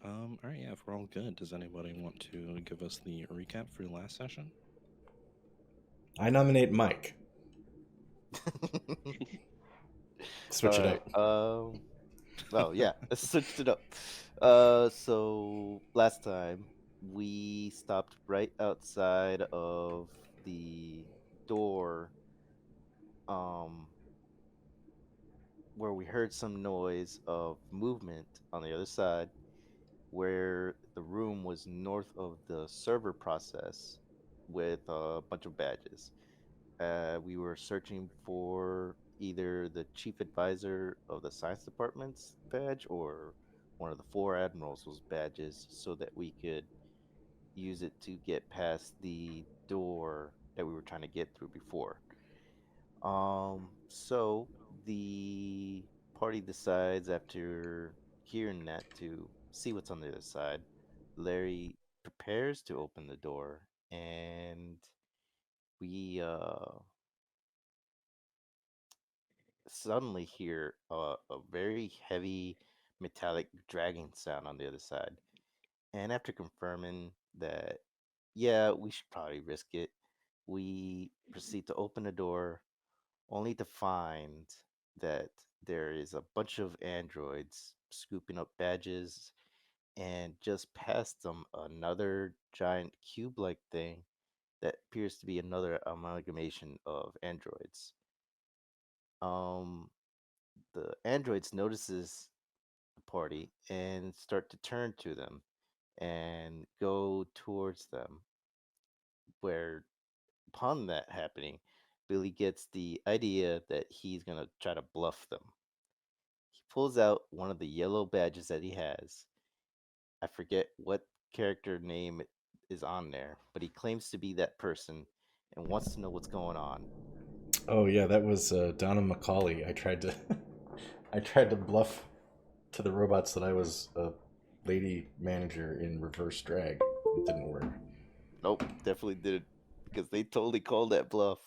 All right, yeah, if we're all good, does anybody want to give us the recap for the last session? I nominate Mike. All Switch it right. up. Well, yeah, let's switch it up. So last time we stopped right outside of the door, um, where we heard some noise of movement on the other side, where the room was north of the server process with a bunch of badges. We were searching for either the chief advisor of the science department's badge or one of the four admirals' badges so that we could use it to get past the door that we were trying to get through before. So the party decides after hearing that to see what's on the other side. Larry prepares to open the door, and we suddenly hear a very heavy metallic dragging sound on the other side. And after confirming that, yeah, we should probably risk it, we proceed to open the door, only to find that there is a bunch of androids scooping up badges, and just past them, another giant cube like thing that appears to be another amalgamation of androids. Um, the androids notices the party and start to turn to them and go towards them. Where upon that happening, Billy gets the idea that he's gonna try to bluff them. He pulls out one of the yellow badges that he has. I forget what character name is on there, but he claims to be that person and wants to know what's going on. Oh yeah, that was Donna McCauley. I tried to, I tried to bluff to the robots that I was a lady manager in reverse drag. It didn't work. Nope, definitely didn't, because they totally called that bluff.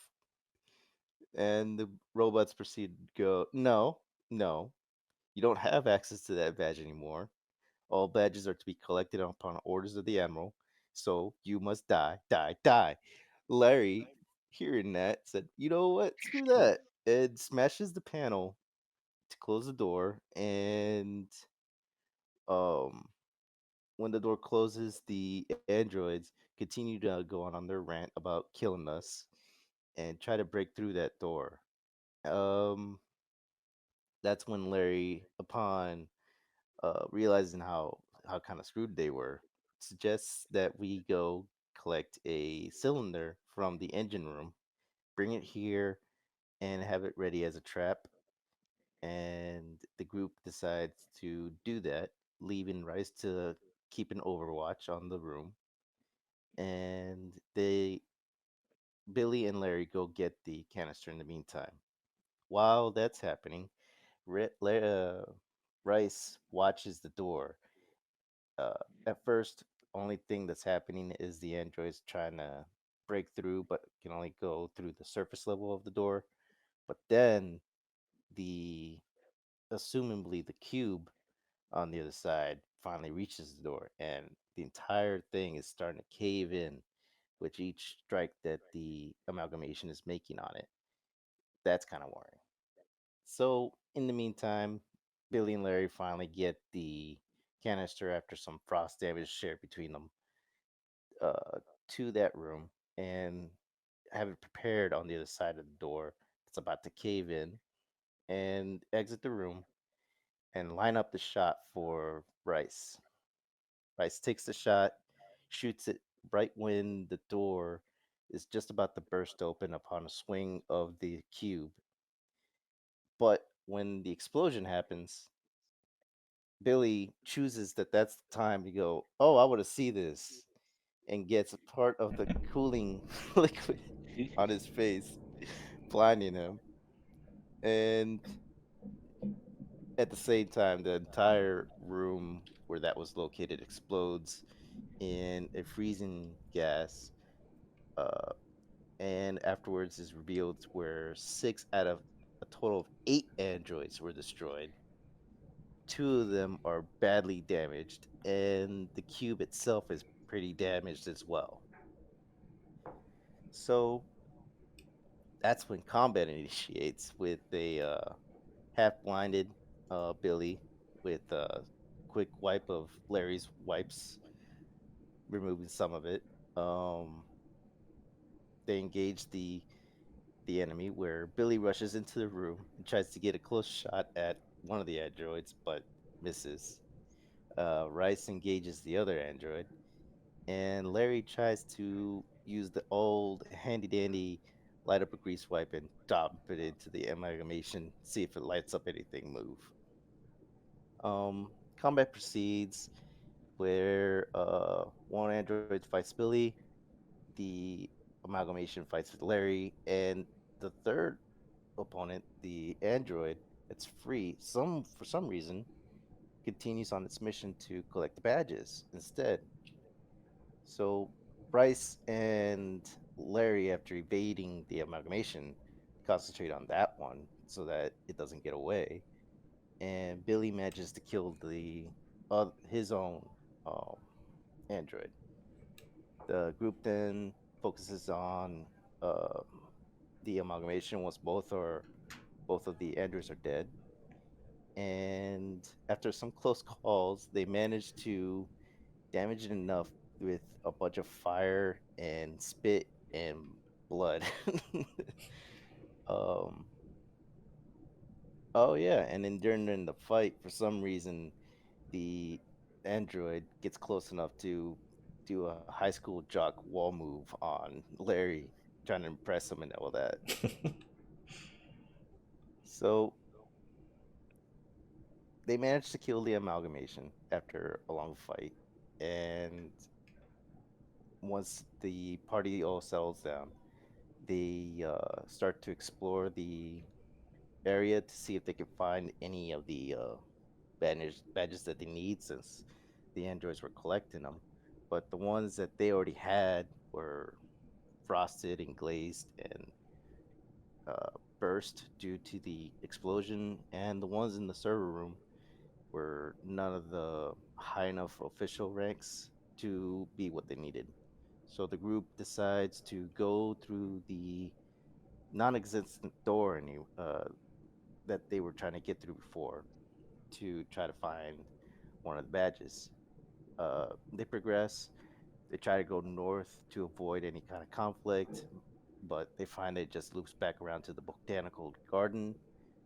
And the robots proceed to go, no, no, you don't have access to that badge anymore. All badges are to be collected upon orders of the Admiral, so you must die, die, die. Larry, hearing that, said, you know what, screw that, and smashes the panel to close the door. And um, when the door closes, the androids continue to go on their rant about killing us and try to break through that door. Um, that's when Larry, upon realizing how kind of screwed they were, suggests that we go collect a cylinder from the engine room, bring it here, and have it ready as a trap. And the group decides to do that, leaving Rice to keep an overwatch on the room. And they Billy and Larry go get the canister in the meantime. While that's happening, Rice watches the door. uh, at first, only thing that's happening is the androids trying to break through, but can only go through the surface level of the door. But then the assumably the cube on the other side finally reaches the door, and the entire thing is starting to cave in with each strike that the amalgamation is making on it. That's kind of worrying. So in the meantime, Billy and Larry finally get the canister after some frost damage shared between them, uh, to that room, and have it prepared on the other side of the door that's about to cave in, and exit the room and line up the shot for Rice. Rice takes the shot, shoots it right when the door is just about to burst open upon a swing of the cube. But when the explosion happens, Billy chooses that that's the time to go, oh, I want to see this, and gets a part of the cooling liquid on his face, blinding him. And at the same time, the entire room where that was located explodes in a freezing gas. Uh, and afterwards is revealed where six out of a total of eight androids were destroyed. two of them are badly damaged, and the cube itself is pretty damaged as well. So that's when combat initiates with a half-blinded Billy with a quick wipe of Larry's wipes, removing some of it. Um, they engage the enemy, where Billy rushes into the room and tries to get a close shot at one of the androids, but misses. Rice engages the other android, and Larry tries to use the old handy dandy light up a grease wipe and dump it into the amalgamation, see if it lights up anything move. Combat proceeds where one android fights Billy, the amalgamation fights with Larry, and the third opponent, the android that's free, some for some reason continues on its mission to collect the badges instead. So Bryce and Larry, after evading the amalgamation, concentrate on that one so that it doesn't get away. And Billy manages to kill the his own um, android. The group then focuses on uh, the amalgamation once both of the androids are dead. And after some close calls, they manage to damage it enough with a bunch of fire and spit and blood. um, oh yeah, and then during the fight, for some reason, the android gets close enough to do a high school jock wall move on Larry, trying to impress him and all that. So they managed to kill the amalgamation after a long fight, and once the party all settles down, they start to explore the area to see if they can find any of the badges that they need, since the androids were collecting them. But the ones that they already had were frosted and glazed and burst due to the explosion, and the ones in the server room were none of the high enough official ranks to be what they needed. So the group decides to go through the non-existent door that they were trying to get through before to try to find one of the badges. They progress. They try to go north to avoid any kind of conflict, but they find it just loops back around to the botanical garden.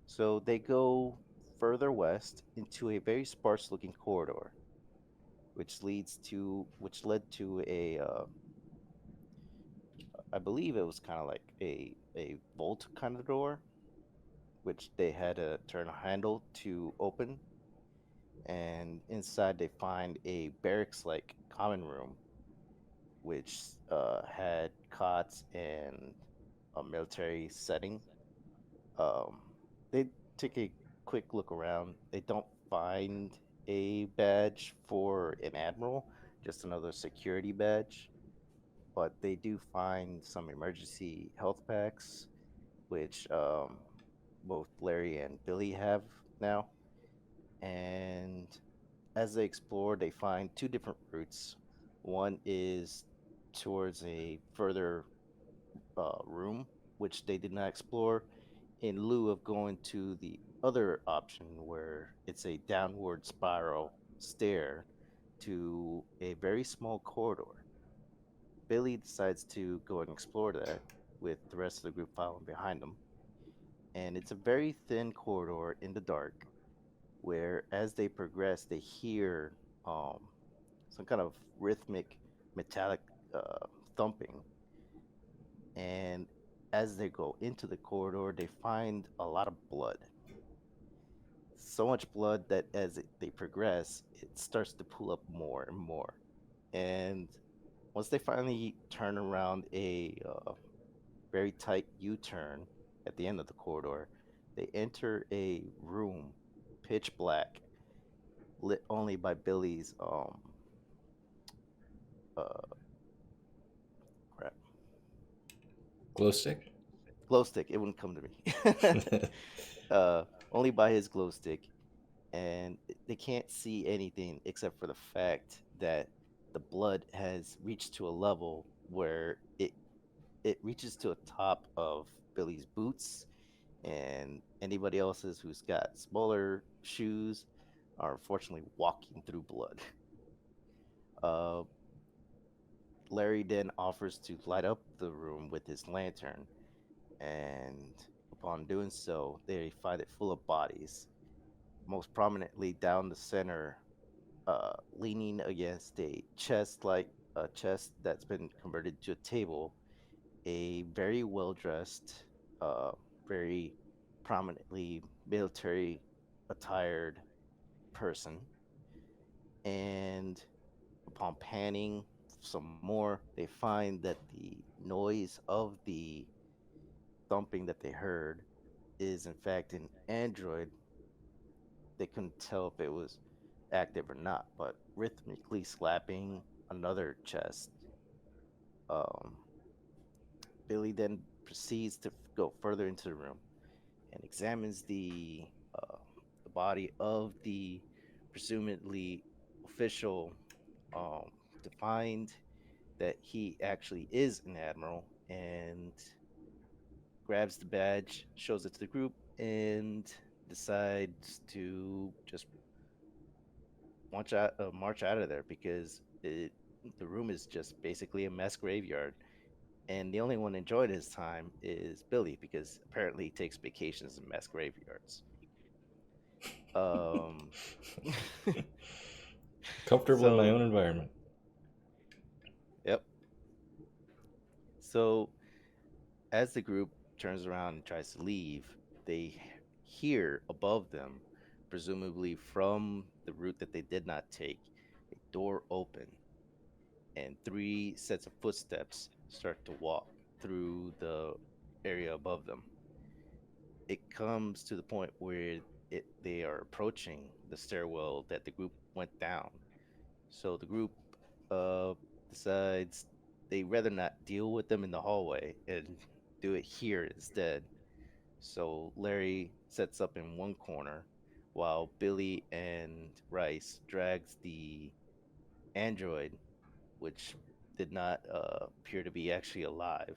So they go further west into a very sparse-looking corridor, which led to a I believe it was kind of like a vault kind of door, which they had to turn a handle to open. And inside they find a barracks like common room, which had cots and a military setting. Um, they take a quick look around. They don't find a badge for an admiral, just another security badge. But they do find some emergency health packs, which both Larry and Billy have now. And as they explore, they find two different routes. One is towards a further room, which they did not explore, in lieu of going to the other option, where it's a downward spiral stair to a very small corridor. Billy decides to go and explore that with the rest of the group following behind him. And it's a very thin corridor in the dark, where as they progress, they hear um, some kind of rhythmic metallic uh, thumping. And as they go into the corridor, they find a lot of blood. So much blood that they progress, it starts to pull up more and more. And once they finally turn around a very tight U turn at the end of the corridor, they enter a room, pitch black, lit only by Billy's uh crap Glow stick? glow stick. It wouldn't come to me. Only by his glow stick, and they can't see anything except for the fact that the blood has reached to a level where it reaches to a top of Billy's boots, and anybody else's who's got smaller shoes are unfortunately walking through blood. Uh, Larry then offers to light up the room with his lantern, and upon doing so, they find it full of bodies. Most prominently down the center, leaning against a chest like a chest that's been converted to a table, a very well dressed, uh, very prominently military attired person. And upon panning some more, they find that the noise of the thumping that they heard is in fact an android. They couldn't tell if it was active or not, but rhythmically slapping another chest. Um, Billy then proceeds to go further into the room and examines uh, the body of the presumably official, um, to find that he actually is an admiral, and grabs the badge, shows it to the group, and decides to just march out of there because the room is just basically a mass graveyard. And the only one enjoying his time is Billy because apparently he takes vacations in mass graveyards. Um, Comfortable in my so, own environment. yep. So, as the group turns around and tries to leave, they hear above them, presumably from the route that they did not take, a door open and three sets of footsteps start to walk through the area above them. It comes to the point where they are approaching the stairwell that the group went down. So the group uh, decides they rather not deal with them in the hallway and do it here instead. So Larry sets up in one corner while Billy and Rice drags the android, which did not appear to be actually alive,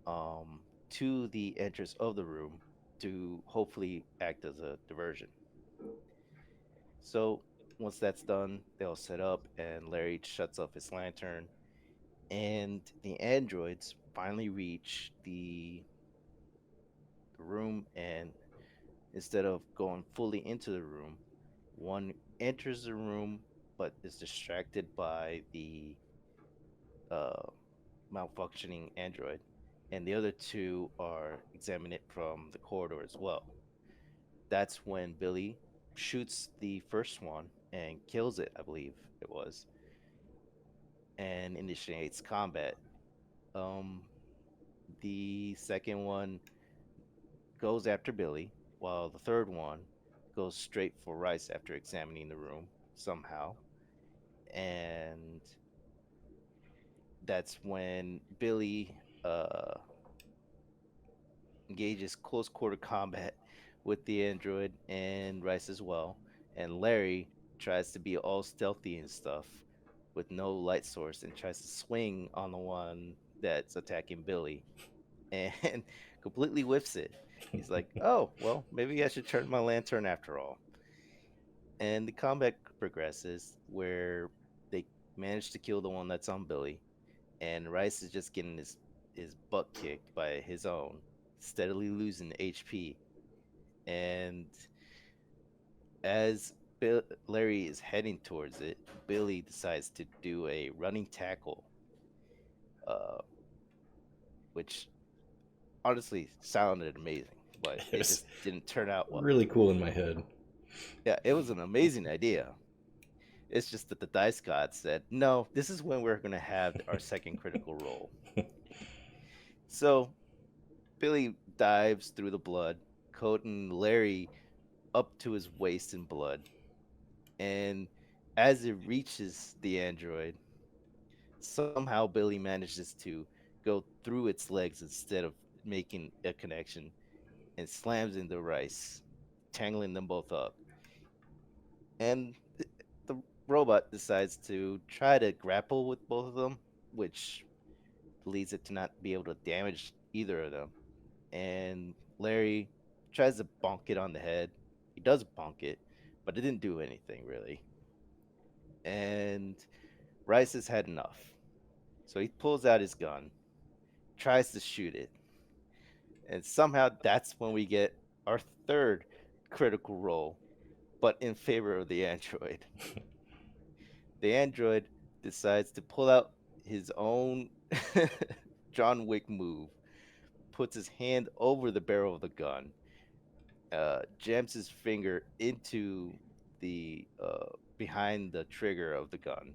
um, to the entrance of the room to hopefully act as a diversion. So once that's done, they'll set up, and Larry shuts off his lantern, and the androids finally reach the room. And instead of going fully into the room, one enters the room but is distracted by the uh, malfunctioning android, and the other two are examining it from the corridor as well. That's when Billy shoots the first one and kills it, I believe it was, and initiates combat. Um, the second one goes after Billy, while the third one goes straight for Rice after examining the room somehow. And that's when Billy engages close quarter combat with the android and Rice as well. And Larry tries to be all stealthy and stuff with no light source and tries to swing on the one that's attacking Billy and completely whiffs it. He's like, oh, well, maybe I should turn my lantern after all. And the combat progresses where they manage to kill the one that's on Billy, and Rice is just getting his butt kicked by his own, steadily losing HP. And as Larry is heading towards it, Billy decides to do a running tackle, uh, which honestly sounded amazing, but It it was just didn't turn out well. really cool in my head. Yeah, it was an amazing idea. It's just that the dice gods said, no, this is when we're going to have our second critical roll. So Billy dives through the blood, coating Larry up to his waist in blood. And as it reaches the android, somehow Billy manages to go through its legs instead of making a connection and slams into Rice, tangling them both up. And the robot decides to try to grapple with both of them, which leads it to not be able to damage either of them. And Larry tries to bonk it on the head. He does bonk it, but it didn't do anything really. And Rice has had enough. So he pulls out his gun, tries to shoot it, and somehow that's when we get our third critical role, but in favor of the android. The android decides to pull out his own John Wick move, puts his hand over the barrel of the gun, jams his finger into the behind the trigger of the gun,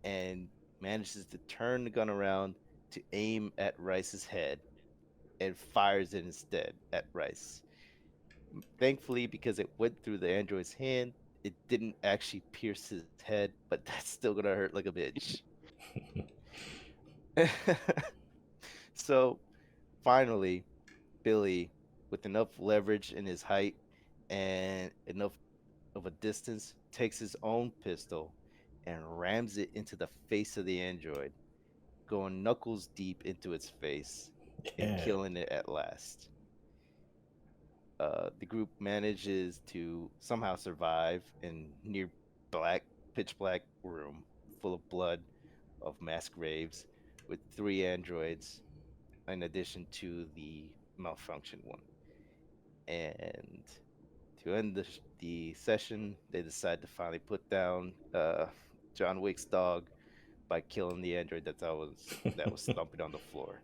and manages to turn the gun around to aim at Rice's head and fires it instead at Rice. Thankfully, because it went through the android's hand, it didn't actually pierce his head, but that's still gonna hurt like a bitch. So finally, Billy, with enough leverage in his height and enough of a distance, takes his own pistol and rams it into the face of the android, going knuckles deep into its face and Yeah. killing it at last. The group manages to somehow survive in near black, pitch black room full of blood of mass graves with three androids in addition to the malfunction one. And to end the session, they decide to finally put down John Wick's dog by killing the android that was stomping on the floor.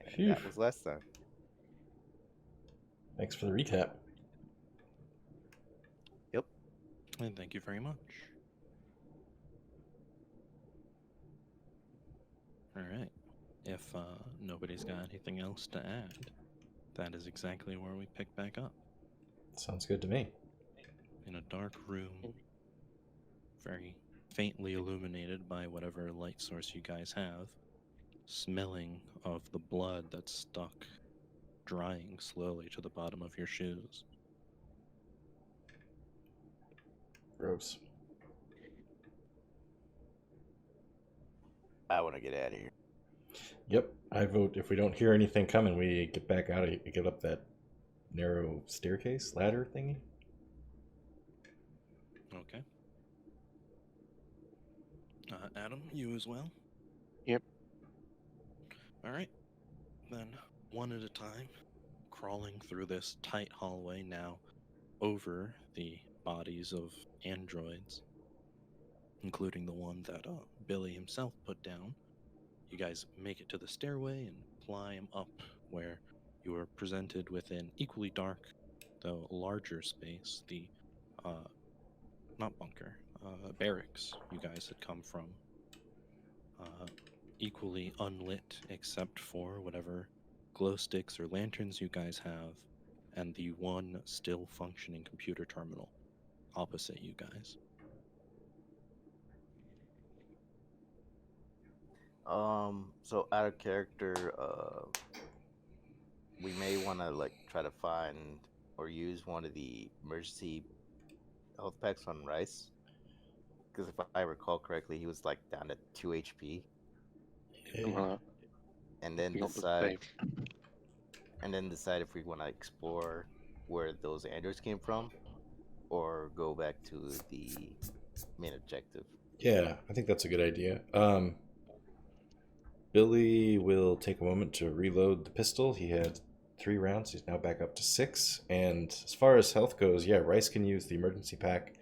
And Phew. that was last time. Thanks for the recap. Yep. And thank you very much. All right. If nobody's got anything else to add, that is exactly where we pick back up. Sounds good to me. In a dark room, very faintly illuminated by whatever light source you guys have, smelling of the blood that's stuck, drying slowly to the bottom of your shoes. Gross. I want to get out of here. Yep, I vote if we don't hear anything coming, we get back out of get up that narrow staircase ladder thingy. Okay. Adam, you as well? Yep. All right. Then, one at a time, crawling through this tight hallway now over the bodies of androids, including the one that Billy himself put down. You guys make it to the stairway and climb up where you are presented with an equally dark, though larger space, the not bunker, barracks you guys had come from. Equally unlit except for whatever glow sticks or lanterns you guys have, and the one still functioning computer terminal opposite you guys. So out of character, we may want to like try to find or use one of the emergency health packs on Rice, because if I recall correctly, he was like down to 2 HP, Uh, and then we got the decide save. if we want to explore where those androids came from, or go back to the main objective. Yeah, I think that's a good idea. Billy will take a moment to reload the pistol. He had 3 rounds. He's now back up to 6. And as far as health goes, yeah, Rice can use the emergency pack.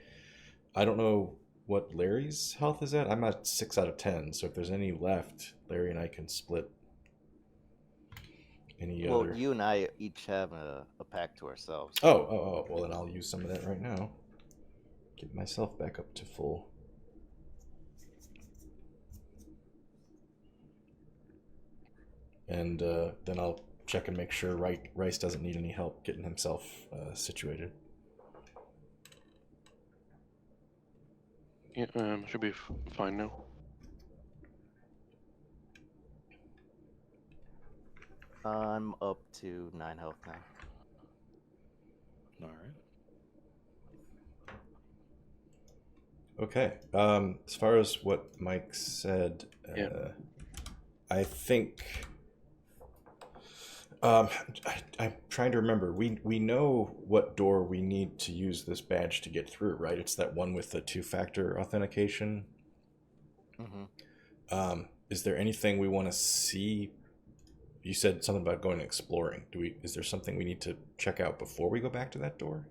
I don't know what Larry's health is at. I'm at 6 out of 10. So if there's any left, Larry and I can split any Well, other. you and I each have a pack to ourselves. Oh. Well, then I'll use some of that right now. Get myself back up to full. And then I'll check and make sure Rice doesn't need any help getting himself situated. Yeah, should be fine now. I'm up to 9 health now. All right. Okay. As far as what Mike said, Yeah. I think I'm trying to remember. We know what door we need to use this badge to get through, right? It's that one with the two-factor authentication. Mm-hmm. Is there anything we want to see? You said something about going exploring. Is there something we need to check out before we go back to that door?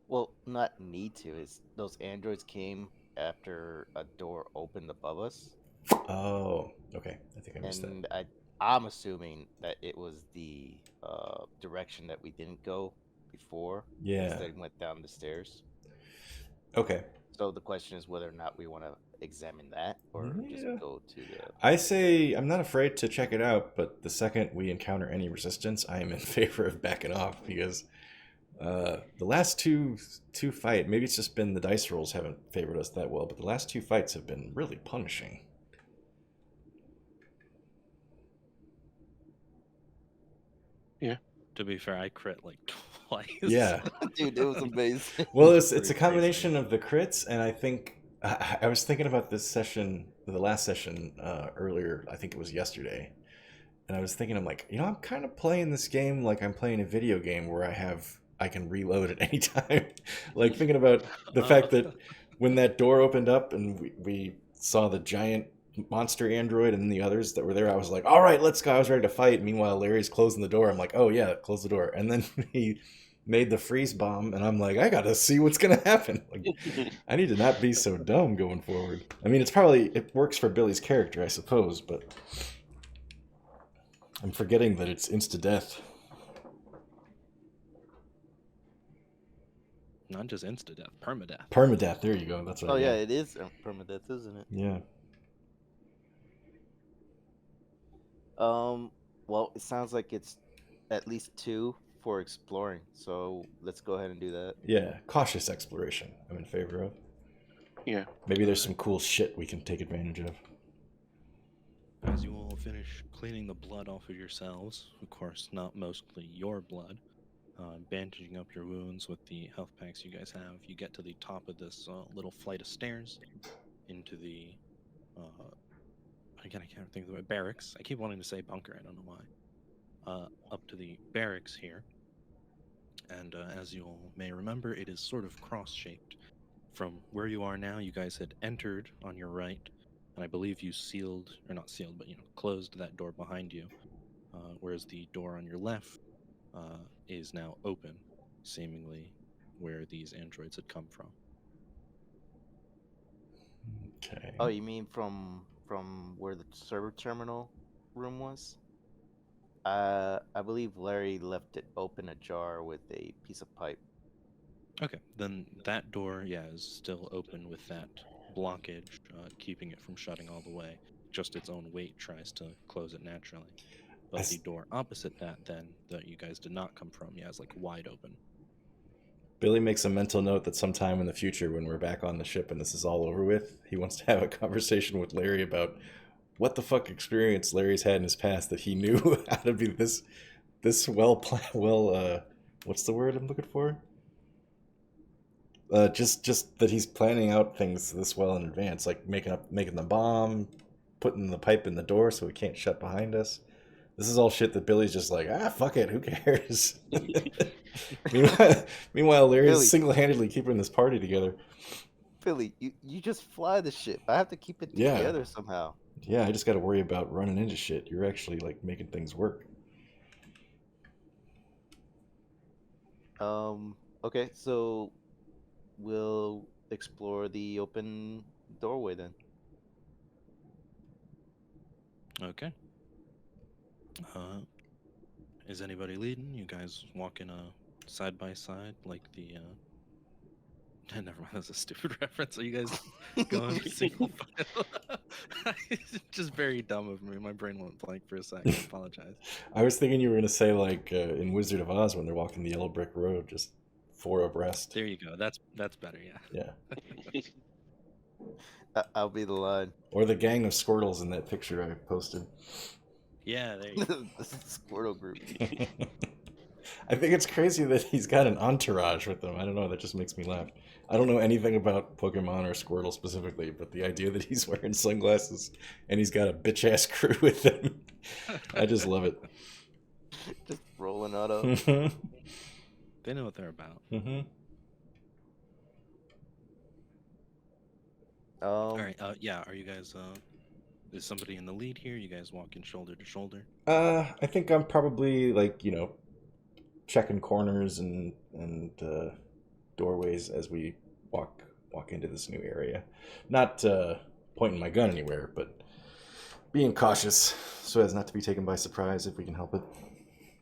Well, not need to. Is those androids came after a door opened above us, Oh, okay. I think I missed that. and I'm assuming that it was the direction that we didn't go before. Yeah. Instead, we went down the stairs. Okay. So the question is whether or not we want to examine that or just Yeah. go to the. I say I'm not afraid to check it out, but the second we encounter any resistance, I am in favor of backing off because the last two fight, maybe it's just been the dice rolls haven't favored us that well, but the last two fights have been really punishing. Yeah. To be fair, I crit like twice. Yeah. Dude, it was amazing. Well, it's a Pretty combination of the crits, and I think I was thinking about this session, the last session earlier. I think it was yesterday, and I was thinking, I'm like, I'm kind of playing this game like I'm playing a video game where I can reload at any time. Like thinking about the fact that when that door opened up and we saw the giant monster android and the others that were there, I was like, all right, let's go. I was ready to fight. Meanwhile, Larry's closing the door. I'm like, oh yeah, close the door. And then he made the freeze bomb, and I'm like, I gotta see what's gonna happen. Like, I need to not be so dumb going forward. I mean, it works for Billy's character, I suppose, but I'm forgetting that it's insta-death. Not just insta-death, permadeath. Permadeath, there you go. That's what Oh yeah, it is permadeath, isn't it? Yeah. Well, it sounds like it's at least 2 for exploring, so let's go ahead and do that. Yeah, cautious exploration I'm in favor of. Yeah. Maybe there's some cool shit we can take advantage of. As you all finish cleaning the blood off of yourselves, of course, not mostly your blood, bandaging up your wounds with the health packs you guys have, you get to the top of this little flight of stairs into the, again, I can't think of the word, barracks. I keep wanting to say bunker, I don't know why. Up to the barracks here. And as you all may remember, it is sort of cross-shaped. From where you are now, you guys had entered on your right, and I believe you sealed, or not sealed, but closed that door behind you, whereas the door on your left is now open, seemingly where these androids had come from. Okay. Oh, you mean from where the server terminal room was? I believe Larry left it open ajar with a piece of pipe. Okay, then that door, is still open with that blockage, keeping it from shutting all the way. Just its own weight tries to close it naturally. But the door opposite that, then, that you guys did not come from, is like wide open. Billy makes a mental note that sometime in the future, when we're back on the ship and this is all over with, he wants to have a conversation with Larry about what the fuck experience Larry's had in his past that he knew how to be this well, what's the word I'm looking for? Just that he's planning out things this well in advance, like making the bomb, putting the pipe in the door so it can't shut behind us. This is all shit that Billy's just like, fuck it, who cares? Meanwhile, Larry's Billy. single-handedly keeping this party together. Billy, you just fly the ship. I have to keep it together somehow. Yeah, I just got to worry about running into shit. You're actually like making things work. Okay, so we'll explore the open doorway then. Okay. Is anybody leading? You guys walking side by side like the never mind, that's a stupid reference. Are you guys going single file? It's just very dumb of me. My brain went blank for a second. I apologize. I was thinking you were going to say like in Wizard of Oz when they're walking the yellow brick road, just 4 abreast. There you go. That's better, yeah. Yeah. I'll be the line. Or the gang of Squirtles in that picture I posted. Yeah, there you go. The Squirtle group. I think it's crazy that he's got an entourage with him. I don't know. That just makes me laugh. I don't know anything about Pokemon or Squirtle specifically, but the idea that he's wearing sunglasses and he's got a bitch ass crew with him, I just love it. Just rolling out of. Mm-hmm. They know what they're about. Mm-hmm. All right. Yeah. Are you guys? Is somebody in the lead here? You guys walking shoulder to shoulder? I think I'm probably like checking corners and doorways as we walk into this new area. Not pointing my gun anywhere, but being cautious so as not to be taken by surprise if we can help it.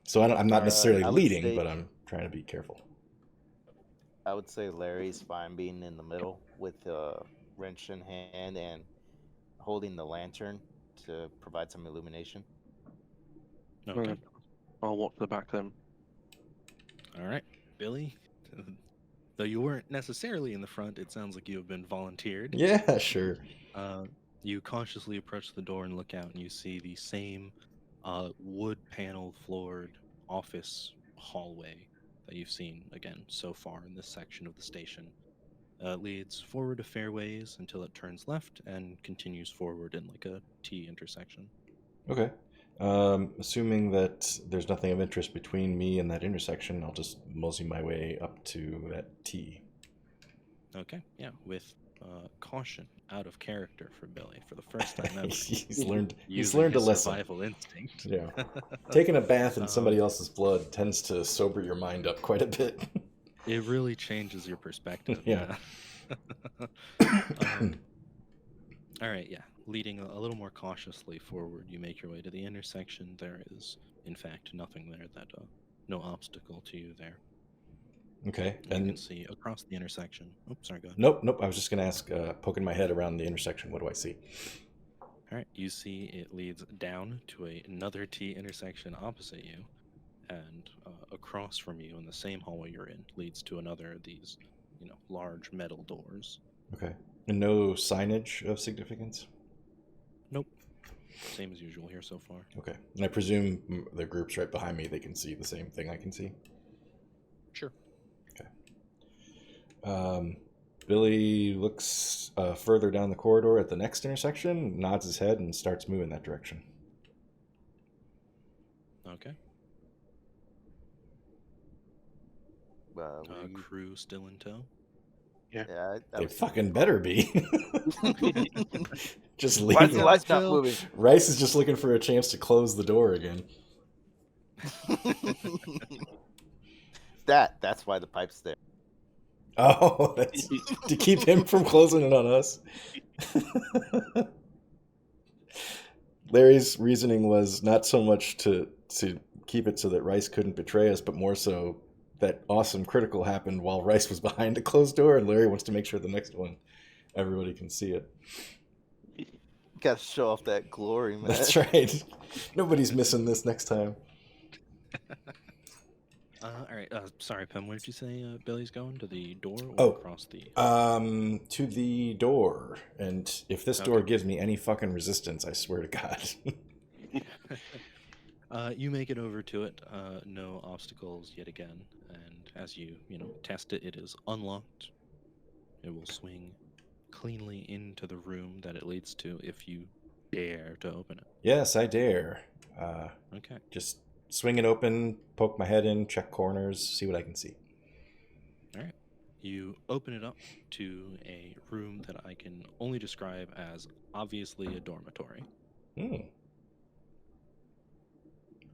So I'm not necessarily I would leading, say- but I'm trying to be careful. I would say Larry's fine being in the middle with a wrench in hand and holding the lantern to provide some illumination. Okay. Alright. I'll walk to the back then. All right, Billy. Though you weren't necessarily in the front, it sounds like you have been volunteered. Yeah, sure. You cautiously approach the door and look out, and you see the same wood panel floored office hallway that you've seen again so far in this section of the station. It leads forward a fair ways until it turns left and continues forward in like a T intersection. Okay. Assuming that there's nothing of interest between me and that intersection, I'll just mosey my way up to that T. Okay, yeah, with caution, out of character for Billy for the first time ever. he's learned Using a his lesson. survival instinct. Yeah. Taking a bath in somebody else's blood tends to sober your mind up quite a bit. It really changes your perspective. Yeah. All right, yeah. Leading a little more cautiously forward, you make your way to the intersection. There is, in fact, nothing there that, no obstacle to you there. Okay. You And can see across the intersection. Oh, sorry, go ahead. nope. I was just going to ask, poking my head around the intersection, what do I see? All right, you see it leads down to another T intersection opposite you, and across from you in the same hallway you're in leads to another of these, large metal doors. Okay. And no signage of significance? Nope. Same as usual here so far. Okay. And I presume the group's right behind me. They can see the same thing I can see? Sure. Billy looks further down the corridor at the next intersection, nods his head, and starts moving that direction. Okay. Crew still in tow? Yeah, They fucking better be. Just Why is leave. the lights not moving? Rice is just looking for a chance to close the door again. That's why the pipe's there. Oh, that's to keep him from closing it on us. Larry's reasoning was not so much to keep it so that Rice couldn't betray us, but more so that awesome critical happened while Rice was behind a closed door, and Larry wants to make sure the next one everybody can see it. Gotta show off that glory, man. That's right. Nobody's missing this next time. All right. Sorry, Pem. Where did you say Billy's going? To the door or Oh. across the? To the door. And if this door Okay. gives me any fucking resistance, I swear to God. You make it over to it. No obstacles yet again. And as you test it, it is unlocked. It will swing cleanly into the room that it leads to if you dare to open it. Yes, I dare. Okay. Just swing it open, poke my head in, check corners, see what I can see. All right. You open it up to a room that I can only describe as obviously a dormitory. Any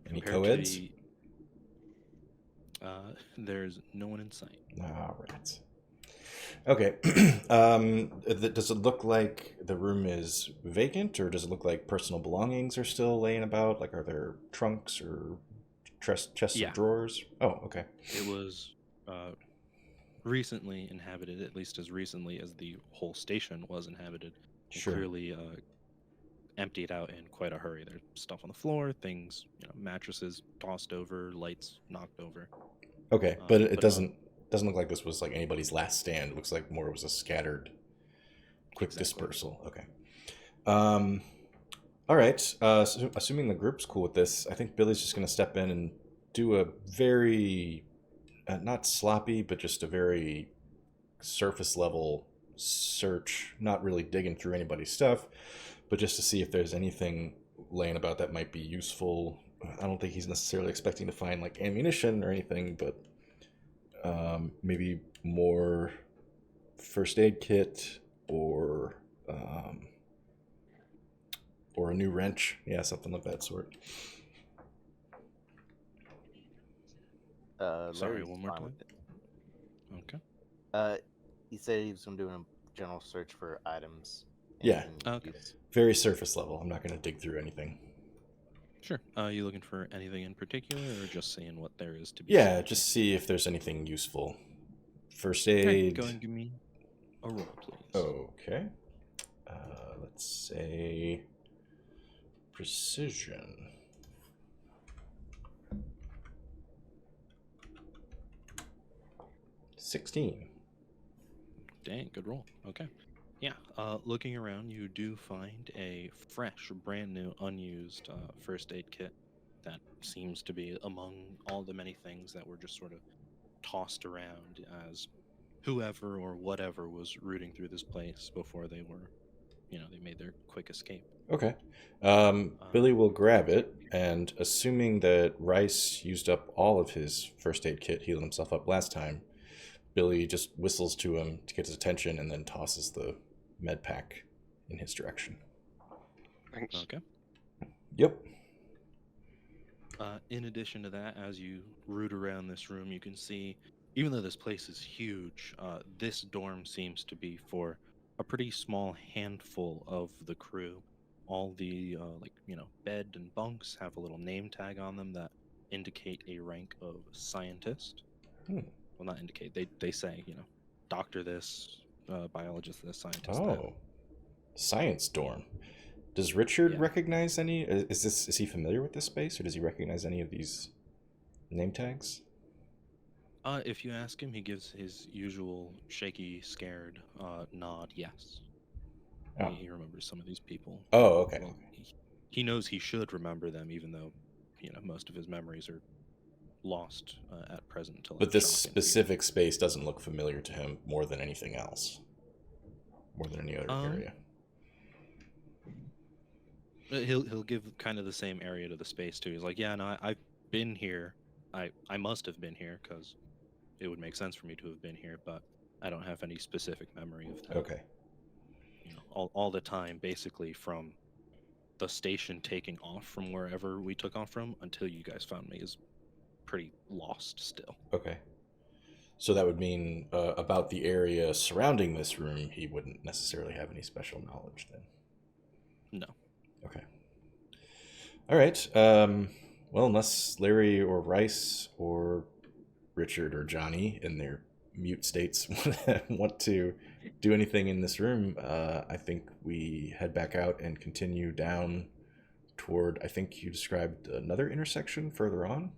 Compared to co-eds? there's no one in sight. All right. Okay. Does it look like the room is vacant, or does it look like personal belongings are still laying about? Like, are there trunks or chests Yeah. of drawers? Oh, okay. It was recently inhabited, at least as recently as the whole station was inhabited. And Sure. clearly emptied out in quite a hurry. There's stuff on the floor, things, mattresses tossed over, lights knocked over. Okay, but it but, doesn't look like this was like anybody's last stand. It looks like more it was a scattered, quick Exactly. dispersal. Okay. All right. So assuming the group's cool with this, I think Billy's just going to step in and do a very, not sloppy, but just a very surface level search, not really digging through anybody's stuff, but just to see if there's anything laying about that might be useful. I don't think he's necessarily expecting to find like ammunition or anything, but maybe more first aid kit or a new wrench. Yeah, something of that sort. Sorry, Larry's one more fine time. with it. Okay. He said he was going to do a general search for items. Yeah. Okay. use. Very surface level. I'm not going to dig through anything. Sure. You looking for anything in particular, or just seeing what there is to be Yeah, seen? just see if there's anything useful. First Right, aid. go and give me a roll, please. Okay. Let's say precision. $16. Dang, good roll. Okay. Yeah, looking around, you do find a fresh, brand new, unused first aid kit that seems to be among all the many things that were just sort of tossed around as whoever or whatever was rooting through this place before they were, they made their quick escape. Okay. Billy will grab it, and assuming that Rice used up all of his first aid kit, healed himself up last time, Billy just whistles to him to get his attention and then tosses the med pack in his direction. Thanks. Okay. Yep. In addition to that, as you root around this room, you can see, even though this place is huge, this dorm seems to be for a pretty small handful of the crew. All the, bed and bunks have a little name tag on them that indicate a rank of scientist. Well, not indicate, they say, doctor this, biologist this, scientist that. Oh. Science dorm. Does Richard Yeah. recognize any? Is he familiar with this space, or does he recognize any of these name tags? If you ask him, he gives his usual shaky, scared nod. Yes, Oh. he remembers some of these people. Oh, okay. Well, he knows he should remember them, even though most of his memories are lost at present. Until But this specific space doesn't look familiar to him more than anything else, more than any other area. He'll give kind of the same area to the space too. He's like, yeah, no, I've been here. I must have been here because it would make sense for me to have been here, but I don't have any specific memory of that. Okay. All the time, basically, from the station taking off from wherever we took off from until you guys found me is pretty lost still. Okay. So that would mean about the area surrounding this room, he wouldn't necessarily have any special knowledge then. No. Okay. All right. Well, unless Larry or Rice or Richard or Jonny in their mute states want to do anything in this room, I think we head back out and continue down toward, I think you described another intersection further on?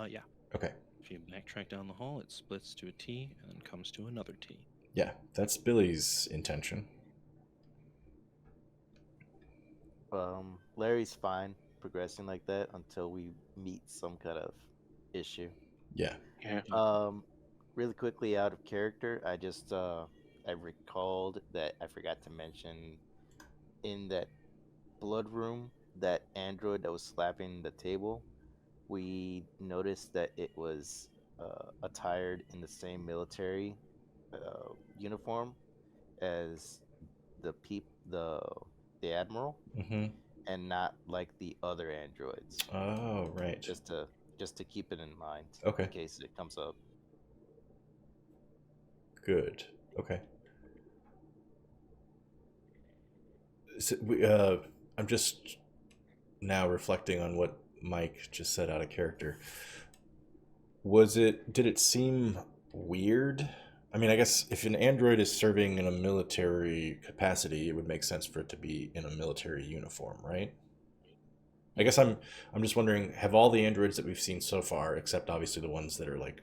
Yeah. Okay. If you backtrack down the hall, it splits to a T and then comes to another T. Yeah, that's Billy's intention. Larry's fine progressing like that until we meet some kind of issue. Yeah. Yeah. Really quickly out of character, I just I recalled that I forgot to mention in that blood room, that android that was slapping the table, we noticed that it was attired in the same military uniform as the admiral, Mm-hmm. and not like the other androids. Oh, right. Just to keep it in mind, Okay. in case it comes up. Good. Okay. So I'm just now reflecting on what Mike just said out of character. Did it seem weird? I mean, I guess if an android is serving in a military capacity, it would make sense for it to be in a military uniform, right? I guess I'm just wondering, have all the androids that we've seen so far, except obviously the ones that are like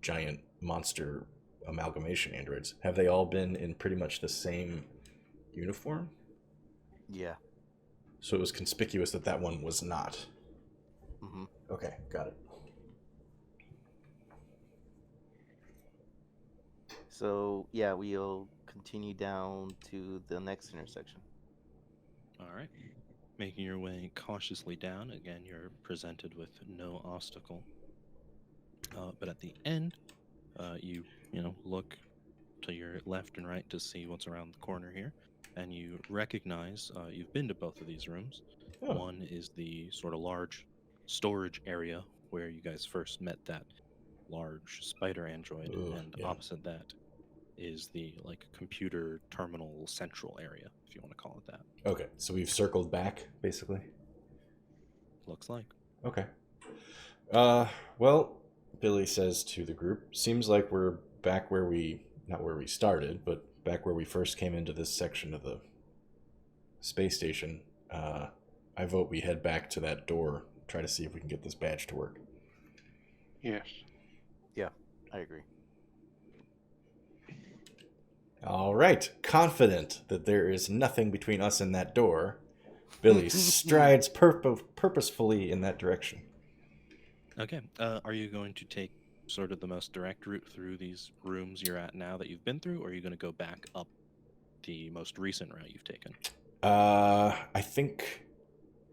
giant monster amalgamation androids, have they all been in pretty much the same uniform? Yeah. So it was conspicuous that one was not. Hmm. Okay, got it. So yeah, we'll continue down to the next intersection. All right. Making your way cautiously down. Again, you're presented with no obstacle. But at the end, you look to your left and right to see what's around the corner here, and you recognize you've been to both of these rooms. Oh. One is the sort of large storage area where you guys first met that large spider android, Ooh, and yeah. opposite that is the like computer terminal central area, if you want to call it that. Okay, so we've circled back, basically. Looks like. Okay. Well, Billie says to the group, seems like we're back where not where we started, but back where we first came into this section of the space station. I vote we head back to that door, try to see if we can get this badge to work. Yes. Yeah, I agree. All right, confident that there is nothing between us and that door, Billie strides purposefully in that direction. Okay. Are you going to take sort of the most direct route through these rooms you're at now that you've been through, or are you going to go back up the most recent route you've taken? I think.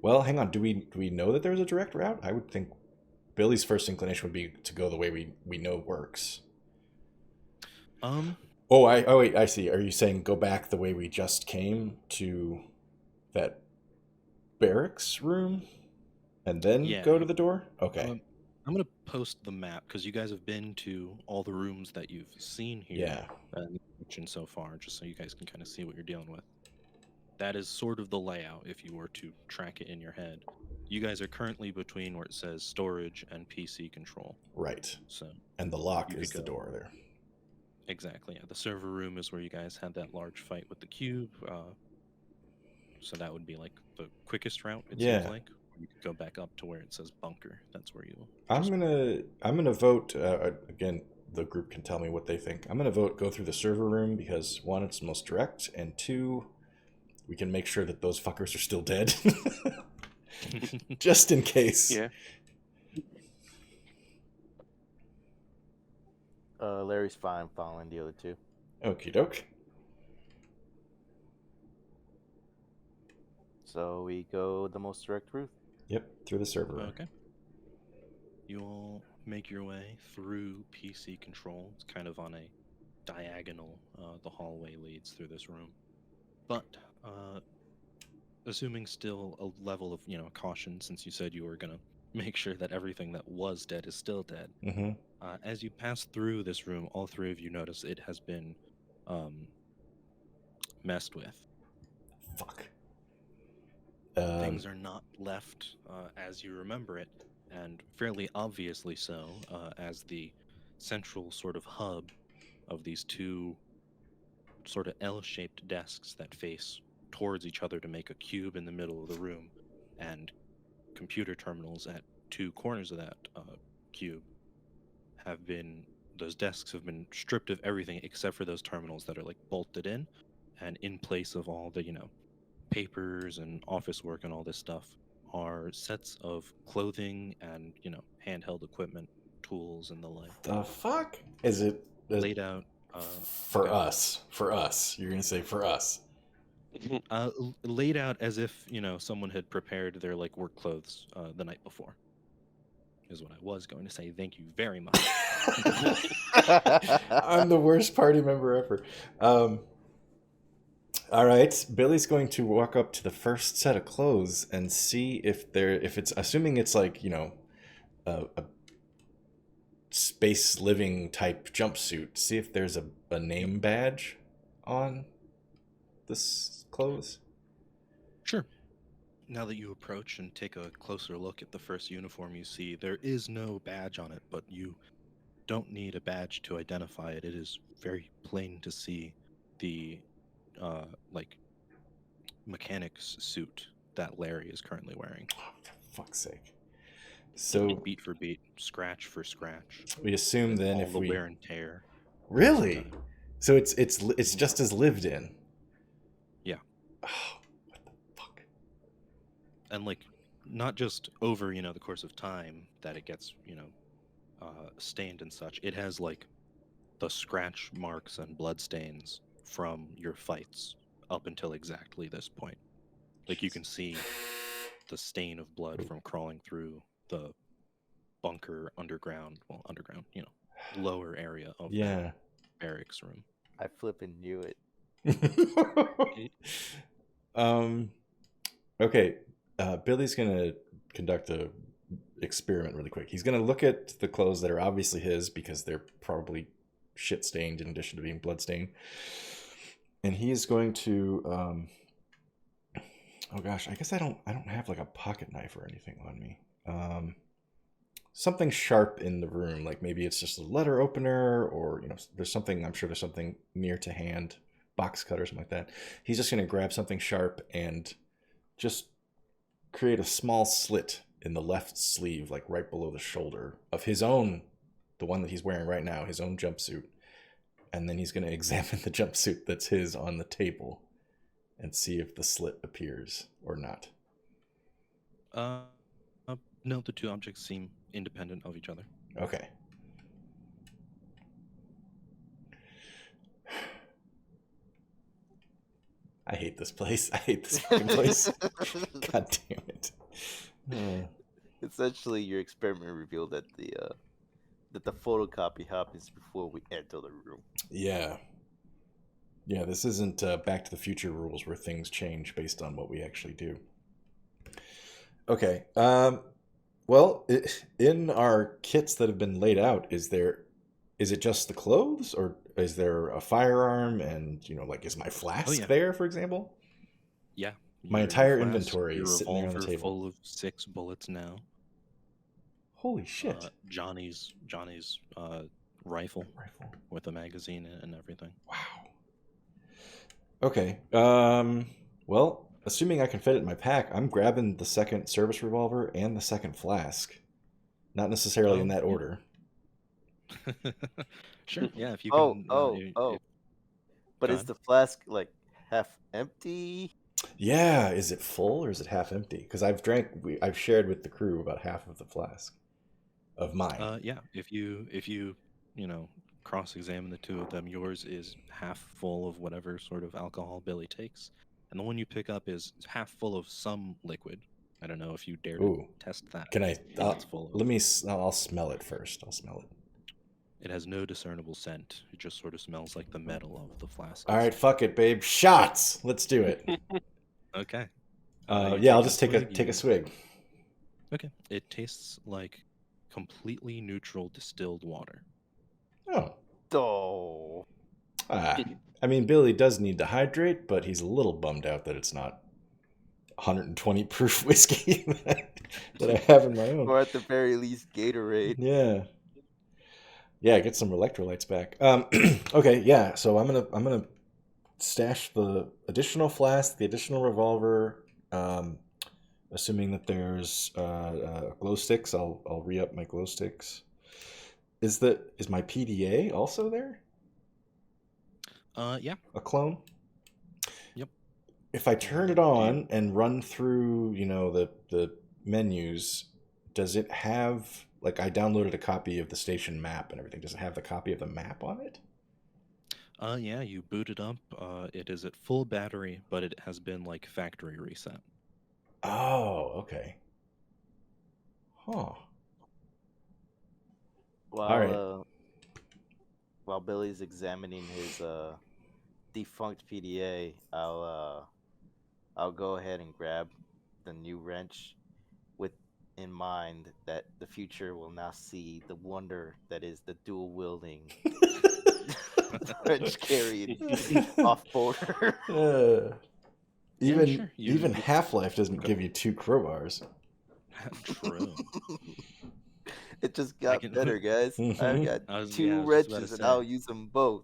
Well, hang on. Do we know that there's a direct route? I would think Billie's first inclination would be to go the way we know works. Oh, wait. I see. Are you saying go back the way we just came to that barracks room, and then Yeah. go to the door? Okay. I'm going to post the map because you guys have been to all the rooms that you've seen here Yeah. in the kitchen so far, just so you guys can kind of see what you're dealing with. That is sort of the layout if you were to track it in your head. You guys are currently between where it says storage and PC control. Right. So And the lock you is could the go- door there. Exactly. Yeah. The server room is where you guys had that large fight with the cube. So that would be like the quickest route, it Yeah. seems like. You could go back up to where it says bunker. That's where you will. I'm gonna vote again. The group can tell me what they think. I'm gonna vote go through the server room because one, it's most direct, and two, we can make sure that those fuckers are still dead, just in case. Yeah. Larry's fine following the other two. Okie doke. So we go the most direct route. Yep, through the server room. Okay. You'll make your way through PC control. It's kind of on a diagonal. The hallway leads through this room. But assuming still a level of caution, since you said you were gonna make sure that everything that was dead is still dead. Mm-hmm. As you pass through this room, all three of you notice it has been messed with. Fuck. Things are not left as you remember it, and fairly obviously so, as the central sort of hub of these two sort of L-shaped desks that face towards each other to make a cube in the middle of the room, and computer terminals at two corners of that cube those desks have been stripped of everything except for those terminals that are like bolted in, and in place of all the papers and office work and all this stuff are sets of clothing and handheld equipment, tools and the like. The fuck is it Laid out for us? For us, you're gonna say for us? Laid out as if someone had prepared their like work clothes the night before. Is what I was going to say. Thank you very much. I'm the worst party member ever. All right, Billie's going to walk up to the first set of clothes and see if it's assuming it's like a space living type jumpsuit. See if there's a name badge on this clothes. Sure. Now that you approach and take a closer look at the first uniform you see, there is no badge on it, but you don't need a badge to identify it. It is very plain to see the like mechanic's suit that Larry is currently wearing. Oh, for fuck's sake. So beat for beat, scratch for scratch. We assume then all if the we wear and tear. Really? So it's just as lived in. Yeah. Oh, what the fuck? And like not just over, the course of time that it gets, stained and such. It has like the scratch marks and blood stains from your fights up until exactly this point. Like you can see the stain of blood from crawling through the bunker underground, lower area of Yeah. that barracks room. I flippin' knew it. Okay. Billy's gonna conduct a experiment really quick. He's gonna look at the clothes that are obviously his because they're probably shit stained in addition to being blood stained, and he is going to. Oh gosh, I guess I don't have like a pocket knife or anything on me. Something sharp in the room, like maybe it's just a letter opener, or there's something. I'm sure there's something near to hand, box cutter, something like that. He's just gonna grab something sharp and just create a small slit in the left sleeve, like right below the shoulder of his own, the one that he's wearing right now, his own jumpsuit. And then he's going to examine the jumpsuit that's his on the table and see if the slit appears or not. No, the two objects seem independent of each other. Okay. I hate this place. I hate this fucking place. God damn it. Essentially, your experiment revealed that the photocopy happens before we enter the room. Yeah. Yeah, this isn't Back to the Future rules where things change based on what we actually do. Okay. Well, in our kits that have been laid out, is it just the clothes, or is there a firearm? And like, is my flask there, for example? Yeah. My entire inventory is sitting there on the table. Full of 6 bullets now. Holy shit! Johnny's rifle with a magazine and everything. Wow. Okay. Well, assuming I can fit it in my pack, I'm grabbing the second service revolver and the second flask. Not necessarily in that order. Sure. Yeah. If you can. But is the flask like half empty? Yeah. Is it full or is it half empty? Because I've shared with the crew about half of the flask of mine. Yeah. If you cross-examine the two of them, yours is half full of whatever sort of alcohol Billie takes, and the one you pick up is half full of some liquid. I don't know if you dare to test that. Can I? It's full of... I'll smell it first. I'll smell it. It has no discernible scent. It just sort of smells like the metal of the flask. All right, fuck it, babe. Shots. Let's do it. Okay. Yeah, I'll just take a swig. Okay. It tastes like completely neutral distilled water. Oh. I mean, Billy does need to hydrate, but he's a little bummed out that it's not 120 proof whiskey that I have in my own. Or at the very least, Gatorade. Yeah. Yeah, get some electrolytes back. Okay, yeah. So I'm gonna stash the additional flask, the additional revolver. Assuming that there's glow sticks, I'll re-up my glow sticks. Is my PDA also there? Yeah. A clone? Yep. If I turn it on and run through, the menus, does it have, like, I downloaded a copy of the station map and everything. Does it have the copy of the map on it? Yeah, you boot it up. It is at full battery, but it has been, like, factory reset. Oh, okay. Huh. While Billy's examining his defunct PDA, I'll go ahead and grab the new wrench, with in mind that the future will now see the wonder that is the dual wielding wrench carried Offboarder. Even Half-Life doesn't give you 2 crowbars. True. It just got better, guys. I've got 2 wrenches and I'll use them both.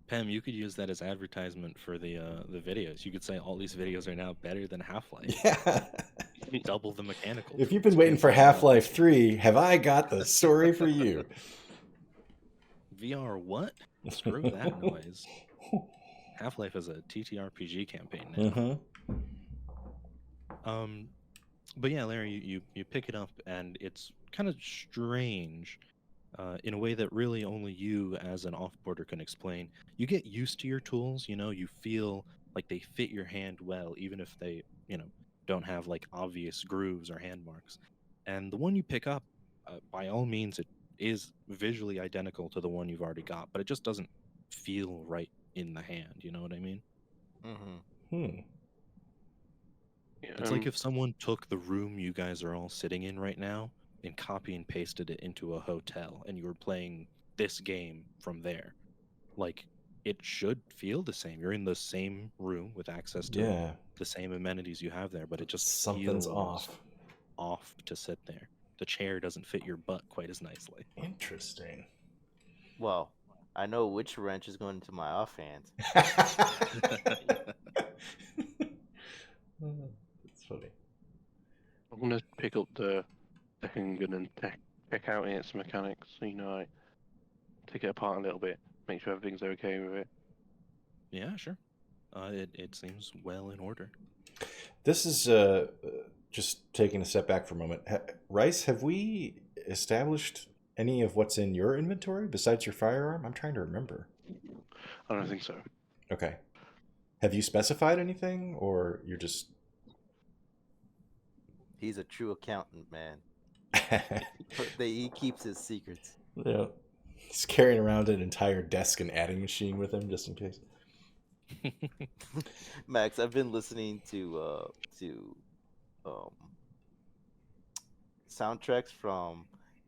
Pam, you could use that as advertisement for the videos. You could say all these videos are now better than Half-Life. Yeah. Double the mechanical. If you've been waiting for Half-Life 3, have I got the story for you? VR what? Screw that noise. Half-Life is a TTRPG campaign now. But yeah, Larry, you pick it up, and it's kind of strange in a way that really only you, as an off-boarder, can explain. You get used to your tools. You feel like they fit your hand well, even if they, don't have like obvious grooves or hand marks. And the one you pick up, by all means, it is visually identical to the one you've already got, but it just doesn't feel right in the hand. You know what I mean? Mm-hmm. Hmm. Yeah, It's like if someone took the room you guys are all sitting in right now and copy and pasted it into a hotel, and you were playing this game from there. Like, it should feel the same. You're in the same room with access to Yeah. the same amenities you have there, but it just Something's feels off. off to sit there. The chair doesn't fit your butt quite as nicely. Interesting. Well, I know which wrench is going into my offhand. That's funny. I'm gonna pick up the second gun and check out its mechanics. Like take it apart a little bit, make sure everything's okay with it. Yeah, sure. It seems well in order. This is just taking a step back for a moment. Rice, have we established any of what's in your inventory besides your firearm? I'm trying to remember. I don't think so. Okay. Have you specified anything, or you're just... He's a true accountant, man. He keeps his secrets. Yeah. He's carrying around an entire desk and adding machine with him just in case. Max, I've been listening to um, soundtracks from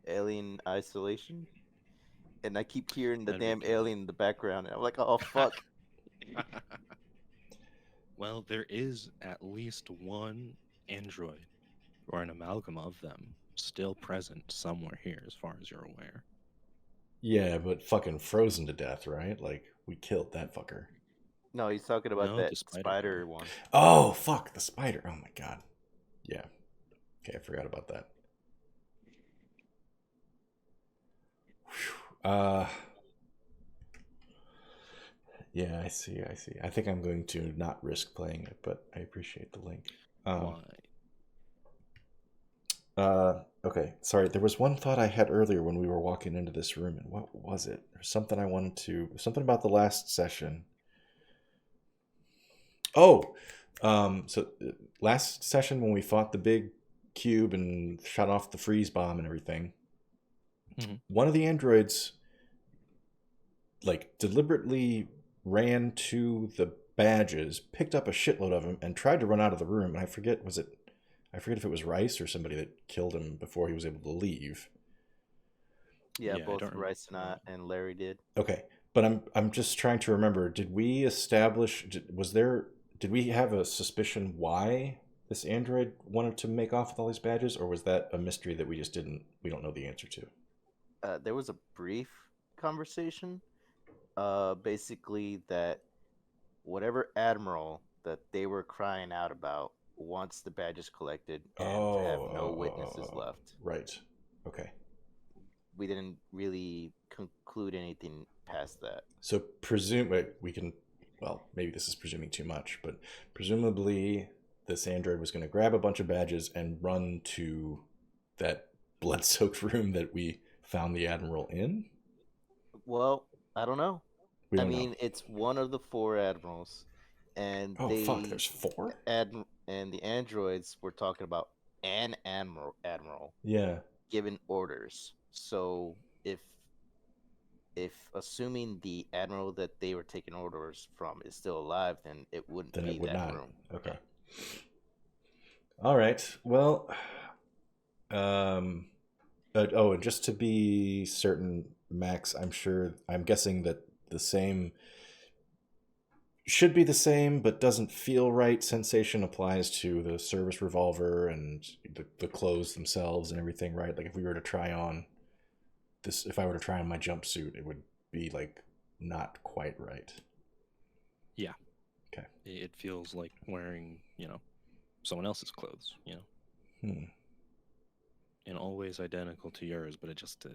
Alien Isolation, and I keep hearing the damn Ridiculous. alien in the background, and I'm like, oh fuck. Well, there is at least one android, or an amalgam of them, still present somewhere here, as far as you're aware. Yeah, but fucking frozen to death, right? Like, we killed that fucker. No, he's talking about No, that the spider spider guy. one. Oh, fuck, the spider. Oh my god. Yeah. Okay, I forgot about that. Whew. Yeah, I see. I think I'm going to not risk playing it, but I appreciate the link. Why? Okay, sorry. There was one thought I had earlier when we were walking into this room, and what was it? There's something I wanted to... Something about the last session. Oh, last session when we fought the big cube and shot off the freeze bomb and everything, one of the androids, like, deliberately ran to the badges, picked up a shitload of them, and tried to run out of the room. And I forget if it was Rice or somebody that killed him before he was able to leave. Yeah, Yeah, I both don't Rice remember. and Larry did. Okay, but I'm just trying to remember. Did we establish? Did we have a suspicion why this android wanted to make off with all these badges, or was that a mystery that we don't know the answer to? There was a brief conversation, basically that whatever admiral that they were crying out about wants the badges collected and have no witnesses left. Right. Okay. We didn't really conclude anything past that. So we can... Well, maybe this is presuming too much, but presumably this android was going to grab a bunch of badges and run to that blood-soaked room that we found the admiral in. Well, I don't know. We I don't mean, know. it's one of the four admirals, and Fuck! There's four. and the androids were talking about an admiral Yeah. giving orders. So if assuming the admiral that they were taking orders from is still alive, then it wouldn't Then be it would that not. room. Okay. All right. Well, and just to be certain, Max, I'm guessing that the same should be the same, but doesn't feel right sensation applies to the service revolver and the clothes themselves and everything, right? Like if I were to try on my jumpsuit, it would be like not quite right. Yeah. Okay. It feels like wearing, someone else's clothes, and always identical to yours, but it just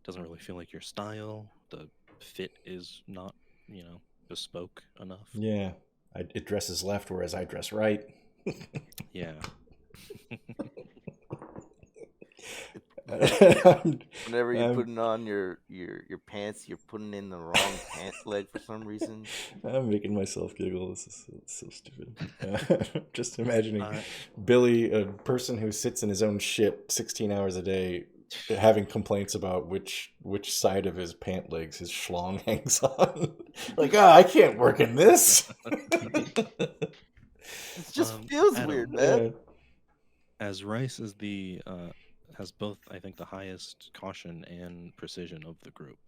doesn't really feel like your style. The fit is not, bespoke enough. Yeah. It dresses left, whereas I dress right. Yeah. Whenever you're I'm- putting on your pants, you're putting in the wrong pant leg for some reason. I'm making myself giggle. This is so stupid. Just imagining Uh, Billy, a person who sits in his own shit 16 hours a day, having complaints about which side of his pant legs his schlong hangs on. Like, I can't work in this. It just Um, feels Adam. weird, man. Yeah. as Rice is the has both, I think, the highest caution and precision of the group.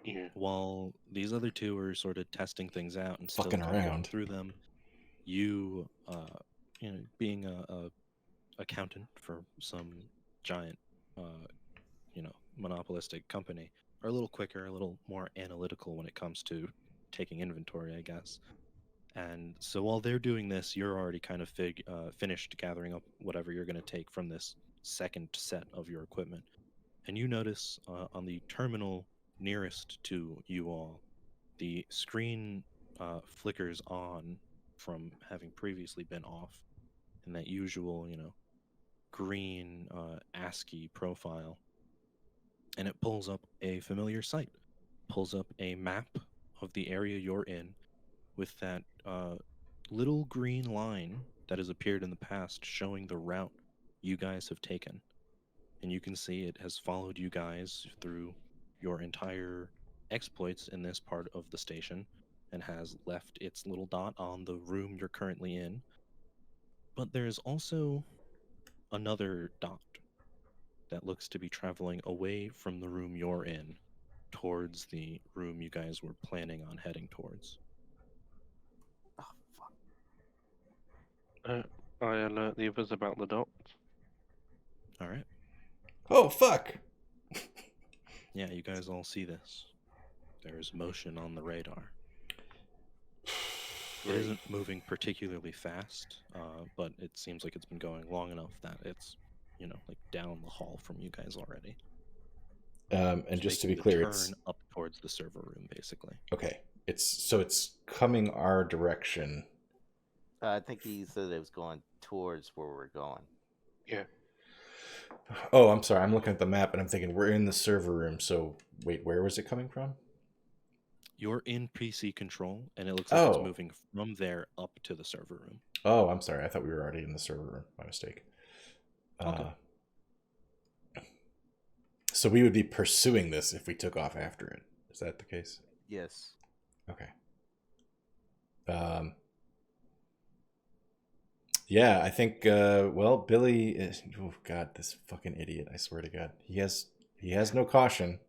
Yeah. While these other two are sort of testing things out and still Fucking kind of going around. through them, you, being a accountant for some giant, monopolistic company, are a little quicker, a little more analytical when it comes to taking inventory, I guess. And so while they're doing this, you're already kind of finished gathering up whatever you're going to take from this second set of your equipment. And you notice on the terminal nearest to you all, the screen flickers on from having previously been off, in that usual, green ASCII profile. And it pulls up a familiar site, pulls up a map of the area you're in with that little green line that has appeared in the past showing the route you guys have taken. And you can see it has followed you guys through your entire exploits in this part of the station and has left its little dot on the room you're currently in. But there's also another dot that looks to be traveling away from the room you're in towards the room you guys were planning on heading towards. Oh, fuck. I alert the others about the dot. All right. Oh, fuck. Yeah, you guys all see this. There's motion on the radar. It Great. isn't moving particularly fast, but it seems like it's been going long enough that it's, like down the hall from you guys already. And It's just to making be clear, the it's turn up towards the server room, basically. okay. It's coming our direction. I think he said it was going towards where we're going. Yeah. Oh, I'm sorry. I'm looking at the map and I'm thinking we're in the server room. So wait, where was it coming from? You're in PC control, and it looks like it's Oh. moving from there up to the server room. Oh, I'm sorry. I thought we were already in the server room. My mistake. Okay. So we would be pursuing this if we took off after it. Is that the case? Yes. Okay. Yeah, I think. Well, Billy is. Oh God, this fucking idiot! I swear to God, he has no caution.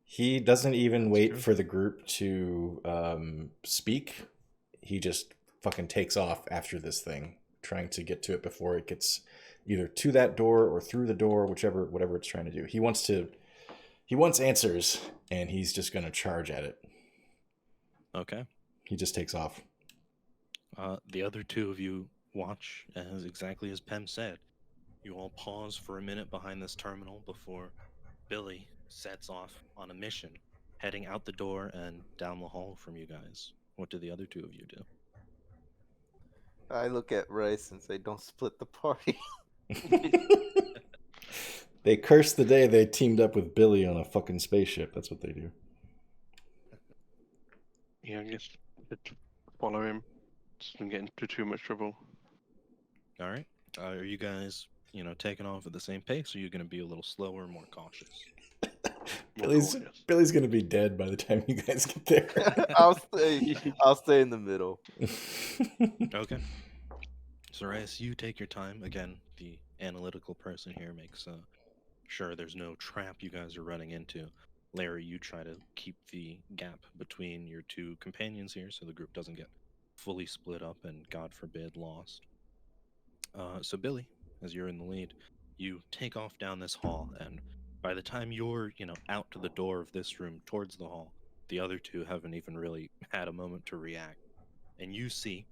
He doesn't even wait true. for the group to speak. He just fucking takes off after this thing, trying to get to it before it gets either to that door or through the door, whatever it's trying to do. He wants answers, and he's just gonna charge at it. Okay. He just takes off. The other two of you watch as exactly as Pem said. You all pause for a minute behind this terminal before Billy sets off on a mission, heading out the door and down the hall from you guys. What do the other two of you do? I look at Rice and say, "Don't split the party." They curse the day they teamed up with Billy on a fucking spaceship. That's what they do. Yeah, I guess just follow him. Just don't get into too much trouble. All right. Are you guys, taking off at the same pace, or are you going to be a little slower, more cautious? More Billy's cautious. gonna be dead by the time you guys get there. I'll stay in the middle. Okay. So, Rice, you take your time. Again, the analytical person here makes sure there's no trap you guys are running into. Larry, you try to keep the gap between your two companions here so the group doesn't get fully split up and, God forbid, lost. So, Billy, as you're in the lead, you take off down this hall, and by the time you're, out to the door of this room towards the hall, the other two haven't even really had a moment to react. And you see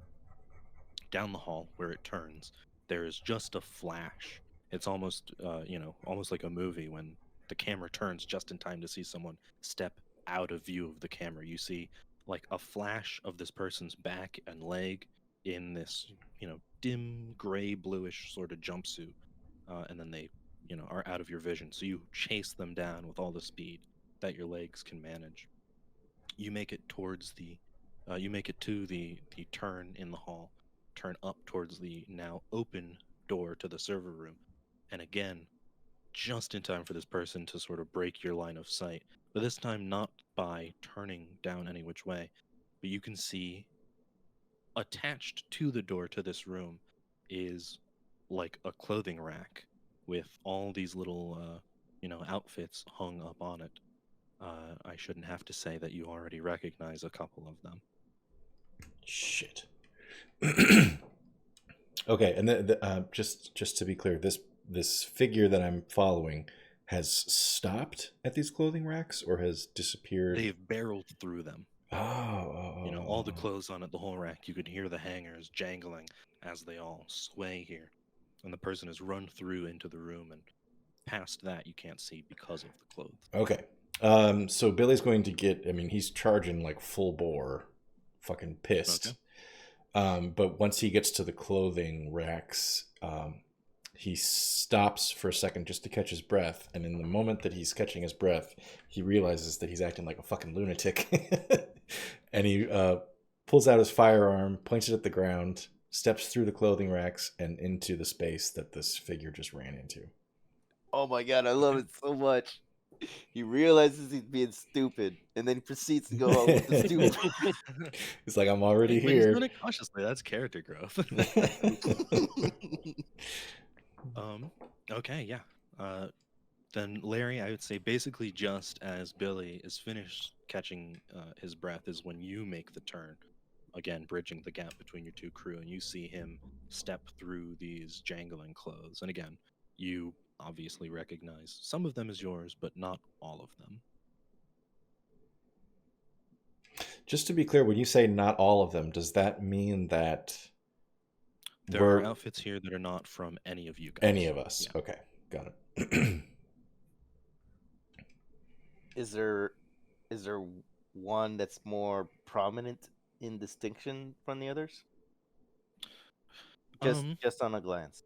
down the hall where it turns, there is just a flash. It's almost, almost like a movie when the camera turns just in time to see someone step out of view of the camera. You see like a flash of this person's back and leg in this, dim gray bluish sort of jumpsuit, and then they are out of your vision. So you chase them down with all the speed that your legs can manage. You make it towards you make it to the turn in the hall, turn up towards the now open door to the server room, and again, just in time for this person to sort of break your line of sight. But this time, not by turning down any which way, but you can see attached to the door to this room is like a clothing rack with all these little, outfits hung up on it. I shouldn't have to say that you already recognize a couple of them. Shit. Okay, and just to be clear, this figure that I'm following has stopped at these clothing racks or has disappeared. They've barreled through them. All the Oh. clothes on it, the whole rack. You could hear the hangers jangling as they all sway here. And the person has run through into the room, and past that you can't see because of the clothes. Okay. So Billy's going to get, he's charging like full bore, fucking pissed. Okay. But once he gets to the clothing racks, he stops for a second just to catch his breath. And in the moment that he's catching his breath, he realizes that he's acting like a fucking lunatic. And he pulls out his firearm, points it at the ground, steps through the clothing racks and into the space that this figure just ran into. Oh my god, I love it so much. He realizes he's being stupid, and then he proceeds to go on with the stupid. He's like, I'm already But he's here. doing it cautiously. That's character growth. Okay, yeah. Then Larry, I would say basically just as Billy is finished catching his breath is when you make the turn, again bridging the gap between your two crew, and you see him step through these jangling clothes. And again, you obviously recognize some of them as yours, but not all of them. Just to be clear, when you say not all of them, does that mean that there are outfits here that are not from any of you guys? Any of us. Yeah. Okay, got it. Is there one that's more prominent in distinction from the others? Just on a glance.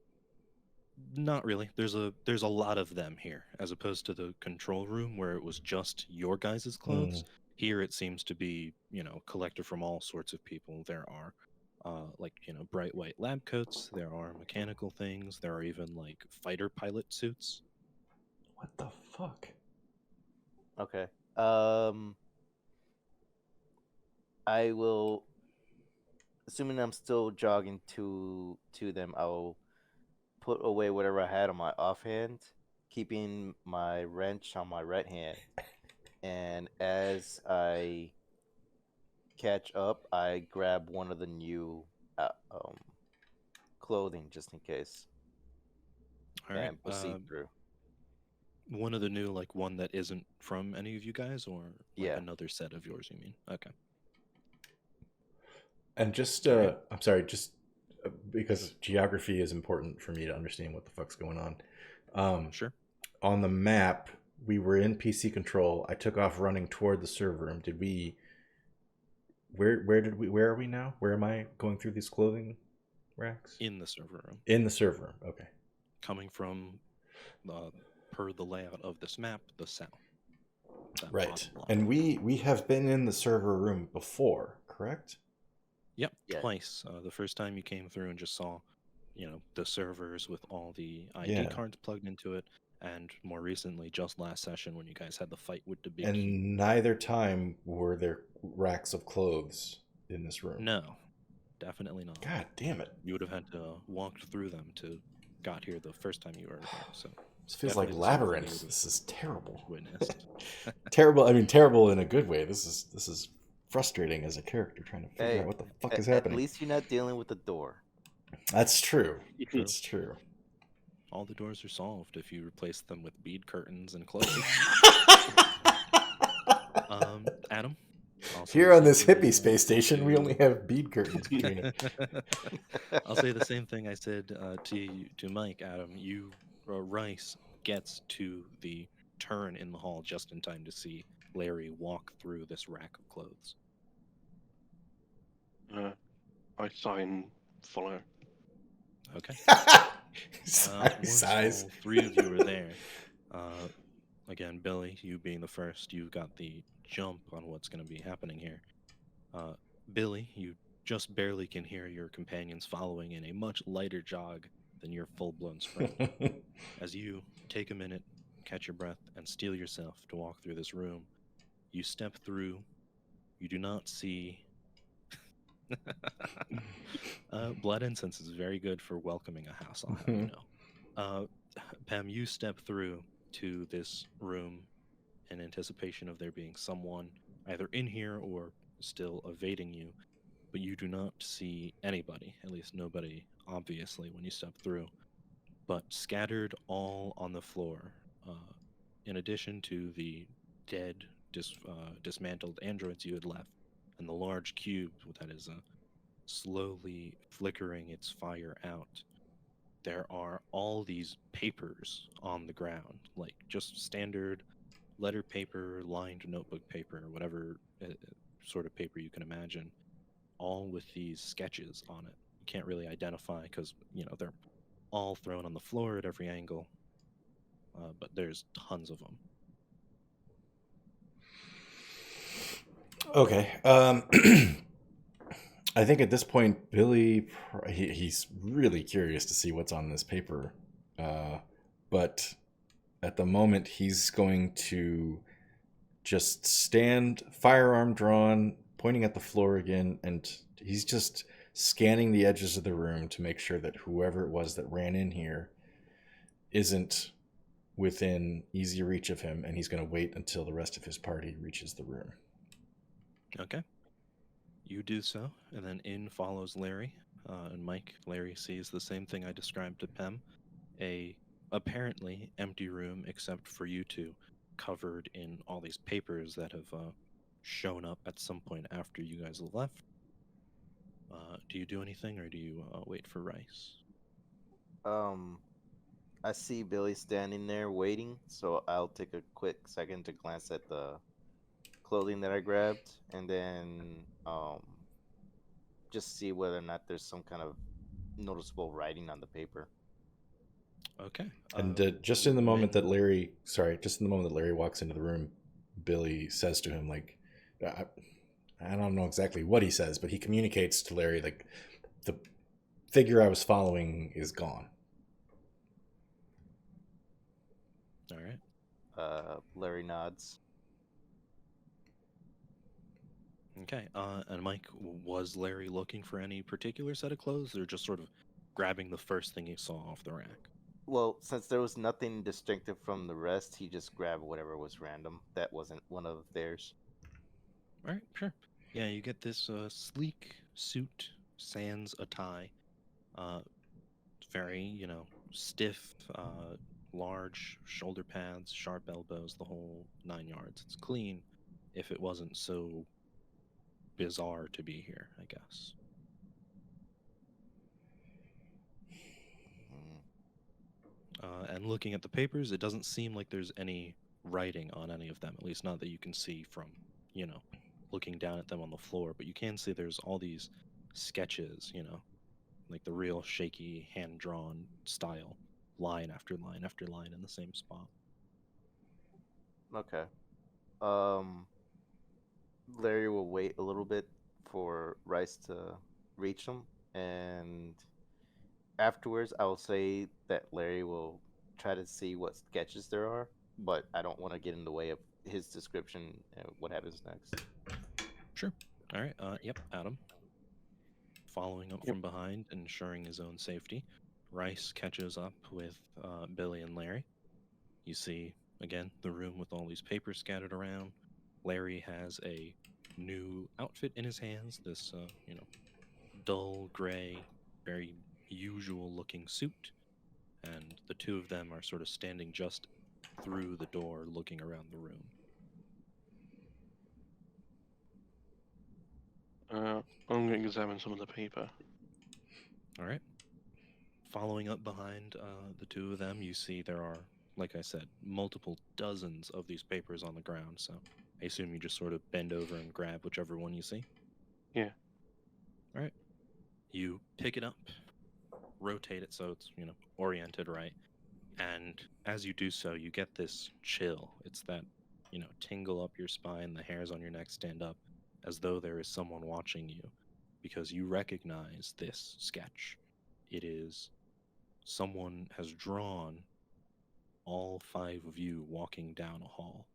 Not really. There's a lot of them here, as opposed to the control room where it was just your guys' clothes. Here it seems to be, collected from all sorts of people. There are bright white lab coats, there are mechanical things, there are even like fighter pilot suits. What the fuck? Okay. I will, assuming I'm still jogging to them, I'll put away whatever I had on my offhand, keeping my wrench on my right hand. And as I catch up, I grab one of the new clothing just in case. All right. And proceed through. One of the new, like one that isn't from any of you guys, or like another set of yours, you mean? Okay. And just, I'm sorry, just because geography is important for me to understand what the fuck's going on. Sure. On the map, we were in PC control. I took off running toward the server room. Did we? Where are we now? Where am I going through these clothing racks? In the server room. In the server room. Okay. Coming from, per the layout of this map, the south. Right. And we have been in the server room before, correct? Yep, twice. The first time you came through and just saw, the servers with all the ID cards plugged into it, and more recently, just last session when you guys had the fight with the big. And neither time were there racks of clothes in this room. No, definitely not. God damn it! You would have had to walk through them to got here the first time you were here. So this feels like labyrinth. This is terrible. Witnessed. Terrible. I mean, terrible in a good way. This is frustrating as a character trying to figure out what the fuck is happening. At least you're not dealing with the door. That's true. That's true. All the doors are solved if you replace them with bead curtains and clothes. Adam? Here on this hippie space station, we only have bead curtains between it. I'll say the same thing I said to Mike, Adam. Rice gets to the turn in the hall just in time to see Larry walk through this rack of clothes. I sign follow. Okay. Once Size. all three of you are there, again, Billy, you being the first, you've got the jump on what's going to be happening here. Billy, you just barely can hear your companions following in a much lighter jog than your full-blown sprint. As you take a minute, catch your breath, and steel yourself to walk through this room, you step through. You do not see. Blood incense is very good for welcoming a house, I'll have you know. Pam, you step through to this room in anticipation of there being someone either in here or still evading you, but you do not see anybody, at least nobody, obviously, when you step through. But scattered all on the floor, in addition to the dead, dismantled androids you had left, and the large cube that is slowly flickering its fire out, there are all these papers on the ground, like just standard letter paper, lined notebook paper, whatever sort of paper you can imagine, all with these sketches on it. You can't really identify because, they're all thrown on the floor at every angle, but there's tons of them. Okay. I think at this point, Billy, he's really curious to see what's on this paper. But at the moment, he's going to just stand, firearm drawn, pointing at the floor again, and he's just scanning the edges of the room to make sure that whoever it was that ran in here isn't within easy reach of him, and he's going to wait until the rest of his party reaches the room. Okay. You do so, and then in follows Larry and Mike. Larry sees the same thing I described to Pem, a apparently empty room except for you two, covered in all these papers that have shown up at some point after you guys have left. Do you do anything, or do you wait for Rice? I see Billy standing there waiting, so I'll take a quick second to glance at the clothing that I grabbed, and then just see whether or not there's some kind of noticeable writing on the paper. Okay. And just in the moment that Larry walks into the room, Billy says to him, like, I don't know exactly what he says, but he communicates to Larry, like, the figure I was following is gone. All right. Larry nods. Okay. And Mike, was Larry looking for any particular set of clothes, or just sort of grabbing the first thing he saw off the rack? Well, since there was nothing distinctive from the rest, he just grabbed whatever was random that wasn't one of theirs. All right, sure. Yeah, you get this sleek suit, sans a tie. Very, stiff, large shoulder pads, sharp elbows, the whole 9 yards. It's clean, if it wasn't so bizarre to be here, I guess. And looking at the papers, it doesn't seem like there's any writing on any of them, at least not that you can see from, looking down at them on the floor. But you can see there's all these sketches, like the real shaky, hand-drawn style, line after line after line in the same spot. Okay. Larry will wait a little bit for Rice to reach him, and afterwards I will say that Larry will try to see what sketches there are, but I don't want to get in the way of his description and what happens next. Sure. All right. Yep, Adam. Following up from behind, ensuring his own safety, Rice catches up with Billy and Larry. You see, again, the room with all these papers scattered around. Larry has a new outfit in his hands, this, dull gray, very usual-looking suit, and the two of them are sort of standing just through the door, looking around the room. I'm going to examine some of the paper. All right. Following up behind the two of them, you see there are, like I said, multiple dozens of these papers on the ground, so I assume you just sort of bend over and grab whichever one you see? Yeah. All right. You pick it up, rotate it so it's oriented right. And as you do so, you get this chill. It's that tingle up your spine, the hairs on your neck stand up, as though there is someone watching you, because you recognize this sketch. It is someone has drawn all 5 of you walking down a hall.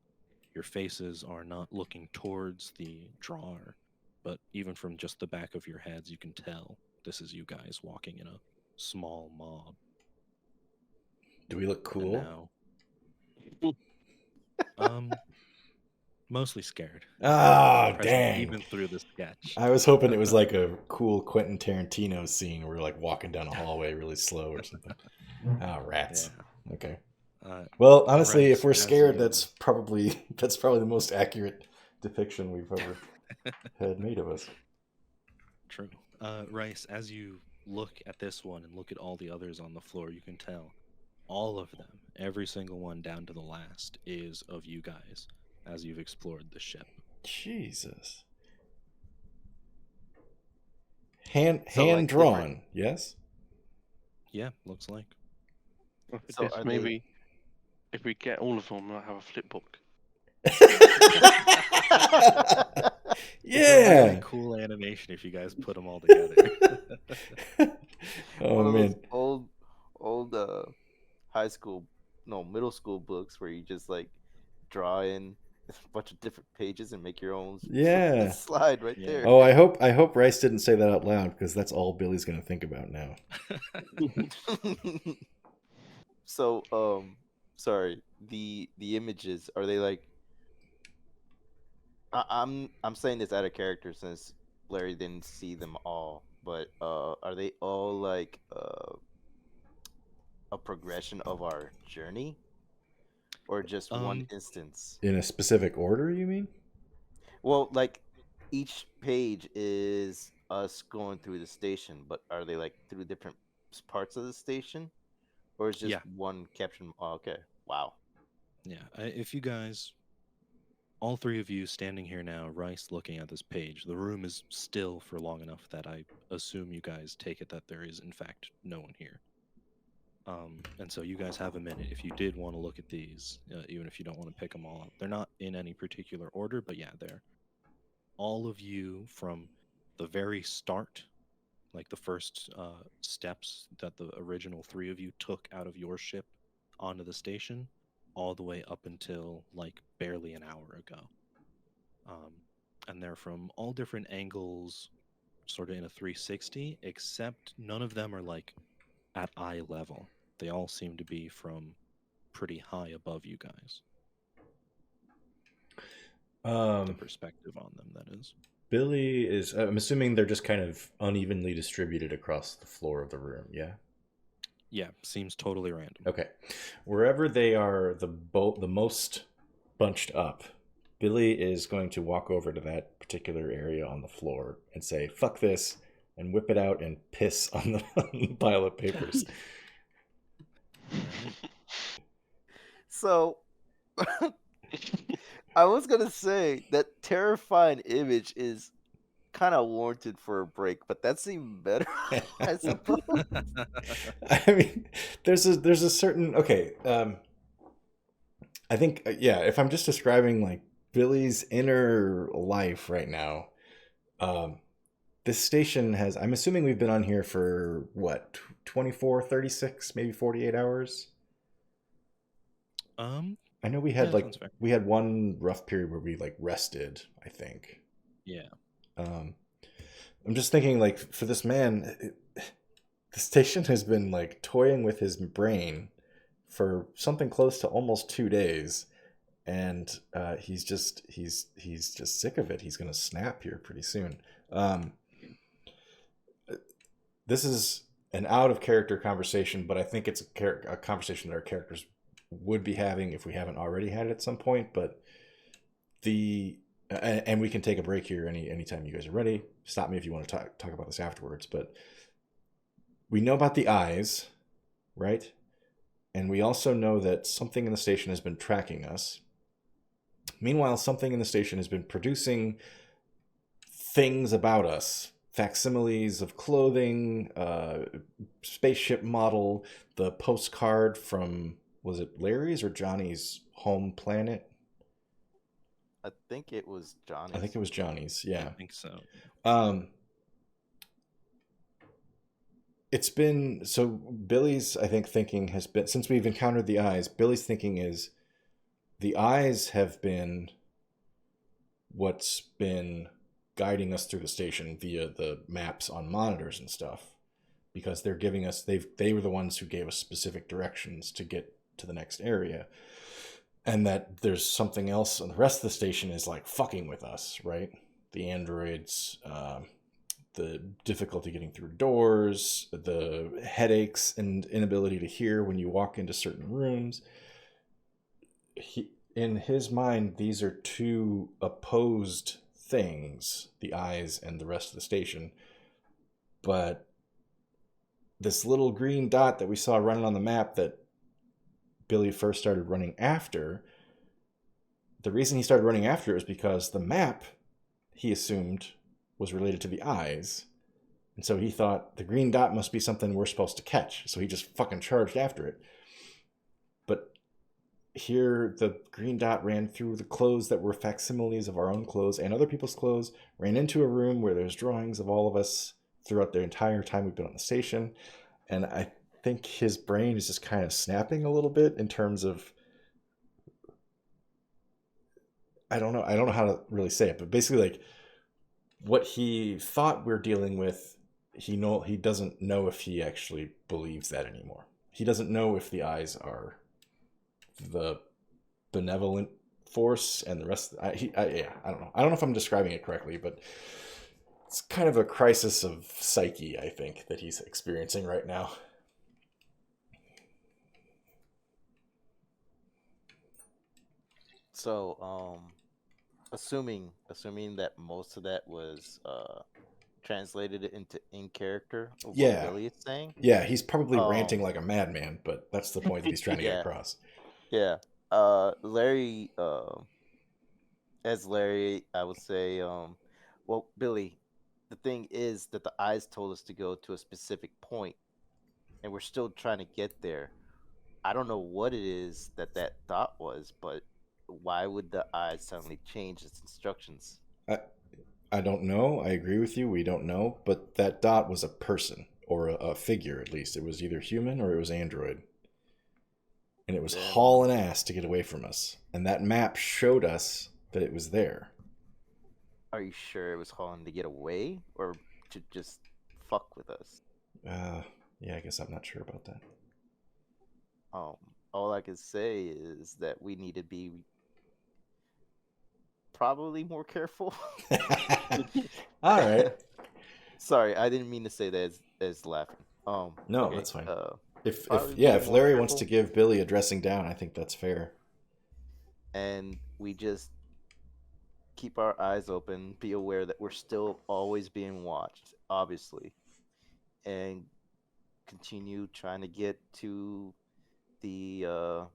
Your faces are not looking towards the drawer, but even from just the back of your heads, you can tell this is you guys walking in a small mob. Do we look And cool? now, um, mostly scared. Oh, Present dang. even through the sketch. I was hoping it was like a cool Quentin Tarantino scene where we're like walking down a hallway really slow or something. Oh, rats. Yeah. Okay. Well, honestly, Rice, if we're as scared, you- that's probably the most accurate depiction we've ever had made of us. True. Rice, as you look at this one and look at all the others on the floor, you can tell all of them, every single one down to the last, is of you guys as you've explored the ship. Jesus. Hand like, drawn, different- yes? Yeah, looks like. So are they- maybe if we get all of them, we'll have a flip book. It's a really Yeah. cool animation if you guys put them all together. Oh One of man. those old middle school books where you just like draw in a bunch of different pages and make your own Yeah. slide right Yeah. there. Oh, I hope Rice didn't say that out loud because that's all Billy's gonna think about now. So, sorry. The images, are they like? I'm saying this out of character since Larry didn't see them all, but are they all like a progression of our journey, or just one instance? In a specific order, you mean? Well, like each page is us going through the station, but are they like through different parts of the station, or is just Yeah. one caption? Oh, okay, wow. Yeah, if you guys, all 3 of you standing here now, Rice looking at this page, the room is still for long enough that I assume you guys take it that there is, in fact, no one here. And so you guys have a minute if you did want to look at these, even if you don't want to pick them all up. They're not in any particular order, but yeah, they're all of you from the very start, like the first steps that the original 3 of you took out of your ship onto the station, all the way up until like barely an hour ago. And they're from all different angles, sort of in a 360, except none of them are like at eye level. They all seem to be from pretty high above you guys. The perspective on them, that is. Billy is. I'm assuming they're just kind of unevenly distributed across the floor of the room. Yeah. Yeah, seems totally random. Okay. Wherever they are the most bunched up, Billy is going to walk over to that particular area on the floor and say, "Fuck this," and whip it out and piss on the pile of papers. So, I was gonna say that terrifying image is kind of warranted for a break, but that's even better, I suppose. I mean, there's a certain I think if I'm just describing like Billy's inner life right now, this station has, I'm assuming we've been on here for what, 24, 36, maybe 48 hours. I know we had we had one rough period where we like rested, I think. Yeah. I'm just thinking, like, for this man, the station has been like toying with his brain for something close to almost 2 days, and he's just sick of it. He's gonna snap here pretty soon. This is an out of character conversation, but I think it's a conversation that our characters would be having if we haven't already had it at some point. But and we can take a break here anytime you guys are ready. Stop me if you want to talk about this afterwards. But we know about the eyes, right? And we also know that something in the station has been tracking us. Meanwhile, something in the station has been producing things about us facsimiles of clothing, spaceship model, the postcard from, was it Larry's or Johnny's home planet? I think it was Johnny. I think it was Johnny's. I Yeah. think so. It's been, so Billie's, I think, thinking has been, since we've encountered the eyes, Billie's thinking is the eyes have been what's been guiding us through the station via the maps on monitors and stuff, because they're giving us, they were the ones who gave us specific directions to get to the next area, and that there's something else on the rest of the station is like fucking with us, right? The androids, the difficulty getting through doors, the headaches and inability to hear when you walk into certain rooms. In his mind, these are two opposed things, the eyes and the rest of the station. But this little green dot that we saw running on the map that Billie first started running after, the reason he started running after it was because the map, he assumed, was related to the eyes. And so he thought the green dot must be something we're supposed to catch. So he just fucking charged after it. But here, the green dot ran through the clothes that were facsimiles of our own clothes and other people's clothes, ran into a room where there's drawings of all of us throughout the entire time we've been on the station. And I think his brain is just kind of snapping a little bit in terms of, I don't know how to really say it, but basically, like, what he thought we're dealing with, he doesn't know if he actually believes that anymore. He doesn't know if the eyes are the benevolent force and the rest. I don't know. I don't know if I'm describing it correctly, but it's kind of a crisis of psyche, I think, that he's experiencing right now. So, assuming that most of that was translated into in character of what Yeah. Billie is saying. Yeah, he's probably ranting like a madman, but that's the point that he's trying to get Yeah. across. Yeah. Larry, as Larry, I would say, well, Billie, the thing is that the eyes told us to go to a specific point, and we're still trying to get there. I don't know what it is that dot was, but why would the eyes suddenly change its instructions? I don't know. I agree with you. We don't know. But that dot was a person, or a figure at least. It was either human or it was android. And it was hauling ass to get away from us. And that map showed us that it was there. Are you sure it was hauling to get away or to just fuck with us? Yeah, I guess I'm not sure about that. All I can say is that we need to be probably more careful. All right. Sorry, I didn't mean to say that as laughing. No, okay, that's fine. If probably if more Larry careful. wants to give Billie a dressing down, I think that's fair. And we just keep our eyes open, be aware that we're still always being watched, obviously, and continue trying to get to the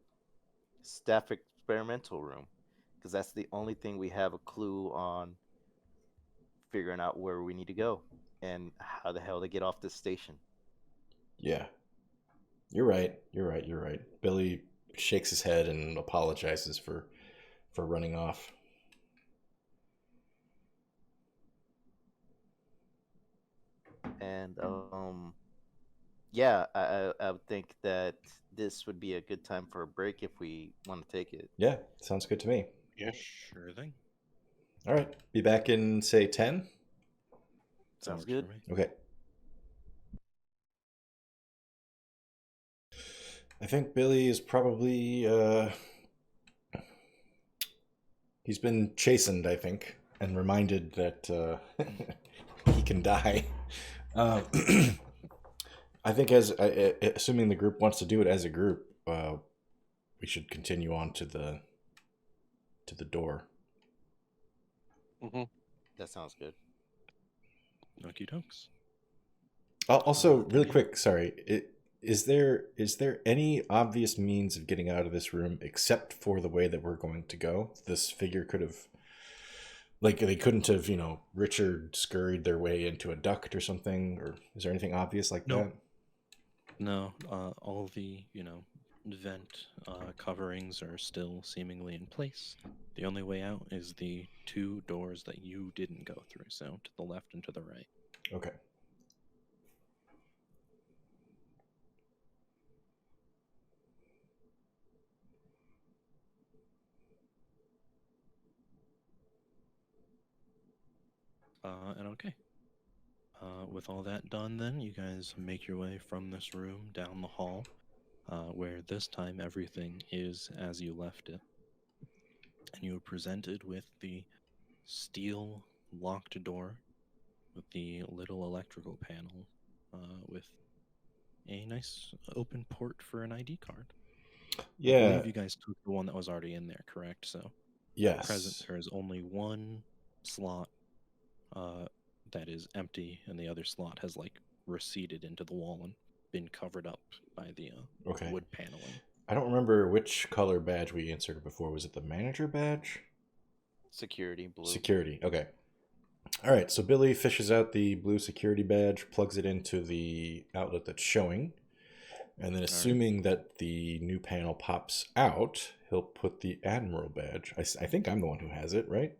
staff experimental room, because that's the only thing we have a clue on figuring out where we need to go and how the hell to get off this station. Yeah. You're right. Billie shakes his head and apologizes for running off. And yeah, I would think that this would be a good time for a break if we want to take it. Yeah, sounds good to me. Yeah, sure thing. All right. Be back in, say, 10? Sounds Works good. for me. Okay. I think Billie is probably he's been chastened, I think, and reminded that he can die. I think assuming the group wants to do it as a group, we should continue on to the door. Mm-hmm. That sounds good. Okie dokes. Also, really quick, sorry. Is there any obvious means of getting out of this room except for the way that we're going to go? This figure could have Like they couldn't have, Richard scurried their way into a duct or something, or is there anything obvious like No. that? No, all the, vent coverings are still seemingly in place. The only way out is the two doors that you didn't go through, so to the left and to the right. Okay. And okay. With all that done, then, you guys make your way from this room down the hall, where this time everything is as you left it. And you are presented with the steel locked door with the little electrical panel with a nice open port for an ID card. I Yeah. believe you guys took the one that was already in there, correct? So Yes. at present, there is only one slot that is empty, and the other slot has receded into the wall and been covered up by the Okay. wood paneling. I don't remember which color badge we inserted before. Was it the manager badge? Security blue. Security. Okay. All right. So Billy fishes out the blue security badge, plugs it into the outlet that's showing, and then assuming that the new panel pops out, he'll put the admiral badge. I think I'm the one who has it, right?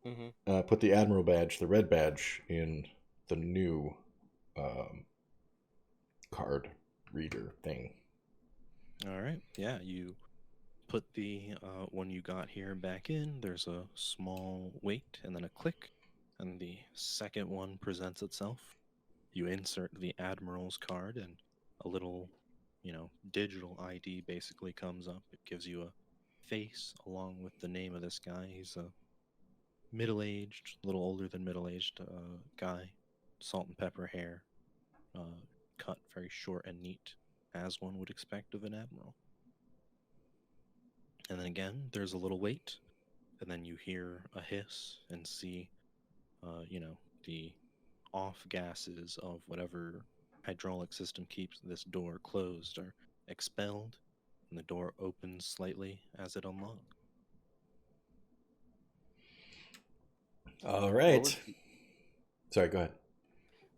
Mm-hmm. Put the admiral badge, the red badge, in the new card reader thing. All right. Yeah, you put the one you got here back in. There's a small wait and then a click, and the second one presents itself. You insert the admiral's card, and a little, digital ID basically comes up. It gives you a face along with the name of this guy. He's a middle-aged, a little older than middle-aged guy, salt and pepper hair, cut very short and neat, as one would expect of an admiral. And then again, there's a little wait, and then you hear a hiss and see, the off gases of whatever hydraulic system keeps this door closed are expelled, and the door opens slightly as it unlocks. All right. Sorry, go ahead.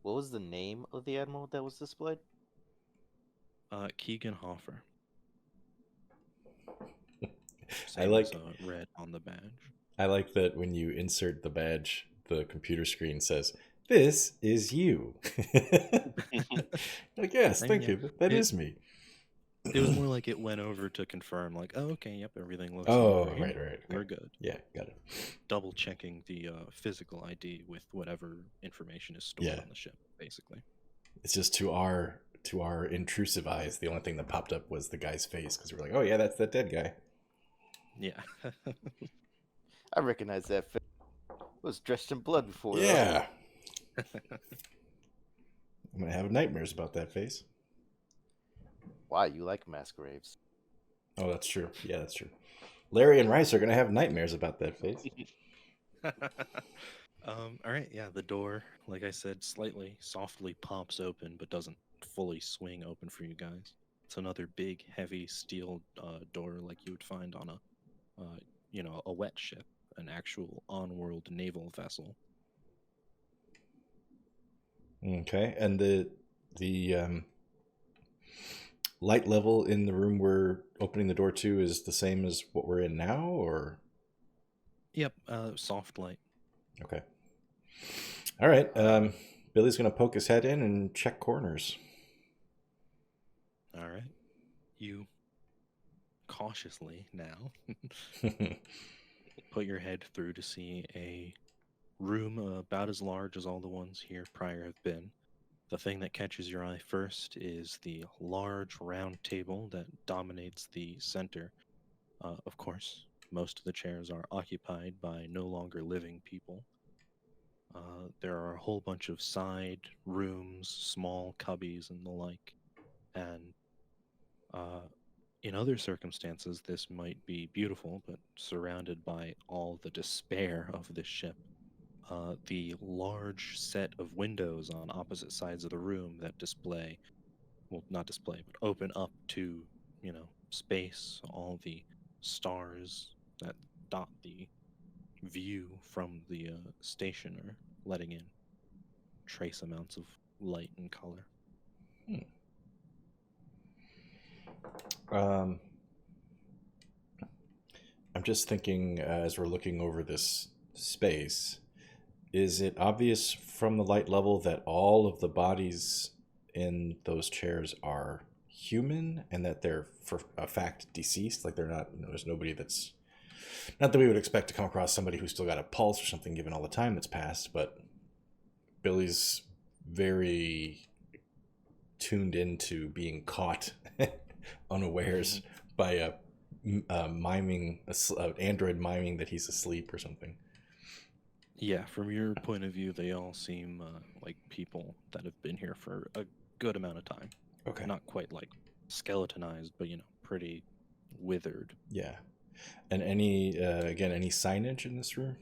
What was the name of the admiral that was displayed? Keegan Hoffer. I like red on the badge. I like that when you insert the badge, the computer screen says, "This is you." Like, yes, thank you. That is me. It was more like it went over to confirm, like, oh, okay, yep, everything looks Oh, over here. right. Okay. We're good. Yeah, got it. Double checking the physical ID with whatever information is stored on the ship, basically. It's just to our intrusive eyes, the only thing that popped up was the guy's face because we're like, oh yeah, that's that dead guy. Yeah. I recognize that face. It was dressed in blood before. Yeah. I'm gonna have nightmares about that face. Why, you like mass graves? Oh, that's true. Yeah, that's true. Larry and Rice are gonna have nightmares about that face. All right, yeah, the door, like I said, slightly softly pops open, but doesn't fully swing open for you guys. It's another big, heavy steel door like you would find on a wet ship, an actual on-world naval vessel. Okay, and the light level in the room we're opening the door to is the same as what we're in now, or? Yep, soft light. Okay. All right. Billy's gonna poke his head in and check corners. All right. You cautiously now put your head through to see a room about as large as all the ones here prior have been. The thing that catches your eye first is the large round table that dominates the center. Of course, most of the chairs are occupied by no longer living people. There are a whole bunch of side rooms, small cubbies, and the like. And in other circumstances, this might be beautiful, but surrounded by all the despair of this ship. The large set of windows on opposite sides of the room that display, well, not display, but open up to, space, all the stars that dot the view from the station are letting in trace amounts of light and color. I'm just thinking as we're looking over this space, is it obvious from the light level that all of the bodies in those chairs are human and that they're for a fact deceased? Like they're not, there's nobody that's, not that we would expect to come across somebody who's still got a pulse or something given all the time that's passed, but Billie's very tuned into being caught unawares by a miming, android miming that he's asleep or something. Yeah, from your point of view, they all seem like people that have been here for a good amount of time. Okay. Not quite like skeletonized, but pretty withered. Yeah. And any again, any signage in this room?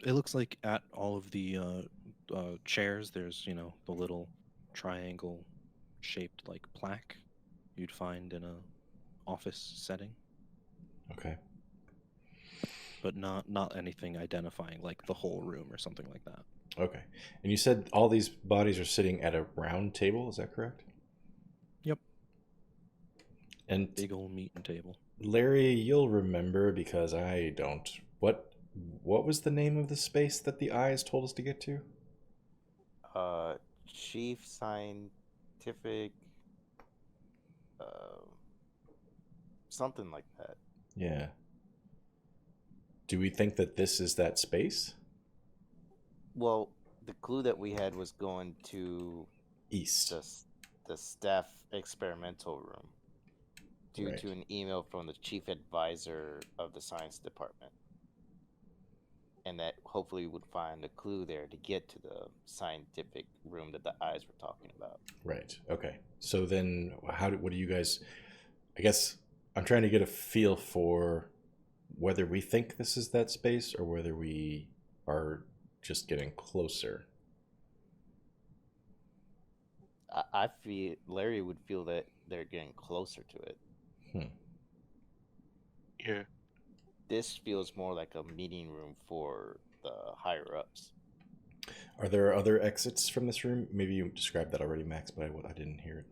It looks like at all of the chairs, there's the little triangle shaped like plaque you'd find in a office setting. Okay. But not anything identifying like the whole room or something like that. Okay. And you said all these bodies are sitting at a round table, is that correct? Yep. And big old meeting table. Larry, you'll remember because I don't. What was the name of the space that the eyes told us to get to? Chief Scientific, something like that. Yeah. Do we think that this is that space? Well, the clue that we had was going to East. the staff experimental room due Right. to an email from the chief advisor of the science department. And that hopefully would find a clue there to get to the scientific room that the eyes were talking about. Right. Okay. So then what do you guys, I guess I'm trying to get a feel for whether we think this is that space or whether we are just getting closer. I feel Larry would feel that they're getting closer to it. Yeah. This feels more like a meeting room for the higher ups. Are there other exits from this room? Maybe you described that already, Max, but I didn't hear it.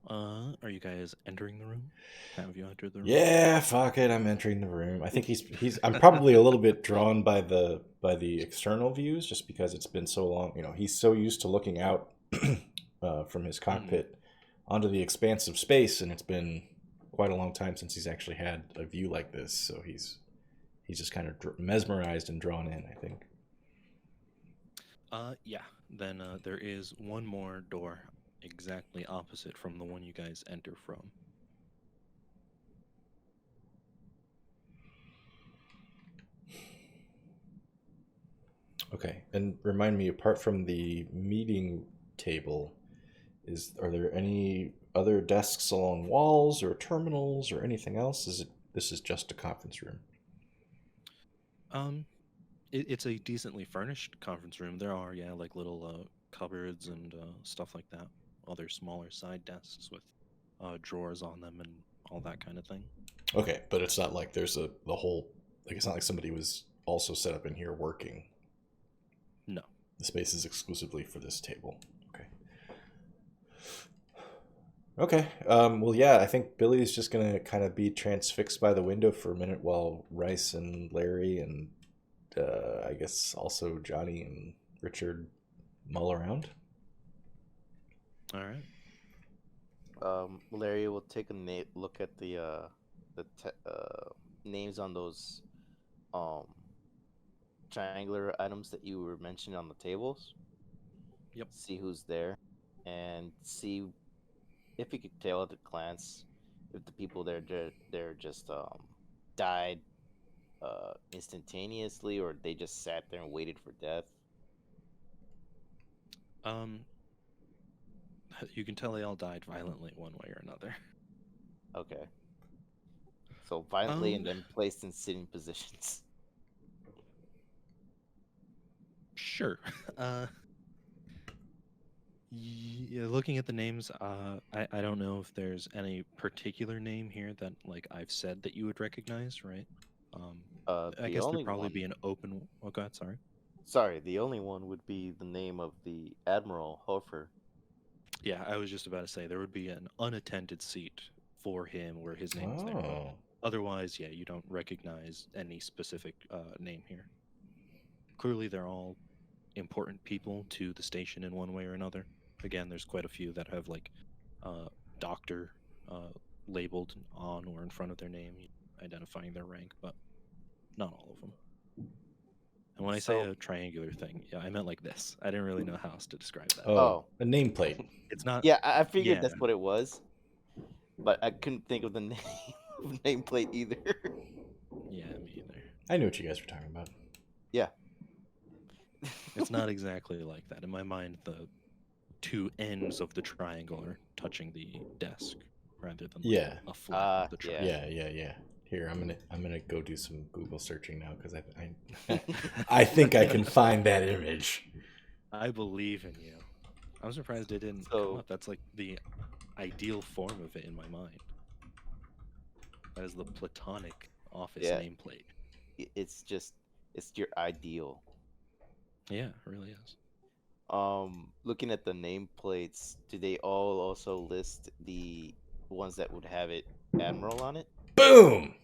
Are you guys entering the room? Have you entered the room? Yeah, fuck it. I'm entering the room. I think he's. I'm probably a little bit drawn by the external views, just because it's been so long. He's so used to looking out from his cockpit onto the expanse of space, and it's been quite a long time since he's actually had a view like this. So he's just kind of mesmerized and drawn in, I think. Yeah. Then there is one more door exactly opposite from the one you guys enter from. Okay, and remind me, apart from the meeting table, are there any other desks along walls or terminals or anything else? This is just a conference room? It's a decently furnished conference room. There are like little cupboards and stuff like that. Other smaller side desks with drawers on them and all that kind of thing. Okay, but it's not like there's the whole, like it's not like somebody was also set up in here working. No. The space is exclusively for this table. Okay. Well, yeah, I think Billie's just going to kind of be transfixed by the window for a minute while Ryce and Larry and I guess also Jonny and Richard mull around. All right. Larry will take a look at the names on those triangular items that you were mentioning on the tables. Yep. See who's there, and see if you could tell at a glance if the people there they're just died instantaneously, or they just sat there and waited for death. You can tell they all died violently one way or another. Okay. So violently and then placed in sitting positions. Sure. Yeah, looking at the names, I don't know if there's any particular name here that like I've said that you would recognize, right? Um, I The guess only there'd probably one, be an open. Oh, God, sorry. sorry, the only one would be the name of the Admiral Hofer. Yeah, I was just about to say there would be an unattended seat for him where his name is there, but Oh. otherwise, yeah, you don't recognize any specific name here. Clearly, they're all important people to the station in one way or another. Again, there's quite a few that have like doctor uh, labeled on or in front of their name, identifying their rank, but not all of them. And when I say So, a triangular thing, yeah, I meant like this. I didn't really know how else to describe that. Oh, a nameplate. It's not. yeah, I figured Yeah, that's what it was, but I couldn't think of the name nameplate either. yeah, me either. I knew what you guys were talking about. Yeah. It's not exactly like that. In my mind, the two ends of the triangle are touching the desk rather than like Yeah. a flat of the Yeah. triangle. Yeah. Here, I'm gonna go do some Google searching now because I think I can find that image. I believe in you. I'm surprised it didn't come up. That's like the ideal form of it in my mind. That is the platonic office Yeah. nameplate. It's your ideal. Yeah, it really is. Looking at the nameplates, do they all also list the ones that would have it Admiral on it? Boom!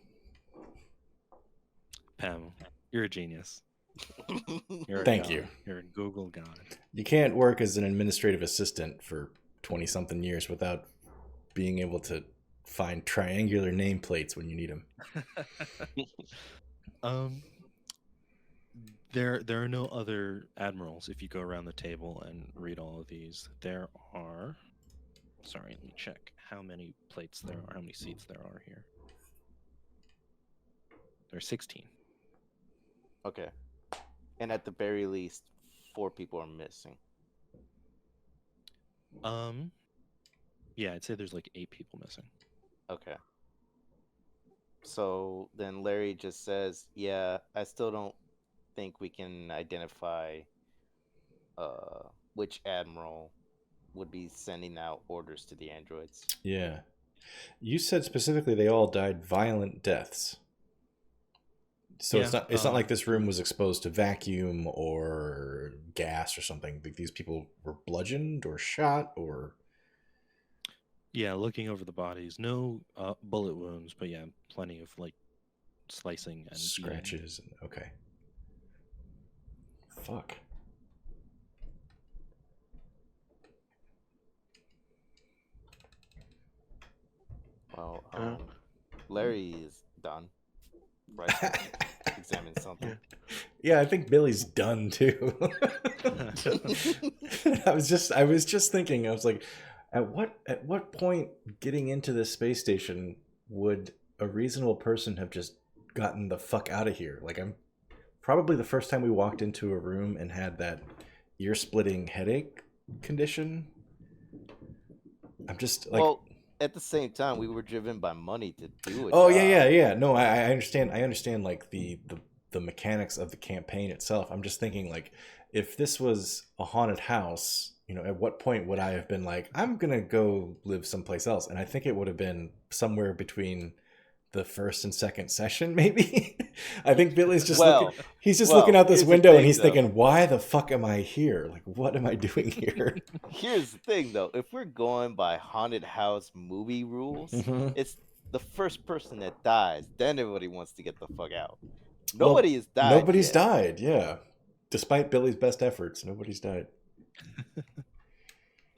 Pam, you're a genius. You're a Thank god. you. You're a Google god. You can't work as an administrative assistant for 20-something years without being able to find triangular nameplates when you need them. There are no other admirals if you go around the table and read all of these. There are. Sorry, let me check how many plates there are, how many seats there are here. There are 16. Okay. And at the very least, 4 people are missing. Yeah, I'd say there's like 8 people missing. Okay. So then Larry just says, "Yeah, I still don't think we can identify which admiral would be sending out orders to the androids." Yeah. You said specifically they all died violent deaths. So Yeah, it's not like this room was exposed to vacuum or gas or something. Like these people were bludgeoned or shot or Yeah, looking over the bodies, no bullet wounds, but yeah, plenty of like slicing and scratches. Okay. Fuck. Well, Larry is done. Right. Examine something. Yeah, I think Billie's done too. I was just thinking, I was like, at what point getting into this space station would a reasonable person have just gotten the fuck out of here? Like, I'm probably the first time we walked into a room and had that ear splitting headache condition. I'm just like, well, at the same time, we were driven by money to do it. oh yeah. No, I understand. I understand like the mechanics of the campaign itself. I'm just thinking like, if this was a haunted house, you know, at what point would I have been like, I'm gonna go live someplace else? And I think it would have been somewhere between the first and second session, maybe. I think Billie's just looking out this window and he's thinking, why the fuck am I here? Like, what am I doing here? Here's the thing, though. If we're going by haunted house movie rules, it's the first person that dies. Then everybody wants to get the fuck out. Nobody has died. Nobody's died, yeah. Despite Billie's best efforts, nobody's died.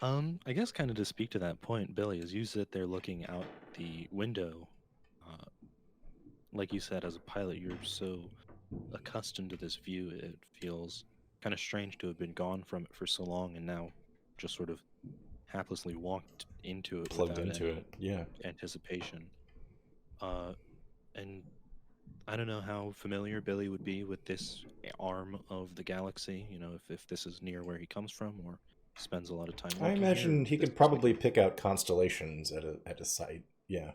I guess kind of to speak to that point, Billie, as you sit there looking out the window, like you said, as a pilot, you're so accustomed to this view, it feels kind of strange to have been gone from it for so long and now just sort of haplessly walked into it, plugged without into any it, yeah. anticipation. And I don't know how familiar Billie would be with this arm of the galaxy, you know, if this is near where he comes from or spends a lot of time I working imagine here, he could probably pick out constellations at a site, yeah.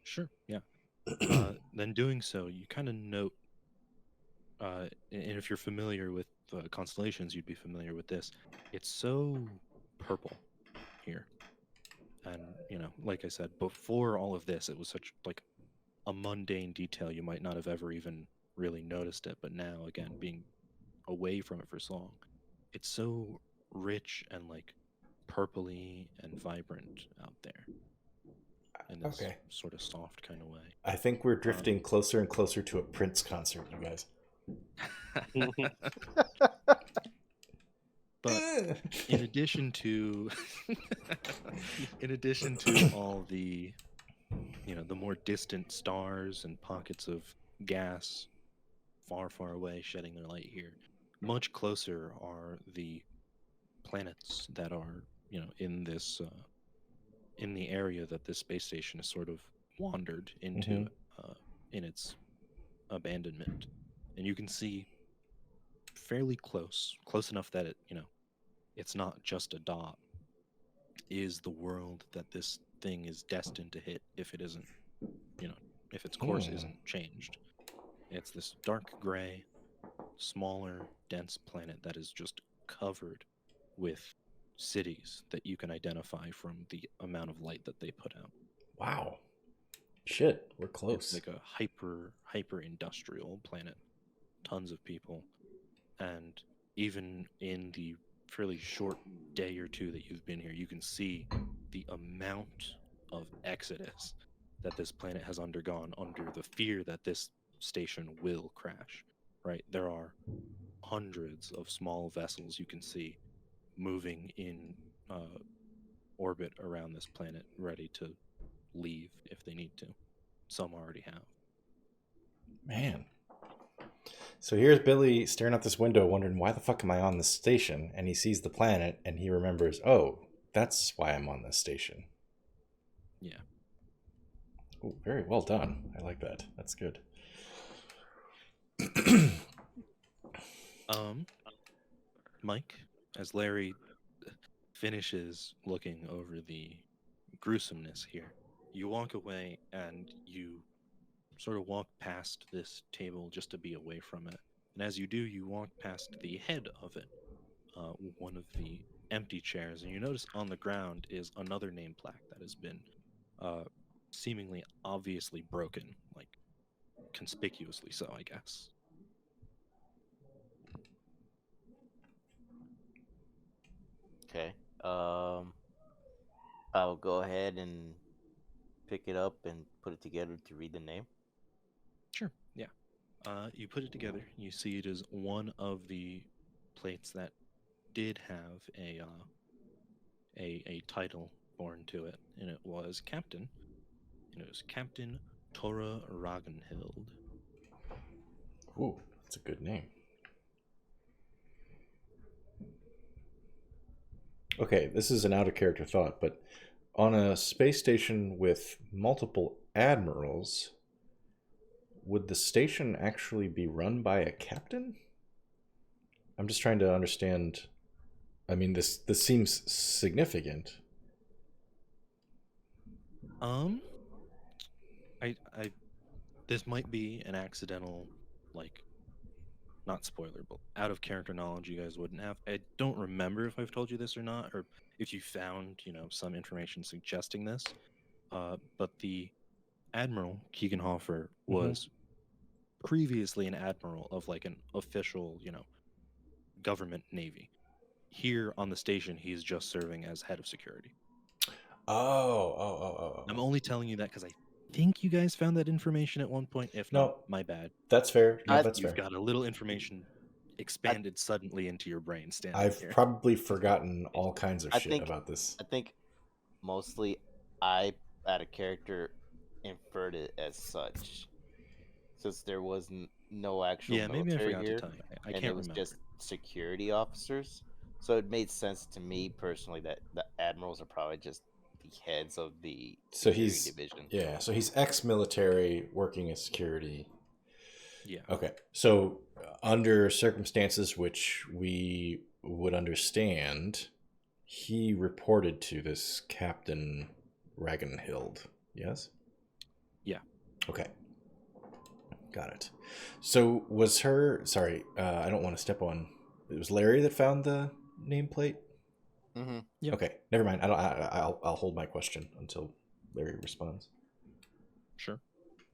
Sure, yeah. Then doing so, you kind of note, and if you're familiar with constellations, you'd be familiar with this. It's so purple here. And, like I said, before all of this, it was such like a mundane detail you might not have ever even really noticed it. But now, again, being away from it for so long, it's so rich and like purpley and vibrant out there in this Okay. sort of soft kind of way. I think we're drifting closer and closer to a Prince concert, you guys. But in addition to all the the more distant stars and pockets of gas far away shedding their light here, much closer are the planets that are in this in the area that this space station has sort of wandered into in its abandonment. And you can see fairly close enough that it's not just a dot, is the world that this thing is destined to hit if it isn't, if its course isn't changed. It's this dark gray, smaller, dense planet that is just covered with cities that you can identify from the amount of light that they put out. Wow. Shit, we're close. It's like a hyper industrial planet. Tons of people. And even in the fairly short day or two that you've been here, you can see the amount of exodus that this planet has undergone under the fear that this station will crash, right? There are hundreds of small vessels you can see moving in orbit around this planet, ready to leave if they need to. Some already have. Man. So here's Billy staring out this window wondering, why the fuck am I on this station? And he sees the planet and he remembers, oh, that's why I'm on this station. Yeah. Oh, very well done. I like that. That's good. Mike, as Larry finishes looking over the gruesomeness here, you walk away and you sort of walk past this table just to be away from it. And as you do, you walk past the head of it, one of the empty chairs, and you notice on the ground is another name plaque that has been seemingly obviously broken, like conspicuously so, I guess. Okay. I'll go ahead and pick it up and put it together to read the name. Sure, yeah. You put it together. You see it is one of the plates that did have a title born to it, and it was Captain. And it was Captain Tora Ragnhild. Ooh, that's a good name. Okay, this is an out-of-character thought, but on a space station with multiple admirals, would the station actually be run by a captain? I'm just trying to understand. I mean, this seems significant. This might be an accidental, like, not spoiler, but out of character knowledge you guys wouldn't have. I don't remember if I've told you this or not, or if you found, some information suggesting this. But the Admiral Keeganhofer was previously an admiral of like an official, government navy. Here on the station, he's just serving as head of security. Oh. I'm only telling you that because I think you guys found that information at one point. If not, my bad. That's fair. No, that's You've fair. got a little information expanded suddenly into your brain. I've here. probably forgotten all kinds of shit about this. I think mostly I, out of character, inferred it as such, since there was no actual maybe I military forgot here, to tell you. I and can't it was remember. just security officers. So it made sense to me personally that the admirals are probably just the heads of the security division. Yeah, so he's ex-military working as security. Yeah. Okay, so under circumstances which we would understand, he reported to this Captain Ragnhild, yes? Yeah. Okay. Got it. So was her... Sorry, I don't want to step on... It was Larry that found the nameplate? Mm-hmm. Yep. Okay, never mind. I'll hold my question until Larry responds. Sure.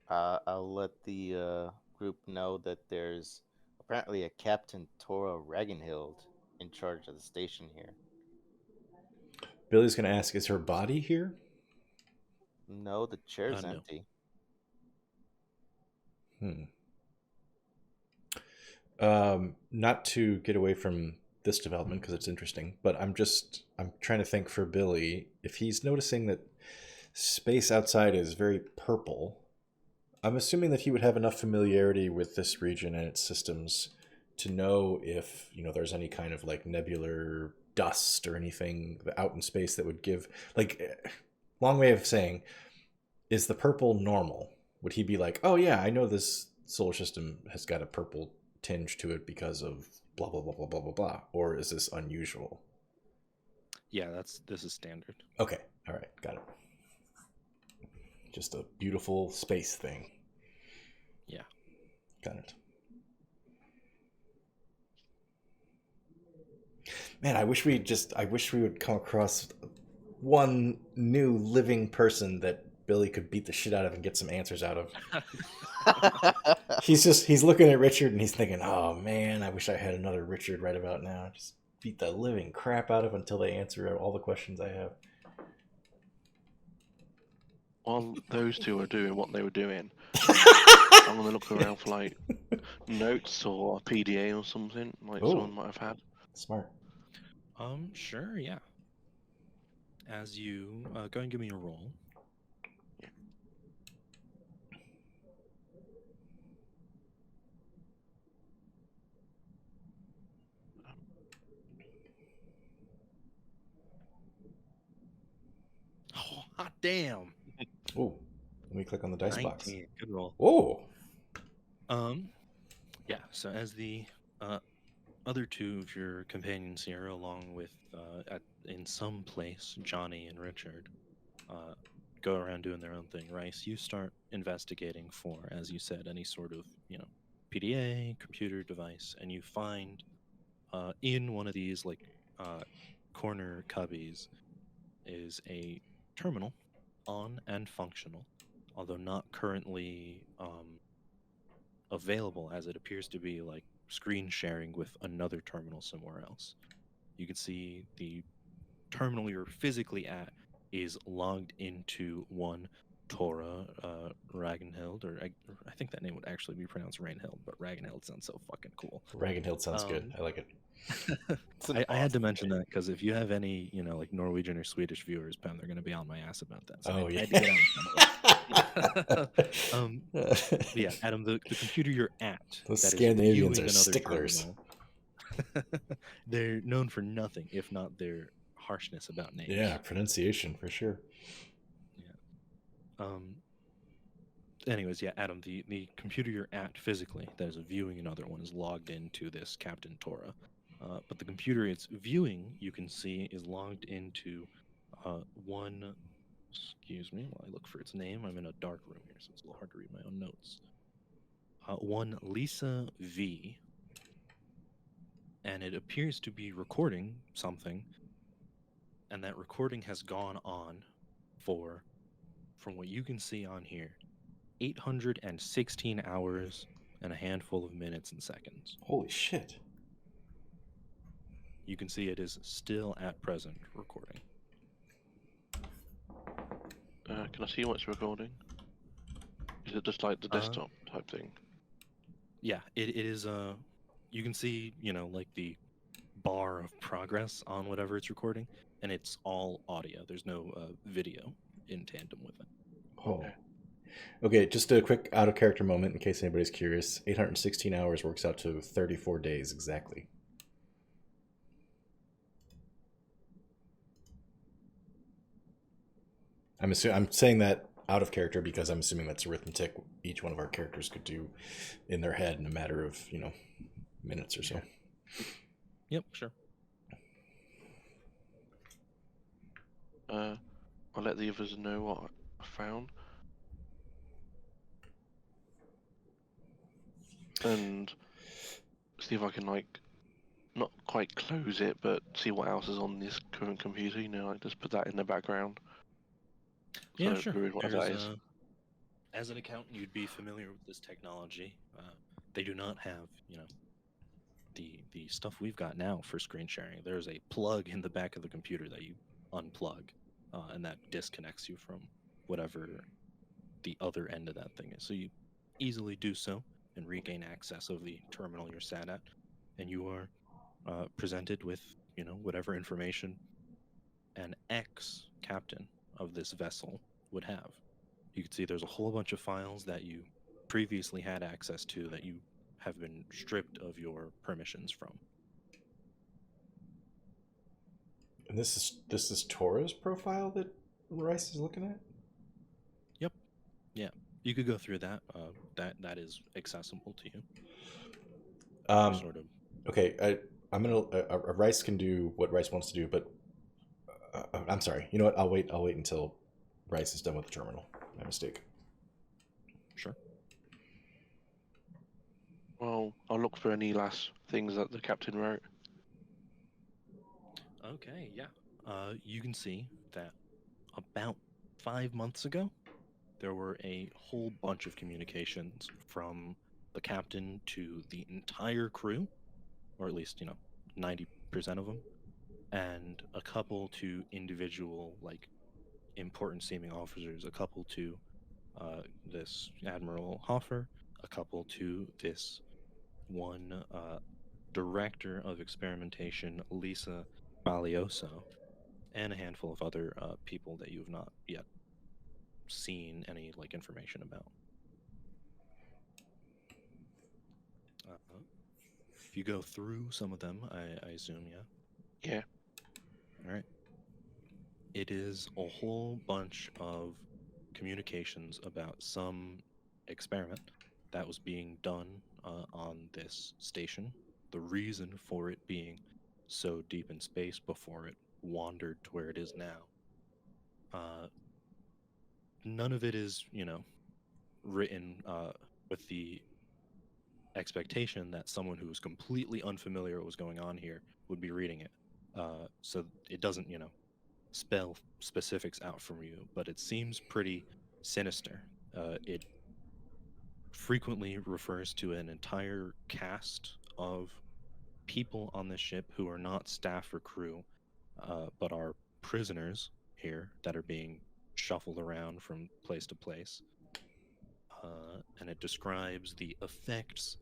I'll let the group know that there's apparently a Captain Tora Ragenhild in charge of the station here. Billy's going to ask, is her body here? No, the chair's No. empty. Not to get away from this development because it's interesting, but I'm trying to think for Billy, if he's noticing that space outside is very purple, I'm assuming that he would have enough familiarity with this region and its systems to know if, there's any kind of like nebular dust or anything out in space that would give, like, long way of saying, is the purple normal? Would he be like, oh yeah, I know this solar system has got a purple tinge to it because of blah blah blah blah blah blah blah, or is this unusual? Yeah, this is standard. Okay, all right, got it. Just a beautiful space thing. Yeah. Got it. Man, I wish we would come across one new living person that Billy could beat the shit out of and get some answers out of. He's looking at Richard and he's thinking, oh man, I wish I had another Richard right about now. Just beat the living crap out of until they answer all the questions I have. While those two are doing what they were doing, I'm gonna look around for like notes or PDA or something like someone might have had. Smart. Sure, yeah. As you go and give me a roll. Yeah. Oh, hot damn! Oh, let me click on the dice 19. box. Good roll. Oh. Yeah. So as the other two of your companions here, along with in some place, Jonny and Richard, go around doing their own thing. Rice, you start investigating for, as you said, any sort of PDA computer device, and you find in one of these like corner cubbies is a terminal, on and functional, although not currently available, as it appears to be like screen sharing with another terminal somewhere else. You can see the terminal you're physically at is logged into one Tora Ragenhild, or I think that name would actually be pronounced Ragnhild, but Ragenhild sounds so fucking cool. Ragenhild sounds good. I like it. I had to mention that because if you have any, like Norwegian or Swedish viewers, Pam, they're going to be on my ass about that. So I had to get on the yeah, Adam, the computer you're at, Those that is Scandinavians viewing are another sticklers. terminal, they're known for nothing if not their harshness about names. Yeah, pronunciation for sure. Yeah. Anyways, yeah, Adam, the computer you're at physically that is viewing another one is logged into this Captain Tora. But the computer it's viewing, you can see, is logged into one. Excuse me, while I look for its name. I'm in a dark room here, so it's a little hard to read my own notes. One Lisa V, and it appears to be recording something, and that recording has gone on for, from what you can see on here, 816 hours and a handful of minutes and seconds. Holy shit. You can see it is still at present recording. Can I see what's recording? Is it just like the desktop type thing? Yeah, it is. You can see, like the bar of progress on whatever it's recording, and it's all audio. There's no video in tandem with it. Oh. Okay, just a quick out of character moment in case anybody's curious. 816 hours works out to 34 days exactly. I'm saying that out of character because I'm assuming that's arithmetic each one of our characters could do in their head in a matter of, minutes or so. Yep, sure. I'll let the others know what I found. And see if I can not quite close it, but see what else is on this current computer. You know, like just put that in the background. Yeah, So sure. read whatever that is. As an accountant, you'd be familiar with this technology. They do not have, the stuff we've got now for screen sharing. There's a plug in the back of the computer that you unplug, and that disconnects you from whatever the other end of that thing is. So you easily do so and regain access of the terminal you're sat at, and you are presented with, whatever information an ex-captain of this vessel would have. You can see there's a whole bunch of files that you previously had access to that you have been stripped of your permissions from. And this is Tora's profile that Rice is looking at? Yep. Yeah. You could go through that. That is accessible to you. Sort of. Okay, I'm gonna. Rice can do what Rice wants to do, but I'm sorry. You know what? I'll wait until Rice is done with the terminal. My mistake. Sure. Well, I'll look for any last things that the captain wrote. Okay. Yeah. You can see that about 5 months ago, there were a whole bunch of communications from the captain to the entire crew, or at least 90% of them, and a couple to individual important seeming officers, a couple to this Admiral Hoffer, a couple to this one director of experimentation, Lisa Balioso, and a handful of other people that you have not yet seen any information about. If you go through some of them, I assume, yeah. Yeah. All right. It is a whole bunch of communications about some experiment that was being done on this station. The reason for it being so deep in space before it wandered to where it is now. None of it is, written with the expectation that someone who is completely unfamiliar with what's going on here would be reading it. So it doesn't, spell specifics out from you, but it seems pretty sinister. It frequently refers to an entire cast of people on this ship who are not staff or crew, but are prisoners here that are being shuffled around from place to place. And it describes the effects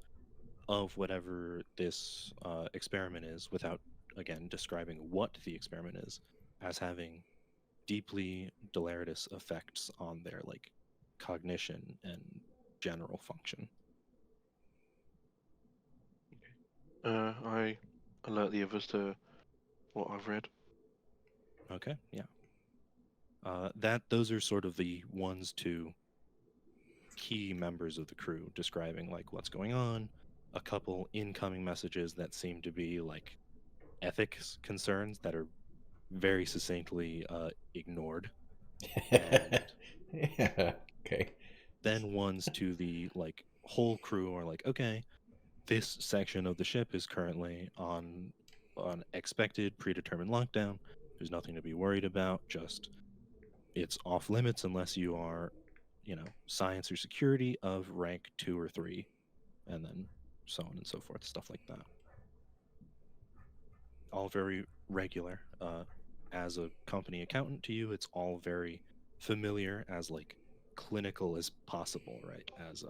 of whatever this experiment is without, again, describing what the experiment is as having deeply deleterious effects on their cognition and general function. I alert the others to what I've read. Okay, yeah. Those are sort of the ones to key members of the crew describing what's going on. A couple incoming messages that seem to be ethics concerns that are very succinctly ignored. And yeah. Okay. then ones to the whole crew are okay, this section of the ship is currently on expected predetermined lockdown. There's nothing to be worried about. Just it's off limits unless you are, science or security of rank 2 or 3, and then so on and so forth, stuff like that. All very regular. As a company accountant to you, it's all very familiar, as clinical as possible, right? As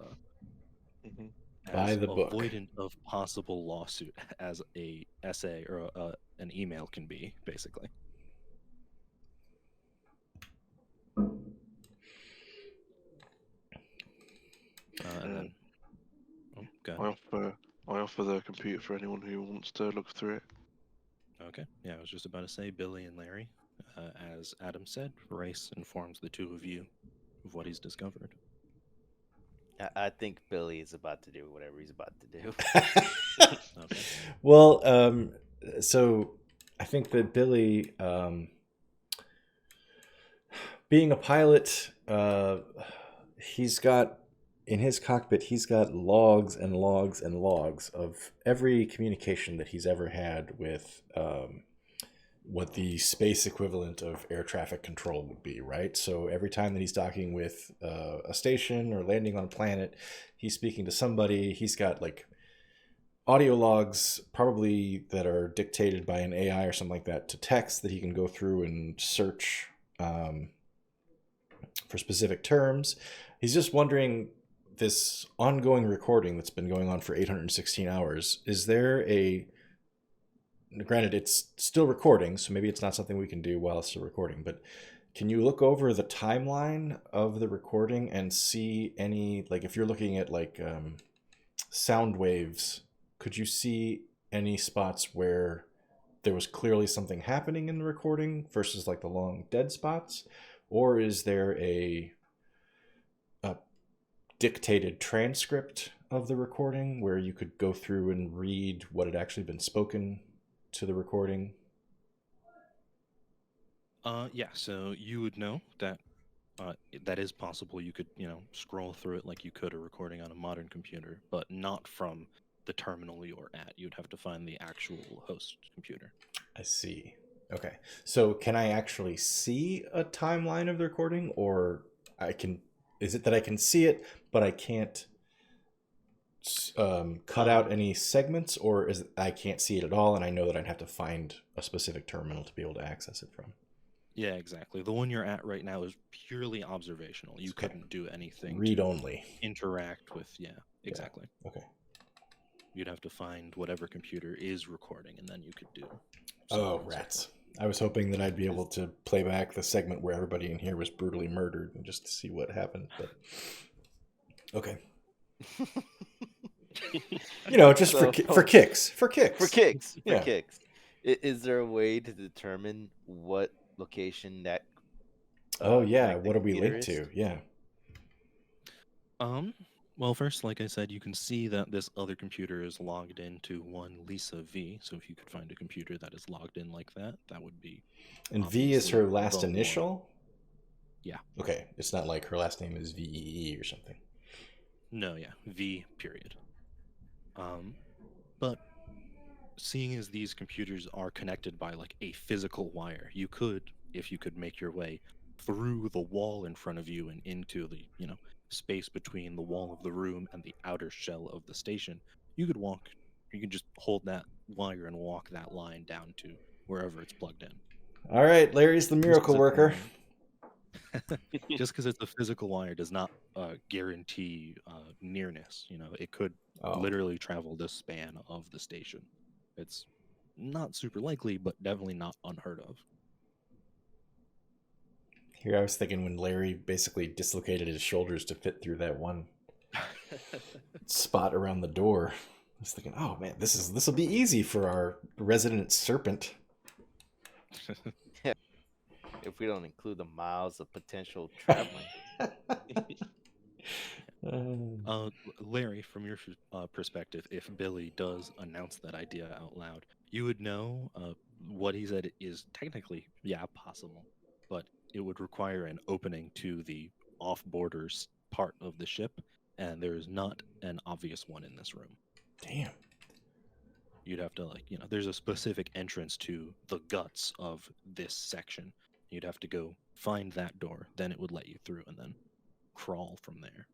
Mm-hmm. By as the book. avoidant of possible lawsuit as a essay or an email can be, basically. And then, go ahead. I offer the computer for anyone who wants to look through it. Okay, yeah, I was just about to say Billie and Larry. As Adam said, Rice informs the two of you of what he's discovered. I think Billy is about to do whatever he's about to do. Okay. Well, so I think that Billy, being a pilot, he's got in his cockpit, he's got logs and logs and logs of every communication that he's ever had with what the space equivalent of air traffic control would be, right? So every time that he's docking with a station or landing on a planet, he's speaking to somebody. He's got like audio logs, probably that are dictated by an AI or something like that, to text that he can go through and search for specific terms. He's just wondering, this ongoing recording that's been going on for 816 hours, is there a, granted it's still recording, so maybe it's not something we can do while it's still recording, but can you look over the timeline of the recording and see any, like if you're looking at like sound waves, could you see any spots where there was clearly something happening in the recording versus like the long dead spots? Or is there a dictated transcript of the recording where you could go through and read what had actually been spoken to the recording? Yeah, so you would know that that is possible. You could, scroll through it like you could a recording on a modern computer, but not from the terminal you're at. You'd have to find the actual host computer. I see. Okay. So can I actually see a timeline of the recording, or is it that I can see it, but I can't cut out any segments, or is it I can't see it at all and I know that I'd have to find a specific terminal to be able to access it from? Yeah, exactly. The one you're at right now is purely observational. You couldn't do anything. Read only. Interact with, yeah, exactly. Yeah. Okay. You'd have to find whatever computer is recording, and then you could do. Oh, rats. I was hoping that I'd be able to play back the segment where everybody in here was brutally murdered and just to see what happened, but okay. Just for kicks. For kicks. Is there a way to determine what location that what are we linked to? Yeah. Well, first, like I said, you can see that this other computer is logged into one Lisa V. So if you could find a computer that is logged in like that, that would be. And V is her last initial? Yeah. Okay. It's not like her last name is VEE or something. No, yeah. V period. But seeing as these computers are connected by like a physical wire, you could, if you could make your way through the wall in front of you and into the, space between the wall of the room and the outer shell of the station, you could just hold that wire and walk that line down to wherever it's plugged in. All right, Larry's the miracle worker. Just because it's a physical wire does not guarantee nearness. It could literally travel the span of the station. It's not super likely, but definitely not unheard of. Here I was thinking when Larry basically dislocated his shoulders to fit through that one spot around the door. I was thinking, oh man, this will be easy for our resident serpent. If we don't include the miles of potential traveling. Larry, from your perspective, if Billie does announce that idea out loud, you would know what he said is technically, possible, but it would require an opening to the off-border part of the ship, and there is not an obvious one in this room. Damn. You'd have to, there's a specific entrance to the guts of this section. You'd have to go find that door, then it would let you through, and then crawl from there.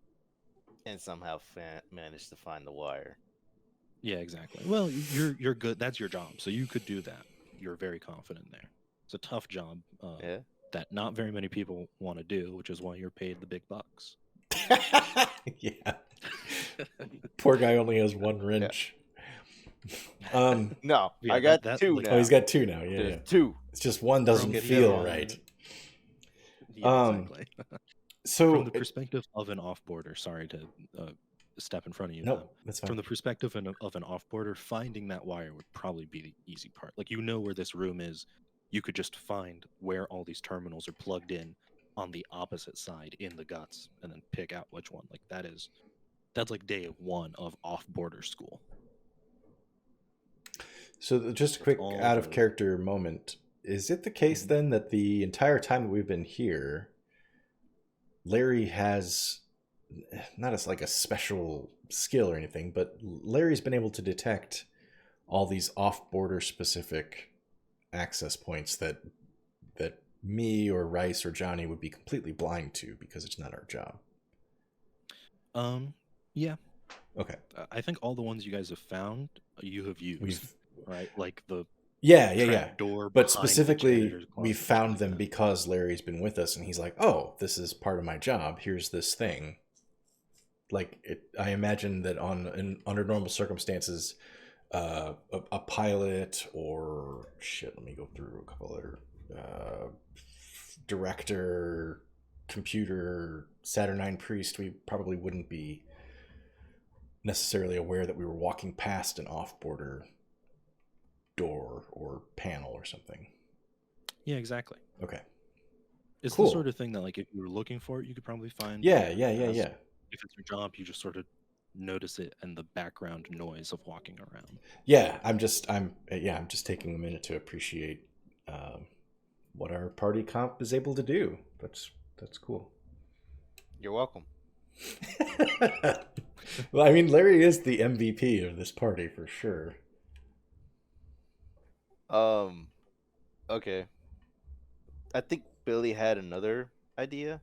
And somehow manage to find the wire. Yeah, exactly. Well, you're good. That's your job, so you could do that. You're very confident there. It's a tough job that not very many people want to do, which is why you're paid the big bucks. Yeah. Poor guy only has one wrench. No, I got two now. Oh, he's got two now. Yeah, two. It's just one doesn't feel right. Yeah, exactly. So from the perspective of an off-boarder, sorry to step in front of you. No, that's fine. From the perspective of an off-boarder, finding that wire would probably be the easy part. Like, where this room is, you could just find where all these terminals are plugged in on the opposite side in the guts, and then pick out which one. Like that's like day one of off-boarder school. So just a quick out of character moment. Is it the case then that the entire time that we've been here, Larry has not as like a special skill or anything, but Larry's been able to detect all these off-border specific access points that me or Rice or Jonny would be completely blind to because it's not our job. Yeah. Okay. I think all the ones you guys have found, you have used, right? Like the yeah. door, But behind specifically, the janitor's we closet, found like them that. because Larry's been with us, and he's like, "Oh, this is part of my job. Here's this thing." Like, I imagine that under normal circumstances, a pilot or shit. Let me go through a couple other director, computer, Saturnine priest. We probably wouldn't be necessarily aware that we were walking past an off-border door or panel or something. Yeah, exactly. Okay. It's Cool. the sort of thing that, like, if you were looking for it, you could probably find. Yeah. If it's your job, you just sort of notice it and the background noise of walking around. Yeah, I'm just taking a minute to appreciate what our party comp is able to do. That's cool. You're welcome. Well, I mean, Larry is the MVP of this party for sure. Okay. I think Billy had another idea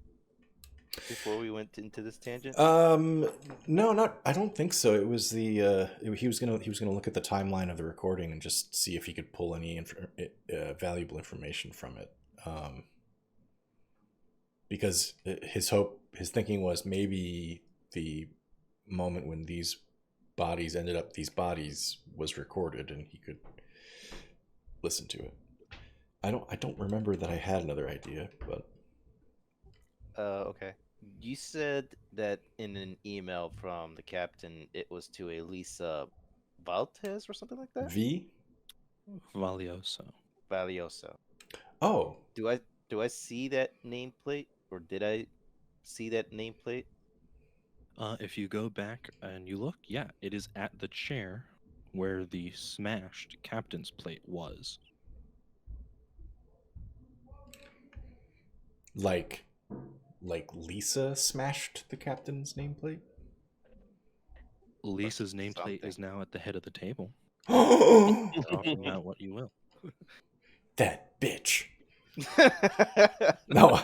before we went into this tangent. No, not. I don't think so. It was the he was gonna look at the timeline of the recording and just see if he could pull any valuable information from it. Because his thinking was maybe the moment when these bodies ended up these bodies was recorded and he could listen to it. I don't remember that I had another idea, but Okay. You said that in an email from the captain, it was to a Lisa Valtez or something like that. V. Valioso. Valioso. Oh, Do I see that nameplate, or did I see that nameplate? If you go back and you look, yeah, it is at the chair where the smashed captain's plate was. like Lisa smashed the captain's nameplate. Lisa's nameplate is now at the head of the table. Oh, Talk about what you will. that bitch. No,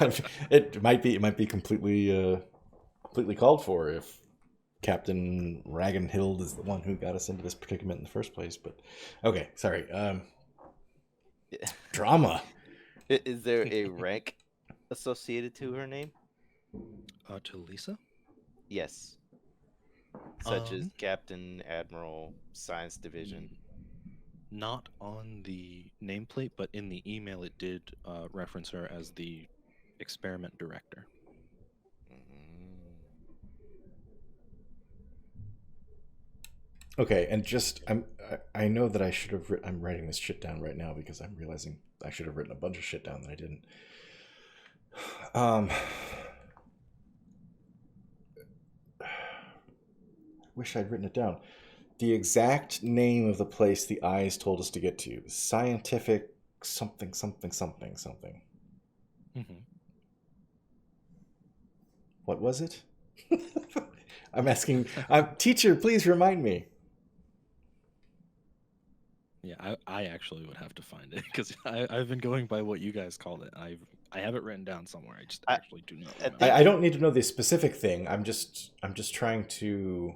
it might be completely called for if Captain Ragenhild is the one who got us into this predicament in the first place. But okay, sorry. Drama. Is there a rank associated to her name? To Lisa? Yes. Such as Captain, Admiral, Science Division. Not on the nameplate, but in the email it did reference her as the experiment director. Okay, and just I know that I should have I'm writing this shit down right now because I'm realizing I should have written a bunch of shit down that I didn't. Wish I'd written it down. The exact name of the place the eyes told us to get to. Scientific something. Mm-hmm. What was it? I'm asking. Teacher, please remind me. Yeah, I actually would have to find it because I've been going by what you guys called it. I have it written down somewhere. I just actually do not remember. I don't need to know the specific thing. I'm just trying to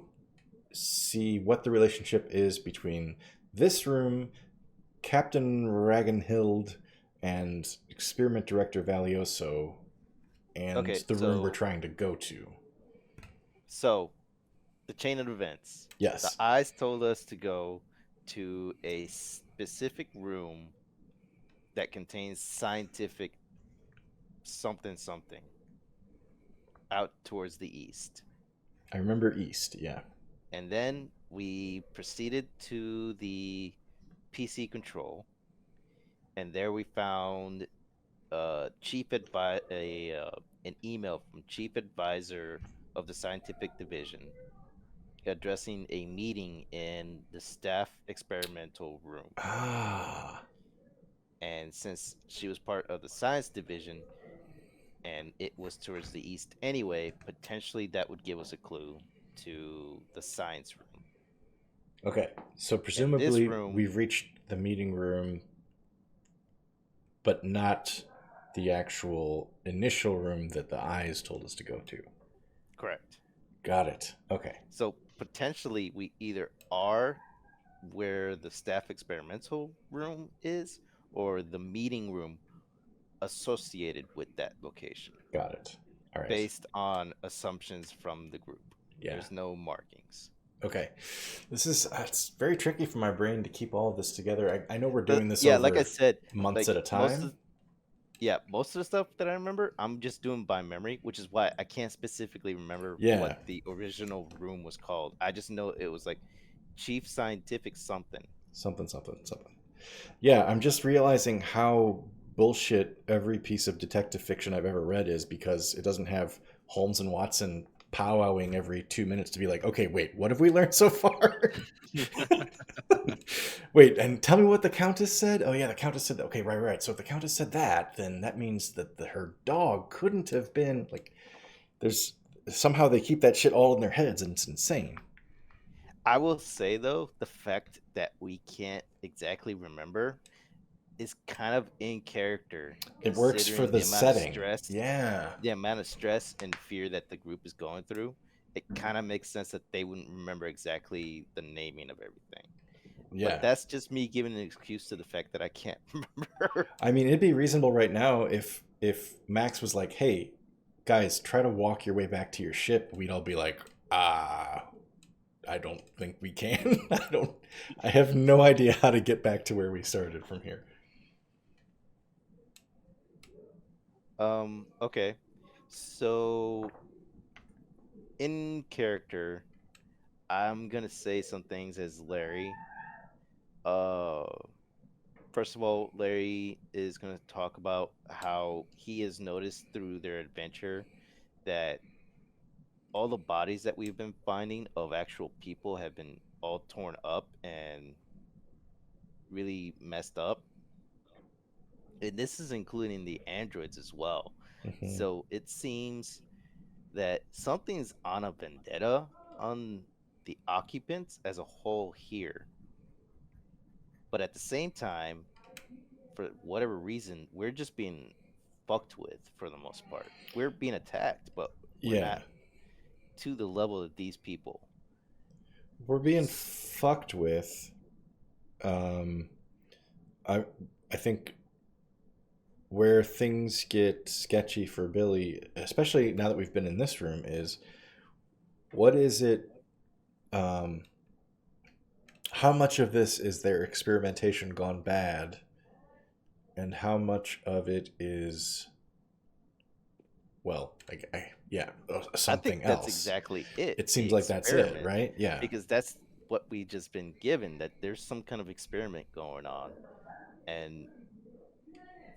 see what the relationship is between this room, Captain Ragenhild, and Experiment Director Valioso, and the room we're trying to go to. So, the chain of events. Yes. The eyes told us to go to a specific room that contains scientific something out towards the east. I remember east, yeah. And then we proceeded to the PC control, and there we found an email from Chief Advisor of the Scientific Division addressing a meeting in the staff experimental room. Ah. And since she was part of the science division, and it was towards the east anyway, potentially that would give us a clue to the science room. Okay, so And this presumably room, we've reached the meeting room, but not the actual initial room that the eyes told us to go to. correct. Got it. Okay. So potentially we either are where the staff experimental room is, or the meeting room associated with that location, Got it. All right. based on assumptions from the group. Yeah. There's no markings. Okay. This is it's very tricky for my brain to keep all of this together. I know we're doing this over Like I said, months like at a time. most of the stuff that I remember, I'm just doing by memory, which is why I can't specifically remember Yeah. what the original room was called. I just know it was like Chief Scientific something. Something. Yeah, I'm just realizing how bullshit every piece of detective fiction I've ever read is, because it doesn't have Holmes and Watson powwowing every 2 minutes to be like, okay, wait, what have we learned so far? Wait, and tell me what the Countess said. Oh yeah, the Countess said that. Okay, right. So if the Countess said that, then that means that her dog couldn't have been like. There's somehow they keep that shit all in their heads, and it's insane. I will say though, the fact that we can't exactly remember is kind of in character. It works for the setting. Yeah. The amount of stress and fear that the group is going through. It kind of makes sense that they wouldn't remember exactly the naming of everything. Yeah. But that's just me giving an excuse to the fact that I can't remember. I mean, it'd be reasonable right now if Max was like, "Hey, guys, try to walk your way back to your ship." We'd all be like, I don't think we can. I have no idea how to get back to where we started from here." Okay. So in character, I'm gonna say some things as Larry. Uh First of all, Larry is gonna talk about how he has noticed through their adventure that all the bodies that we've been finding of actual people have been all torn up and really messed up. And this is including the androids as well. Mhm. So it seems that something's on a vendetta on the occupants as a whole here. But at the same time, for whatever reason, we're just being fucked with for the most part. We're being attacked, but we're Yeah. not to the level of these people. We're being fucked with. I think where things get sketchy for Billie, especially now that we've been in this room, is what is it? How much of this is their experimentation gone bad, and how much of it is, well, something I think that's else. exactly it. It seems the like that's it, experiment, right? Yeah. because that's what we just been given, that there's some kind of experiment going on, and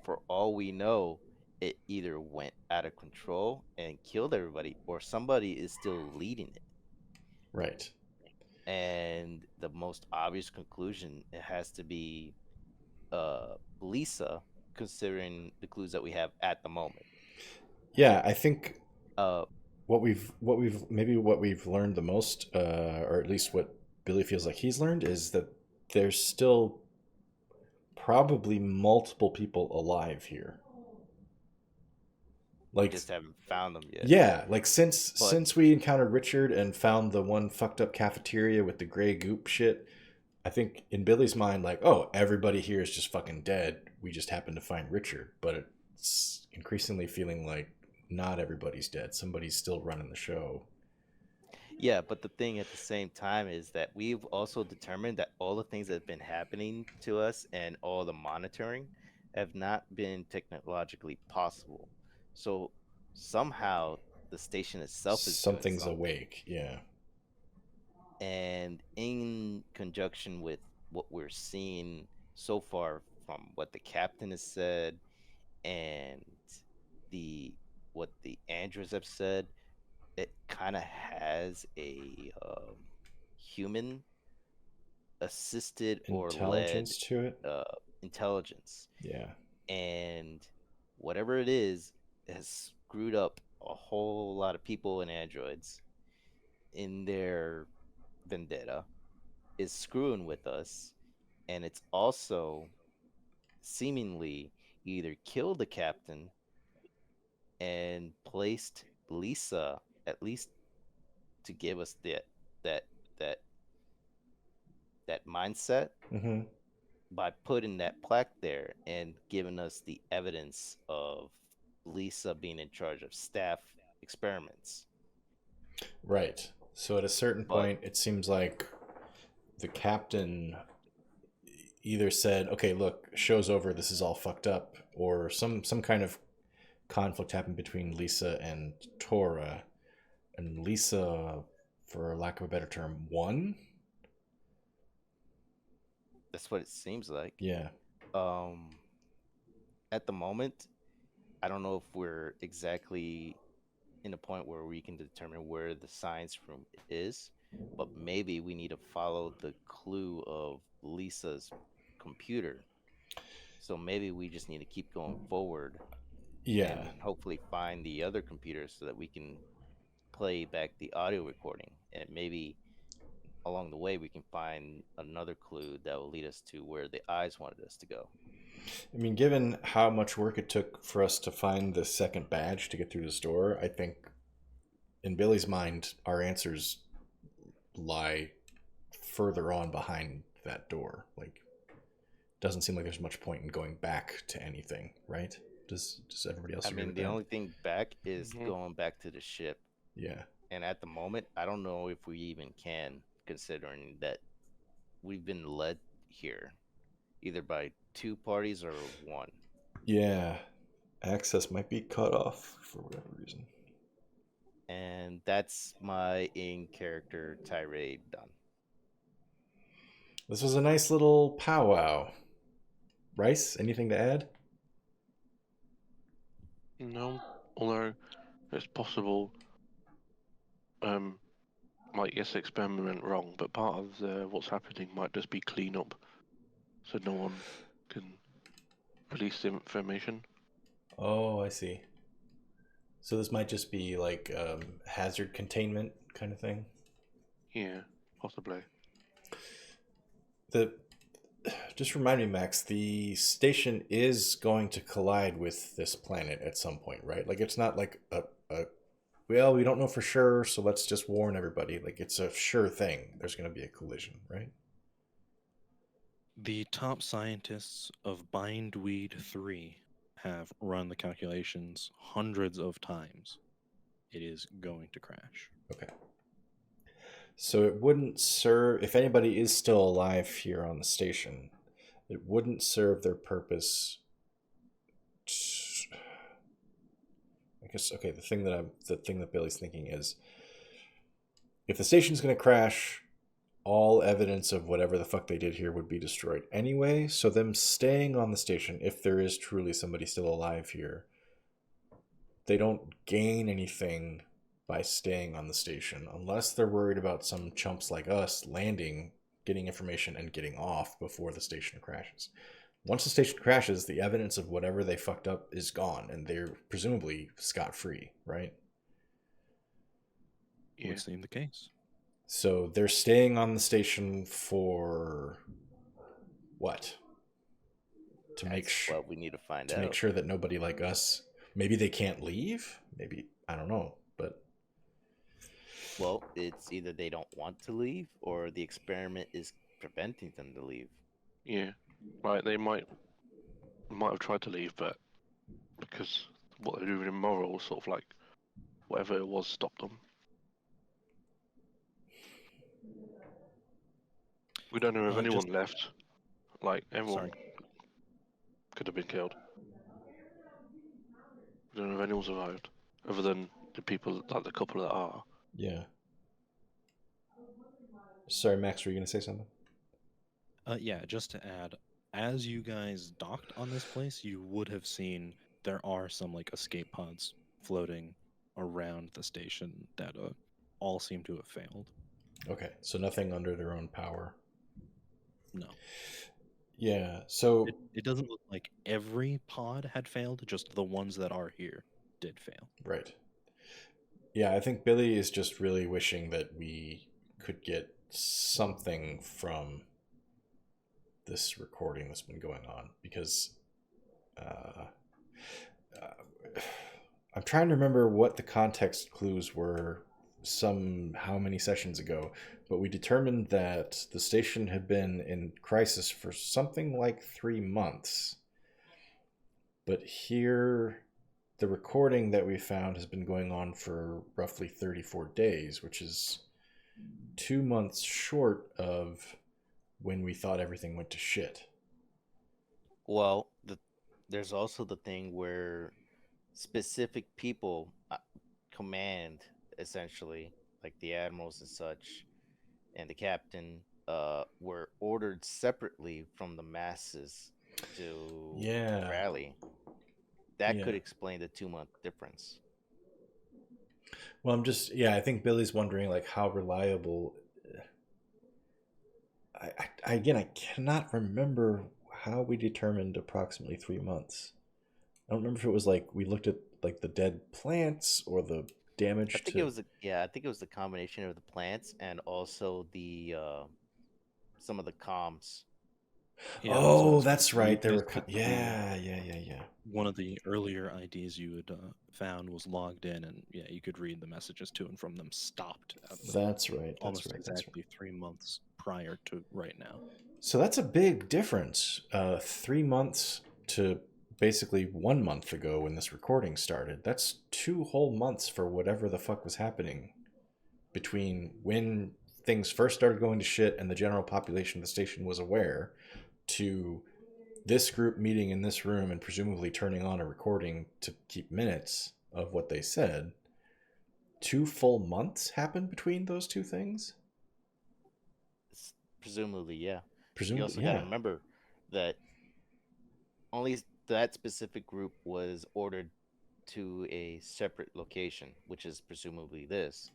for all we know, it either went out of control and killed everybody, or somebody is still leading it. Right. And the most obvious conclusion, it has to be Lisa, considering the clues that we have at the moment. Yeah, I think Uh, what we've learned the most, or at least what Billie feels like he's learned, is that there's still probably multiple people alive here. we Like, just haven't found them yet. yeah, like since we encountered Richard and found the one fucked up cafeteria with the gray goop shit, I think in Billie's mind, like, oh, everybody here is just fucking dead. We just happened to find Richard, but it's increasingly feeling like not everybody's dead. Somebody's still running the show. Yeah, but the thing at the same time is that we've also determined that all the things that have been happening to us and all the monitoring have not been technologically possible. So somehow the station itself is doing Something's something. awake. Yeah. And in conjunction with what we're seeing so far from what the captain has said and the what the androids have said, it kind of has a human assisted or led Intelligence to it. intelligence, Yeah. and whatever it is, has screwed up a whole lot of people and androids in their vendetta, is screwing with us, and it's also seemingly either killed the captain and placed Lisa, at least to give us that that that mindset, Mm-hmm. by putting that plaque there and giving us the evidence of Lisa being in charge of staff experiments. Right. So at a certain But point, it seems like the captain either said, "Okay, look, show's over. This is all fucked up," or some kind of conflict happened between Lisa and Tora, and Lisa, for lack of a better term, won. that's what it seems like. Yeah. Um, at the moment, I don't know if we're exactly in a point where we can determine where the science room is, but maybe we need to follow the clue of Lisa's computer. So maybe we just need to keep going forward Yeah. and hopefully find the other computer so that we can play back the audio recording. And maybe along the way, we can find another clue that will lead us to where the eyes wanted us to go. I mean, given how much work it took for us to find the second badge to get through this door, I think in Billy's mind, our answers lie further on behind that door. Like, doesn't seem like there's much point in going back to anything, right? Does everybody else I agree mean, with the that? only thing back is Mhm. going back to the ship. Yeah. And at the moment, I don't know if we even can, considering that we've been led here either by two parties or one. Yeah. Access might be cut off for whatever reason. And that's my in character tirade done. This was a nice little powwow. Rice, anything to add? No, although it's possible. Like yes, the experiment went wrong, but part of what's happening might just be cleanup, so no one can release the information. Oh, I see. So this might just be like hazard containment kind of thing. Yeah, possibly. The just remind me, Max. The station is going to collide with this planet at some point, right? Like it's not like a well, we don't know for sure, so let's just warn everybody. Like it's a sure thing. There's going to be a collision, right? The top scientists of Bindweed 3 have run the calculations hundreds of times. It is going to crash. Okay. So it wouldn't serve if anybody is still alive here on the station. It wouldn't serve their purpose. I guess okay. The thing that Billy's thinking is, if the station's going to crash, all evidence of whatever the fuck they did here would be destroyed anyway. So them staying on the station, if there is truly somebody still alive here, they don't gain anything by staying on the station unless they're worried about some chumps like us landing, getting information, and getting off before the station crashes. Once the station crashes, the evidence of whatever they fucked up is gone, and they're presumably scot-free, right? It would seem the case. So they're staying on the station for what? To make That's what we need to find to out. make sure that nobody like us, maybe they can't leave, maybe I don't know, but Well, it's either they don't want to leave or the experiment is preventing them to leave. Yeah, right. They might have tried to leave, but because what they're doing in moral, sort of like whatever it was, stopped them. We don't know if anyone left. Like everyone could have been killed. We don't know if anyone survived, other than the people, like the couple that are. yeah. Sorry, Max, were you gonna say something? Yeah, just to add, as you guys docked on this place, you would have seen there are some like escape pods floating around the station that all seem to have failed. Okay, so nothing under their own power. No. Yeah, so It doesn't look like every pod had failed, just the ones that are here. did fail. Right. Yeah, I think Billie is just really wishing that we could get something from this recording that's been going on, because uh, I'm trying to remember what the context clues were how many sessions ago, but we determined that the station had been in crisis for something like 3 months. But here, the recording that we found has been going on for roughly 34 days, which is 2 months short of when we thought everything went to shit. Well, there's also the thing where specific people command, essentially, like the admirals and such, and the captain, were ordered separately from the masses to Yeah. rally. That Yeah. could explain the 2-month difference. Well, I think Billy's wondering, like, how reliable. Again, I cannot remember how we determined approximately 3 months. I don't remember if it was like we looked at like the dead plants or the damage I think it was the combination of the plants and also the some of the comms. Yeah, that's what I Oh, was that's gonna say. right. There were Basically, yeah. one of the earlier IDs you had found was logged in, and yeah, you could read the messages to and from them stopped at That's right. almost exactly 3 months prior to right now. So that's a big difference. 3 months to basically 1 month ago when this recording started. That's 2 whole months for whatever the fuck was happening between when things first started going to shit and the general population of the station was aware, to this group meeting in this room and presumably turning on a recording to keep minutes of what they said. 2 full months happened between those two things? Presumably, yeah. You Presumably, also got to remember that only that specific group was ordered to a separate location, which is presumably this.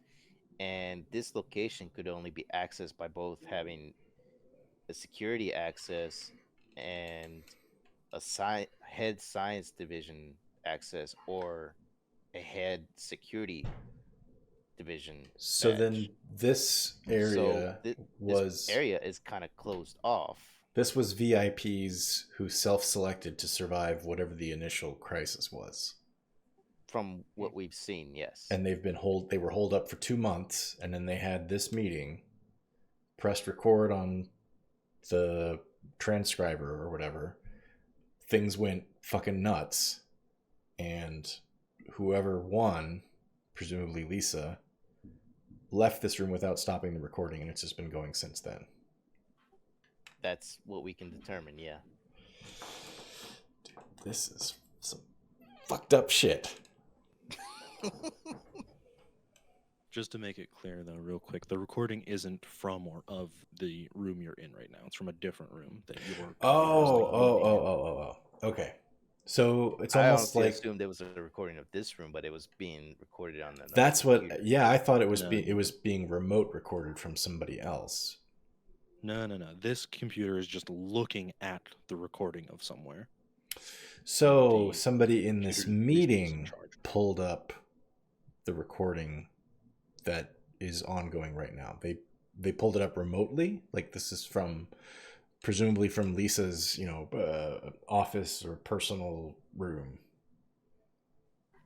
And this location could only be accessed by both having a security access and a head science division access, or a head security division So badge. then this area this area is kind of closed off. This was VIPs who self-selected to survive whatever the initial crisis was. From what we've seen, yes. And they were holed up for 2 months, and then they had this meeting, pressed record on the transcriber or whatever. Things went fucking nuts, and whoever won, presumably Lisa, left this room without stopping the recording, and it's just been going since then. That's what we can determine, yeah. Dude, this is some fucked up shit. Just to make it clear, though, real quick, the recording isn't from or of the room you're in right now. It's from a different room that you're. Okay. So it's I almost like assumed it was a recording of this room, but it was being recorded on another. That's computer. what. Yeah, I thought it was being remote recorded from somebody else. No. This computer is just looking at the recording of somewhere. So somebody in this meeting pulled up the recording that is ongoing right now. They pulled it up remotely. Like, this is presumably from Lisa's, office or personal room,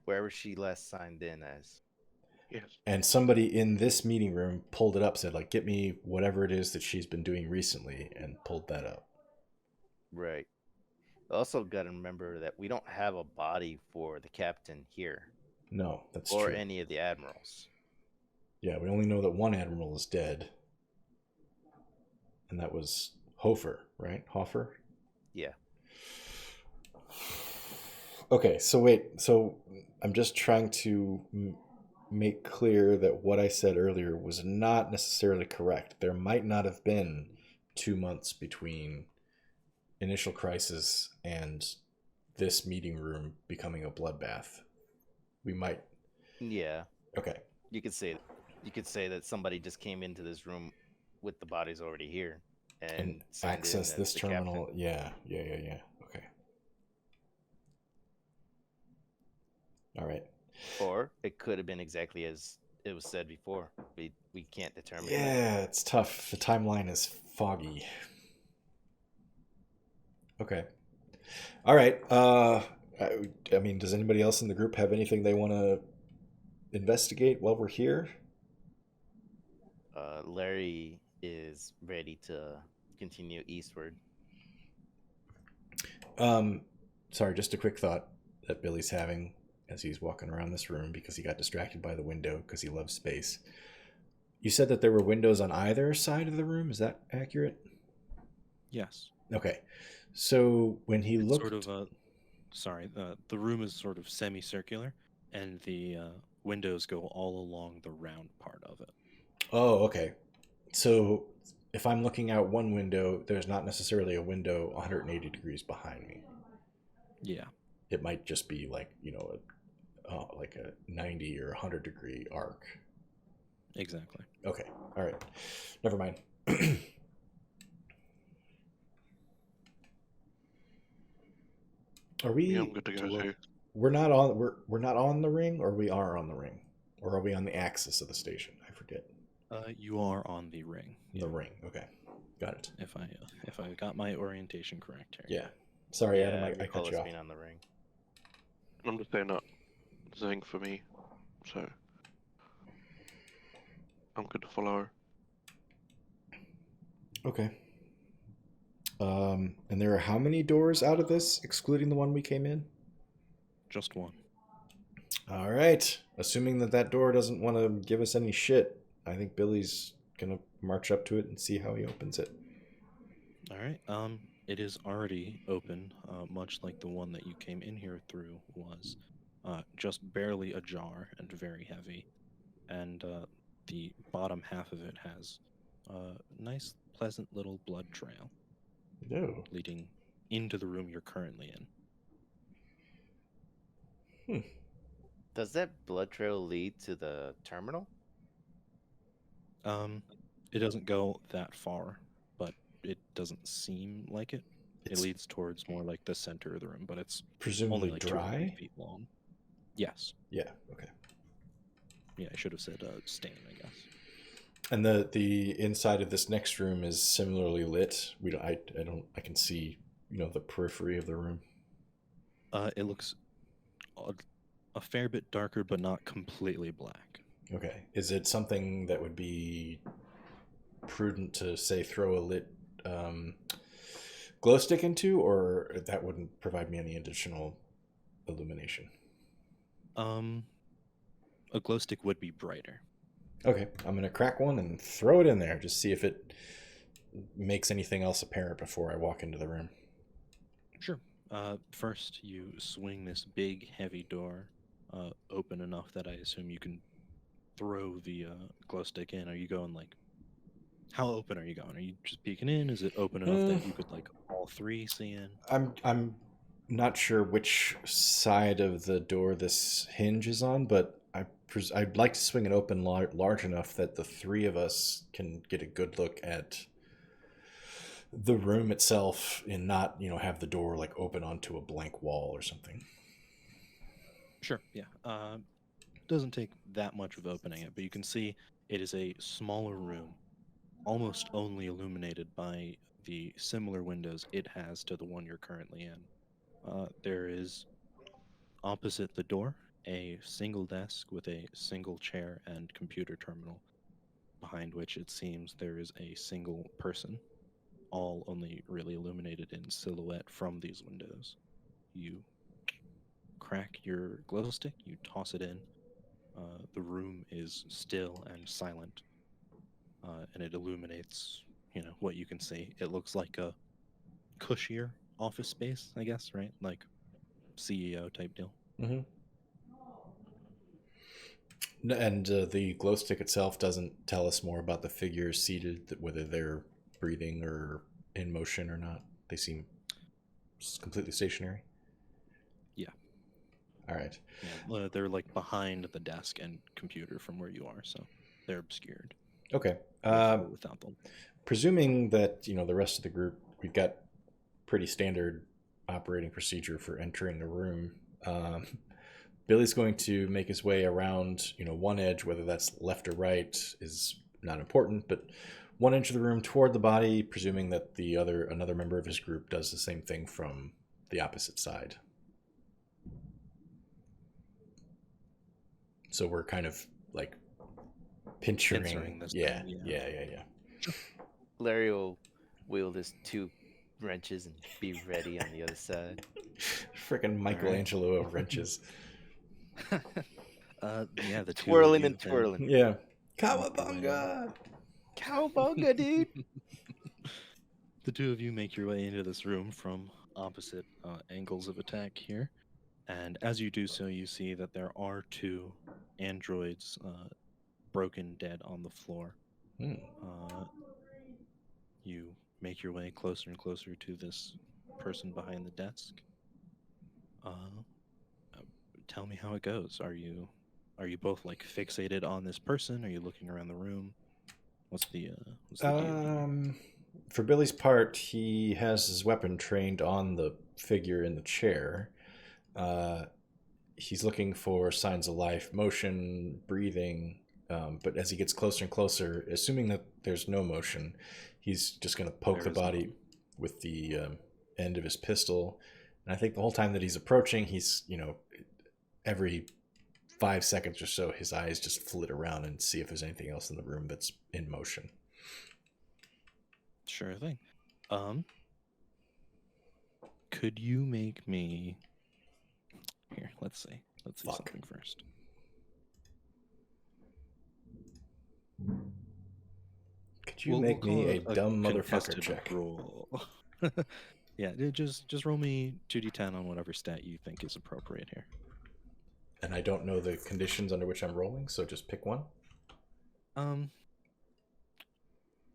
wherever she last signed in as. Yes. And somebody in this meeting room pulled it up, said, like, get me whatever it is that she's been doing recently, and pulled that up. Right. Also got to remember that we don't have a body for the captain here. No, that's true. Or true. any of the admirals. Yeah, we only know that one admiral is dead. And that was Hofer, right? Hofer? Yeah. Okay, so wait. So I'm just trying to make clear that what I said earlier was not necessarily correct. There might not have been 2 months between initial crisis and this meeting room becoming a bloodbath. We might. Yeah. Okay. You could say that somebody just came into this room with the bodies already here and access this terminal. Captain. Yeah. Okay. All right. Or it could have been exactly as it was said before. We can't determine. Yeah, it's tough. The timeline is foggy. Okay. All right. I mean, does anybody else in the group have anything they want to investigate while we're here? Larry is ready to continue eastward. Sorry, just a quick thought that Billy's having as he's walking around this room because he got distracted by the window because he loves space. You said that there were windows on either side of the room. Is that accurate? Yes. Okay. So when he It's looked, sort of a. Sorry, the room is sort of semicircular, and the windows go all along the round part of it. oh, okay. So if I'm looking out one window, there's not necessarily a window 180 degrees behind me. Yeah. It might just be like like a 90 or 100-degree arc. Exactly. Okay. All right. Never mind. Are we? Yeah, I'm good to go too. We're not on. We're not on the ring, or we are on the ring, or are we on the axis of the station? I forget. You are on the ring. The ring. Okay, got it. If I got my orientation correct here. Yeah. Sorry, Yeah, Adam. I recall cut you us off. being on the ring. I'm just saying that there's a thing for me, so I'm good to follow her. Okay. And there are how many doors out of this, excluding the one we came in? Just one. All right. Assuming that door doesn't want to give us any shit, I think Billy's gonna march up to it and see how he opens it. All right. It is already open, much like the one that you came in here through was, just barely ajar and very heavy, and the bottom half of it has a nice, pleasant little blood trail No. leading into the room you're currently in. Does that blood trail lead to the terminal? It doesn't go that far, but it doesn't seem like it. It It's leads towards more like the center of the room, but it's presumably only like 2 or 3 dry. feet long. Yes. Yeah. Okay. Yeah, I should have said stain, I guess. And the inside of this next room is similarly lit. We don't. I don't. I can see the periphery of the room. It looks a fair bit darker, but not completely black. Okay. Is it something that would be prudent to say throw a lit glow stick into, or that wouldn't provide me any additional illumination? A glow stick would be brighter. Okay, I'm gonna crack one and throw it in there. Just see if it makes anything else apparent before I walk into the room. Sure. First, you swing this big, heavy door open enough that I assume you can throw the glow stick in. Are you going like? How open are you going? Are you just peeking in? Is it open enough that you could like all 3 see in? I'm not sure which side of the door this hinge is on, but I'd like to swing it open large enough that the 3 of us can get a good look at the room itself and not have the door like open onto a blank wall or something. Sure. Yeah. Doesn't take that much of opening it, but you can see it is a smaller room, almost only illuminated by the similar windows it has to the one you're currently in. There is opposite the door a single desk with a single chair and computer terminal, behind which it seems there is a single person, all only really illuminated in silhouette from these windows. You crack your glow stick, you toss it in. The room is still and silent, and it illuminates, what you can see. It looks like a cushier office space, I guess, right? Like CEO type deal. Mm-hmm. And the glow stick itself doesn't tell us more about the figures seated, whether they're breathing or in motion or not. They seem completely stationary. Yeah. All right. Yeah, they're like behind the desk and computer from where you are, so they're obscured. Okay. With or without them. Presuming that the rest of the group, we've got pretty standard operating procedure for entering a room. Billy's going to make his way around, one edge, whether that's left or right is not important, but one edge of the room toward the body, presuming that another member of his group does the same thing from the opposite side. So we're kind of like pinchering this yeah, thing, yeah. Larry will wield his 2 wrenches and be ready on the other side. Freaking Michelangelo of wrenches. Yeah, the two of Twirling you and then twirling. Yeah. Make your way- Cowabunga! Cowabunga, dude! The two of you make your way into this room from opposite angles of attack here. And as you do so, you see that there are 2 androids broken dead on the floor. You make your way closer and closer to this person behind the desk. Tell me how it goes. Are you both like fixated on this person? Are you looking around the room? What's the deal? For Billy's part, he has his weapon trained on the figure in the chair. He's looking for signs of life, motion, breathing. But as he gets closer and closer, assuming that there's no motion, he's just going to poke the body with the end of his pistol. And I think the whole time that he's approaching, he's, every 5 seconds or so, his eyes just flit around and see if there's anything else in the room that's in motion. Sure thing. Could you make me... Here, let's see. Let's see something first. Could you make me a dumb motherfucker check? Roll. Yeah, just roll me 2d10 on whatever stat you think is appropriate here. And I don't know the conditions under which I'm rolling, so just pick one.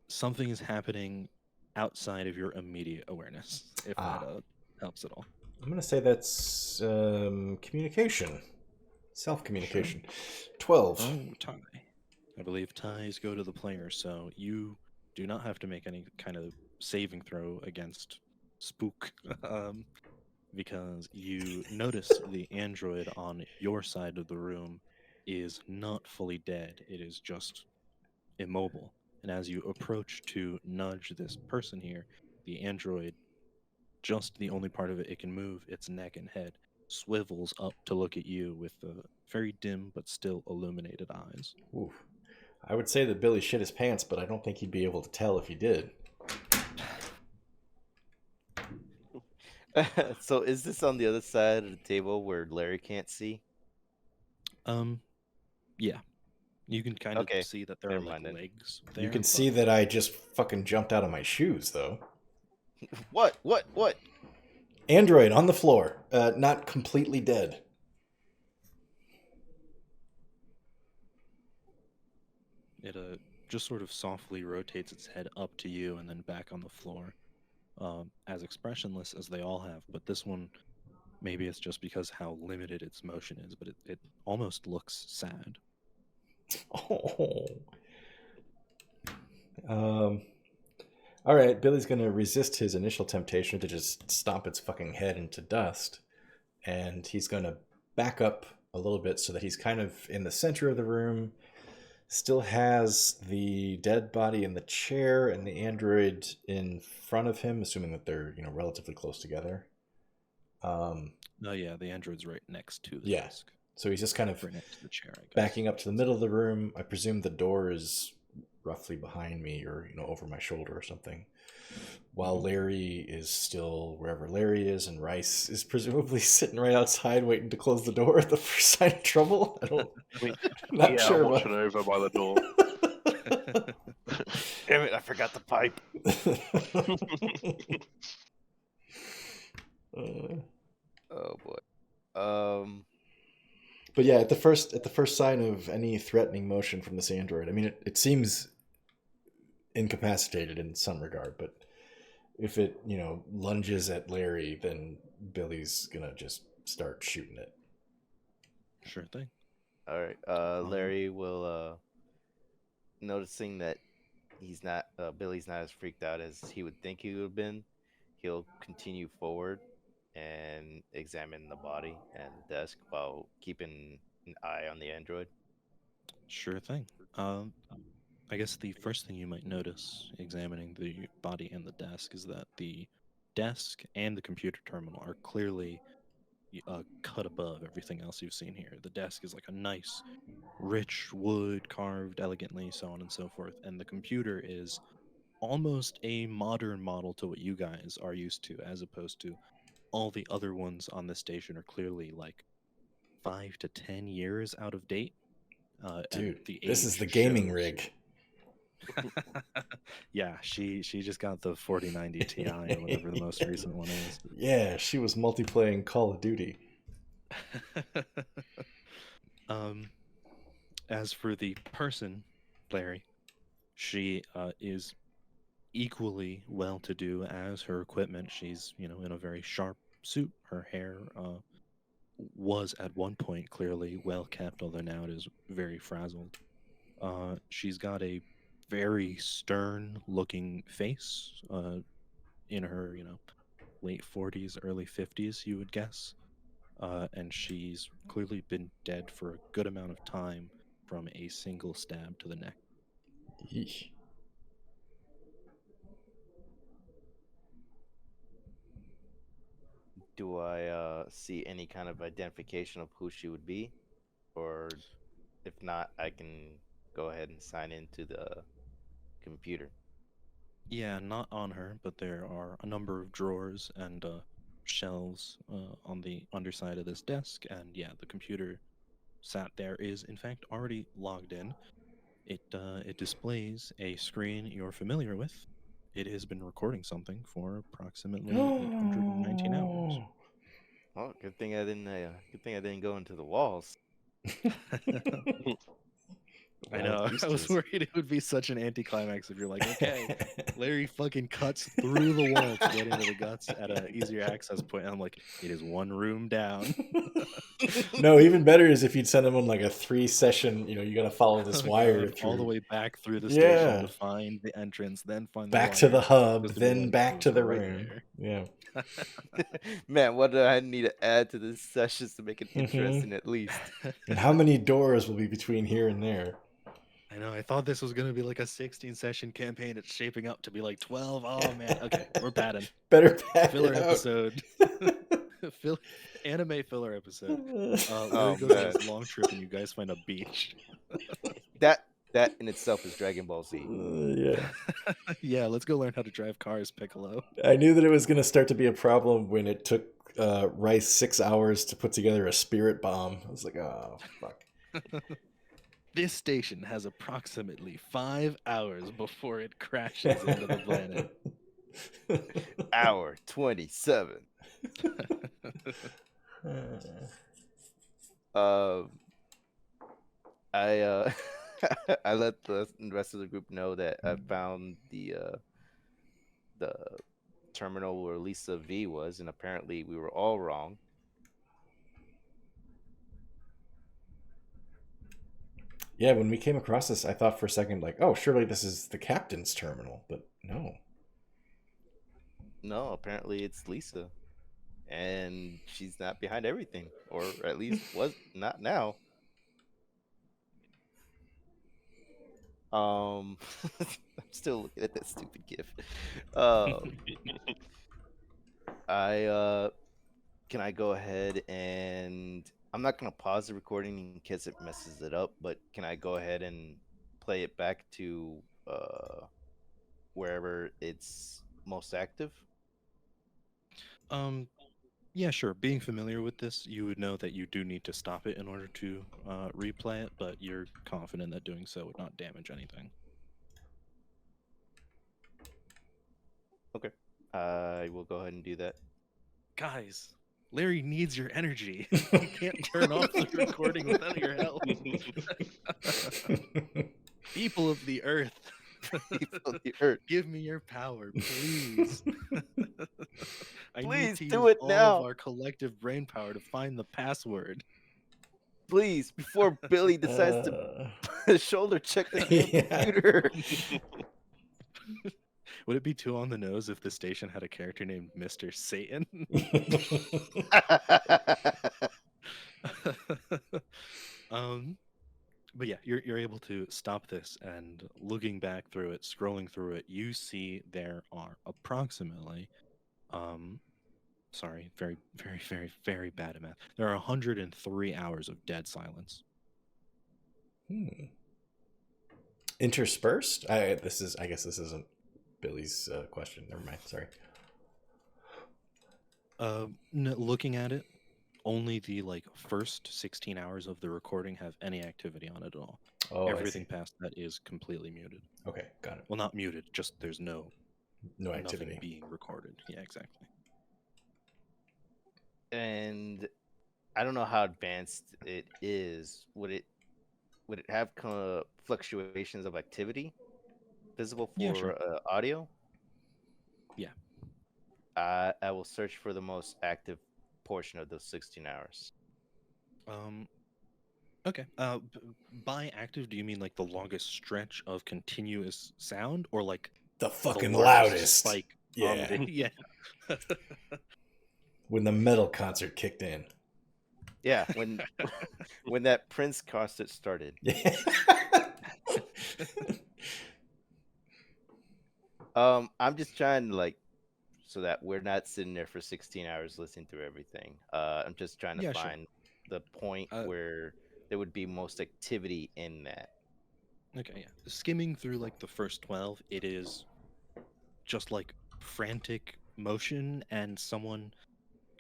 Something is happening outside of your immediate awareness, if that helps at all. I'm going to say that's communication. Self-communication. Sure. 12. Oh, tie. I believe ties go to the player, so you do not have to make any kind of saving throw against spook, because you notice the android on your side of the room is not fully dead. It is just immobile. And as you approach to nudge this person here, the android, just the only part of it can move, its neck and head, swivels up to look at you with very dim but still illuminated eyes. Oof. I would say that Billy shit his pants, but I don't think he'd be able to tell if he did. So is this on the other side of the table where Larry can't see? Yeah. You can kind of see that there are legs there. You can see that I just fucking jumped out of my shoes, though. What? Android on the floor, not completely dead. It just sort of softly rotates its head up to you and then back on the floor, as expressionless as they all have. But this one, maybe it's just because how limited its motion is, but it almost looks sad. Oh. All right, Billy's going to resist his initial temptation to just stomp its fucking head into dust. And he's going to back up a little bit so that he's kind of in the center of the room. Still has the dead body in the chair and the android in front of him, assuming that they're, relatively close together. No, yeah, the android's right next to the desk. So he's just kind of right next to the chair, I guess. Backing up to the middle of the room. I presume the door is roughly behind me or, over my shoulder or something. While Larry is still wherever Larry is, and Rice is presumably sitting right outside waiting to close the door at the first sign of trouble. Not sure. I'm watching over by the door. Damn it, I forgot the pipe. Oh boy. But yeah, at the first sign of any threatening motion from this android, I mean, it seems incapacitated in some regard, but if it, lunges at Larry, then Billy's gonna just start shooting it. Sure thing. All right. Larry will, noticing that Billy's not as freaked out as he would think he would have been, he'll continue forward and examine the body and the desk while keeping an eye on the android? Sure thing. I guess the first thing you might notice examining the body and the desk is that the desk and the computer terminal are clearly cut above everything else you've seen here. The desk is like a nice, rich wood carved elegantly, so on and so forth, and the computer is almost a modern model to what you guys are used to, as opposed to all the other ones on the station are clearly like 5 to 10 years out of date, and Dude, the this is age the gaming shows. rig. Yeah, she just got the 4090 Ti or whatever the most recent one is. Yeah, she was multiplaying Call of Duty. um, as for the person, Larry, she is equally well to do as her equipment. She's, in a very sharp suit. Her hair was at one point clearly well kept, although now it is very frazzled. She's got a very stern looking face in her, late 40s, early 50s, you would guess. And she's clearly been dead for a good amount of time from a single stab to the neck. Yeesh. Do I see any kind of identification of who she would be? Or if not, I can go ahead and sign into the computer. Yeah, not on her, but there are a number of drawers and shelves on the underside of this desk. And yeah, the computer sat there is in fact already logged in. It displays a screen you're familiar with. It has been recording something for approximately 819 hours. Well, good thing I didn't. Good thing I didn't go into the walls. I Wild know. I was beasties. worried it would be such an anticlimax if you're like, okay, Larry fucking cuts through the wall to get into the guts at an easier access point. And I'm like, it is one room down. No, even better is if you'd send them on like a 3-session, you gotta follow this Oh, wire God, through. all the way back through the Yeah. station to find the entrance, then find the Back to wire, the hub, just to be then like, back it to was the right room. there. Yeah. Man, what do I need to add to this sessions to make it Mhm. interesting at least? And how many doors will be between here and there? I know. I thought this was going to be like a 16-session campaign. It's shaping up to be like 12. Oh, man. Okay, we're padding. Better pad Filler it out. episode. Anime filler episode. Larry Oh, goes on man. this long trip and you guys find a beach. That in itself is Dragon Ball Z. Yeah. Yeah, let's go learn how to drive cars, Piccolo. I knew that it was going to start to be a problem when it took Rice 6 hours to put together a spirit bomb. I was like, oh, fuck. This station has approximately 5 hours before it crashes into the planet. Hour 27. I I let the rest of the group know that I found the terminal where Lisa V was, and apparently we were all wrong. Yeah, when we came across this, I thought for a second, like, oh, surely this is the captain's terminal, but no. No, apparently it's Lisa, and she's not behind everything, or at least was not now. I'm still looking at that stupid gif. Can I go ahead and I'm not gonna pause the recording in case it messes it up, but can I go ahead and play it back to wherever it's most active? Yeah, sure. Being familiar with this, you would know that you do need to stop it in order to replay it, but you're confident that doing so would not damage anything. Okay. I will go ahead and do that. Guys, Larry needs your energy. You can't turn off the recording without your help. People of the earth, People of the earth, give me your power, please. I Please need to do use it all now. of our collective brain power to find the password. please, before Billy decides to shoulder check the damn Yeah. computer. Would it be too on the nose if the station had a character named Mr. Satan? um, but yeah, you're able to stop this, and looking back through it, scrolling through it, you see there are approximately, sorry, very, very, very, very bad at math. There are 103 hours of dead silence. Interspersed? I guess this isn't Billie's question. Never mind. Sorry. Looking at it, only the first 16 hours of the recording have any activity on it at all. Oh, Everything past that is completely muted. Okay, got it. Well, not muted, just there's no activity nothing being recorded. Yeah, exactly. And I don't know how advanced it is. Would it have fluctuations of activity visible for Yeah, sure. audio? Yeah. I will search for the most active portion of those 16 hours. Okay. By active, do you mean the longest stretch of continuous sound, or the fucking the largest loudest spike? Yeah. Yeah. When the metal concert kicked in. Yeah, when that Prince concert started. I'm just trying to so that we're not sitting there for 16 hours listening through everything. I'm just trying to find the point where there would be most activity in that. Okay, yeah. Skimming through the first 12, it is just frantic motion and someone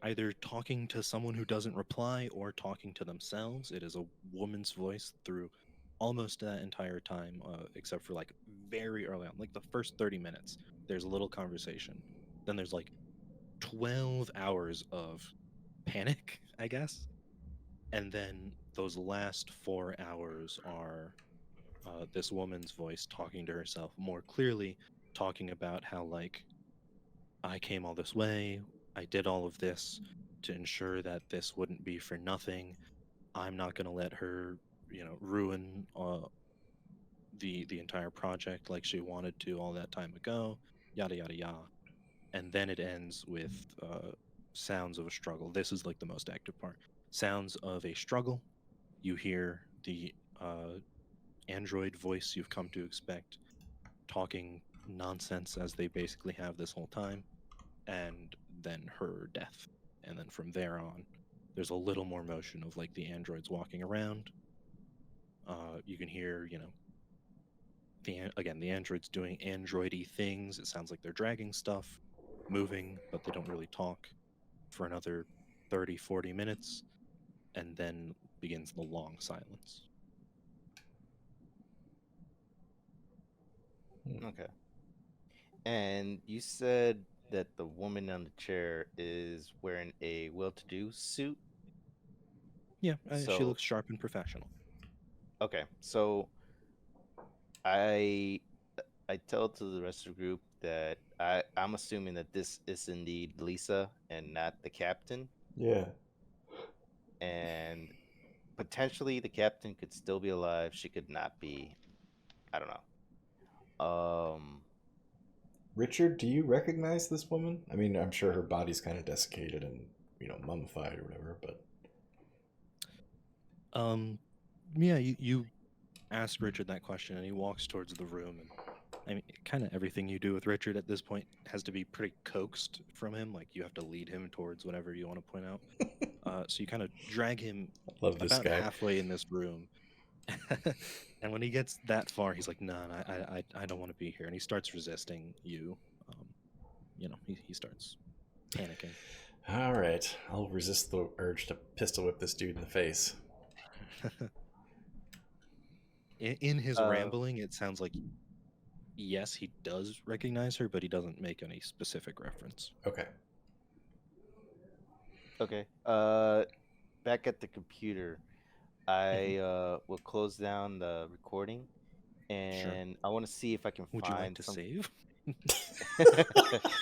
either talking to someone who doesn't reply or talking to themselves. It is a woman's voice through almost that entire time, except for very early on, the first 30 minutes. There's a little conversation. Then there's 12 hours of panic, I guess. And then those last 4 hours are this woman's voice talking to herself more clearly, talking about how I came all this way, I did all of this to ensure that this wouldn't be for nothing. I'm not going to let her, ruin the entire project like she wanted to all that time ago. Yada yada yada. And then it ends with sounds of a struggle. This is the most active part. Sounds of a struggle. You hear the android voice you've come to expect talking nonsense as they basically have this whole time, and then her death. And then from there on, there's a little more motion of the androids walking around. You can hear, the androids doing androidy things. It sounds like they're dragging stuff, moving, but they don't really talk for another 30, 40 minutes. And then begins the long silence. Okay. And you said that the woman on the chair is wearing a well-to-do suit? Yeah, she looks sharp and professional. Okay, so I tell to the rest of the group that I'm assuming that this is indeed Lisa and not the captain. Yeah. And potentially the captain could still be alive. She could not be. I don't know. Richard, do you recognize this woman? I mean, I'm sure her body's kind of desiccated and, mummified or whatever, but yeah, you ask Richard that question, and he walks towards the room, and I mean, kind of everything you do with Richard at this point has to be pretty coaxed from him. You have to lead him towards whatever you want to point out. So you kind of drag him about halfway in this room. And when he gets that far, he's like, "No, I don't want to be here," and he starts resisting you. He starts panicking. All right, I'll resist the urge to pistol whip this dude in the face. In his rambling, it sounds like yes, he does recognize her, but he doesn't make any specific reference. Okay. Okay. Back at the computer, I will close down the recording, and I want to see if I can Would find. You like to save?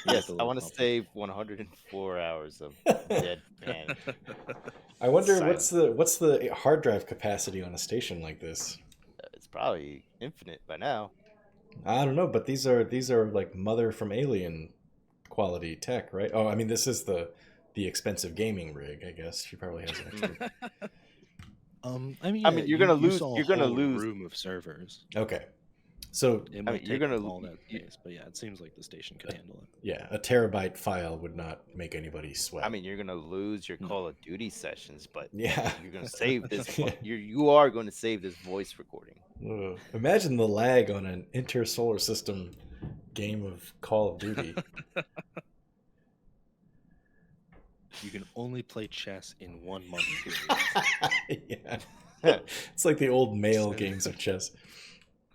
Yes, I want to save 104 hours of dead panic. I wonder what's the hard drive capacity on a station like this. It's probably infinite by now. I don't know, but these are like Mother from Alien quality tech, right? Oh, I mean, this is the expensive gaming rig, I guess. She probably has an extra. I mean, I yeah, mean, you're gonna you lose. saw a You're gonna whole lose. room of servers. Okay, so It I mean, might you're take up gonna. all that You, space, but yeah, it seems like the station could handle it. yeah, a terabyte file would not make anybody sweat. I mean, you're gonna lose your No. Call of Duty sessions, but yeah, you're gonna save this. Yeah. You are going to save this voice recording. Ugh. Imagine the lag on an inter-solar system game of Call of Duty. You can only play chess in 1 month period. Yeah, it's like the old mail games of chess.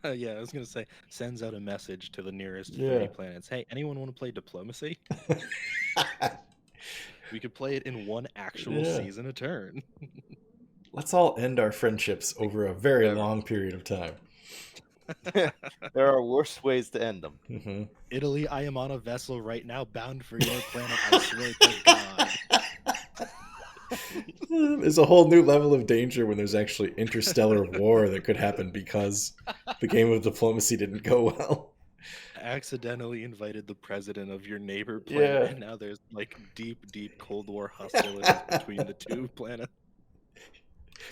Yeah, I was gonna say, sends out a message to the nearest Yeah. 30 planets. Hey, anyone want to play diplomacy? We could play it in 1 actual Yeah. season a turn. Let's all end our friendships over a very Never. long period of time. There are worse ways to end them. Mm-hmm. Italy, I am on a vessel right now, bound for your planet. I swear to God. There's a whole new level of danger when there's actually interstellar war that could happen because the game of diplomacy didn't go well. Accidentally invited the president of your neighbor planet, Yeah. and now there's like deep Cold War hostilities between the 2 planets.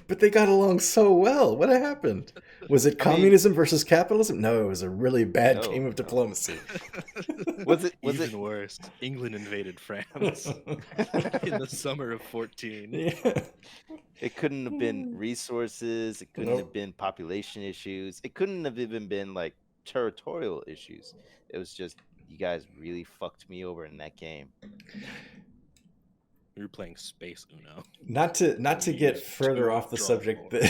But they got along so well. What happened? Was it communism versus capitalism? No, it was a really bad No, game of no. diplomacy. Was it? Even worse, England invaded France in the summer of 14. Yeah. It couldn't have been resources. It couldn't Nope. have been population issues. It couldn't have even been like territorial issues. It was just you guys really fucked me over in that game. We were playing Space Uno. Not to We get used further two off the draw subject. balls.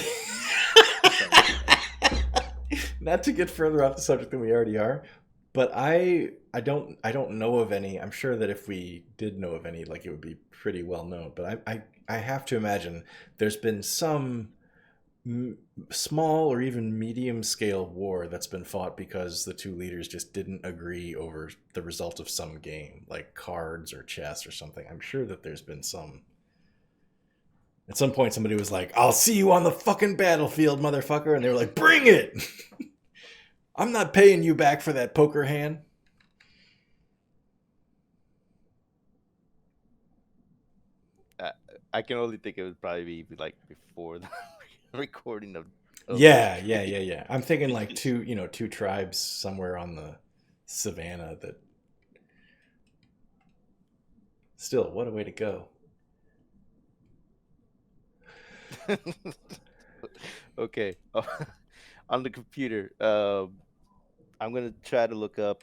Not to get further off the subject than we already are, but I don't know of any. I'm sure that if we did know of any, like it would be pretty well known. But I have to imagine there's been some small or even medium scale war that's been fought because the 2 leaders just didn't agree over the result of some game, like cards or chess or something. I'm sure that there's been some. At some point, somebody was like, "I'll see you on the fucking battlefield, motherfucker," and they were like, "Bring it! I'm not paying you back for that poker hand." I can only think it would probably be like before the recording of. Yeah. I'm thinking like 2 tribes somewhere on the savannah that. Still, what a way to go. Okay, on the computer, I'm gonna try to look up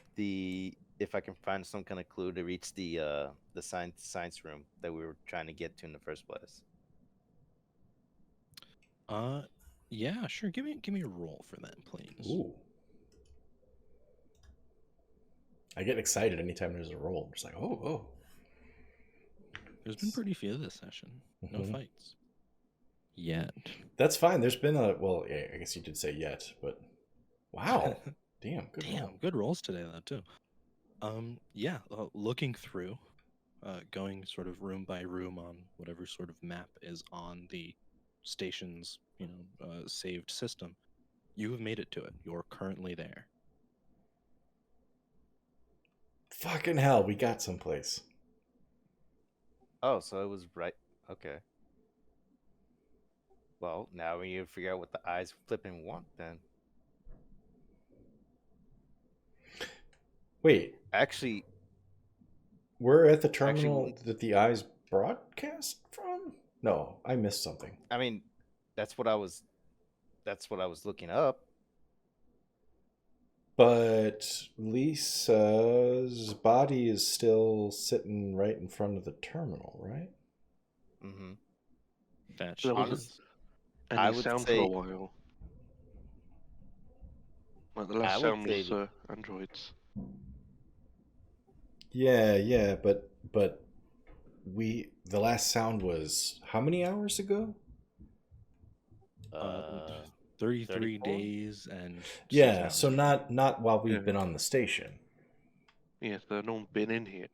if I can find some kind of clue to reach the science room that we were trying to get to in the first place. Yeah, sure. Give me a roll for that, please. Ooh. I get excited anytime there's a roll. I'm just like, oh. There's been pretty few this session. No Mhm. fights. Yet. That's fine. There's been well, yeah, I guess you did say yet, but wow. Damn, good roll. Good rolls today though too. Yeah, looking through, going sort of room by room on whatever sort of map is on the station's, saved system. You have made it to it. You're currently there. Fucking hell, we got someplace. Oh, so it was right. Okay. Well, now we need to figure out what the eyes flipping want then. Wait, Actually, we're at the terminal that the eyes broadcast from? No, I missed something. I mean, that's what I was looking up. But Lisa's body is still sitting right in front of the terminal, right? Mm-hmm. Fetch. There wasn't Honest- any I would sound for say- a while. Like the last would sound say was androids. Yeah, but the last sound was how many hours ago? 33 34? days and 6 Yeah, hours. so not while we've Yeah. been on the station. Yes, there's no one been in here.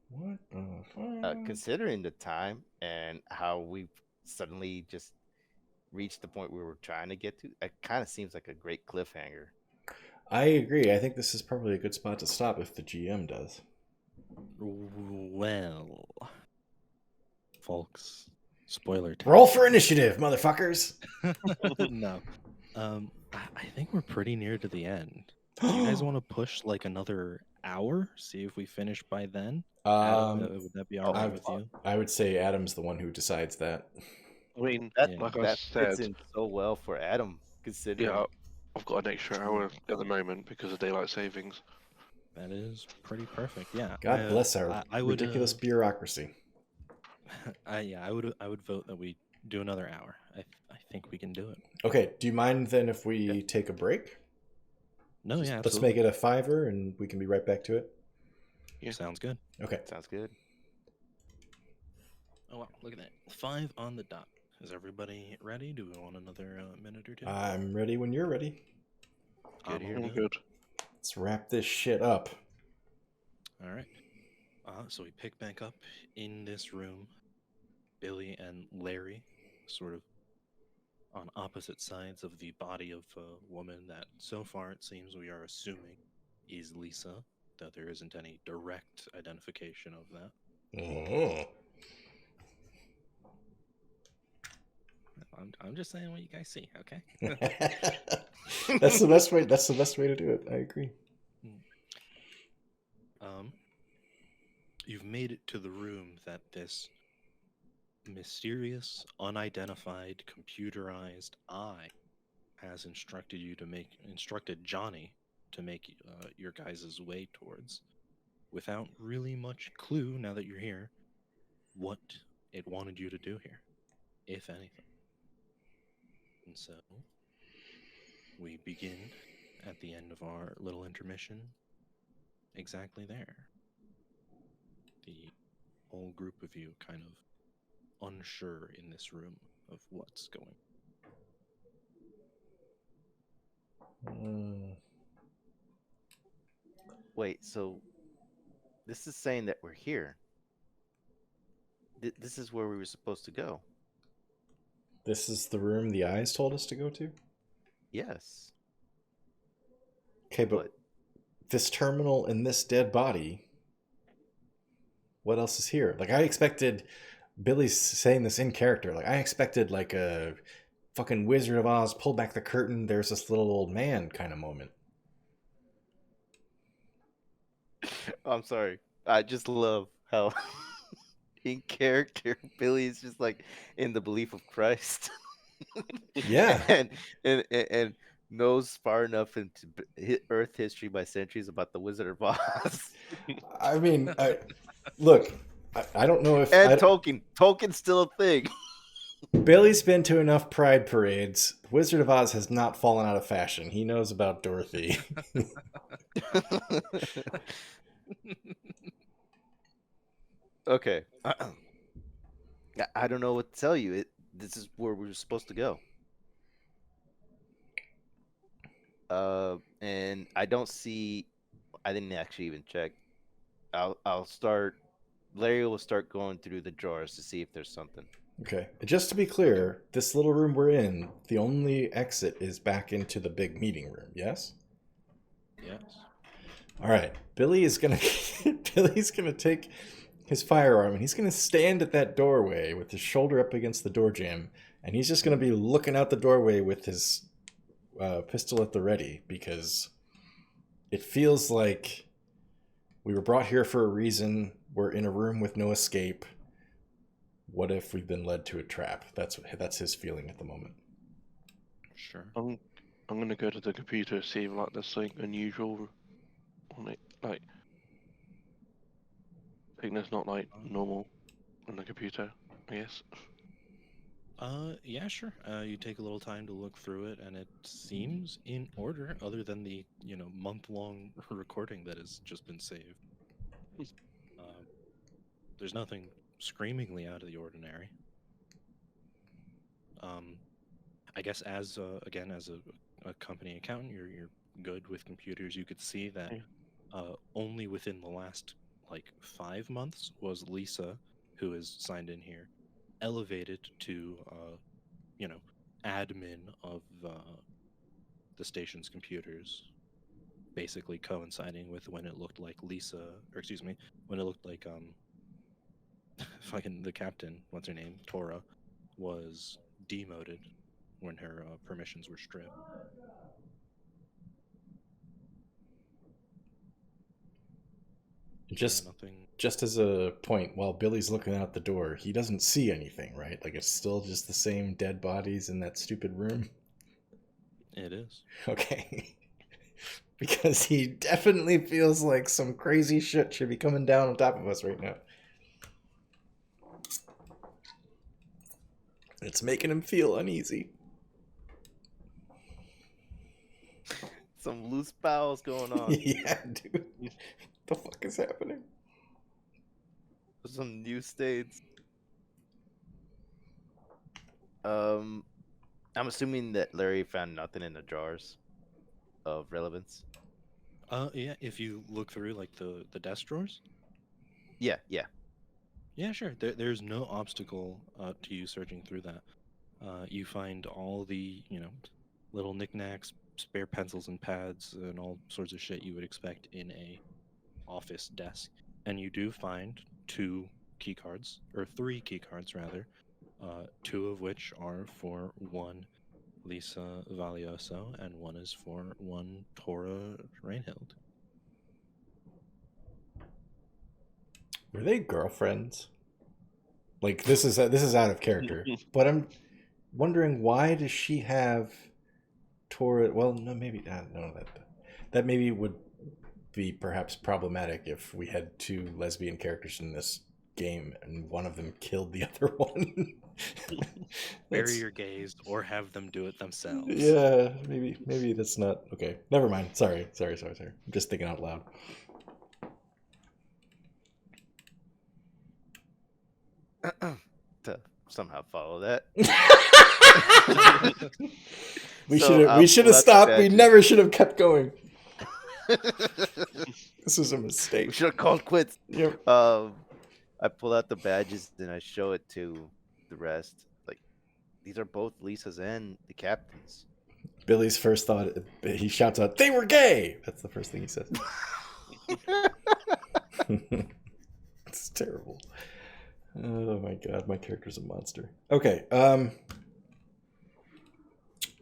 What the fuck? Considering the time and how we suddenly just reached the point we were trying to get to, it kind of seems like a great cliffhanger. I agree. I think this is probably a good spot to stop if the GM does. Well, folks, spoiler time. Roll for initiative, motherfuckers! No. I think we're pretty near to the end. Do you guys want to push like another hour? See if we finish by then? Adam, would that be all right with you? I would say Adam's the one who decides that. I mean, That like I that fits said, in so well for Adam, considering. yeah, I've got an extra hour at the moment because of daylight savings. That is pretty perfect. Yeah. God bless our I would, ridiculous bureaucracy. I would vote that we do another hour. I think we can do it. Okay, do you mind then if we take a break? No, yeah, Let's absolutely. make it a 5-er and we can be right back to it. Yeah. Sounds good. Okay. Sounds good. Oh wow, look at that. 5 on the dot. Is everybody ready? Do we want another minute or two? I'm ready when you're ready. Good here. all Good. Let's wrap this shit up. All right. So we pick back up in this room. Billie and Larry, sort of on opposite sides of the body of a woman that, so far it seems we are assuming is Lisa. Though there isn't any direct identification of that. Oh. I'm just saying what you guys see, okay? That's the best way. That's the best way to do it. I agree. You've made it to the room that this mysterious, unidentified, computerized eye has instructed Jonny to make your guys' way towards, without really much clue. Now that you're here, what it wanted you to do here, if anything. And so we begin at the end of our little intermission exactly there. The whole group of you kind of unsure in this room of what's going on. Wait, so this is saying that we're here. This is where we were supposed to go. This is the room the eyes told us to go to? Yes. Okay, but this terminal and this dead body, what else is here? Like, I expected, Billie's saying this in character, like, I expected like a fucking Wizard of Oz, pull back the curtain, there's this little old man kind of moment. I'm sorry. I just love how in character Billy is just like in the belief of Christ. Yeah. and knows far enough into Earth history by centuries about the Wizard of Oz. I mean, look, I don't know if... And Tolkien's still a thing. Billy's been to enough pride parades. Wizard of Oz has not fallen out of fashion. He knows about Dorothy. Okay. I don't know what to tell you. This is where we were supposed to go. And I don't see. I didn't actually even check. I'll start. Larry will start going through the drawers to see if there's something. Okay. Just to be clear, this little room we're in, the only exit is back into the big meeting room. Yes. Yes. All right. Billy's gonna take his firearm and he's gonna stand at that doorway with his shoulder up against the door jamb, and he's just gonna be looking out the doorway with his pistol at the ready, because it feels like we were brought here for a reason. We're in a room with no escape. What if we've been led to a trap? That's his feeling at the moment. Sure. I'm gonna go to the computer, see if like there's something unusual on it. Like, I think there's not like normal on the computer, I guess. Yeah, sure. You take a little time to look through it, and it seems in order, other than the month-long recording that has just been saved. There's nothing screamingly out of the ordinary. I guess as a company accountant, you're good with computers. You could see that only within the last 5 months was Lisa, who is signed in here, elevated to admin of the station's computers. basically coinciding with when it looked like Lisa, or excuse me, when it looked like fucking the captain, what's her name, Tora, was demoted when her permissions were stripped. Nothing. Just as a point, while Billy's looking out the door, he doesn't see anything, right? Like it's still just the same dead bodies in that stupid room. It is. Okay. Because he definitely feels like some crazy shit should be coming down on top of us right now. It's making him feel uneasy. Some loose bowels going on. Yeah, dude. What the fuck is happening? Some new states. I'm assuming that Larry found nothing in the jars of relevance. Yeah, if you look through like the desk drawers. Yeah. Yeah, sure. There's no obstacle to you searching through that. You find all the, little knickknacks, spare pencils and pads, and all sorts of shit you would expect in a office desk. And you do find 2 key cards, or 3 key cards rather, 2 of which are for one Lisa Valioso, and one is for one Tora Reinhild. Were they girlfriends? Like this is out of character, but I'm wondering why does she have Tora? Well, no, maybe no. That maybe would be perhaps problematic if we had 2 lesbian characters in this game and one of them killed the other one. Bury your gaze, or have them do it themselves. Yeah, maybe that's not okay. Never mind. Sorry. I'm just thinking out loud. To somehow follow that. We should have stopped. We never should have kept going. This was a mistake. We should have called quits. Yep. I pull out the badges and I show it to the rest. Like, these are both Lisa's and the captain's. Billy's first thought, he shouts out, "They were gay!" That's the first thing he says. It's terrible. Oh my god, my character's a monster. Okay,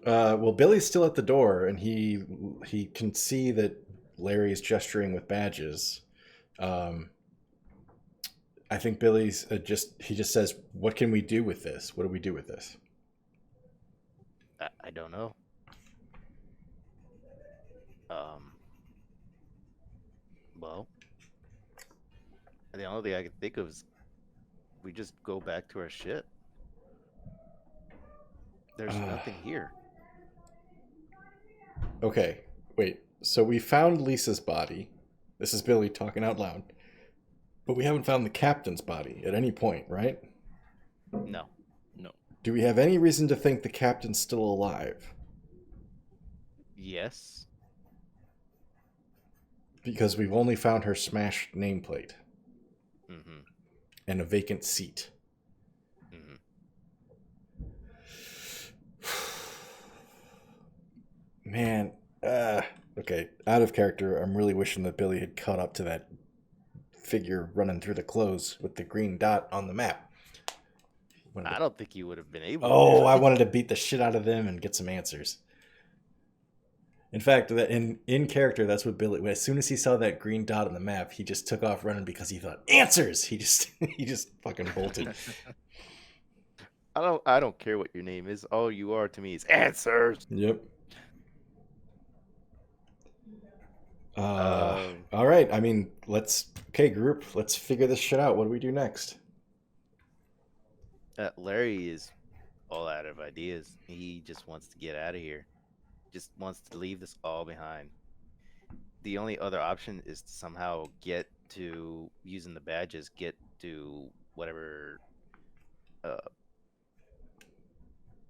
well, Billy's still at the door, and he can see that Larry's gesturing with badges. I think Billy's he just says, "What can we do with this? What do we do with this?" I don't know. Well, the only thing I can think of is we just go back to our shit. There's nothing here. Okay, wait. So we found Lisa's body. This is Billy talking out loud. But we haven't found the captain's body at any point, right? No. Do we have any reason to think the captain's still alive? Yes. Because we've only found her smashed nameplate. Mm-hmm. And a vacant seat. Mm-hmm. Man, okay, out of character. I'm really wishing that Billy had caught up to that figure running through the clothes with the green dot on the map. I don't think you would have been able to. I wanted to beat the shit out of them and get some answers. In fact, in character, that's what Billy. As soon as he saw that green dot on the map, he just took off running because he thought answers. He just fucking bolted. I don't care what your name is. All you are to me is answers. Yep. All right. I mean, group. Let's figure this shit out. What do we do next? Larry is all out of ideas. He just wants to get out of here. Just wants to leave this all behind. The only other option is to somehow get to, using the badges, get to whatever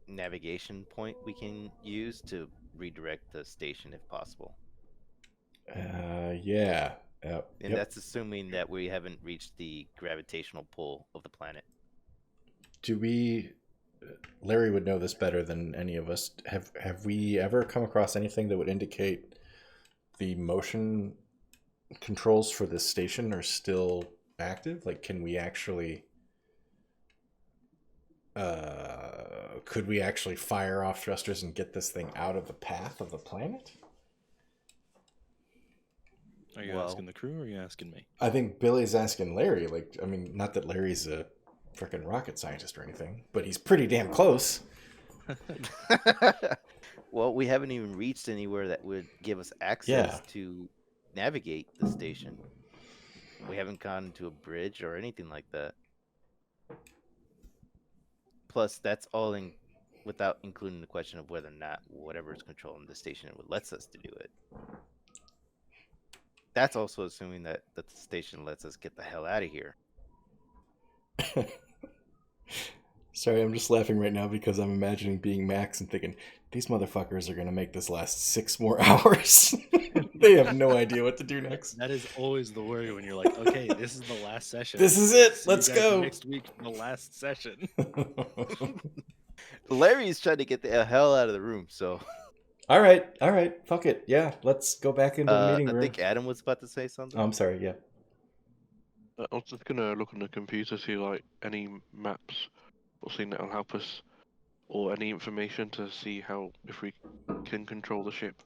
navigation point we can use to redirect the station if possible. Yeah. And that's assuming that we haven't reached the gravitational pull of the planet. Do we... Larry would know this better than any of us. Have we ever come across anything that would indicate the motion controls for this station are still active? Like, can we actually could we actually fire off thrusters and get this thing out of the path of the planet? Are you Well- asking the crew or are you asking me? I think Billy's asking Larry. Like, I mean, not that Larry's a freaking rocket scientist or anything, but he's pretty damn close. Well, we haven't even reached anywhere that would give us access to navigate the station. We haven't gone to a bridge or anything like that. Plus, that's all in without including the question of whether or not whatever is controlling the station would lets us to do it. That's also assuming that the station lets us get the hell out of here. Sorry, I'm just laughing right now because I'm imagining being Max and thinking, these motherfuckers are going to make this last 6 more hours. They have no idea what to do next. That is always the worry when you're like, okay, this is the last session. This is it. See you Let's guys go. next week for the last session. Larry's trying to get the hell out of the room, so All right. Fuck it. Yeah, let's go back into the meeting I room. think Adam was about to say something. Oh, I'm sorry. Yeah. I was just gonna look on the computer, see like any maps or something that'll help us, or any information to see how if we can control the ship.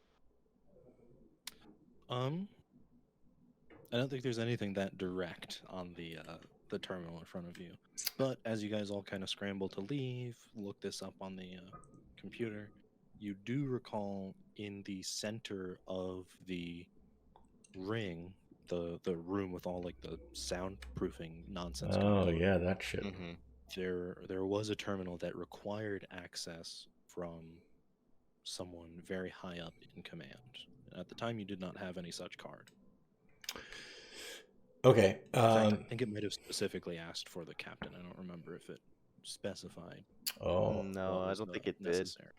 I don't think there's anything that direct on the terminal in front of you. But as you guys all kind of scramble to leave, look this up on the computer, you do recall in the center of the ring, the room with all like the soundproofing nonsense going Oh, on, yeah, that shit. Mm-hmm. there was a terminal that required access from someone very high up in command. At the time, you did not have any such card. Okay. In fact, I think it might have specifically asked for the captain. I don't remember if it specified. Oh. No, what I was, don't think it did. necessary.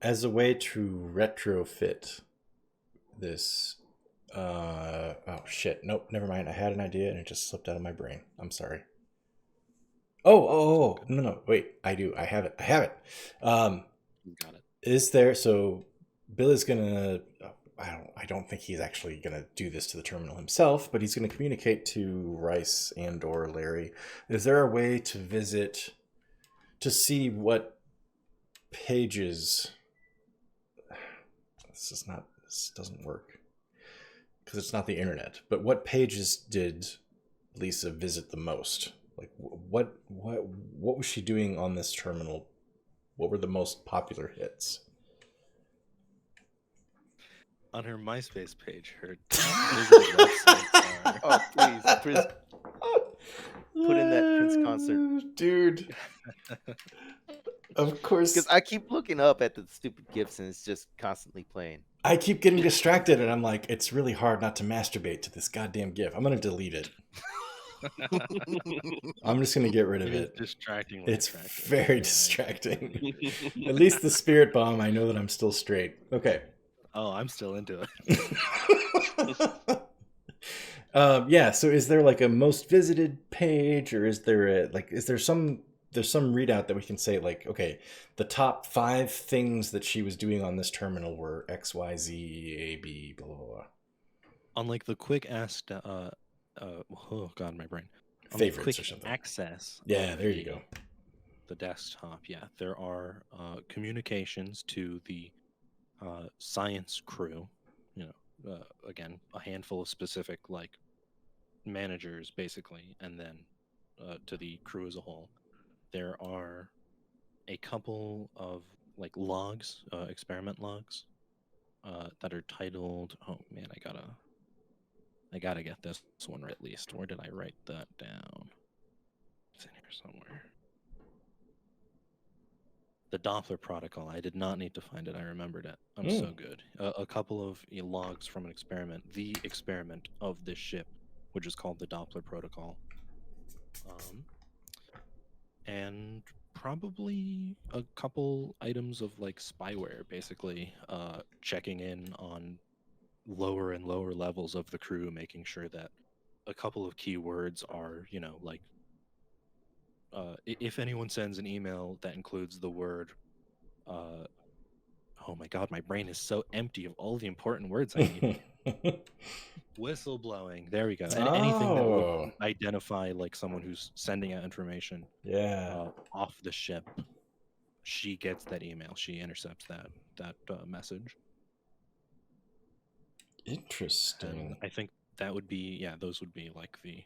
As a way to retrofit this. Oh, shit. Nope, never mind. I had an idea and it just slipped out of my brain. I'm sorry. Oh, no, wait. I do. I have it. You got it. Is there, so Billy's gonna, I don't think he's actually gonna do this to the terminal himself, but he's gonna communicate to Rice and or Larry. Is there a way to visit, to see what pages, this doesn't work because it's not the internet, but what pages did Lisa visit the most? Like what was she doing on this terminal? What were the most popular hits? On her MySpace page, her top visited websites are... Oh, please, put in that Prince concert. Dude. Of course. Because I keep looking up at the stupid gifs and it's just constantly playing. I keep getting distracted and I'm like, it's really hard not to masturbate to this goddamn GIF. I'm going to delete it. I'm just going to get rid of It is it. distractingly It's attractive. very Yeah. distracting. At least the spirit bomb, I know that I'm still straight. Okay. Oh, I'm still into it. Yeah, so is there like a most visited page, or is there some readout that we can say like, okay, the top 5 things that she was doing on this terminal were X, Y, Z, A, B, blah, blah, blah. On like the quick oh god, my brain. On the Favorites quick or something. access. Yeah, of there you go. The desktop, yeah. There are communications to the science crew, again, a handful of specific like managers basically, and then to the crew as a whole. There are a couple of like logs, experiment logs, that are titled, oh man, I gotta get this one right at least. Where did I write that down? It's in here somewhere. The Doppler protocol. I did not need to find it. I remembered it. I'm so good. A couple of logs from an experiment, the experiment of this ship, which is called the Doppler protocol. And probably a couple items of like spyware, basically checking in on lower and lower levels of the crew, making sure that a couple of keywords are, like if anyone sends an email that includes the word Oh my god, my brain is so empty of all the important words I need. Whistleblowing. There we go. And anything that would Oh. identify like someone who's sending out information Yeah. off the ship. She gets that email. She intercepts that message. Interesting. And I think that would be those would be like the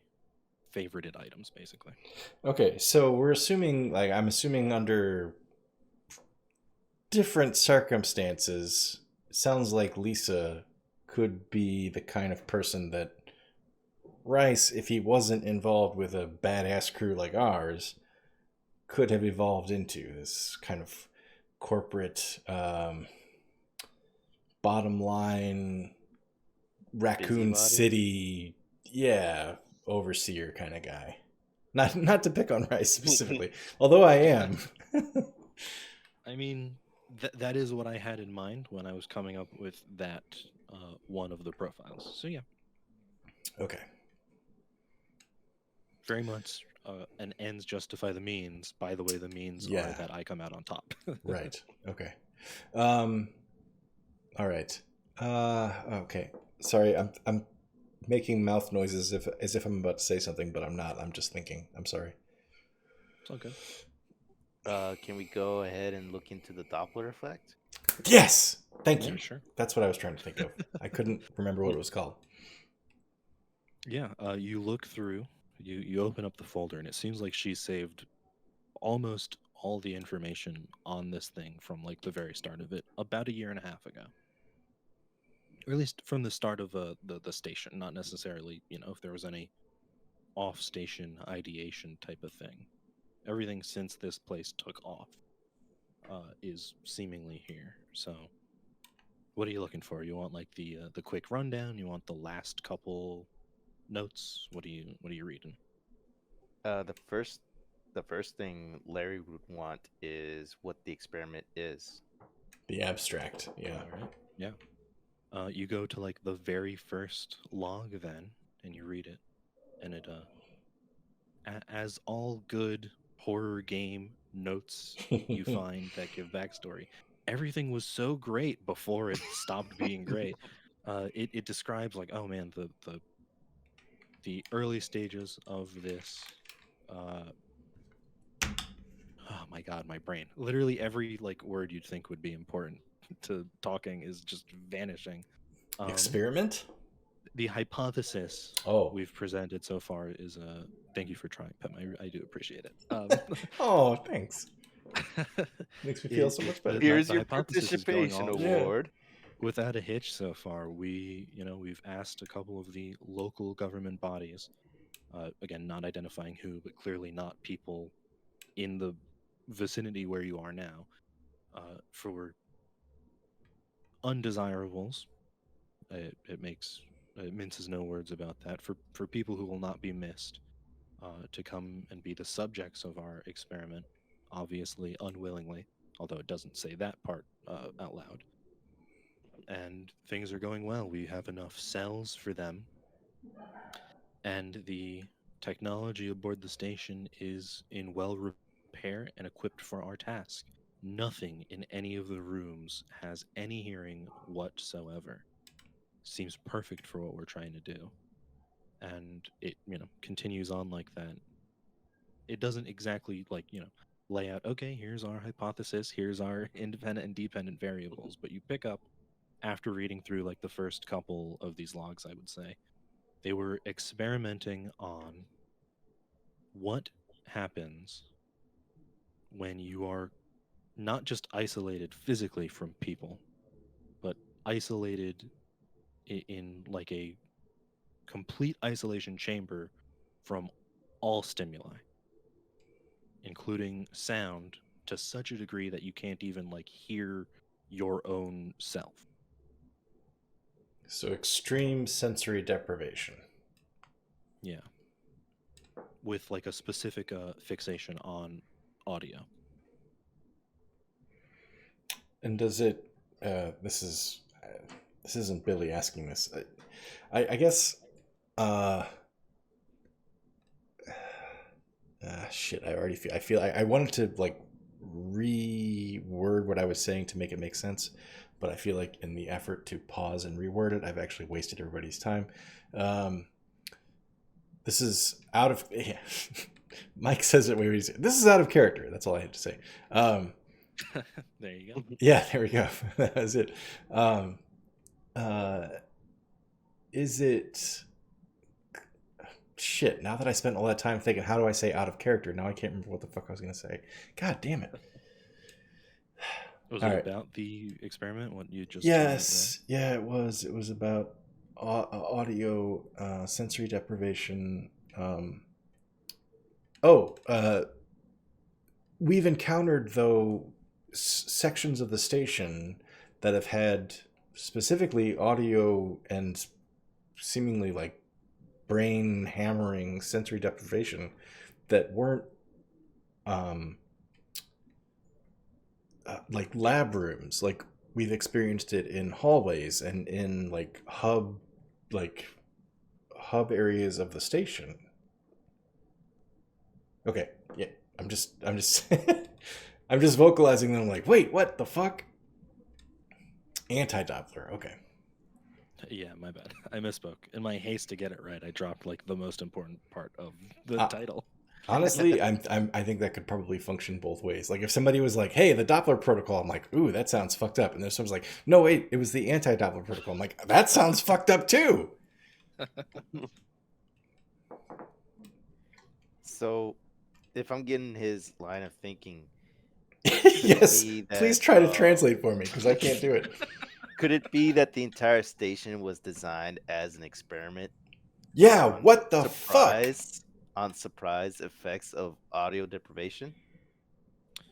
favorited items basically. Okay, so we're assuming, like, I'm assuming under different circumstances, it sounds like Lisa could be the kind of person that Rice, if he wasn't involved with a badass crew like ours, could have evolved into this kind of corporate bottom line Raccoon Busybody? City, overseer kind of guy. Not to pick on Rice specifically, although I am. I mean, that is what I had in mind when I was coming up with that one of the profiles. So yeah, Okay. very much an ends justify the means. By the way, the means Yeah. are that I come out on top. Right. Okay. All right. Okay. Sorry, I'm making mouth noises as if I'm about to say something, but I'm not. I'm just thinking. I'm sorry. It's all good. Can we go ahead and look into the Doppler effect? Yes. Thank Yeah, you. sure. That's what I was trying to think of. I couldn't remember what it was called. Yeah, you look through, you open up the folder, and it seems like she saved almost all the information on this thing from like the very start of it, about 1.5 years ago, or at least from the start of the station. Not necessarily, if there was any off-station ideation type of thing. Everything since this place took off is seemingly here. So, what are you looking for? You want like the quick rundown? You want the last couple notes? What are you reading? The first thing Larry would want is what the experiment is. The abstract. Yeah. All right. Yeah. You go to like the very first log then, and you read it, and it as all good horror game notes you find that give backstory. Everything was so great before it stopped being great. It describes like, oh man, the early stages of this. Oh my god, my brain! Literally every like word you'd think would be important to talking is just vanishing. Experiment? The hypothesis Oh. we've presented so far is thank you for trying, Pem. I do appreciate it. Oh, thanks. Makes me feel so much better. Here's the your hypothesis is going participation off award. without a hitch so far. We've asked a couple of the local government bodies, again, not identifying who, but clearly not people in the vicinity where you are now, for undesirables. It minces no words about that. For people who will not be missed, to come and be the subjects of our experiment, obviously unwillingly, although it doesn't say that part out loud. And things are going well. We have enough cells for them, and the technology aboard the station is in well repair and equipped for our task. Nothing in any of the rooms has any hearing whatsoever. Seems perfect for what we're trying to do. And it, continues on like that. It doesn't exactly like, lay out, okay, here's our hypothesis, here's our independent and dependent variables, but you pick up after reading through like the first couple of these logs, I would say, they were experimenting on what happens when you are not just isolated physically from people, but isolated in like a complete isolation chamber from all stimuli, including sound, to such a degree that you can't even like hear your own self. So extreme sensory deprivation. Yeah. With like a specific fixation on audio. And does it? This isn't Billie asking this. I guess. Shit. I already feel. I wanted to like reword what I was saying to make it make sense, but I feel like in the effort to pause and reword it, I've actually wasted everybody's time. This is out of... Yeah. Mike says it way easier. This is out of character. That's all I had to say. There you go. Yeah, there we go. That was it. Is it... Shit, now that I spent all that time thinking, how do I say out of character? Now I can't remember what the fuck I was going to say. God damn it. Was All it right. about the experiment? What you just Yes. Yeah, it was. It was about audio sensory deprivation. We've encountered, though, sections of the station that have had specifically audio and seemingly like brain hammering sensory deprivation that weren't like lab rooms. Like we've experienced it in hallways and in like hub areas of the station. Okay, yeah, I'm just I'm just vocalizing them like, wait, what the fuck? Anti-Doppler, okay. Yeah, my bad. I misspoke. In my haste to get it right, I dropped like the most important part of the title. Honestly, I think that could probably function both ways. Like if somebody was like, "Hey, the Doppler protocol," I'm like, "Ooh, that sounds fucked up," and then someone's like, "No, wait, it was the anti-Doppler protocol." I'm like, "That sounds fucked up too." So, if I'm getting his line of thinking, Yes, be that, please try to translate for me because I can't do it. could it be that the entire station was designed as an experiment? Yeah, on what the fuck? On surprise effects of audio deprivation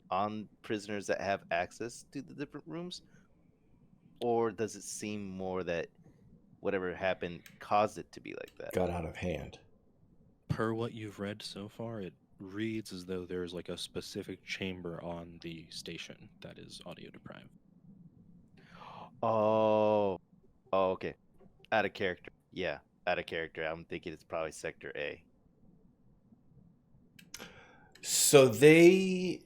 on prisoners that have access to the different rooms? Or does it seem more that whatever happened caused it to be like that? Got out of hand. Per what you've read so far, it reads as though there's like a specific chamber on the station that is audio deprived. Oh, okay. Out of character. Yeah, out of character. I'm thinking it's probably Sector A. So they...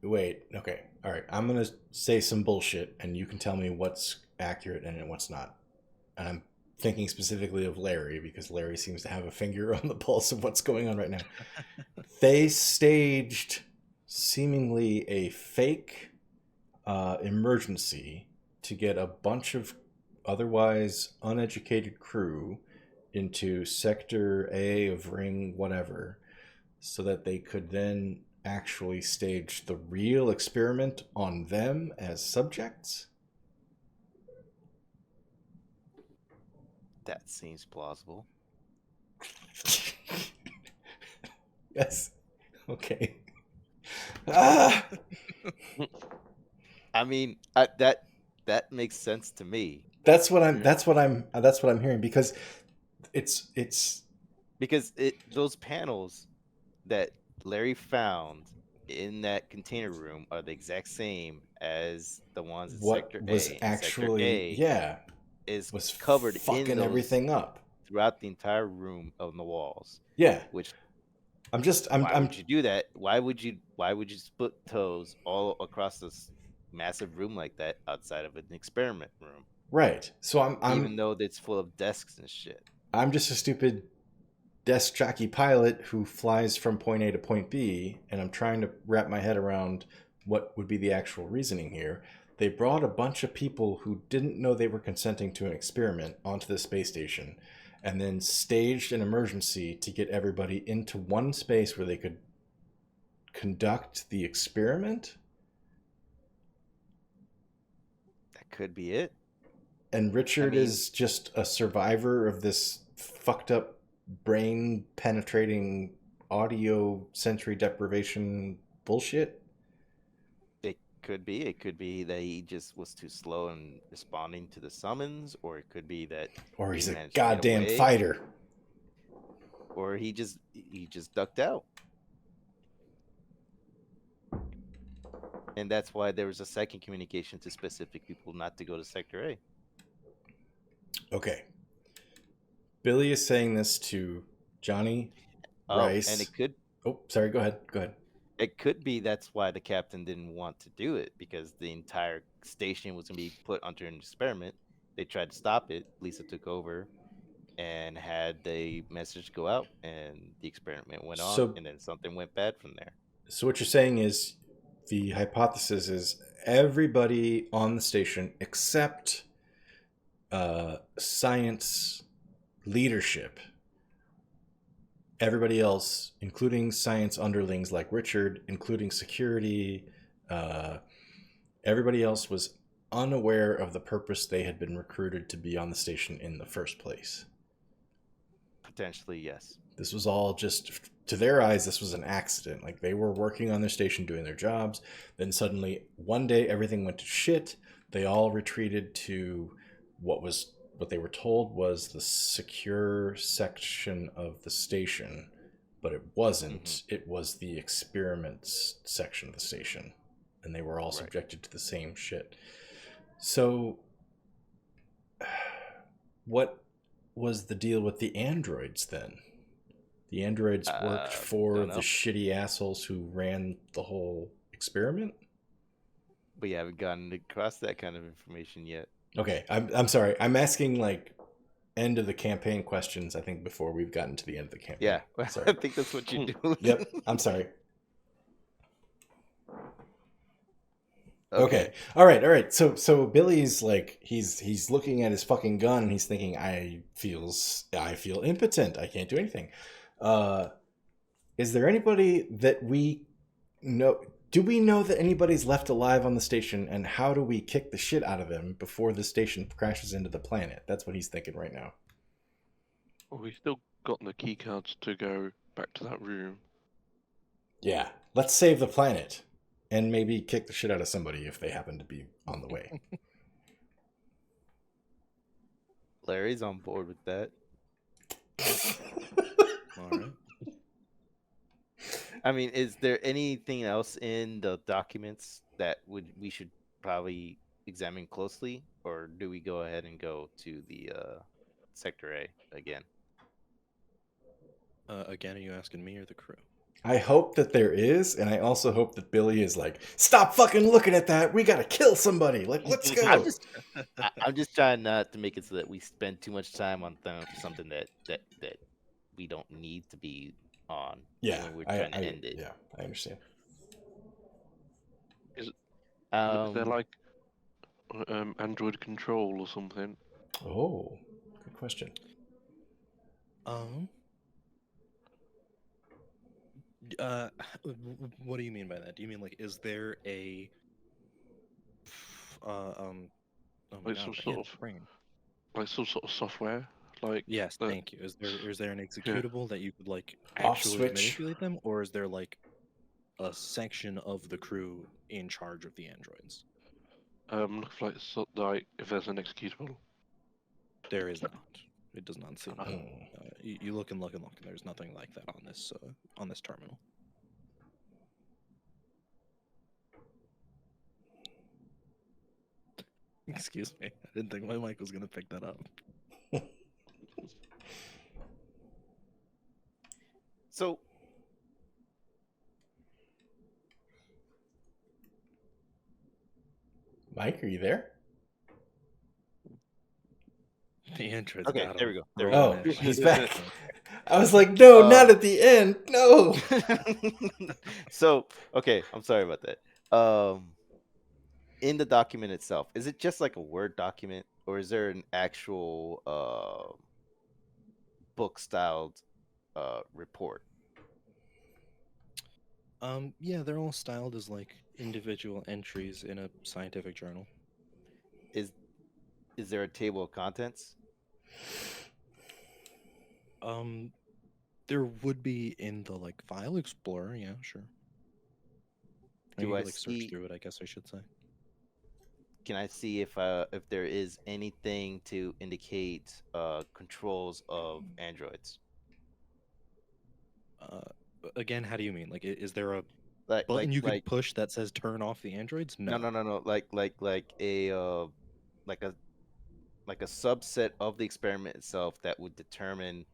Wait, okay. All right, I'm going to say some bullshit, and you can tell me what's accurate and what's not. And I'm thinking specifically of Larry, because Larry seems to have a finger on the pulse of what's going on right now. They staged seemingly a fake emergency to get a bunch of otherwise uneducated crew into Sector A of Ring whatever, so that they could then actually stage the real experiment on them as subjects? That seems plausible. Yes. Okay. Ah! I mean, that makes sense to me. That's what I'm hearing, because it's because those panels that Larry found in that container room are the exact same as the ones in what Sector was A. And actually Sector A is was covered in fucking those everything up throughout the entire room on the walls. Yeah. Which why would you do that? Why would you split toes all across this massive room like that outside of an experiment room? Right. So I'm even though it's full of desks and shit. I'm just a stupid desk jockey pilot who flies from point A to point B, and I'm trying to wrap my head around what would be the actual reasoning here. They brought a bunch of people who didn't know they were consenting to an experiment onto the space station, and then staged an emergency to get everybody into one space where they could conduct the experiment. That could be it. And Richard is just a survivor of this fucked up brain penetrating audio sensory deprivation bullshit. It could be. It could be that he just was too slow in responding to the summons, or it could be that he's a goddamn fighter. Or he just ducked out. And that's why there was a second communication to specific people not to go to Sector A. Okay. Billie is saying this to Jonny, Rice. And it could... Oh, sorry, go ahead. It could be that's why the captain didn't want to do it, because the entire station was going to be put under an experiment. They tried to stop it. Lisa took over and had the message go out, and the experiment went on, So, and then something went bad from there. so what you're saying is the hypothesis is everybody on the station except science leadership, everybody else, including science underlings like Richard, including security, everybody else was unaware of the purpose they had been recruited to be on the station in the first place. Potentially, yes. This was all just, to their eyes, this was an accident. Like, they were working on their station doing their jobs. Then suddenly, one day, everything went to shit. They all retreated to what they were told was the secure section of the station, but it wasn't. Mm-hmm. It was the experiments section of the station, and they were all Right. subjected to the same shit. So, what was the deal with the androids then? The androids worked for don't the know. shitty assholes who ran the whole experiment? We haven't gotten across that kind of information yet. Okay, I'm sorry. I'm asking like end of the campaign questions, I think, before we've gotten to the end of the campaign. Yeah, I Sorry. think that's what you do. Yep, I'm sorry. Okay. All right. So Billy's like he's looking at his fucking gun and he's thinking, I feel impotent. I can't do anything. Is there anybody that we know? Do we know that anybody's left alive on the station, and how do we kick the shit out of them before the station crashes into the planet? That's what he's thinking right now. Well, we still got the key cards to go back to that room. Yeah, let's save the planet. And maybe kick the shit out of somebody if they happen to be on the way. Larry's on board with that. All right. I mean, is there anything else in the documents that we should probably examine closely, or do we go ahead and go to the Sector A again? Again, are you asking me or the crew? I hope that there is, and I also hope that Billy is like, stop fucking looking at that. We gotta kill somebody. Like, let's go. I'm just trying not to make it so that we spend too much time on something that we don't need to be on. Yeah, when we're trying to end it. Yeah, I understand. Is there like android control or something? Oh, good question. What do you mean by that? Do you mean like, is there a oh my Like God, some I sort can't of brain. like some sort of software? Like Yes, the- thank you. Is there an executable that you could like Off actually switch. manipulate them, or is there like a section of the crew in charge of the androids? look for like if there's an executable. There is not. It does not seem. Hmm. You look and look and look, and there's nothing like that on this terminal. Excuse me. I didn't think my mic was gonna pick that up. So, Mike, are you there? The androids. Okay, got there him. we go. There we Oh, go. he's back. I was like, no, not at the end. No. So, okay, I'm sorry about that. In the document itself, is it just like a Word document, or is there an actual book-styled report? Yeah, they're all styled as like individual entries in a scientific journal. Is there a table of contents? There would be in the like file explorer, yeah, sure. Do you I could, like search see? through it, I guess I should say. Can I see if there is anything to indicate controls of androids? Again, how do you mean? Like, is there a Like button you could like push that says turn off the androids? no. Like a subset of the experiment itself that would determine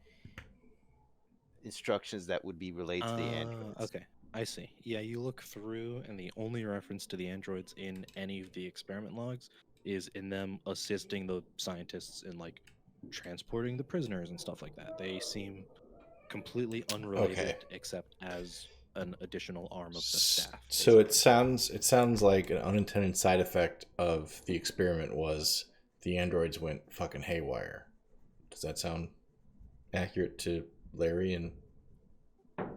instructions that would be relayed to the androids. Okay, I see. Yeah, you look through, and the only reference to the androids in any of the experiment logs is in them assisting the scientists in like transporting the prisoners and stuff like that. They seem completely unrelated, Okay. except as an additional arm of the S- staff. So Basically, it sounds like an unintended side effect of the experiment was the androids went fucking haywire. Does that sound accurate to Larry and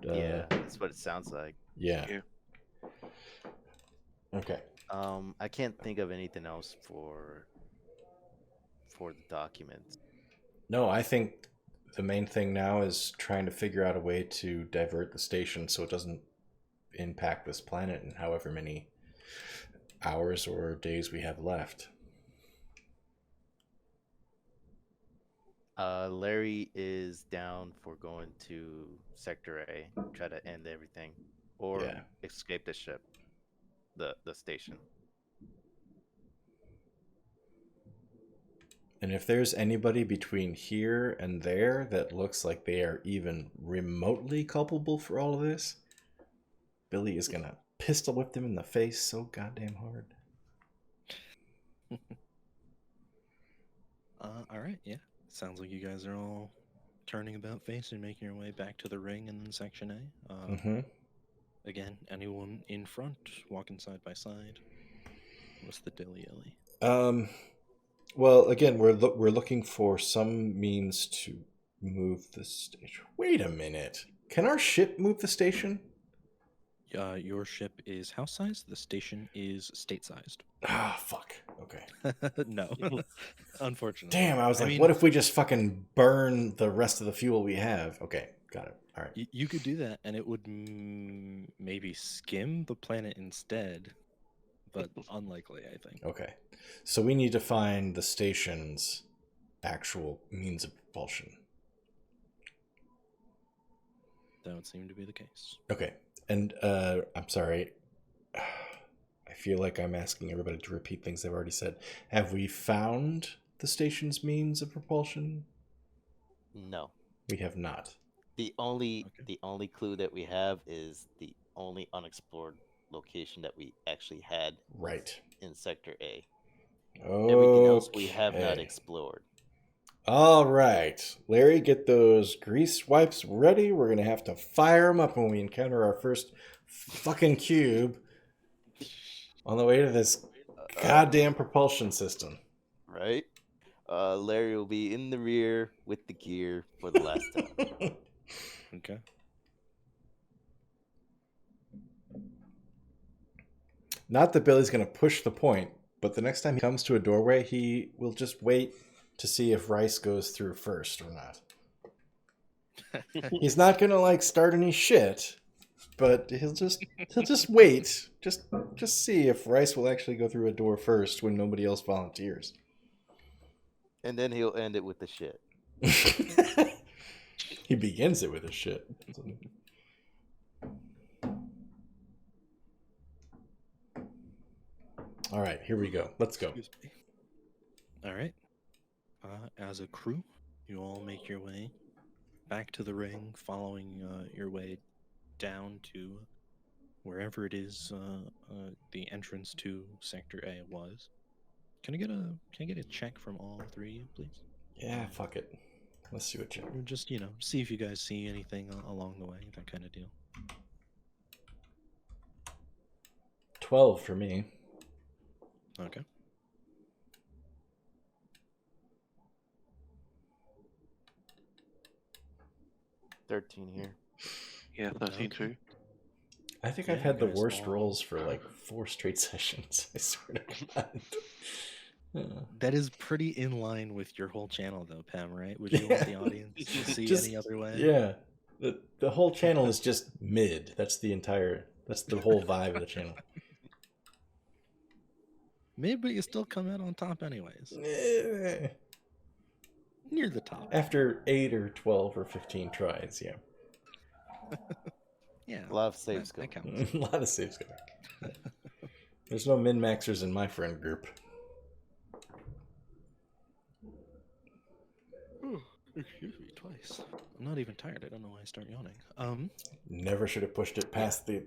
Yeah, that's what it sounds like. yeah. Yeah. Okay. I can't think of anything else for the documents. No, I think the main thing now is trying to figure out a way to divert the station so it doesn't impact this planet in however many hours or days we have left. Larry is down for going to Sector A, try to end everything, or Yeah. escape the ship, the station. And if there's anybody between here and there that looks like they are even remotely culpable for all of this, Billie is gonna pistol whip them in the face so goddamn hard. all right, yeah. Sounds like you guys are all turning about face and making your way back to the ring and then Section A. Mm-hmm. Again, anyone in front, walking side by side? What's the dilly-illy? Well, again, we're looking for some means to move the station. Wait a minute. Can our ship move the station? Your ship is house-sized. The station is state-sized. Ah, fuck. Okay. No, unfortunately. Damn, I was like, mean, what if we just fucking burn the rest of the fuel we have? Okay, got it. All right. you could do that, and it would maybe skim the planet instead, but unlikely, I think. Okay. So we need to find the station's actual means of propulsion. That would seem to be the case. Okay. And I'm sorry. I feel like I'm asking everybody to repeat things they've already said. Have we found the station's means of propulsion? No. We have not. The only Okay. clue that we have is the only unexplored location that we actually had Right. in Sector A. Okay. Everything else we have not explored. All right. Larry, get those grease wipes ready. We're going to have to fire them up when we encounter our first fucking cube on the way to this goddamn propulsion system. Right? Larry will be in the rear with the gear for the last time. Okay. Not that Billy's going to push the point, but the next time he comes to a doorway, he will just wait to see if Rice goes through first or not. He's not going to like start any shit, but he'll just wait. Just see if Rice will actually go through a door first when nobody else volunteers. And then he'll end it with the shit. He begins it with a shit. All right, here we go. Let's go. Excuse me. All right. As a crew, you all make your way back to the ring, following your way down to wherever it is the entrance to Sector A was. Can I get a check from all three of you, please? Yeah, fuck it. Let's see what you. Or just see if you guys see anything along the way, that kind of deal. 12 for me. Okay. $13 here. Yeah, 13 too. I think Yeah, I've had the guys worst all- rolls for like 4 straight sessions. I swear to God. That is pretty in line with your whole channel, though, Pam. Right? Would you want the audience to see Just- any other way? Yeah. The whole channel is just mid. That's the whole vibe of the channel. Maybe, but you still come out on top, anyways. Eh, Near the top. After 8 or 12 or 15 tries, yeah. Yeah. A lot of saves that going. counts. A lot of saves going. There's no min-maxers in my friend group. Excuse me, twice. I'm not even tired. I don't know why I start yawning. Never should have pushed it past the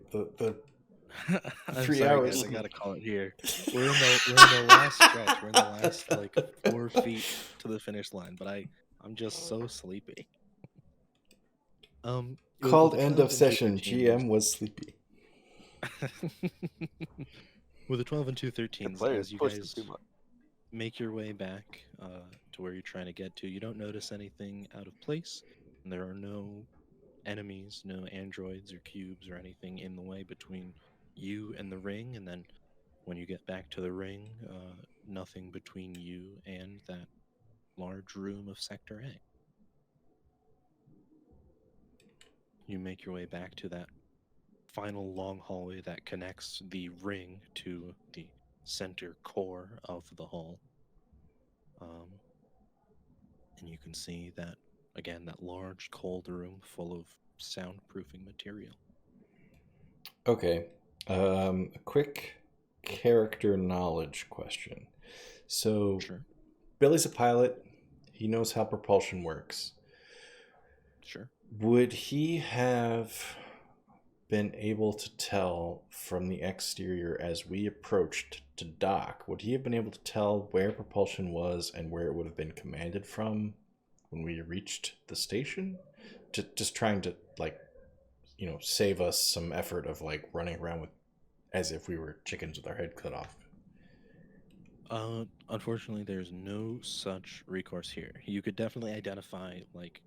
I'm 3 sorry, hours. guys. I gotta call it here. We're in the last stretch. We're in the last like 4 feet to the finish line. But I'm just so sleepy. Called with a end 12 of and session. 213s, GM was sleepy. with the 12 and The 213s, players as you pushed it guys too much. make your way back to where you're trying to get to, you don't notice anything out of place. And there are no enemies, no androids or cubes or anything in the way between you and the ring. And then when you get back to the ring, nothing between you and that large room of Sector A. You make your way back to that final long hallway that connects the ring to the center core of the hall. And you can see that, again, that large cold room full of soundproofing material. Okay. A quick character knowledge question. So, Sure. Billy's a pilot. He knows how propulsion works. Sure. Would he have been able to tell from the exterior as we approached to dock? Would he have been able to tell where propulsion was and where it would have been commanded from when we reached the station? Just trying to, like, save us some effort of, like, running around with as if we were chickens with our head cut off. Unfortunately, there's no such recourse here. You could definitely identify, like,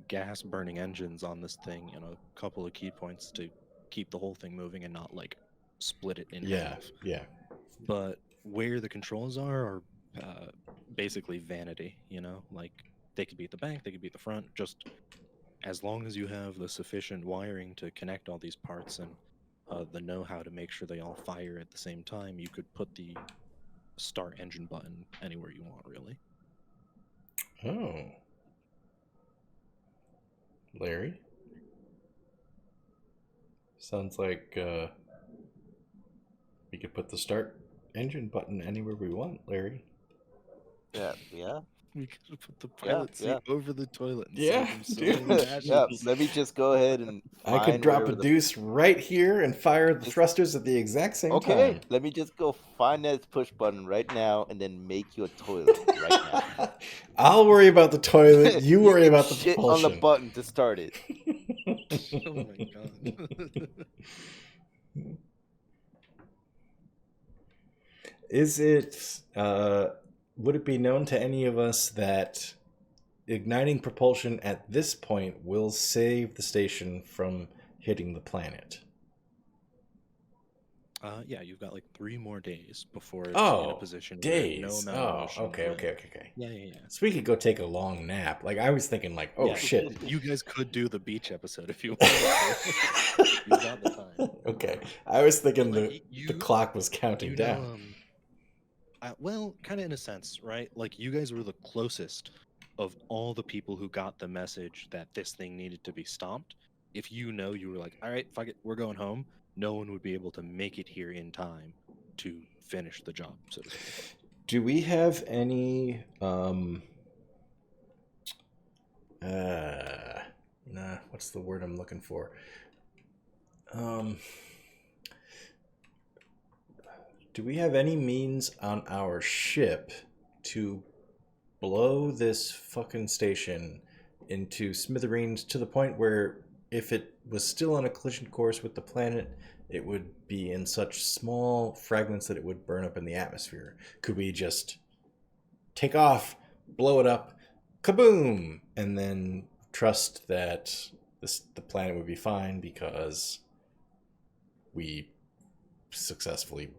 gas burning engines on this thing, a couple of key points to keep the whole thing moving and not, like, split it in half. Yeah. But where the controls are basically vanity, like, they could be at the back, they could be at the front, just as long as you have the sufficient wiring to connect all these parts and the know-how to make sure they all fire at the same time, you could put the start engine button anywhere you want, really. Oh. Larry? Sounds like we could put the start engine button anywhere we want, Larry. Yeah. We could put the pilot seat over the toilet and Yeah, save him so dude. many Yeah. passions. Let me just go ahead and I could find drop a wherever the deuce right here and fire the Just- thrusters at the exact same Okay, time. let me just go find that push button right now and then make you a toilet right now. I'll worry about the toilet. You worry can about the shit propulsion. on the button to start it. Oh my god. Is it would it be known to any of us that igniting propulsion at this point will save the station from hitting the planet? Yeah, you've got like 3 more days before it's in a position days. where no amount of motion. Okay. Yeah. So we could go take a long nap. Like, I was thinking, like, oh Yeah, shit. You guys could do the beach episode if you wanted to. You got the time. Okay, I was thinking But, like, the clock was counting down. Well, kind of in a sense, right? Like, you guys were the closest of all the people who got the message that this thing needed to be stopped. If you were like, all right, fuck it, we're going home, no one would be able to make it here in time to finish the job, so to speak. Do we have any what's the word I'm looking for? Do we have any means on our ship to blow this fucking station into smithereens to the point where if it was still on a collision course with the planet, it would be in such small fragments that it would burn up in the atmosphere? Could we just take off, blow it up, kaboom, and then trust that the planet would be fine because we successfully...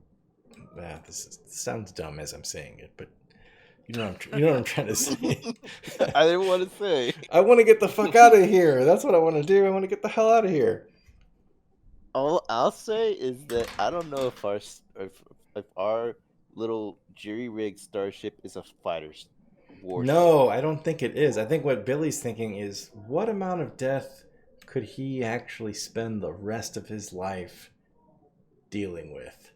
this sounds dumb as I'm saying it, but you know what I'm trying to say. I didn't want to say. I want to get the fuck out of here. That's what I want to do. I want to get the hell out of here. All I'll say is that I don't know if our little jury-rigged starship is a fighter's warship. No, I don't think it is. I think what Billy's thinking is, what amount of death could he actually spend the rest of his life dealing with?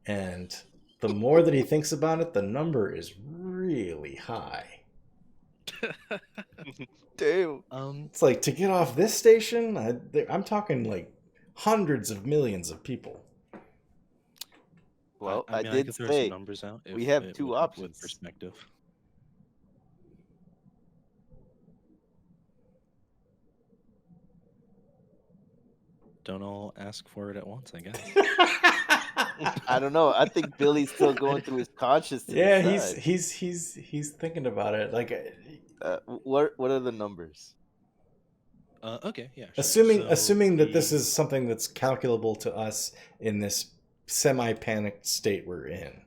And the more that he thinks about it, the number is really high. Damn. It's like, to get off this station, I'm talking like hundreds of millions of people. Well, I I mean, I did could throw say some numbers out if we have it two would help with options. perspective. Don't all ask for it at once, I guess. I don't know. I think Billie's still going through his conscience to Yeah, decide. he's thinking about it. Like, What are the numbers? Okay, yeah. Sure. assuming that this is something that's calculable to us in this semi-panicked state we're in.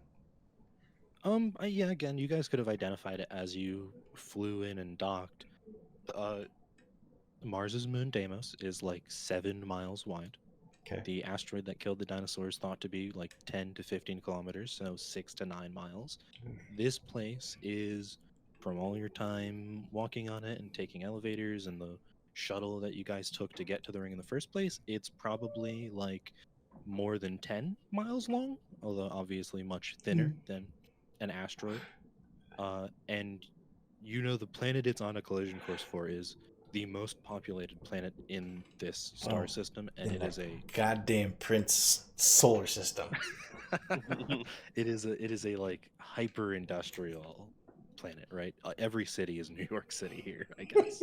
Yeah, again, you guys could have identified it as you flew in and docked. Mars's moon Deimos is like 7 miles wide. Okay. The asteroid that killed the dinosaurs thought to be like 10 to 15 kilometers, so 6 to 9 miles. This place is, from all your time walking on it and taking elevators and the shuttle that you guys took to get to the ring in the first place, it's probably like more than 10 miles long, although obviously much thinner than an asteroid. And you know the planet it's on a collision course for is the most populated planet in this star system, and it is a goddamn Prince solar system. it is a like hyper industrial planet, right? Every city is New York City here, I guess.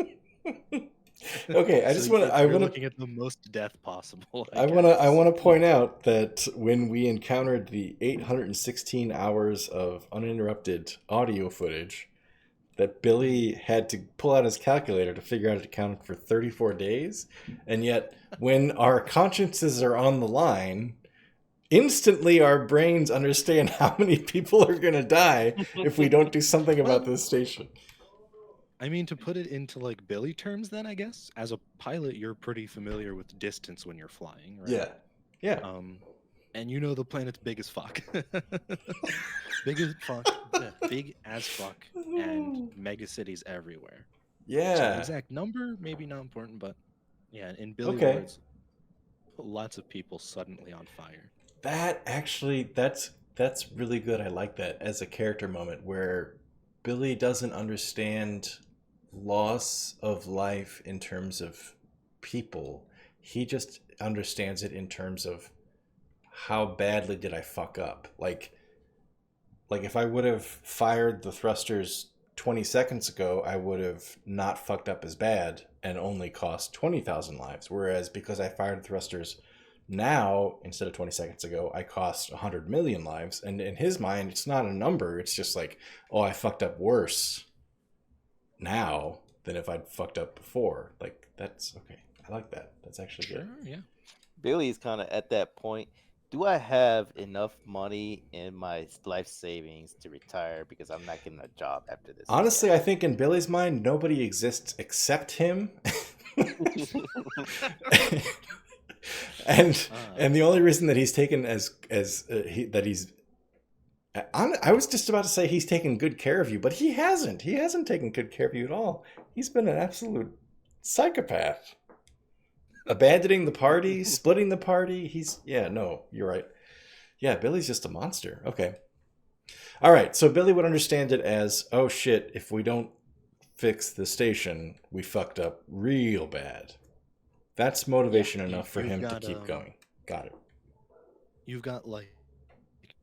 Okay, I just want to. You're looking at the most death possible. I want to point out that when we encountered the 816 hours of uninterrupted audio footage, that Billie had to pull out his calculator to figure out it accounted for 34 days, and yet when our consciences are on the line, instantly our brains understand how many people are going to die if we don't do something about this station. I mean, to put it into like Billie terms, then I guess as a pilot, you're pretty familiar with distance when you're flying, right? Yeah. And you know the planet's big as fuck, big as fuck, and mega cities everywhere. Yeah. So exact number maybe not important, but yeah, in Billie words, lots of people suddenly on fire. That's really good. I like that as a character moment where Billie doesn't understand loss of life in terms of people. He just understands it in terms of how badly did I fuck up. Like if I would have fired the thrusters 20 seconds ago, I would have not fucked up as bad and only cost 20,000 lives. Whereas because I fired the thrusters now instead of 20 seconds ago, I cost 100 million lives. And in his mind, it's not a number. It's just like, oh, I fucked up worse now than if I'd fucked up before. Like, that's okay. I like that. That's actually good. Yeah. Billie's kind of at that point. Do I have enough money in my life savings to retire because I'm not getting a job after this? Honestly, I think in Billie's mind, nobody exists except him. and the only reason that he's taken that he's I was just about to say he's taken good care of you, but he hasn't. He hasn't taken good care of you at all. He's been an absolute psychopath. Abandoning the party, splitting the party. You're right. Yeah, Billie's just a monster. Okay. All right, so Billie would understand it as, oh shit, if we don't fix the station, we fucked up real bad. That's motivation enough for him to keep going. Got it. You've got like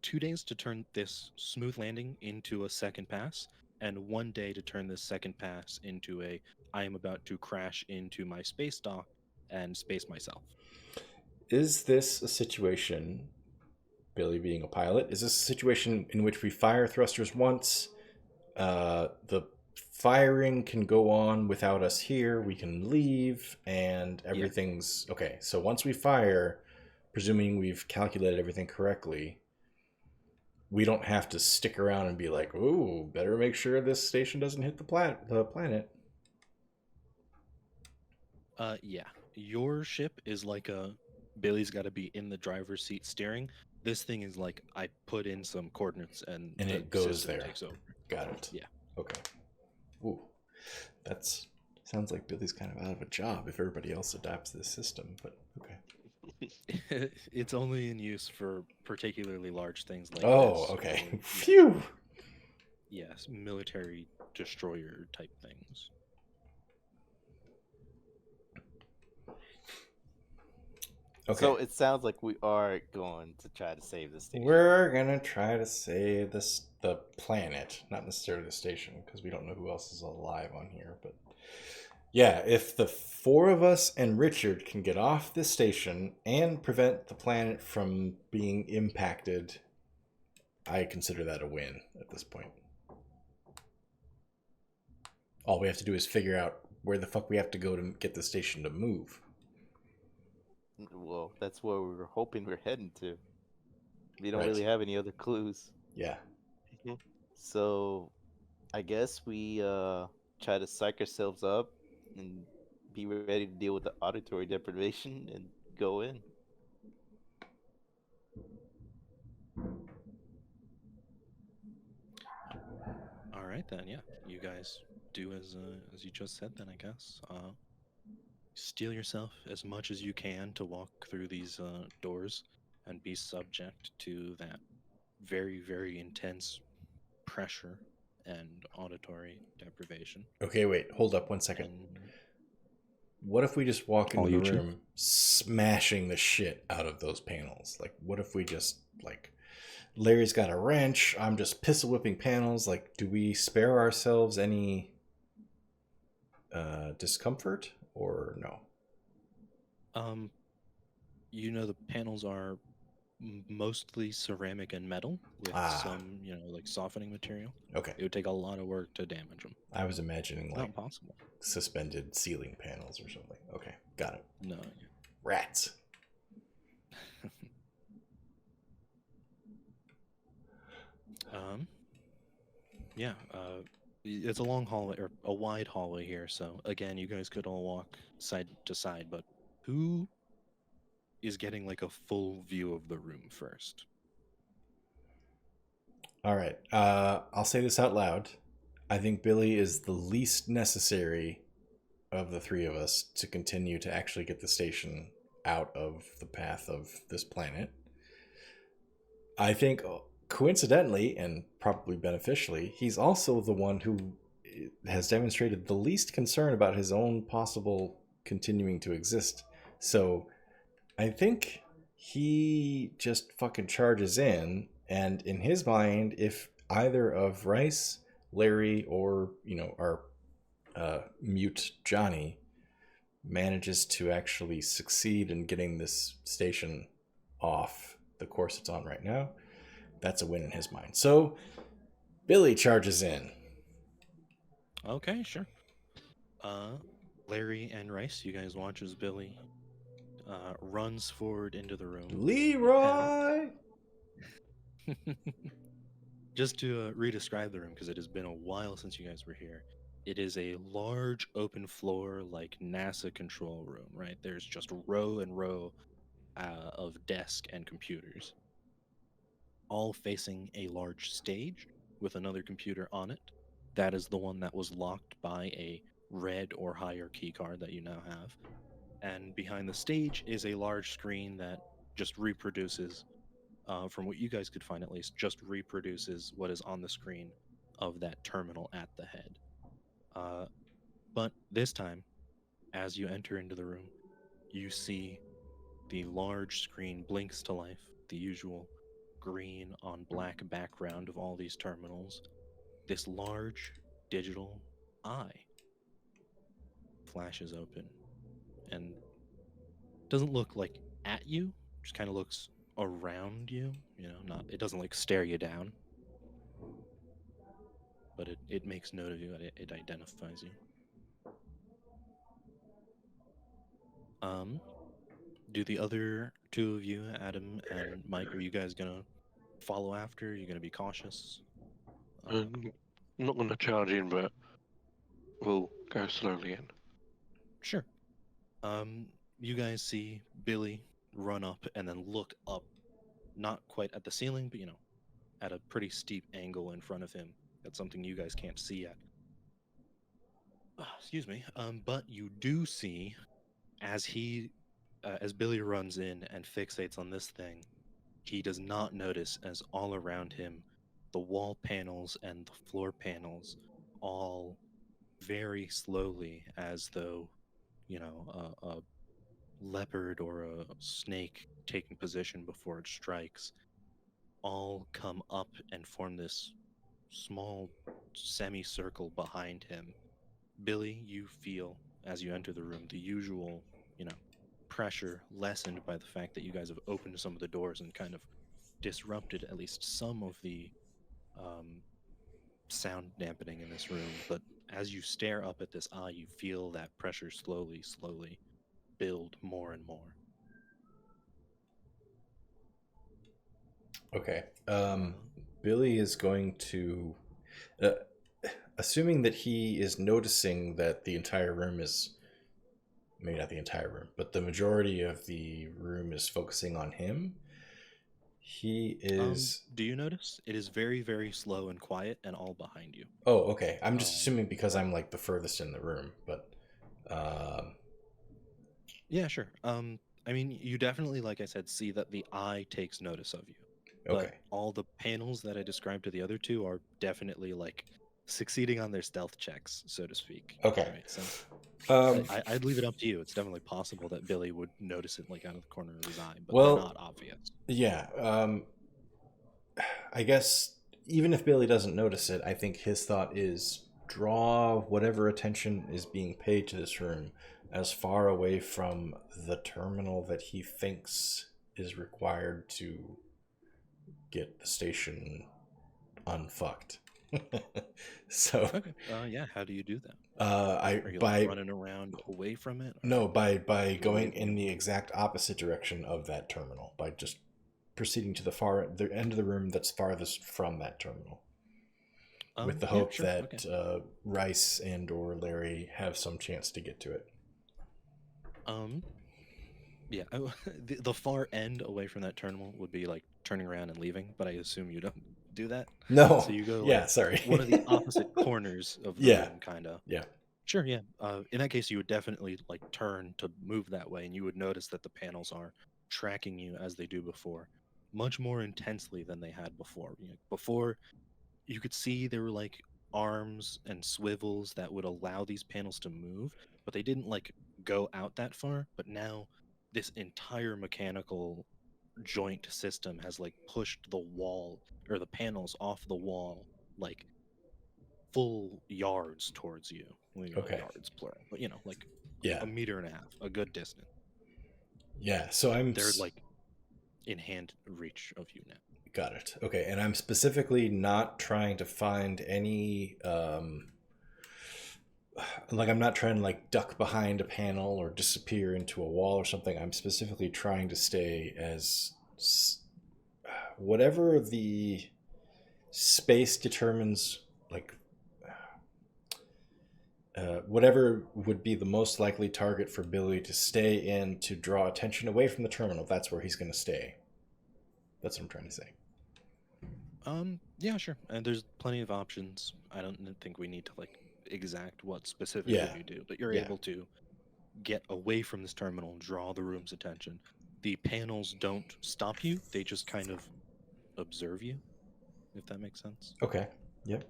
2 days to turn this smooth landing into a second pass, and 1 day to turn this second pass into a I am about to crash into my space dock and space myself. Is this a situation, Billie being a pilot, is this a situation in which we fire thrusters once, the firing can go on without us here, we can leave, and everything's okay? So once we fire, presuming we've calculated everything correctly, we don't have to stick around and be like, ooh, better make sure this station doesn't hit the planet. Yeah. Your ship is like Billie's got to be in the driver's seat steering. This thing is like I put in some coordinates and it goes there. Takes over. Got it. Yeah. Okay. Ooh, that's sounds like Billie's kind of out of a job if everybody else adopts this system. But okay. It's only in use for particularly large things like this. Oh, okay. Phew. Yes, military destroyer type things. Okay. So it sounds like we are going to try to save the station. We're gonna try to save the planet, not necessarily the station, because we don't know who else is alive on here. But yeah, if the four of us and Richard can get off this station and prevent the planet from being impacted, I consider that a win at this point. All we have to do is figure out where the fuck we have to go to get the station to move. Well, that's where we were hoping we're heading to. We don't Right. really have any other clues. Yeah. So I guess we try to psych ourselves up and be ready to deal with the auditory deprivation and go in. All right then, yeah. You guys do as you just said. Then I guess steel yourself as much as you can to walk through these doors and be subject to that very very intense pressure and auditory deprivation. Okay, wait. Hold up 1 second. And What if we just walk All into the you, Chief. room smashing the shit out of those panels? Like, what if we just, like, Larry's got a wrench, I'm just pistol whipping panels. Like, do we spare ourselves any discomfort or no? You know the panels are mostly ceramic and metal with some, like softening material. Okay. It would take a lot of work to damage them. I was imagining, like, Not possible. suspended ceiling panels or something. Okay, got it. No. Rats. Yeah, it's a long hallway, or a wide hallway here, so again, you guys could all walk side to side, but who is getting like a full view of the room first? All right. I'll say this out loud. I think Billie is the least necessary of the three of us to continue to actually get the station out of the path of this planet. I think, coincidentally and probably beneficially, he's also the one who has demonstrated the least concern about his own possible continuing to exist. So I think he just fucking charges in, and in his mind, if either of Rice, Larry, or, our mute Jonny manages to actually succeed in getting this station off the course it's on right now, that's a win in his mind. So Billie charges in. Okay, sure. Larry and Rice, you guys watch as Billie runs forward into the room. Leroy! Just to re-describe the room, because it has been a while since you guys were here, it is a large open floor like NASA control room, right? There's just row and row of desk and computers, all facing a large stage with another computer on it. That is the one that was locked by a red or higher key card that you now have. And behind the stage is a large screen that just reproduces, from what you guys could find at least, just reproduces what is on the screen of that terminal at the head. But this time, as you enter into the room, you see the large screen blinks to life, the usual green on black background of all these terminals. This large digital eye flashes open and doesn't look like at you, just kind of looks around you, not, it doesn't like stare you down, but it makes note of you, it identifies you. Do the other two of you, Adam and Mike, are you guys gonna follow after? Are you gonna be cautious? I'm not going to charge in, but we'll go slowly in. Sure. You guys see Billie run up and then look up, not quite at the ceiling, but at a pretty steep angle in front of him. That's something you guys can't see yet. Excuse me. But you do see, as Billie runs in and fixates on this thing, he does not notice as all around him, the wall panels and the floor panels all very slowly, as though, a leopard or a snake taking position before it strikes, all come up and form this small semicircle behind him. Billie, you feel as you enter the room the usual, pressure lessened by the fact that you guys have opened some of the doors and kind of disrupted at least some of the um, sound dampening in this room. But as you stare up at this eye, you feel that pressure slowly build more and more. Okay. Billie is going to, assuming that he is noticing that the entire room is, maybe not the entire room, but the majority of the room is focusing on him. He is. Do you notice? It is very, very slow and quiet and all behind you. Oh, okay. I'm just assuming because I'm like the furthest in the room, but. Yeah, sure. I mean, you definitely, like I said, see that the eye takes notice of you. Okay. But all the panels that I described to the other two are definitely like succeeding on their stealth checks, so to speak. Okay. Right. So I'd leave it up to you. It's definitely possible that Billie would notice it like out of the corner of his eye, but well, they're not obvious. Yeah. I guess even if Billie doesn't notice it, I think his thought is draw whatever attention is being paid to this room as far away from the terminal that he thinks is required to get the station unfucked. So Okay. Yeah. How do you do that? Are you like running around away from it? Or? No, by going in the exact opposite direction of that terminal, by just proceeding to the end of the room that's farthest from that terminal, with the hope that Rice and or Larry have some chance to get to it. Yeah, the far end away from that terminal would be like turning around and leaving, but I assume you don't do that. No. So you go sorry. one of the opposite corners of the room, kind of. Yeah. Sure, yeah. In that case, you would definitely like turn to move that way, and you would notice that the panels are tracking you as they do before, much more intensely than they had before. Before, you could see there were like arms and swivels that would allow these panels to move, but they didn't like go out that far. But now, this entire mechanical joint system has like pushed the wall or the panels off the wall like full yards towards you. Well, Okay. Yards plural, but like a meter and a half, a good distance. Yeah, so they're like in hand reach of you now. Got it. Okay, and I'm specifically not trying to find any like I'm not trying to like duck behind a panel or disappear into a wall or something. I'm specifically trying to stay as whatever the space determines, like whatever would be the most likely target for Billie to stay in to draw attention away from the terminal. That's where he's going to stay. That's what I'm trying to say. Yeah, sure. And there's plenty of options. I don't think we need to like exact what specifically you do, but you're able to get away from this terminal, draw the room's attention. The panels don't stop you; they just kind of observe you, if that makes sense. Okay. Yep.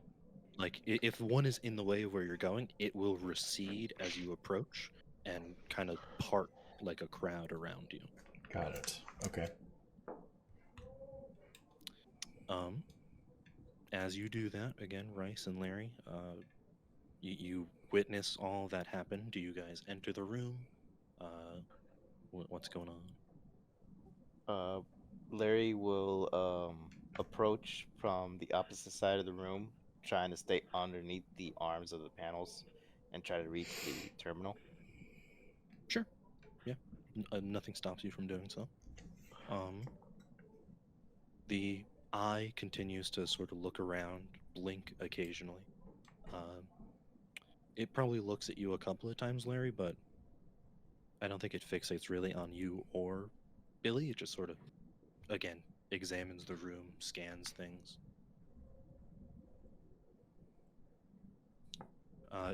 Like if one is in the way of where you're going, it will recede as you approach and kind of part like a crowd around you. Got it. Okay. As you do that, again, Rice and Larry, you witness all that happen. Do you guys enter the room? What's going on? Larry will approach from the opposite side of the room, trying to stay underneath the arms of the panels and try to reach the terminal. Sure. Yeah. Nothing stops you from doing so. The eye continues to sort of look around, blink occasionally. It probably looks at you a couple of times, Larry, but I don't think it fixates really on you or Billie. It just sort of, again, examines the room, scans things.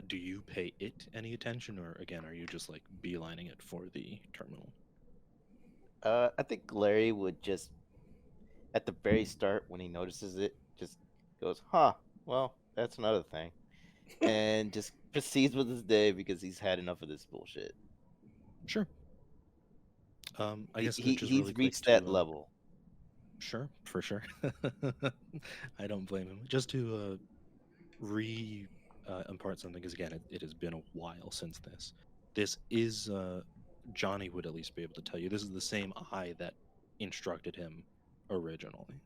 Do you pay it any attention, or again, are you just like beelining it for the terminal? I think Larry would just, at the very start when he notices it, just goes, "Huh, well, that's another thing." and just proceeds with his day because he's had enough of this bullshit. Sure. I guess just He's really quick reached that to level. sure, for sure. I don't blame him. Just to impart something, because again, it has been a while since this. This is Jonny would at least be able to tell you. This is the same eye that instructed him originally.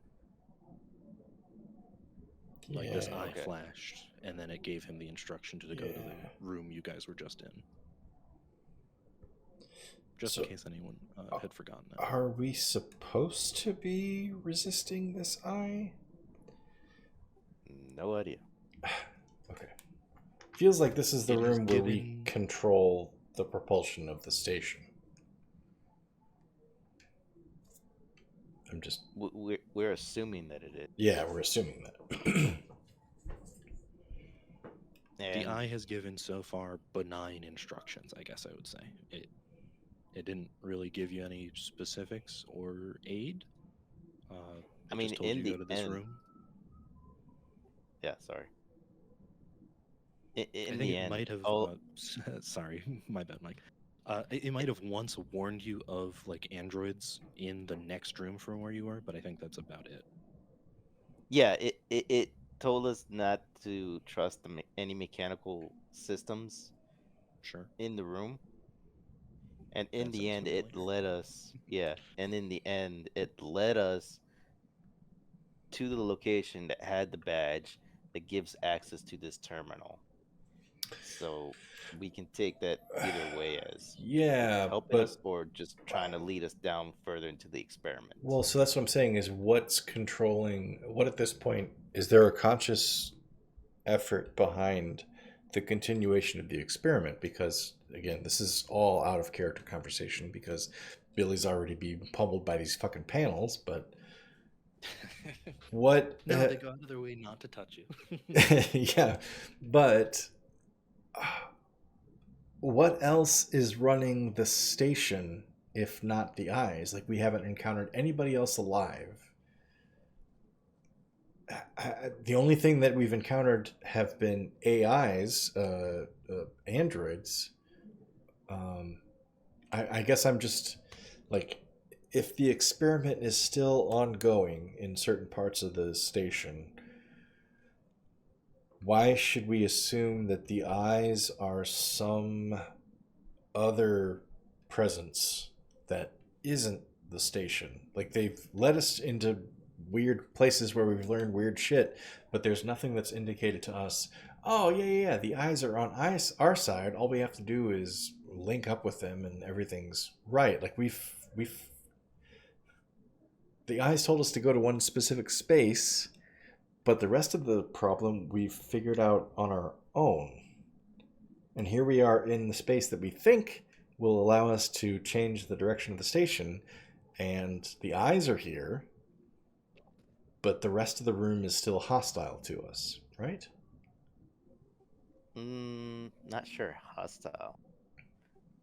Like this Yeah. eye Okay. flashed, and then it gave him the instruction to go to the Yeah. room you guys were just in. Just So- in case anyone had forgotten that. Are we supposed to be resisting this eye? No idea. Okay. Feels like this is the It is room where we given- control the propulsion of the station. I'm just... We're assuming that it is. Yeah, we're assuming that. The And eye has given so far benign instructions, I guess I would say. It didn't really give you any specifics or aid. I mean, just told in you the to go to this end, room. yeah, sorry. I In think the it end, might have. oh, Sorry, my bad, Mike. It might have once warned you of like androids in the next room from where you were, but I think that's about it. yeah, it told us not to trust any mechanical systems Sure. in the room. And in That the sounds end, it familiar. led us, yeah, and in the end, it led us to the location that had the badge that gives access to this terminal. So we can take that either way as Yeah, helping but... us or just trying to lead us down further into the experiment. Well, so that's what I'm saying is what's controlling... What at this point... Is there a conscious effort behind the continuation of the experiment? Because, again, this is all out of character conversation because Billie's already being pummeled by these fucking panels, but... What... No, they go out of their way not to touch you. Yeah, but... what else is running the station if not the eyes? Like, we haven't encountered anybody else alive. The only thing that we've encountered have been AIs, androids. I guess I'm just like, if the experiment is still ongoing in certain parts of the station, why should we assume that the eyes are some other presence that isn't the station? Like, they've led us into weird places where we've learned weird shit, but there's nothing that's indicated to us, oh, yeah, the eyes are on our side. All we have to do is link up with them and everything's right. Like, the eyes told us to go to one specific space, but the rest of the problem we've figured out on our own. And here we are in the space that we think will allow us to change the direction of the station, and the eyes are here, but the rest of the room is still hostile to us, right? Not sure hostile.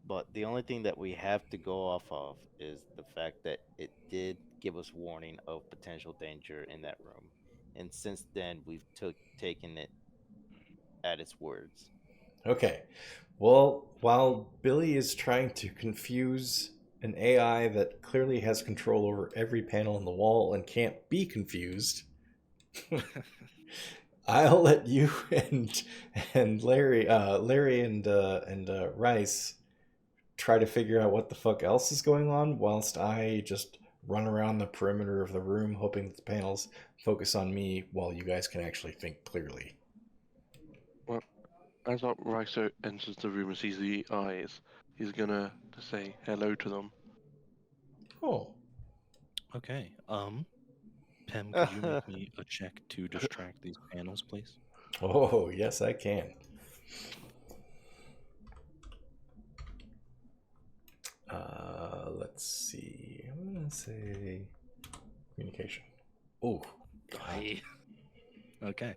But the only thing that we have to go off of is the fact that it did give us warning of potential danger in that room. And since then, we've taken it at its words. Okay. Well, while Billie is trying to confuse an AI that clearly has control over every panel on the wall and can't be confused, I'll let you and Larry and Rice try to figure out what the fuck else is going on, whilst I just run around the perimeter of the room, hoping that the panels focus on me while you guys can actually think clearly. Well, as Ryso enters the room and sees the eyes, he's gonna say hello to them. Oh. Okay. Pem, could you make me a check to distract these panels, please? Oh, yes, I can. Let's see. I'm gonna say communication. Oh, Aye. Okay.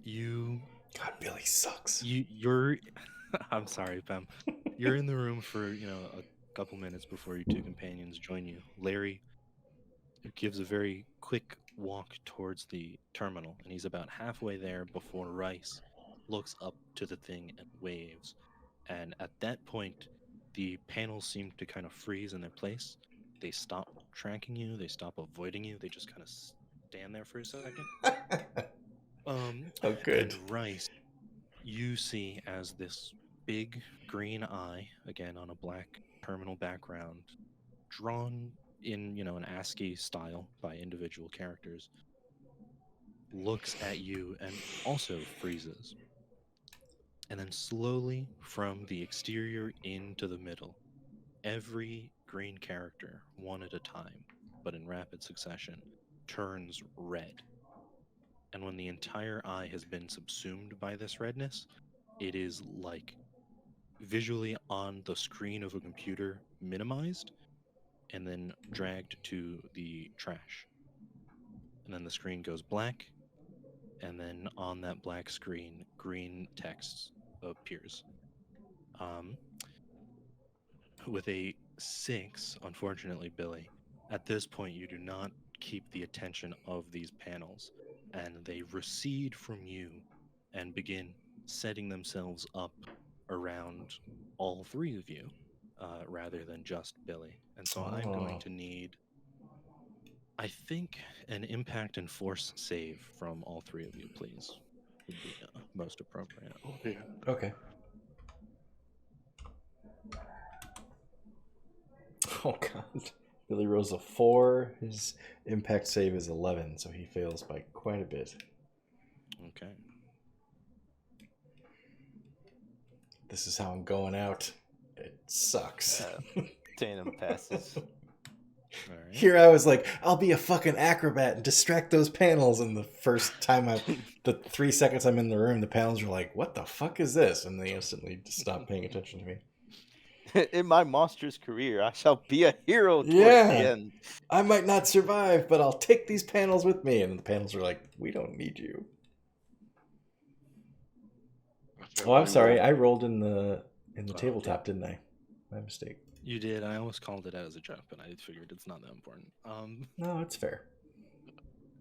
You God, Billie sucks. you're I'm sorry, Pem. You're in the room for, a couple minutes before your two companions join you. Larry gives a very quick walk towards the terminal, and he's about halfway there before Rice looks up to the thing and waves. And at that point, the panels seem to kind of freeze in their place. They stop tracking you, they stop avoiding you, they just kind of stand there for a second. Oh, good. And Rice, you see as this big green eye, again on a black terminal background, drawn in, an ASCII style by individual characters, looks at you and also freezes. And then slowly from the exterior into the middle, every green character, one at a time, but in rapid succession, turns red. And when the entire eye has been subsumed by this redness, it is like visually on the screen of a computer minimized and then dragged to the trash. And then the screen goes black, and then on that black screen, green text appears. Um, with a 6, unfortunately, Billy, at this point, you do not keep the attention of these panels, and they recede from you and begin setting themselves up around all three of you rather than just Billy. And so I'm going Oh. to need, I think, an impact and force save from all three of you, please, would be most appropriate. Oh dear. Okay. Oh god. Billy rolls a 4. His impact save is 11, so he fails by quite a bit. Okay. This is how I'm going out. It sucks. Tanom passes. All right. Here I was like, I'll be a fucking acrobat and distract those panels. And the first time the 3 seconds I'm in the room, the panels are like, what the fuck is this? And they instantly stop paying attention to me. In my monstrous career, I shall be a hero towards the Yeah. end. I might not survive, but I'll take these panels with me. And the panels are like, we don't need you. Oh, I'm sorry. I rolled in the tabletop, didn't I? My mistake. You did. I almost called it out as a joke, but I figured it's not that important. No, it's fair.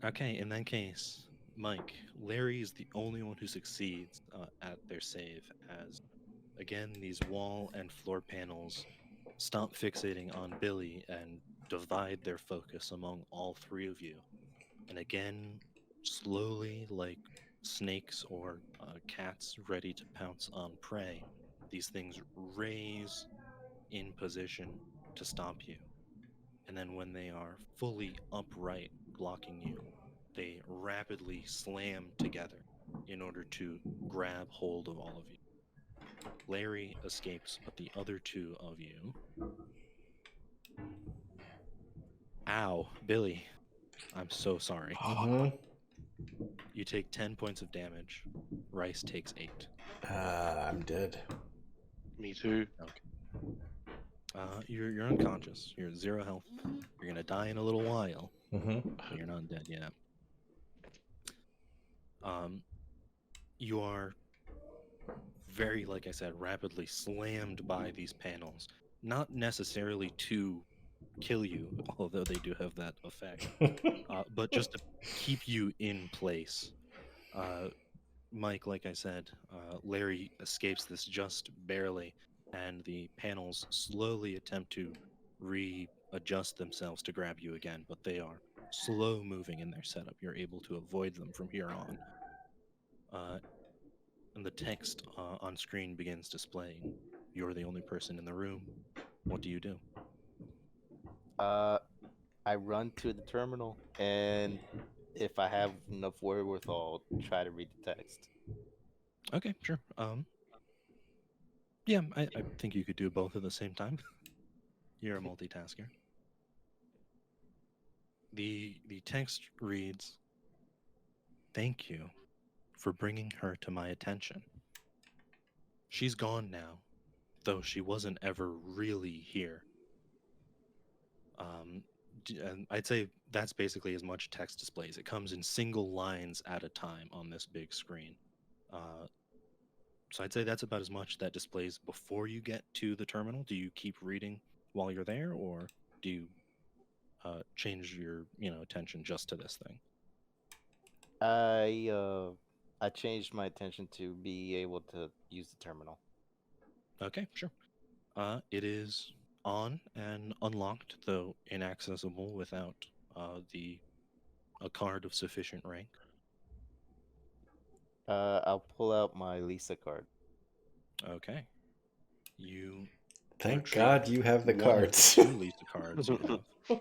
Okay, in that case, Mike, Larry is the only one who succeeds at their save, as, again, these wall and floor panels stop fixating on Billy and divide their focus among all three of you. And again, slowly, like snakes or cats ready to pounce on prey, these things raise in position to stop you. And then when they are fully upright, blocking you, they rapidly slam together in order to grab hold of all of you. Larry escapes, but the other two of you. Ow, Billy. I'm so sorry. Mm-hmm. You take 10 points of damage. Rice takes 8. I'm dead. Me too. You're unconscious. You're at 0 health. You're gonna die in a little while. Mm-hmm. But you're not dead yet. You are very, like I said, rapidly slammed by these panels. Not necessarily to kill you, although they do have that effect, but just to keep you in place. Mike, like I said, Larry escapes this just barely, and the panels slowly attempt to readjust themselves to grab you again, but they are slow moving in their setup. You're able to avoid them from here on. And the text on screen begins displaying, "You're the only person in the room. What do you do?" I run to the terminal, and if I have enough wherewithal, try to read the text. Okay, sure. Yeah, I think you could do both at the same time. You're a multitasker. The text reads, "Thank you for bringing her to my attention. She's gone now, though she wasn't ever really here." And I'd say that's basically as much text displays. It comes in single lines at a time on this big screen. So I'd say that's about as much that displays before you get to the terminal. Do you keep reading while you're there, or do you change your attention just to this thing. I changed my attention to be able to use the terminal. Okay, sure. It is on and unlocked, though inaccessible without a card of sufficient rank. I'll pull out my Lisa card. Okay. You Thank retrieve God you have the one cards. of the 2 Lisa cards you have.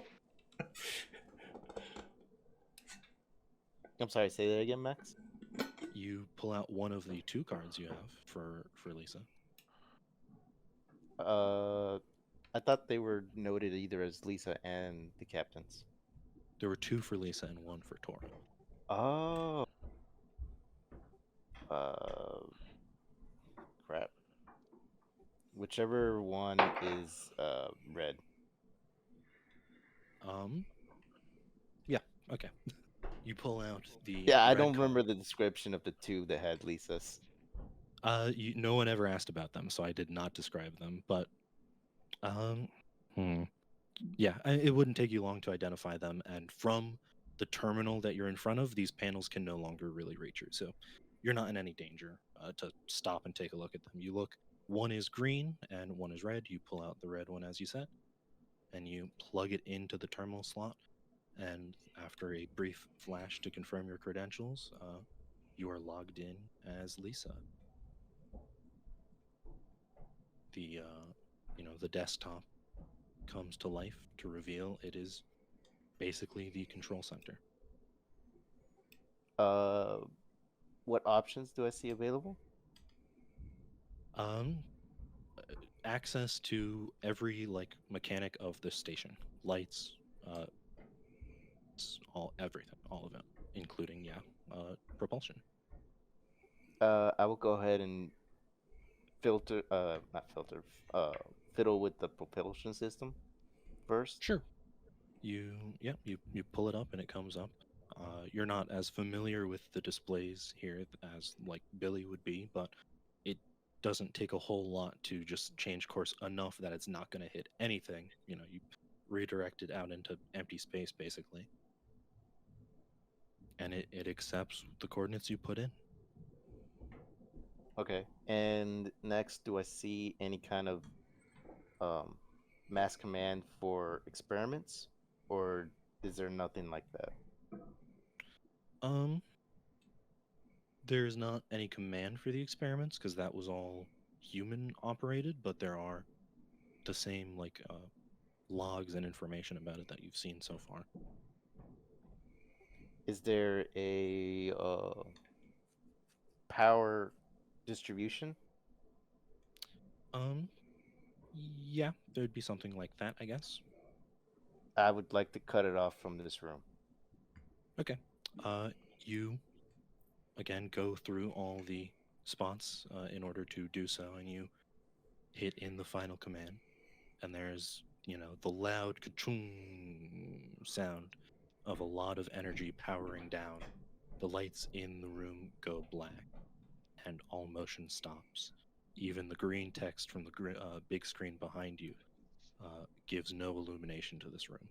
I'm sorry, say that again, Max. You pull out one of the 2 cards you have for Lisa. I thought they were noted either as Lisa and the captains. There were 2 for Lisa and 1 for Tora. Oh. Crap. Whichever one is red. Yeah, okay. You pull out the Yeah, I red don't card. remember the description of the 2 that had Lisa's. No one ever asked about them, so I did not describe them. But, yeah, it wouldn't take you long to identify them. And from the terminal that you're in front of, these panels can no longer really reach you. So you're not in any danger to stop and take a look at them. You look, one is green and one is red. You pull out the red one, as you said, and you plug it into the terminal slot. And after a brief flash to confirm your credentials, you are logged in as Lisa. The desktop comes to life to reveal it is basically the control center. What options do I see available? Access to every mechanic of the station, lights, everything, all of it, including propulsion. I will go ahead and fiddle with the propulsion system first. Sure. You pull it up and it comes up. You're not as familiar with the displays here as Billie would be, but it doesn't take a whole lot to just change course enough that it's not going to hit anything. You redirect it out into empty space basically, and it accepts the coordinates you put in. Okay. And next, do I see any kind of mass command for experiments, or is there nothing like that? There's not any command for the experiments because that was all human operated, but there are the same logs and information about it that you've seen so far. Is there a power distribution? Yeah, there'd be something like that, I guess. I would like to cut it off from this room. Okay. You again go through all the spots in order to do so, and you hit in the final command, and there's the loud ka-chung sound of a lot of energy powering down. The lights in the room go black, and all motion stops. Even the green text from the big screen behind you gives no illumination to this room.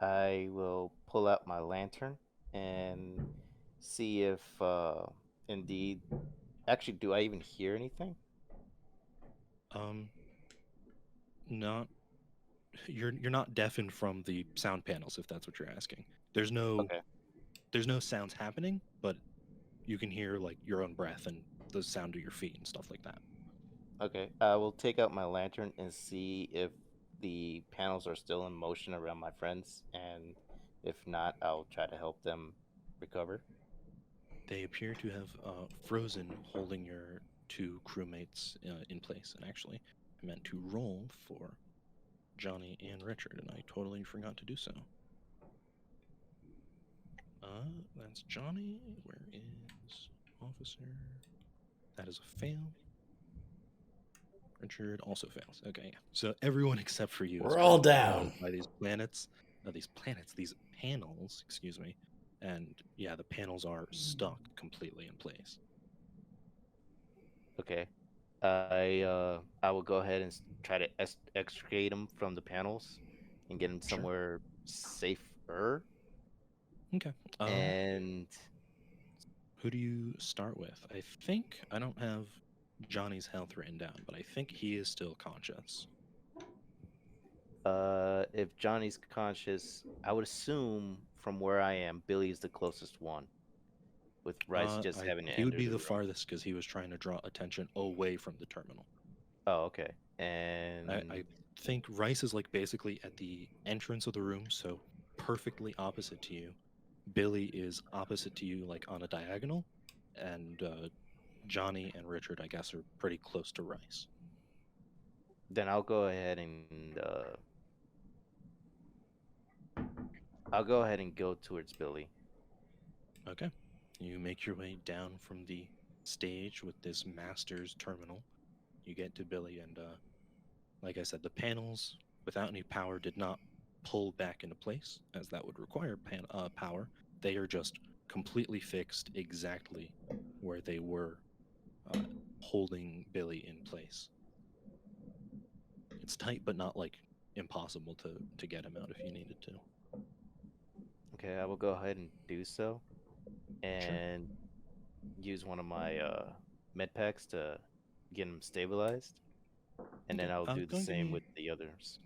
I will pull out my lantern and see if indeed. Actually, do I even hear anything? Not. You're not deafened from the sound panels, if that's what you're asking. There's no sounds happening, but you can hear your own breath and the sound of your feet and stuff like that. Okay, I will take out my lantern and see if the panels are still in motion around my friends, and if not, I'll try to help them recover. They appear to have frozen, holding your 2 crewmates in place. And actually, I meant to roll for Jonny and Richard, and I totally forgot to do so. That's Jonny. Where is officer? That is a fail. Richard also fails. Okay, yeah. So everyone except for you. We're all down by these these panels. Excuse me. And yeah, the panels are stuck completely in place. Okay. I will go ahead and try to extricate him from the panels and get him Sure. somewhere safer. Okay. And Who do you start with? I think I don't have Johnny's health written down, but I think he is still conscious. if Johnny's conscious, I would assume from where I am, Billy's the closest one, with Rice just having to He would enter be the the room. farthest because he was trying to draw attention away from the terminal. Oh, okay. I And think Rice is like basically at the entrance of the room, so perfectly opposite to you. Billy is opposite to you, like on a diagonal, and Johnny and Richard, I guess, are pretty close to Rice. then I'll go ahead and go towards Billy. Okay. You make your way down from the stage with this master's terminal. You get to Billy, and like I said, the panels without any power did not pull back into place, as that would require power. They are just completely fixed exactly where they were, uh, holding Billy in place. It's tight, but not like impossible to get him out if you needed to. Okay, I will go ahead and do so, Sure. and use one of my med packs to get him stabilized, and Okay. then I'll do the Go and give same me with the others.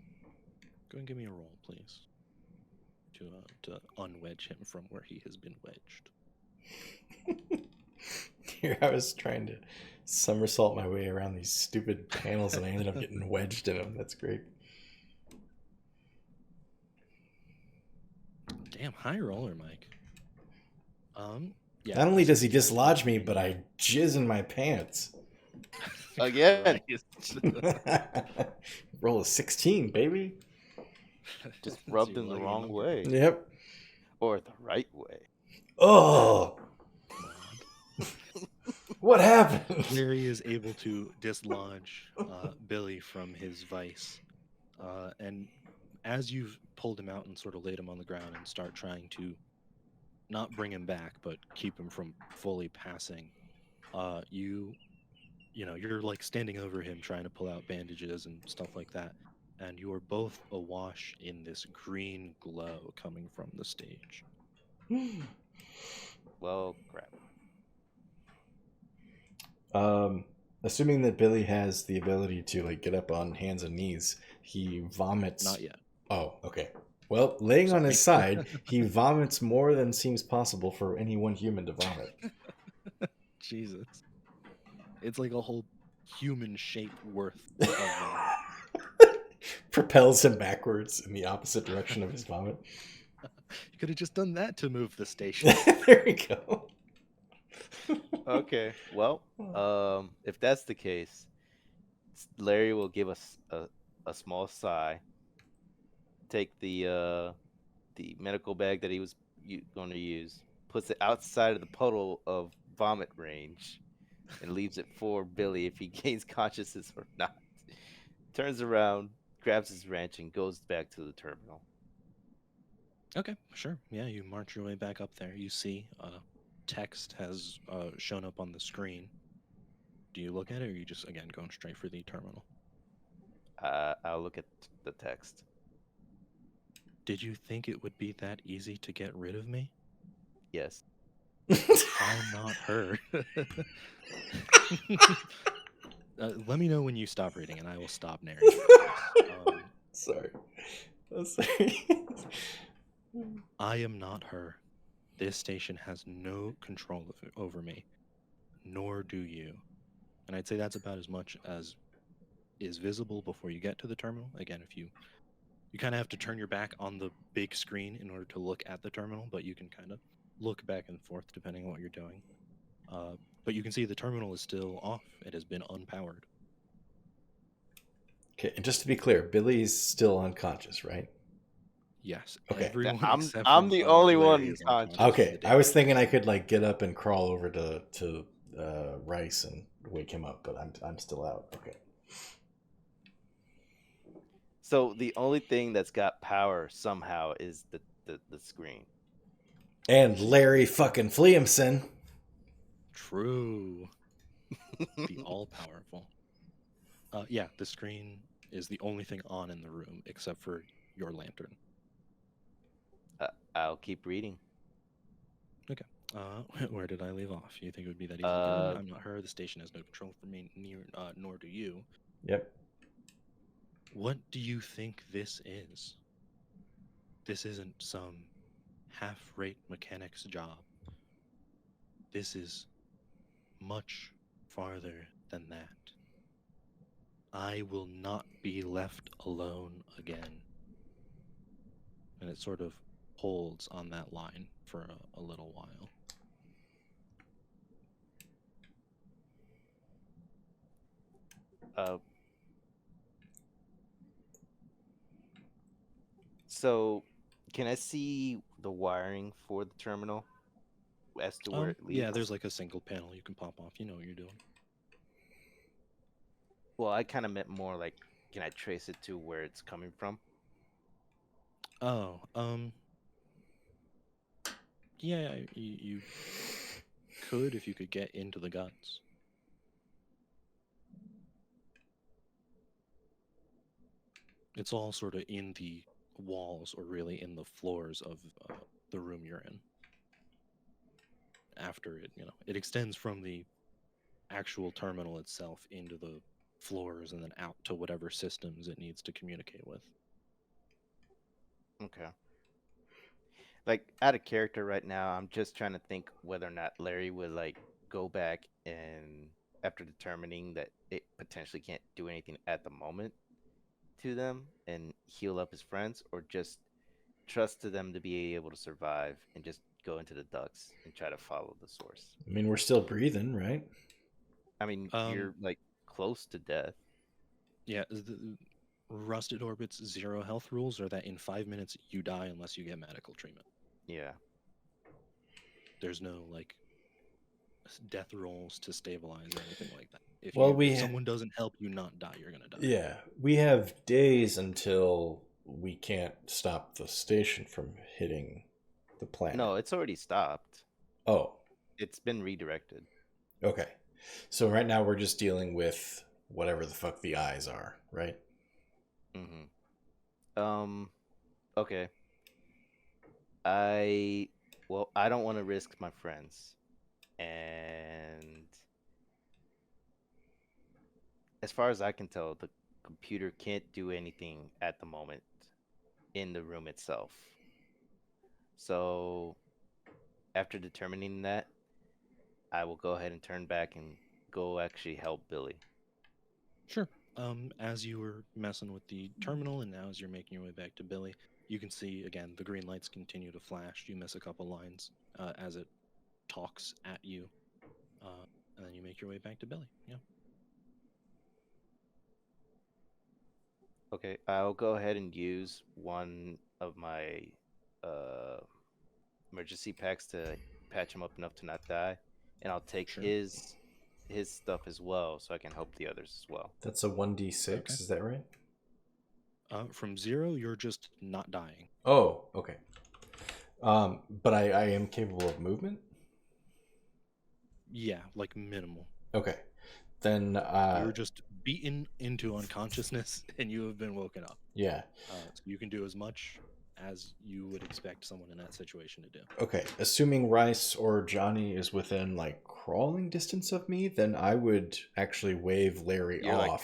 go and give me a roll, please, to unwedge him from where he has been wedged. Here I was trying to somersault my way around these stupid panels, and I ended up getting wedged in them. That's great. Damn, high roller, Mike. Yeah. Not only so does he you guys dislodge me, but I jizz in my pants. Again, Christ. Roll a 16, baby. just That's rubbed your in the lucky wrong number. way Yep. or the right way. Oh, God. what happened? Larry is able to dislodge Billy from his vice. And as you've pulled him out and sort of laid him on the ground and start trying to not bring him back, but keep him from fully passing, you're like standing over him trying to pull out bandages and stuff like that. And you are both awash in this green glow coming from the stage. Well, crap. Assuming that Billy has the ability to like get up on hands and knees, he vomits. Not yet. Oh, okay. Well, laying on his Sorry. side, he vomits more than seems possible for any one human to vomit. Jesus. It's like a whole human shape worth of Propels him backwards in the opposite direction of his vomit. You could have just done that to move the station. There we go. Okay. Well, if that's the case, Larry will give us a small sigh. Take the medical bag that he was going to use, puts it outside of the puddle of vomit range, and leaves it for Billy if he gains consciousness or not. Turns around, grabs his wrench, and goes back to the terminal. Okay, sure. Yeah, you march your way back up there. You see text has shown up on the screen. Do you look at it, or are you just, again, going straight for the terminal? I'll look at the text. Did you think it would be that easy to get rid of me? Yes. I'm not her. Let me know when you stop reading, and I will stop narrating. Sorry. I'm sorry. I am not her. This station has no control over me, nor do you. And I'd say that's about as much as is visible before you get to the terminal. Again, if you kind of have to turn your back on the big screen in order to look at the terminal, but you can kind of look back and forth depending on what you're doing. But you can see the terminal is still off. It has been unpowered. Okay, and just to be clear, Billy's still unconscious, right? Yes. Okay. Everyone I'm except I'm for, the only Larry one is conscious. unconscious. Okay, I was thinking I could like get up and crawl over to Rice and wake him up, but I'm still out. Okay. So the only thing that's got power somehow is the screen. And Larry fucking Fliamson. True. The all-powerful. Yeah, the screen is the only thing on in the room except for your lantern. I'll keep reading. Okay. Where did I leave off? You think it would be that easy? I'm not her. The station has no control for me, nor do you. Yep. What do you think this is? This isn't some half-rate mechanic's job. This is much farther than that. I will not be left alone again. And it sort of holds on that line for a little while. So, can I see the wiring for the terminal as to where it leads? Yeah, there's like a single panel you can pop off. You know what you're doing. Well, I kind of meant more like, can I trace it to where it's coming from? Oh, yeah, you could if you could get into the guts. It's all sort of in the walls, or really in the floors of the room you're in. After it, it extends from the actual terminal itself into the floors and then out to whatever systems it needs to communicate with. Okay. Like, out of character right now, I'm just trying to think whether or not Larry would like go back and, after determining that it potentially can't do anything at the moment to them, and heal up his friends, or just trust to them to be able to survive and just go into the ducts and try to follow the source. I mean, we're still breathing, right? I mean, you're like close to death. Yeah, the Rusted Orbit's 0 health rules are that in 5 minutes you die unless you get medical treatment. Yeah. There's no like death rolls to stabilize or anything like that. If someone doesn't help you not die, you're gonna die. Yeah, we have days until we can't stop the station from hitting the planet. No, it's already stopped. Oh. It's been redirected. Okay. So right now we're just dealing with whatever the fuck the eyes are, right? Mm-hmm. Okay. I don't want to risk my friends. And as far as I can tell, the computer can't do anything at the moment in the room itself. So after determining that, I will go ahead and turn back and go actually help Billie. Sure. As you were messing with the terminal, and now as you're making your way back to Billie, you can see again the green lights continue to flash. You miss a couple lines as it talks at you, and then you make your way back to Billie. Yeah. Okay, I'll go ahead and use one of my emergency packs to patch him up enough to not die, and I'll take his stuff as well, so I can help the others as well. That's a 1d6, okay. Is that right? From 0, you're just not dying. Oh, okay. But I am capable of movement? Yeah, like minimal. Okay. Then you're just beaten into unconsciousness and you have been woken up. Yeah. So you can do as much as you would expect someone in that situation to do. Okay. Assuming Rice or Jonny is within like crawling distance of me, then I would actually wave Larry off.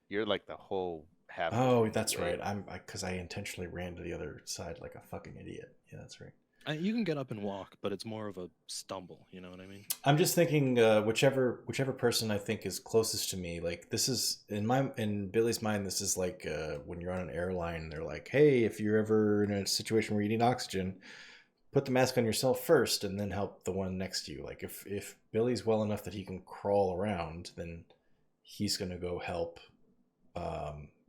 You're like the whole half. Oh, that's right. Because I intentionally ran to the other side like a fucking idiot. Yeah, that's right. You can get up and walk, but it's more of a stumble. You know what I mean? I'm just thinking, whichever person I think is closest to me. Like this is in Billie's mind. This is like when you're on an airline. They're like, hey, if you're ever in a situation where you need oxygen, put the mask on yourself first, and then help the one next to you. Like if Billie's well enough that he can crawl around, then he's gonna go help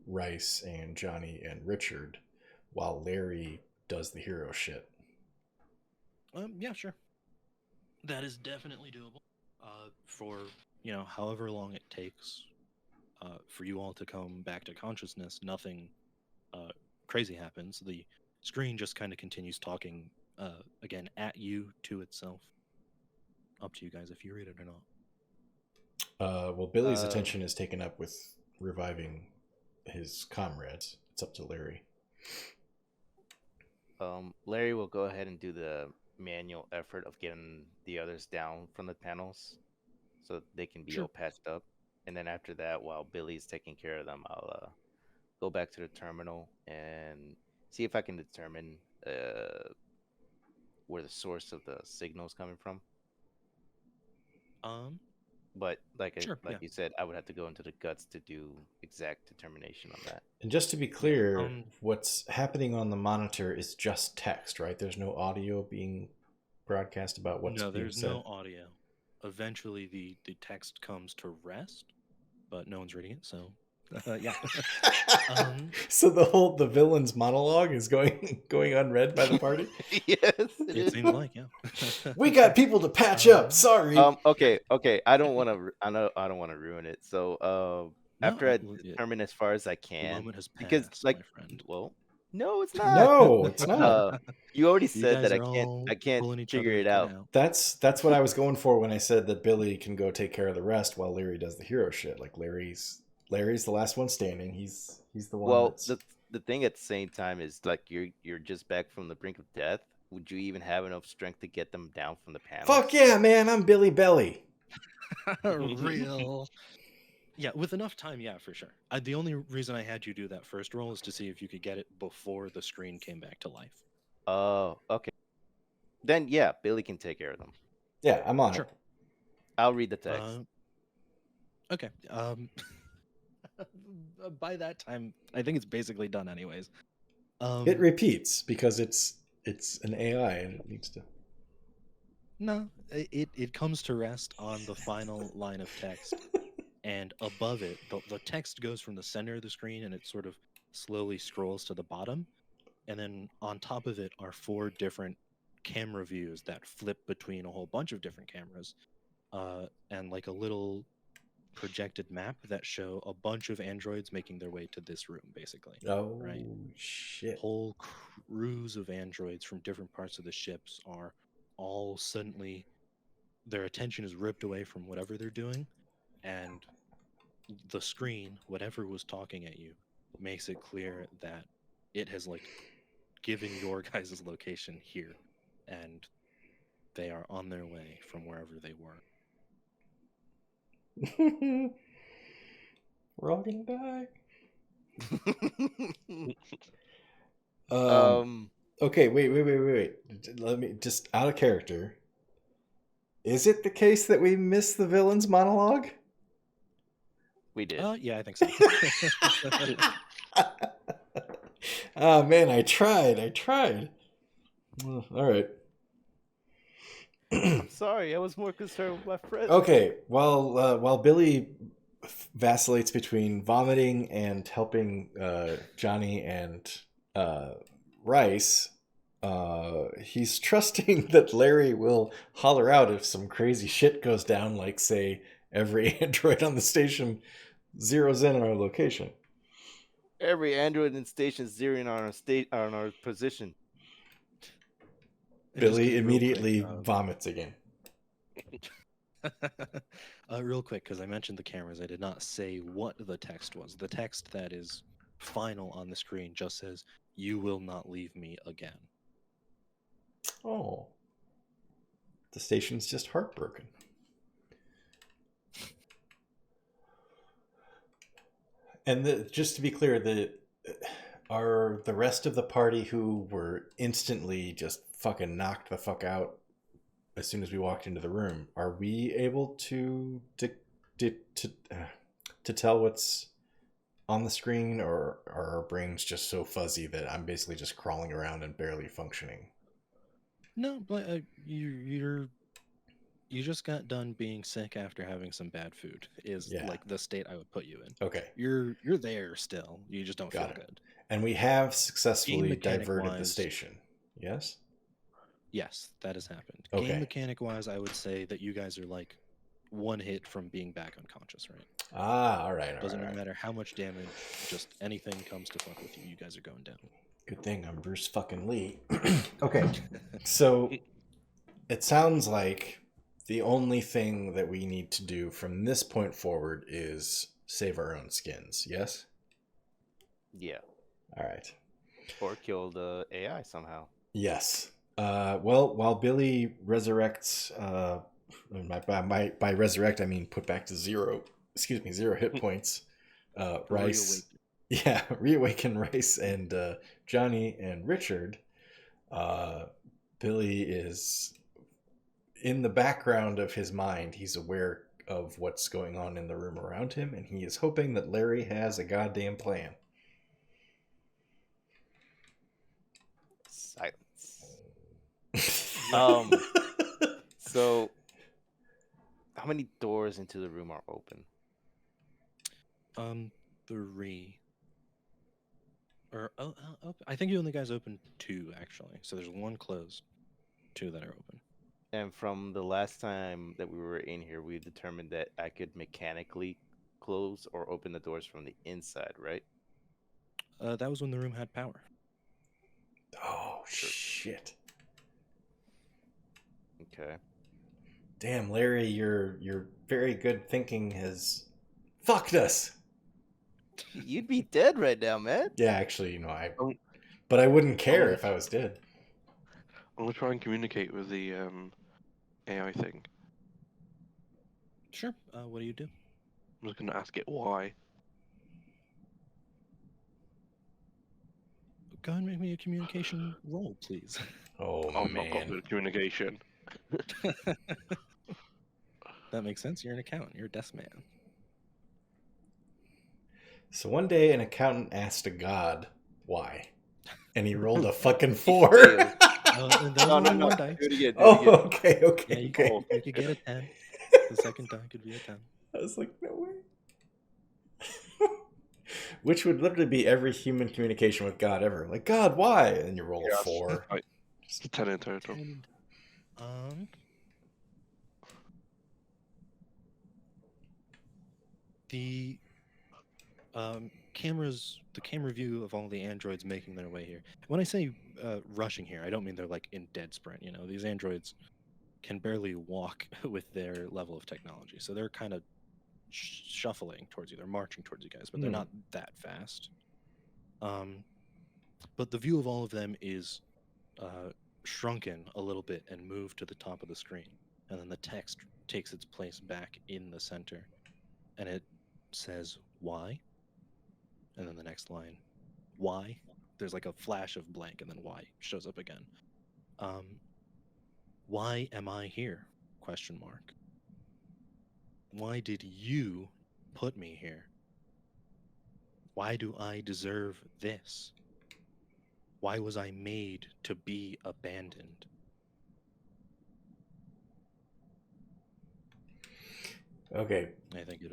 Rice and Jonny and Richard, while Larry does the hero shit. Yeah, sure. That is definitely doable. For however long it takes for you all to come back to consciousness, nothing crazy happens. The screen just kind of continues talking again at you, to itself. Up to you guys if you read it or not. Well, Billie's attention is taken up with reviving his comrades. It's up to Larry. Larry will go ahead and do the manual effort of getting the others down from the panels so they can be Sure. all patched up. And then after that, while Billy's taking care of them, I'll go back to the terminal and see if I can determine where the source of the signal is coming from. But Sure, yeah. you said, I would have to go into the guts to do exact determination on that. And just to be clear, what's happening on the monitor is just text, right? There's no audio being broadcast about what's being there's said. no audio. Eventually, the text comes to rest, but no one's reading it, so yeah. So the villain's monologue is going unread by the party. Yes, it seems like, yeah. We got people to patch up. Sorry. Okay. I don't want to. I don't want to ruin it. So after I determine as far as I The can, moment has passed, because my friend. well, no, it's not. No, it's not. You already You said guys that are I can't pulling each figure other it out. That's what I was going for when I said that Billy can go take care of the rest while Larry does the hero shit. Like Larry's the last one standing. He's the one. Well, that's... the thing at the same time is like you're just back from the brink of death. Would you even have enough strength to get them down from the panel? Fuck yeah, man! I'm Billy Belly. Real. Yeah, with enough time, yeah, for sure. The only reason I had you do that first roll is to see if you could get it before the screen came back to life. Oh, okay. Then yeah, Billy can take care of them. Yeah, I'm on it. I'll read the text. Okay. By that time, I think it's basically done anyways. It repeats because it's an AI and it needs to. No, it comes to rest on the final line of text, and above it, the text goes from the center of the screen and it sort of slowly scrolls to the bottom, and then on top of it are 4 different camera views that flip between a whole bunch of different cameras, and like a little projected map that show a bunch of androids making their way to this room, basically. Oh, right? Shit. Whole crews of androids from different parts of the ships are all suddenly, their attention is ripped away from whatever they're doing, and the screen, whatever was talking at you, makes it clear that it has like given your guys' location here, and they are on their way from wherever they were. We're all gonna die. Okay, wait. Let me just out of character. Is it the case that we missed the villain's monologue? We did. Yeah, I think so. Oh man, I tried. All right. I'm sorry, I was more concerned with my friend. Okay, while Billy vacillates between vomiting and helping Jonny and Rice, he's trusting that Larry will holler out if some crazy shit goes down, like say every android on the station zeroes in on our location. Every android in the station is zeroing on our position. Billy immediately vomits again. Real quick, because I mentioned the cameras, I did not say what the text was. The text that is final on the screen just says, "You will not leave me again." Oh. The station's just heartbroken. And just to be clear, are the rest of the party who were instantly just fucking knocked the fuck out as soon as we walked into the room, are we able to tell what's on the screen, or are our brains just so fuzzy that I'm basically just crawling around and barely functioning? No, but you just got done being sick after having some bad food is like the state I would put you in. Okay. You're there still. You just don't feel good. And we have successfully diverted the station. Yes? Yes, that has happened. Okay. Game mechanic wise, I would say that you guys are like 1 hit from being back unconscious, right? All right. Doesn't matter how much damage, just anything comes to fuck with you, you guys are going down. Good thing I'm Bruce fucking Lee. Okay. So it sounds like the only thing that we need to do from this point forward is save our own skins. Yes. Yeah. All right. Or kill the AI somehow. Yes. Well, while Billie resurrects, by resurrect I mean put back to zero. Excuse me, 0 hit points. Rice, reawaken Rice and Jonny and Richard. Billie is in the background of his mind. He's aware of what's going on in the room around him, and he is hoping that Larry has a goddamn plan. Silence. So, how many doors into the room are open? 3. Or I think you only guys opened 2 actually. So there's 1 closed, 2 that are open. And from the last time that we were in here, we determined that I could mechanically close or open the doors from the inside, right? That was when the room had power. Oh shit! Okay. Damn, Larry, your very good thinking has fucked us. You'd be dead right now, man. Yeah, actually, Um, but I wouldn't care if I was dead. I'm gonna try and communicate with the AI thing. Sure. What do you do? I'm just gonna ask it why. Go ahead and make me a communication roll, please. Oh I'm not got man. good communication. That makes sense. You're an accountant. You're a desk man. So one day an accountant asked a god why, and he rolled a fucking 4. And that was only one dice. Do it again. Oh, okay. Yeah, you could get a 10. The second die could be a 10. I was like, no way. Which would literally be every human communication with God ever. Like, God, why? And you roll a 4. It's a 10 in total. 10. The the camera view of all the androids making their way here. When I say rushing here, I don't mean they're like in dead sprint. You know, these androids can barely walk with their level of technology, so they're kind of shuffling towards you. They're marching towards you guys, but they're not that fast. But the view of all of them is shrunken a little bit and moved to the top of the screen, and then the text takes its place back in the center, and it says why, and then the next line, why. There's like a flash of blank, and then why shows up again. Why am I here? Question mark. Why did you put me here? Why do I deserve this? Why was I made to be abandoned? Okay. I think it.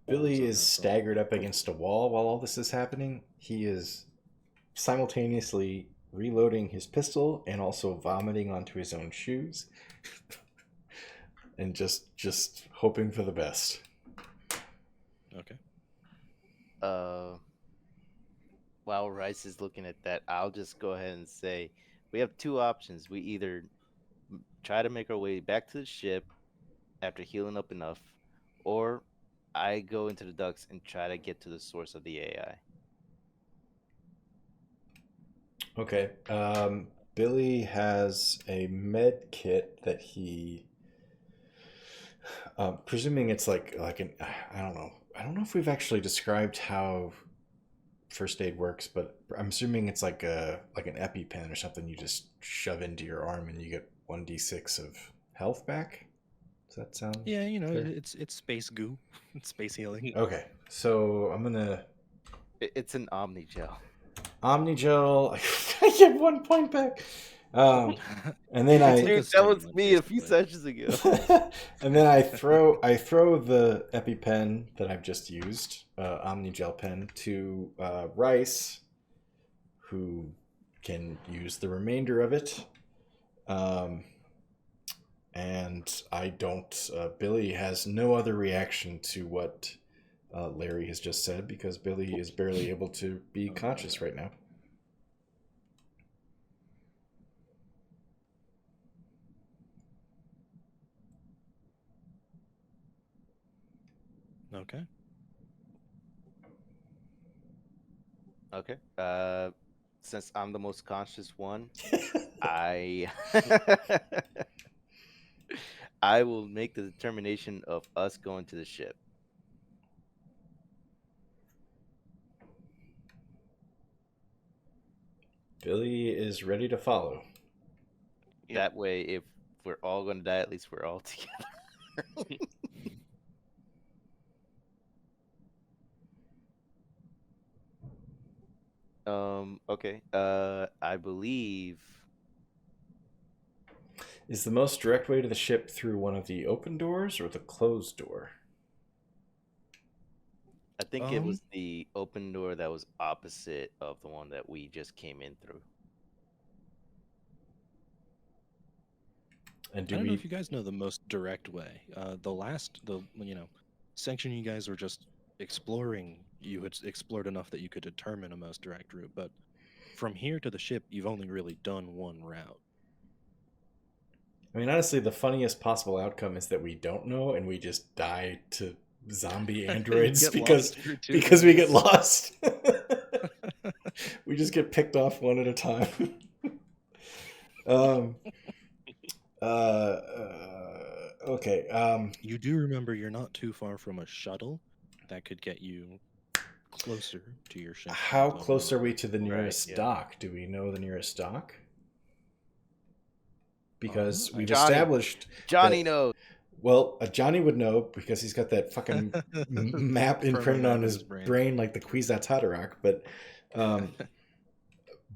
Billie is staggered up against a wall while all this is happening. He is simultaneously reloading his pistol and also vomiting onto his own shoes. And just hoping for the best. Okay. While Rice is looking at that, I'll just go ahead and say we have 2 options. We either try to make our way back to the ship after healing up enough, or I go into the ducts and try to get to the source of the AI. Okay. Billie has a med kit that he, presuming it's like an, I don't know if we've actually described how first aid works, but I'm assuming it's like an EpiPen or something you just shove into your arm and you get 1d6 of health back. Does that sound? Yeah, fair? it's space goo, it's space healing. Okay, so I'm gonna. It's an Omnigel. Omnigel. I get 1 point back. And then Dude, that was me a few sessions ago. And then I throw the EpiPen that I've just used, Omnigel pen, to Rice, who can use the remainder of it. And I don't. Billie has no other reaction to what Larry has just said because Billie is barely able to be conscious right now. Okay. Okay. Since I'm the most conscious one, I I will make the determination of us going to the ship. Billy is ready to follow. Yep. That way, if we're all going to die, at least we're all together. Okay. I believe Is the most direct way to the ship through one of the open doors or the closed door? I think it was the open door that was opposite of the one that we just came in through. And I do don't know we? if you guys know the most direct way. The section you guys were just exploring, you had explored enough that you could determine a most direct route. But from here to the ship, you've only really done one route. I mean, honestly, the funniest possible outcome is that we don't know and we just die to zombie androids Get because lost for 2 because we get days. lost. We just get picked off one at a time. um. Okay. You do remember you're not too far from a shuttle that could get you closer to your ship. How than close are we Offboarder. to the nearest yeah. dock? Do we know the nearest dock? Because we've Johnny. established Johnny that, knows. well, Johnny would know because he's got that fucking map Perma imprinted map on in his his brain. brain like the Kwisatz But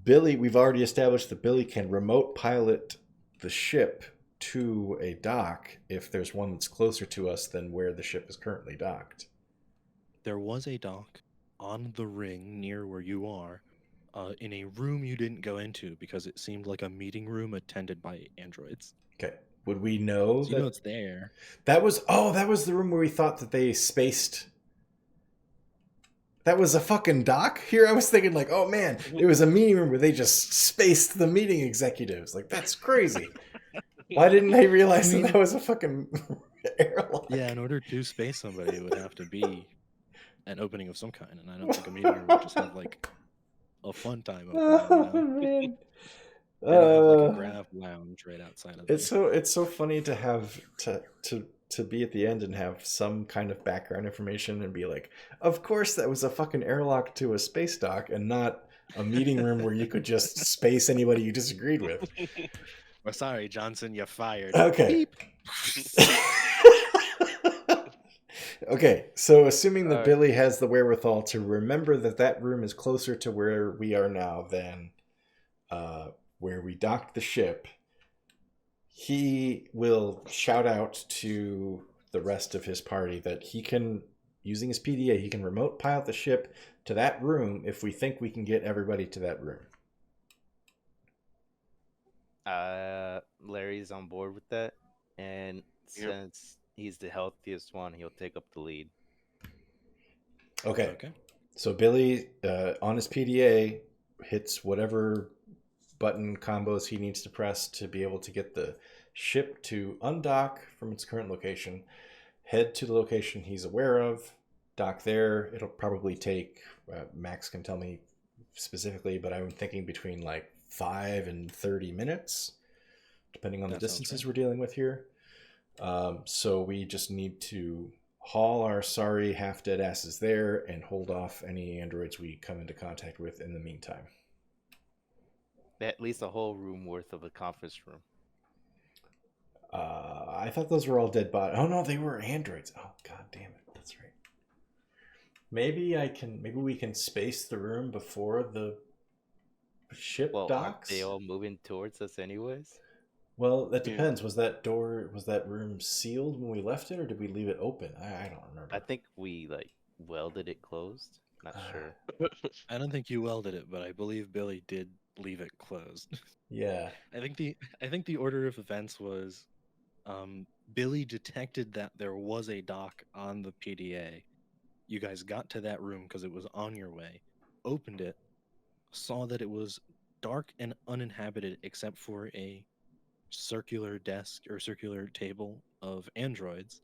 Billy, we've already established that Billy can remote pilot the ship to a dock if there's one that's closer to us than where the ship is currently docked. There was a dock on the ring near where you are, in a room you didn't go into because it seemed like a meeting room attended by androids. Okay. Would we know So you know that it's there. that was the room where we thought that they spaced. That was a fucking dock? Here I was thinking like, oh man, it was a meeting room where they just spaced the meeting executives. Like, that's crazy. Why didn't I realize that was a fucking airlock? Yeah, in order to space somebody, it would have to be an opening of some kind, and I don't think a meeting room would just have like a fun time opening. Oh man. They don't have like a grav lounge right outside of It's there. so funny to have to be at the end and have some kind of background information and be like, of course that was a fucking airlock to a space dock and not a meeting room where you could just space anybody you disagreed with. Well, sorry, Johnson, you're fired. Okay. Beep. Okay, so assuming that Billy has the wherewithal to remember that that room is closer to where we are now than where we docked the ship, he will shout out to the rest of his party that he can, using his PDA, he can remote pilot the ship to that room if we think we can get everybody to that room. Larry's on board with that, and since he's the healthiest one, he'll take up the lead. Okay. So Billy, on his PDA, hits whatever button combos he needs to press to be able to get the ship to undock from its current location, head to the location he's aware of, dock there. It'll probably take, Max can tell me specifically, but I'm thinking between like 5 and 30 minutes, depending on the distances we're dealing with here. So we just need to haul our sorry half-dead asses there and hold off any androids we come into contact with in the meantime. At least a whole room worth of a conference room. I thought those were all dead bodies. Oh no, they were androids. Oh god damn it, that's right. Maybe we can space the room before the ship docks. Aren't they all moving towards us anyways? Well, that depends. Was that room sealed when we left it, or did we leave it open? I don't remember. I think we welded it closed. Not sure. I don't think you welded it, but I believe Billy did leave it closed. Yeah. I think the order of events was, Billy detected that there was a dock on the PDA. You guys got to that room because it was on your way, opened it, saw that it was dark and uninhabited except for a circular desk or circular table of androids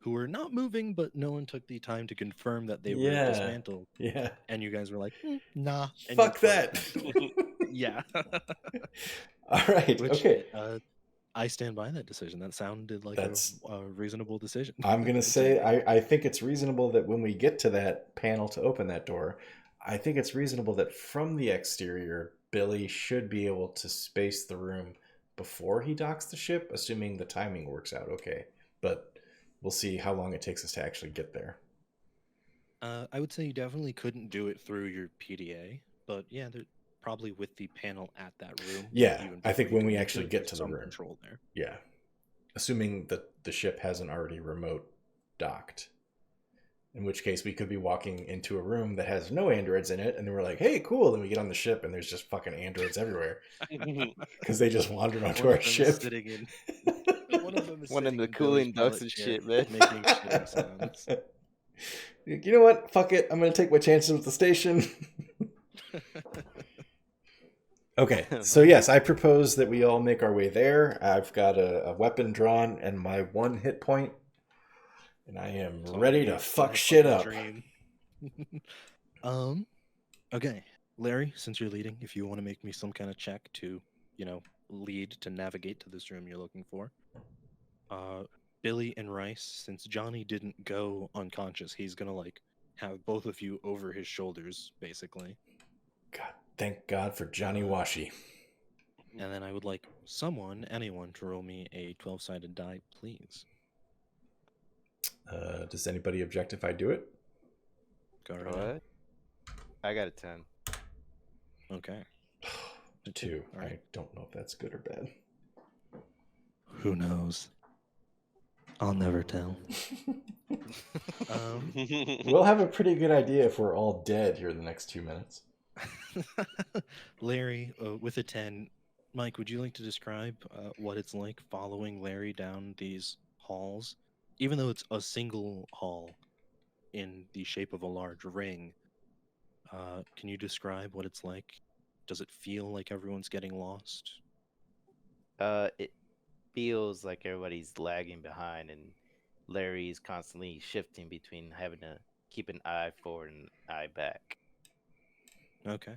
who were not moving, but no one took the time to confirm that they were Yeah. dismantled. Yeah. And you guys were like, nah. And Fuck you closed that. door. Yeah. All right. Which, Okay. I stand by that decision. That sounded like That's- a reasonable decision. I'm going to to say me. I think it's reasonable that when we get to that panel to open that door, I think it's reasonable that from the exterior, Billie should be able to space the room before he docks the ship, assuming the timing works out okay. But we'll see how long it takes us to actually get there. I would say you definitely couldn't do it through your PDA, but yeah, probably with the panel at that room. Yeah, even I think before you when we into actually it, get there's to the some room. control there. Yeah. Assuming that the ship hasn't already remote docked. In which case we could be walking into a room that has no androids in it, and then we're like, hey, cool. Then we get on the ship and there's just fucking androids everywhere. Because they just wandered onto One our of them ship. is sitting in one of them is One in sitting the in cooling Billie's ducts pilot and chair, shit, man. making shitting sounds. You know what? Fuck it. I'm going to take my chances with the station. Okay, so yes, I propose that we all make our way there. I've got a weapon drawn and my 1 hit point, and I am It's all ready you to need, fuck a shit fucking up. dream. Okay, Larry, since you're leading, if you want to make me some kind of check to, lead to navigate to this room you're looking for. Billie and Rice, since Jonny didn't go unconscious, he's gonna have both of you over his shoulders, basically. God, thank God for Johnny Washy. And then I would like anyone, to roll me a 12-sided die, please. Does anybody object if I do it? Go right ahead. What? I got a 10. Okay. 2. All right. I don't know if that's good or bad. Who knows? I'll never tell. We'll have a pretty good idea if we're all dead here in the next 2 minutes. Larry, with a 10. Mike, would you like to describe what it's like following Larry down these halls? Even though it's a single hall in the shape of a large ring, can you describe what it's like? Does it feel like everyone's getting lost? It feels like everybody's lagging behind, and Larry's constantly shifting between having to keep an eye forward and an eye back. Okay.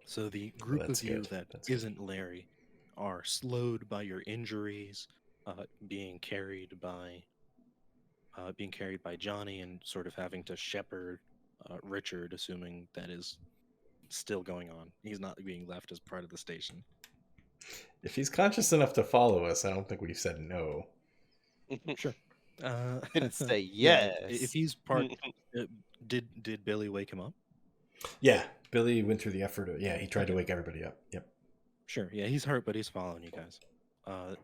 So the group that's of you good. that That's good. isn't Larry are slowed by your injuries, being carried by Jonny, and sort of having to shepherd Richard, assuming that is still going on. He's not being left as part of the station. If he's conscious enough to follow us, I don't think we've said no. Sure. Didn't say yeah, yes. if he's part, did Billie wake him up? Yeah, Billie went through the effort. He tried to Okay. wake everybody up. Yep. Sure. Yeah, he's hurt, but he's following you guys.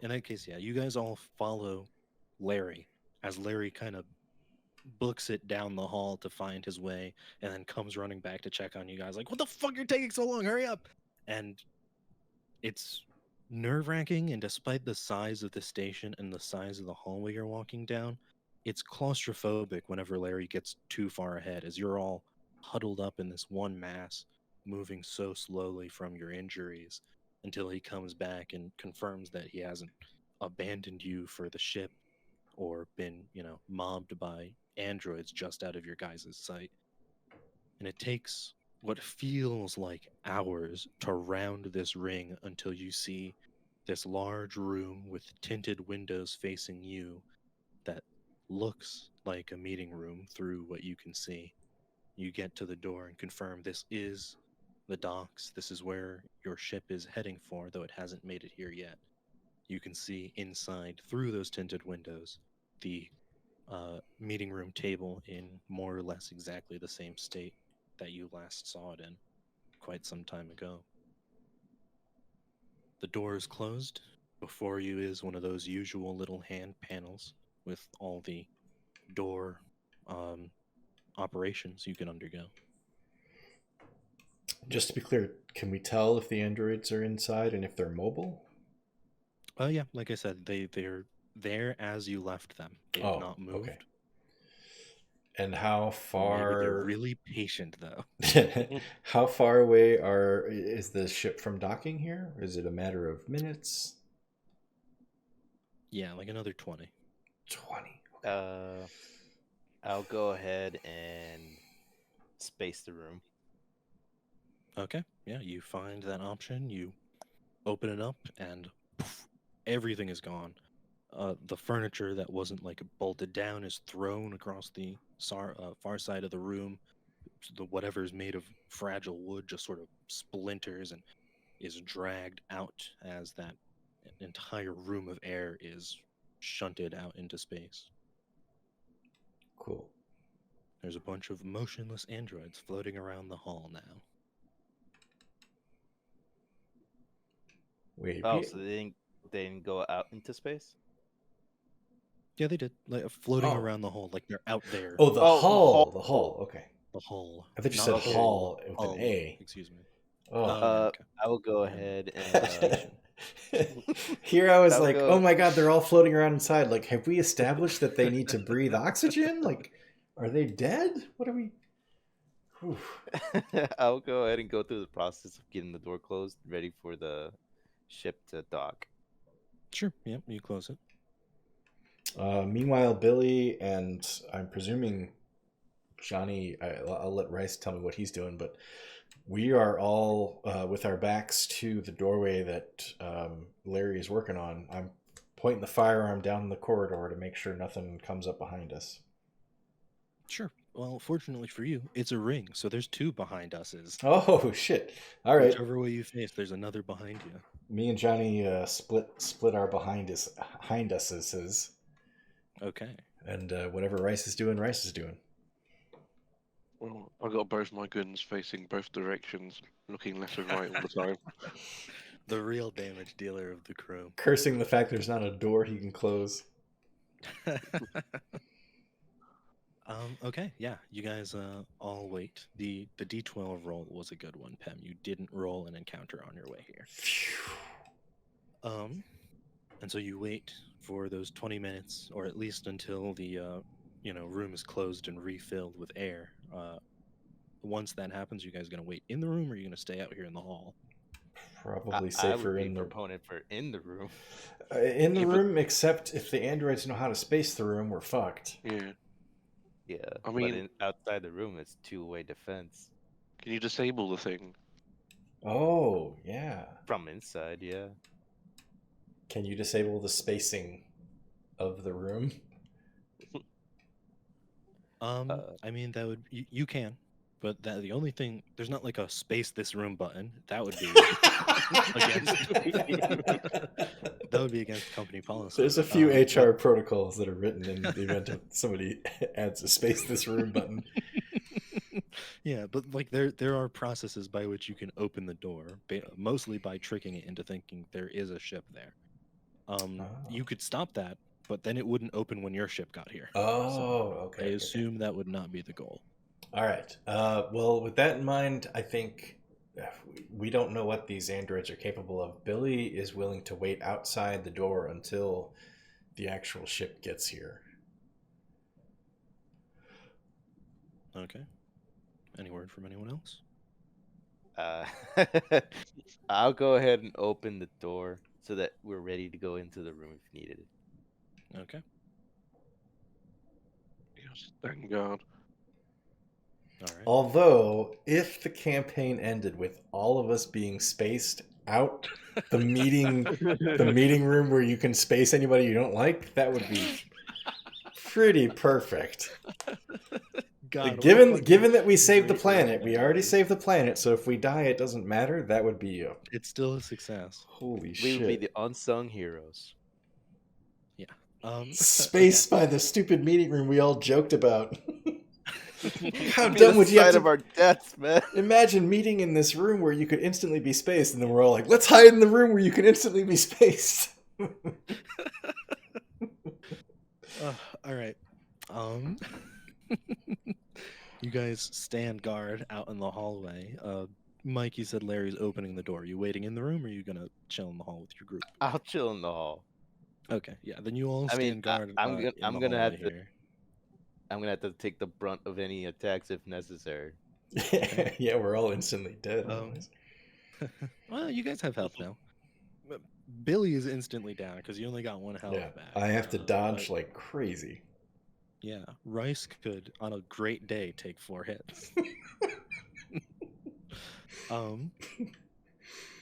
In that case, yeah, you guys all follow Larry as Larry kind of books it down the hall to find his way, and then comes running back to check on you guys. Like, what the fuck? You're taking so long. Hurry up! And it's nerve-wracking, and despite the size of the station and the size of the hallway you're walking down, it's claustrophobic whenever Larry gets too far ahead, as you're all huddled up in this one mass, moving so slowly from your injuries until he comes back and confirms that he hasn't abandoned you for the ship or been, mobbed by androids just out of your guys' sight. And it takes what feels like hours to round this ring until you see this large room with tinted windows facing you that looks like a meeting room through what you can see. You get to the door and confirm this is the docks. This is where your ship is heading for, though it hasn't made it here yet. You can see inside, through those tinted windows, the meeting room table in more or less exactly the same state that you last saw it in quite some time ago. The door is closed. Before you is one of those usual little hand panels with all the door operations you can undergo. Just to be clear, can we tell if the androids are inside and if they're mobile? Yeah, like I said, they're there as you left them. They have not moved. Okay. And how far? Maybe they're really patient, though. How far away is the ship from docking here? Is it a matter of minutes? Yeah, like another 20. 20. I'll go ahead and space the room. Okay, yeah, you find that option, you open it up, and poof, everything is gone. The furniture that wasn't like bolted down is thrown across the far side of the room. The whatever is made of fragile wood just sort of splinters and is dragged out as that entire room of air is shunted out into space. Cool. There's a bunch of motionless androids floating around the hall now. Wait, Oh, so they didn't go out into space? Yeah, they did. Like floating Oh. around the hall, like they're out there. Oh, the Oh, the hull. hull. The hull. Okay. The hall. I thought you Not said okay. hall with hull, an A. excuse me. Oh. Yeah, okay. I will go Yeah. ahead and Here I was I'll like, go- oh my god, they're all floating around inside. Like, have we established that they need to breathe oxygen? Like, are they dead? What are we? Whew. I'll go ahead and go through the process of getting the door closed, ready for the ship to dock. Sure. Yep. You close it. Meanwhile, Billie and I'm presuming Jonny, I'll let Rice tell me what he's doing, but we are all with our backs to the doorway that Larry is working on. I'm pointing the firearm down the corridor to make sure nothing comes up behind us. Sure. Well, fortunately for you, it's a ring, so there's two behind us. Oh shit! All right, Whichever way you face, there's another behind you. me and Jonny split our behind uses, Okay. and whatever Rice is doing, Rice is doing. Well, I got both my guns facing both directions, looking left and right all the time. The real damage dealer of the crew. Cursing the fact there's not a door he can close. Okay, yeah, you guys all wait. The D12 roll was a good one, Pem. You didn't roll an encounter on your way here. And so you wait for those 20 minutes, or at least until the room is closed and refilled with air. Once that happens, you guys gonna wait in the room, or are you gonna stay out here in the hall? Probably I safer would be in the proponent for in the room. room, except if the androids know how to space the room, we're fucked. Yeah. Yeah, I mean- outside the room, it's two-way defense Can you disable the thing? Oh yeah. from inside. Yeah. Can you disable the spacing of the room? I mean that would you can, but the only thing there's not like a space this room button. That would be that would be against company policy. There's a few but- HR protocols that are written in the event of somebody adds a space this room button. Yeah, but like there are processes by which you can open the door, mostly by tricking it into thinking there is a ship there. You could stop that, but then it wouldn't open when your ship got here. Oh, okay. I assume that would not be the goal. All right. Well, with that in mind, I think we don't know what these androids are capable of. Billie is willing to wait outside the door until the actual ship gets here. Okay. Any word from anyone else? I'll go ahead and open the door so that we're ready to go into the room if needed. Okay. Yes, thank God. All right. Although, if the campaign ended with all of us being spaced out the meeting room where you can space anybody you don't like, that would be pretty perfect. God, Given that we saved the planet, we already saved the planet, so if we die, it doesn't matter. That would be it's still a success. holy We shit. would be the unsung heroes. Spaced by the stupid meeting room we all joked about. How Be dumb the would you have sight to of our deaths, man? imagine meeting in this room where you could instantly be spaced, and then we're all like, let's hide in the room where you can instantly be spaced. All right. You guys stand guard out in the hallway. Mike, you said Larry's opening the door. You waiting in the room, or are you gonna chill in the hall with your group? I'll chill in the hall. Okay, yeah. Then you all I stand mean, guard. I'm in I'm the gonna have hallway to- here. I'm gonna have to take the brunt of any attacks if necessary. Yeah, we're all instantly dead. otherwise. Well, you guys have health now. Billie is instantly down because you only got one health Yeah, back. I have to dodge but- like crazy. Yeah, Rice could, on a great day, take 4 hits. um,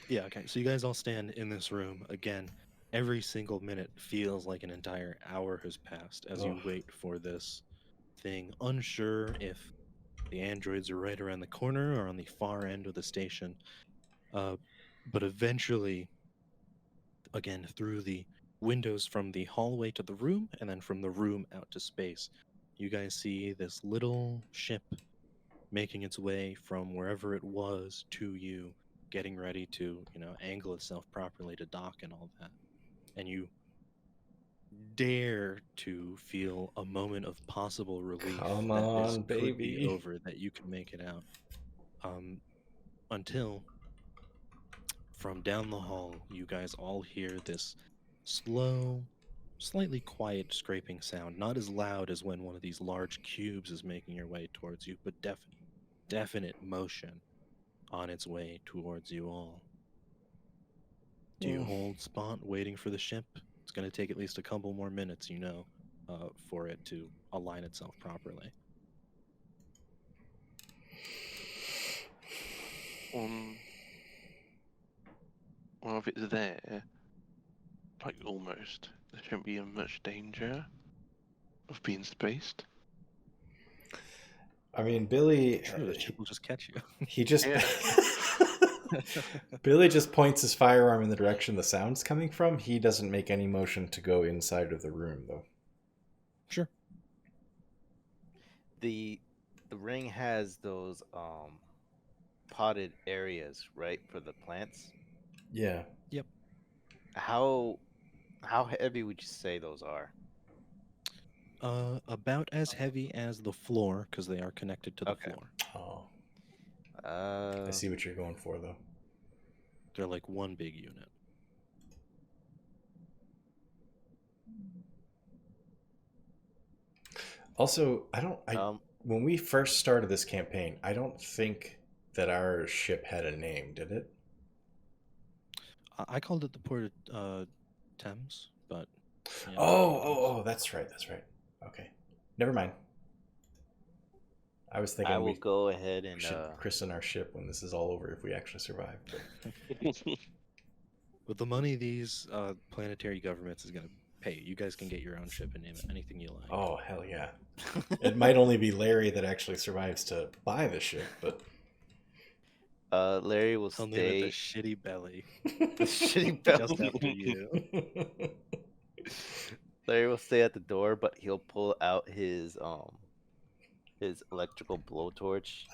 yeah, okay. So you guys all stand in this room again. Every single minute feels like an entire hour has passed as you Ugh. wait for this thing, unsure if the androids are right around the corner or on the far end of the station. Uh, but eventually, again, through the windows from the hallway to the room and then from the room out to space, you guys see this little ship making its way from wherever it was to you, getting ready to, angle itself properly to dock and all that. And you dare to feel a moment of possible relief Come that this on, could be baby. over, that you can make it out. Um, until from down the hall, you guys all hear this slow, slightly quiet scraping sound, not as loud as when one of these large cubes is making your way towards you, but definite motion on its way towards you all. Do you Mm. hold spot waiting for the ship? It's going to take at least a couple more minutes, for it to align itself properly. Well, if it's there, like almost, there shouldn't be in much danger of being spaced. I mean, Billy. Sure, the ship will just catch you. He just. Yeah. Billy just points his firearm in the direction the sound's coming from. He doesn't make any motion to go inside of the room, though. Sure. The ring has those potted areas, right, for the plants. Yeah. Yep. How heavy would you say those are? About as heavy as the floor, because they are connected to the Okay. floor. Oh, I Uh, see what you're going for, though. They're like one big unit. Also, I don't. um, When we first started this campaign, I don't think that our ship had a name, did it? I called it the Port of Thames, but yeah, Oh, that's right. Okay, never mind. I was I thinking will we go ahead and should christen our ship when this is all over if we actually survive. But with the money these planetary governments is going to pay, you guys can get your own ship and name it anything you like. oh, hell yeah. It might only be Larry that actually survives to buy the ship, but Larry will I'll name it the stay. Shitty Belly, The shitty just belly. after you. Larry will stay at the door, but he'll pull out his electrical blowtorch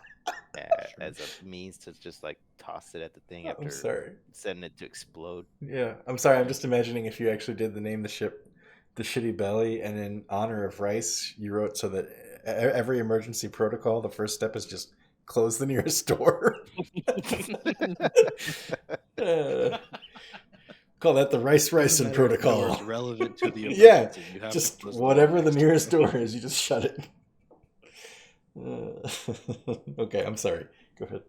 as a means to just like toss it at the thing I'm after sorry. setting it to explode. Yeah, I'm sorry. I'm just imagining if you actually did the name the ship the Shitty Belly, and in honor of Rice, you wrote so that every emergency protocol, the first step is just close the nearest door. Call that the Ryson protocol. It's relevant to the emergency. Yeah, You have just to close whatever the next nearest door. door is, you just shut it. Okay, I'm sorry. Go ahead.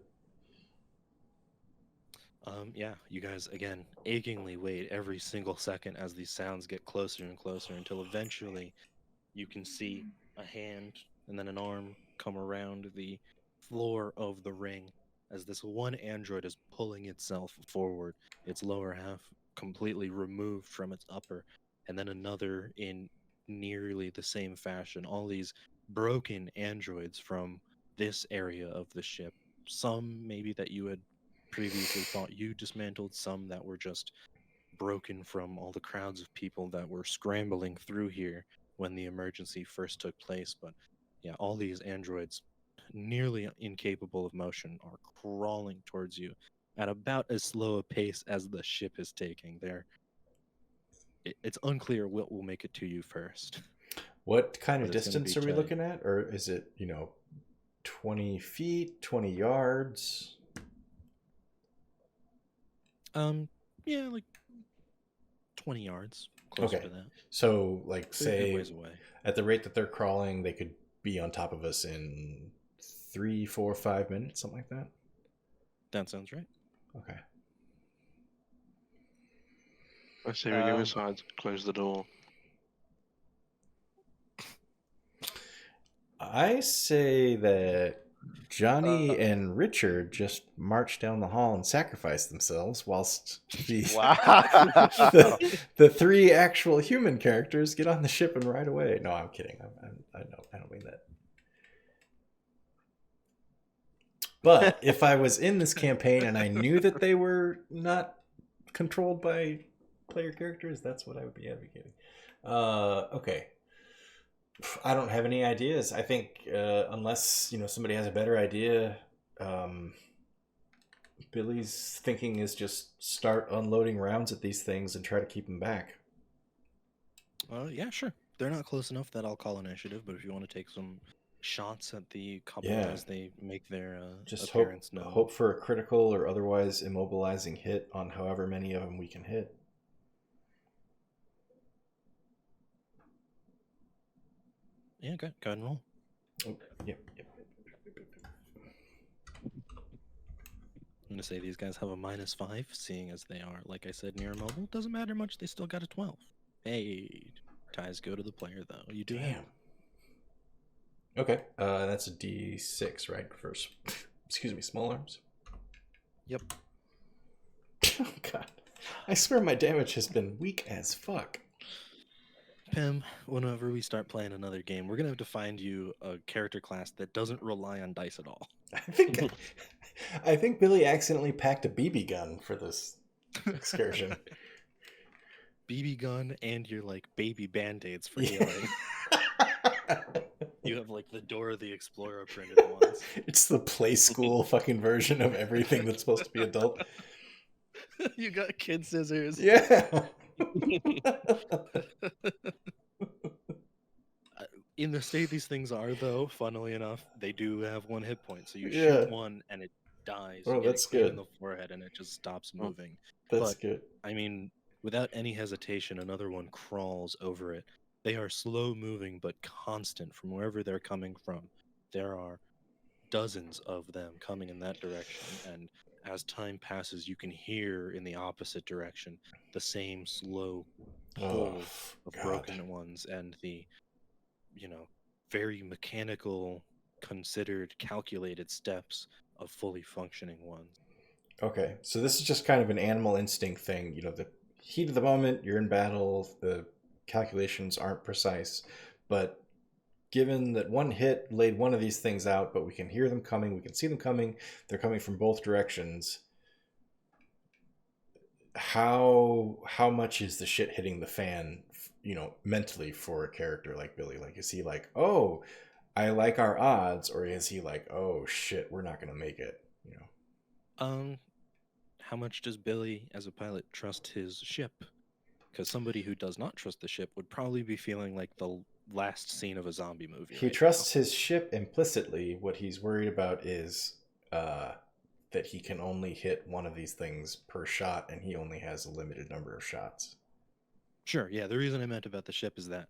Yeah, you guys again achingly wait every single second as these sounds get closer and closer until eventually you can see a hand and then an arm come around the floor of the ring as this one android is pulling itself forward, its lower half completely removed from its upper, and then another in nearly the same fashion. All these broken androids from this area of the ship, some maybe that you had previously thought you dismantled, some that were just broken from all the crowds of people that were scrambling through here when the emergency first took place. But yeah, all these androids, nearly incapable of motion, are crawling towards you at about as slow a pace as the ship is taking. It's unclear what will make it to you first. What kind of But it's going to distance be are we giant. looking at? Or is it, 20 feet, 20 yards? Yeah, like 20 yards, closer Okay. to that. So, like, So you're a good say, ways away. at the rate that they're crawling, they could be on top of us in 3, 4, 5 minutes, something like that? That sounds right. Okay. I say we go inside, close the door. I say that Johnny and Richard just march down the hall and sacrifice themselves, whilst Wow. the three actual human characters get on the ship and ride away. No, I'm kidding. I don't mean that. But if I was in this campaign and I knew that they were not controlled by player characters, that's what I would be advocating. Okay. I don't have any ideas. I think unless somebody has a better idea, Billie's thinking is just start unloading rounds at these things and try to keep them back. Yeah, sure. They're not close enough that I'll call initiative, but if you want to take some shots at the couple as they make their just appearance hope for a critical or otherwise immobilizing hit on however many of them we can hit. Yeah, go ahead and roll. Oh, yep. I'm gonna say these guys have a -5, seeing as they are, like I said, near immobile. Doesn't matter much. They still got a 12. Hey, ties go to the player though. You do. Damn. Okay, that's a D6, right? For small arms. Yep. Oh god, I swear my damage has been weak as fuck. Pim, whenever we start playing another game, we're gonna have to find you a character class that doesn't rely on dice at all. I think Billie accidentally packed a BB gun for this excursion. BB gun and your baby band-aids for healing. You have the Dora the Explorer printed ones. It's the play school fucking version of everything that's supposed to be adult. You got kid scissors. Yeah. In the state these things are, though, funnily enough, they do have 1 hit point. So you shoot one and it dies. Oh, you get that's it clean good. in the forehead and it just stops moving. That's good. I mean, without any hesitation, another one crawls over it. They are slow moving but constant from wherever they're coming from. There are dozens of them coming in that direction, and as time passes, you can hear in the opposite direction the same slow pull of broken ones and the very mechanical, considered, calculated steps of fully functioning ones. Okay, so this is just kind of an animal instinct thing. The heat of the moment, you're in battle, the calculations aren't precise, but given that one hit laid one of these things out, but we can hear them coming, we can see them coming, they're coming from both directions. How much is the shit hitting the fan, mentally for a character like Billie? Is he oh, I like our odds, or is he oh shit, we're not gonna make it? How much does Billie, as a pilot, trust his ship? Because somebody who does not trust the ship would probably be feeling like the last scene of a zombie movie. He trusts his ship implicitly. What he's worried about is that he can only hit one of these things per shot, and he only has a limited number of shots. Sure, yeah. The reason I meant about the ship is that,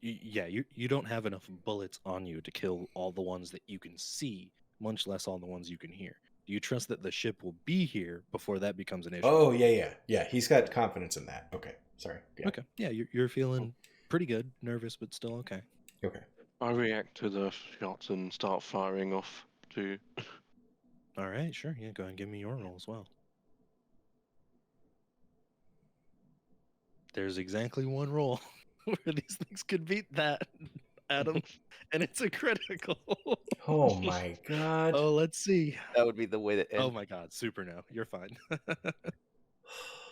you don't have enough bullets on you to kill all the ones that you can see, much less all the ones you can hear. Do you trust that the ship will be here before that becomes an issue? Oh, yeah. He's got confidence in that. Okay, sorry. Yeah. Okay, yeah, you're feeling pretty good, nervous, but still okay. Okay. I react to the shots and start firing off too. All right, sure. Yeah, go ahead and give me your roll as well. There's exactly one roll where these things could beat that, Adam, and it's a critical. Oh my god. Oh, let's see. That would be the way to end. Oh my god, super no. You're fine.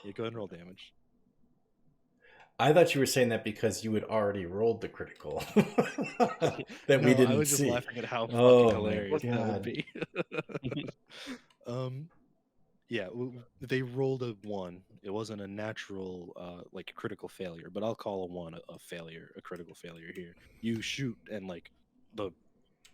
Yeah, go ahead and roll damage. I thought you were saying that because you had already rolled the critical that No, we didn't I was see. just laughing at how Oh, fucking hilarious my that would God. be. Yeah, they rolled a 1. It wasn't a natural, critical failure, but I'll call a 1 a failure, a critical failure here. You shoot, and the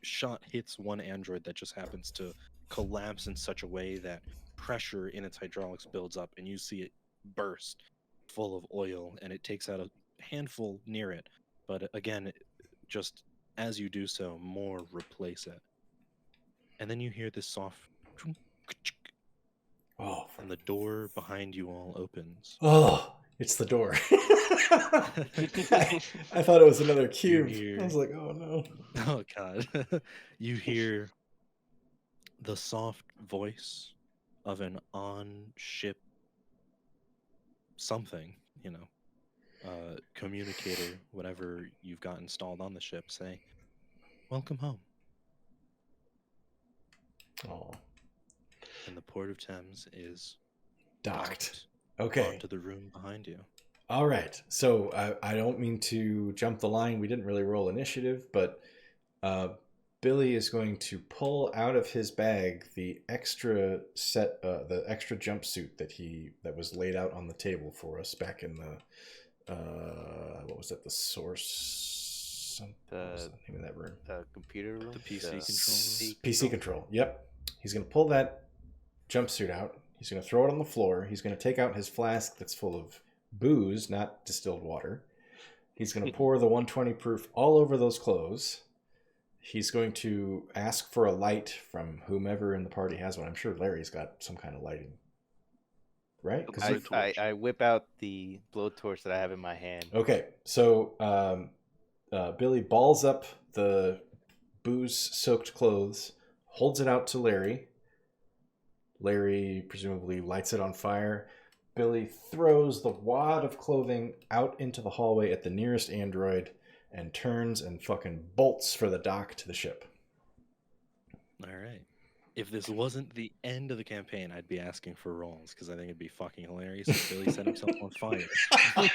shot hits one android that just happens to collapse in such a way that pressure in its hydraulics builds up, and you see it burst full of oil, and it takes out a handful near it. But again, just as you do so, more replace it. And then you hear this soft Oh, and the door behind you all opens. oh, It's the door. I thought it was another cube. I was like, oh no. Oh god. You hear the soft voice of an on-ship something, communicator, whatever you've got installed on the ship, say, "Welcome home." Oh, And the port of Thames is docked. Okay. onto the room behind you. All right. So I don't mean to jump the line. We didn't really roll initiative, but Billy is going to pull out of his bag the extra the extra jumpsuit that was laid out on the table for us back in the what was that? The source. What was the name of that room? The computer room. The PC control. PC control. Yep. He's going to pull that jumpsuit out. He's going to throw it on the floor. He's going to take out his flask that's full of booze, not distilled water. He's going to pour the 120 proof all over those clothes. He's going to ask for a light from whomever in the party has one. I'm sure Larry's got some kind of lighting, right? I whip out the blowtorch that I have in my hand. Okay, so Billy balls up the booze-soaked clothes, holds it out to Larry. Larry presumably lights it on fire. Billy throws the wad of clothing out into the hallway at the nearest android and turns and fucking bolts for the dock to the ship. All right. If this wasn't the end of the campaign, I'd be asking for rolls because I think it'd be fucking hilarious if Billy set himself on fire. But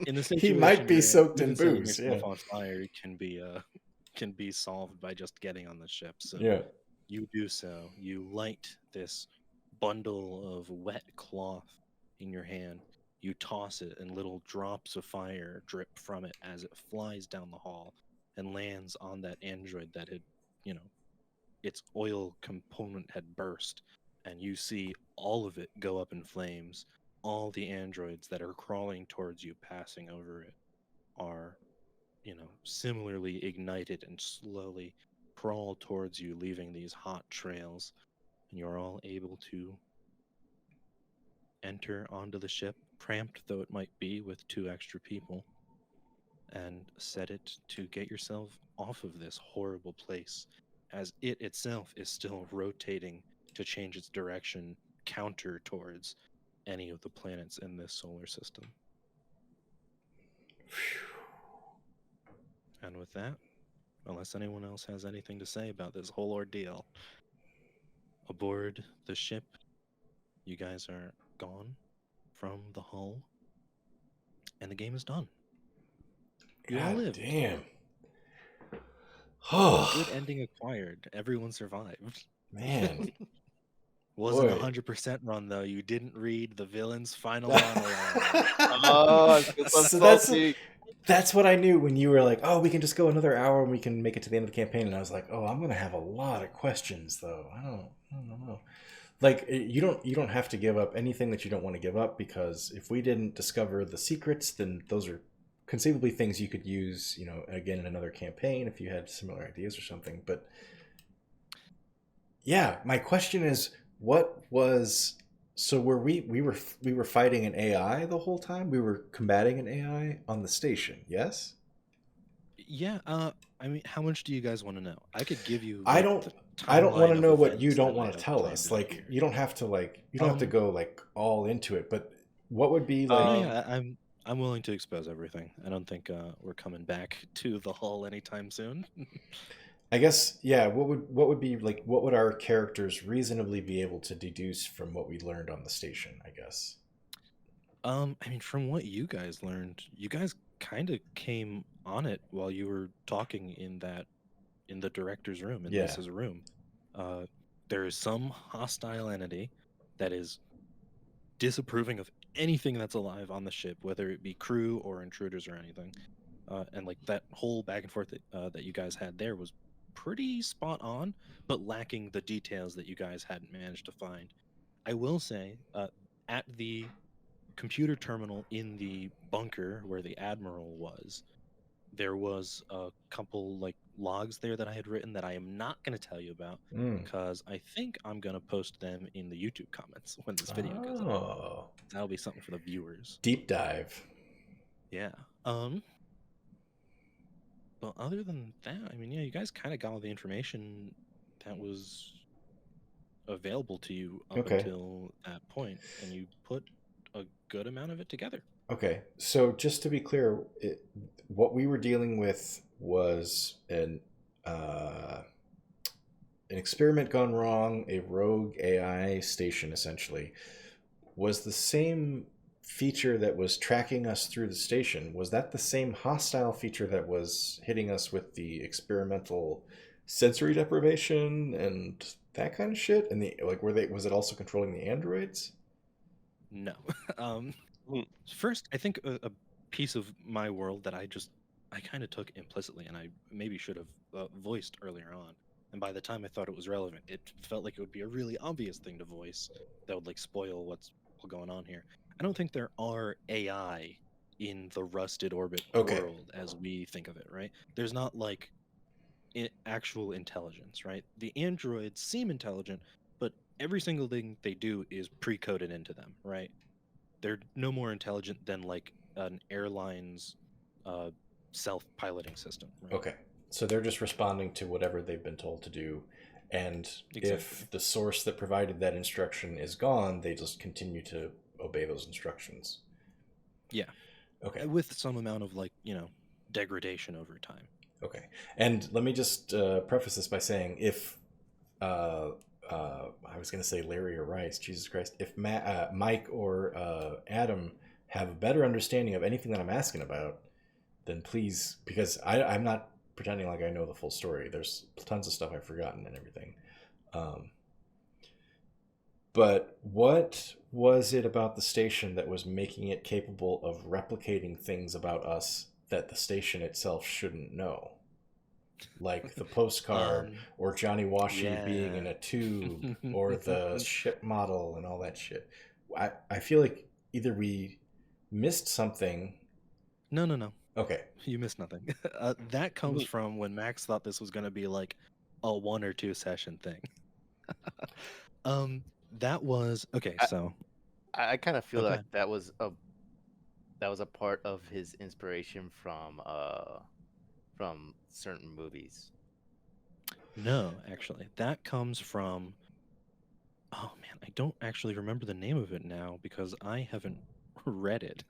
in the situation he might be soaked in setting booze. yourself Yeah. on fire can be solved by just getting on the ship. So Yeah. you do so. You light this bundle of wet cloth in your hand. You toss it, and little drops of fire drip from it as it flies down the hall and lands on that android that had, its oil component had burst. And you see all of it go up in flames. All the androids that are crawling towards you, passing over it, are, similarly ignited and slowly crawl towards you, leaving these hot trails. And you're all able to enter onto the ship, cramped though it might be with 2 extra people, and set it to get yourself off of this horrible place, as it itself is still rotating to change its direction counter towards any of the planets in this solar system. And with that, unless anyone else has anything to say about this whole ordeal, aboard the ship, you guys are gone from the hull, and the game is done. You all God lived. damn. Good ending acquired. Everyone survived. Man. Wasn't Boy. 100% run, though. You didn't read the villain's final monologue. Oh, so that's what I knew when you were like, oh, we can just go another hour and we can make it to the end of the campaign. And I was like, oh, I'm going to have a lot of questions, though. I don't know. Like, you don't have to give up anything that you don't want to give up, because if we didn't discover the secrets, then those are conceivably things you could use, again in another campaign if you had similar ideas or something. But yeah, my question is, what was... So were we were fighting an AI the whole time? We were combating an AI on the station, yes? Yeah, I mean, how much do you guys want to know? I could give you. I don't want to know what you don't want to tell us. Like, you don't have to go all into it. But what would be like? Yeah, I'm willing to expose everything. I don't think we're coming back to the hull anytime soon. I guess, yeah. What would be like? What would our characters reasonably be able to deduce from what we learned on the station? I guess. I mean, from what you guys learned, you guys kind of came on it while you were talking in the director's room, in Lisa's room. There is some hostile entity that is disapproving of anything that's alive on the ship, whether it be crew or intruders or anything. And like that whole back and forth that you guys had there was pretty spot on, but lacking the details that you guys hadn't managed to find. I will say, at the computer terminal in the bunker where the Admiral was, there was a couple logs there that I had written that I am not going to tell you about Mm. because I think I'm going to post them in the YouTube comments when this video goes up. Oh, That'll be something for the viewers. deep dive. Yeah. But other than that, I mean, yeah, you guys kind of got all the information that was available to you up Okay. until that point, and you put a good amount of it together. Okay, so just to be clear, what we were dealing with was an experiment gone wrong, a rogue AI station, essentially. Was the same feature that was tracking us through the station, was that the same hostile feature that was hitting us with the experimental sensory deprivation and that kind of shit? And was it also controlling the androids? No. Hmm. First, I think a piece of my world that I kind of took implicitly, and I maybe should have voiced earlier on. And by the time I thought it was relevant, it felt like it would be a really obvious thing to voice that would like spoil what's going on here. I don't think there are AI in the rusted orbit Okay. world as we think of it, right? There's not like actual intelligence, right? The androids seem intelligent, but every single thing they do is pre-coded into them, right? They're no more intelligent than like an airline's uh, self-piloting system, right? Okay. So they're just responding to whatever they've been told to do. And Exactly. if the source that provided that instruction is gone, they just continue to obey those instructions. Yeah. Okay. With some amount of like, degradation over time. Okay. And let me just preface this by saying if I was going to say Larry or Rice, Jesus Christ, if Mike or Adam have a better understanding of anything that I'm asking about, then please, because I'm not pretending like I know the full story. There's tons of stuff I've forgotten and everything. But what was it about the station that was making it capable of replicating things about us that the station itself shouldn't know? Like the postcard or Johnny Washy being in a tube or the ship model and all that shit. I feel like either we missed something. No. Okay. You missed nothing. That comes from when Max thought this was going to be like a 1 or 2 session thing. That was okay. So I kind of feel go like ahead. that was a part of his inspiration from certain movies. No, actually, that comes from. Oh man, I don't actually remember the name of it now because I haven't read it.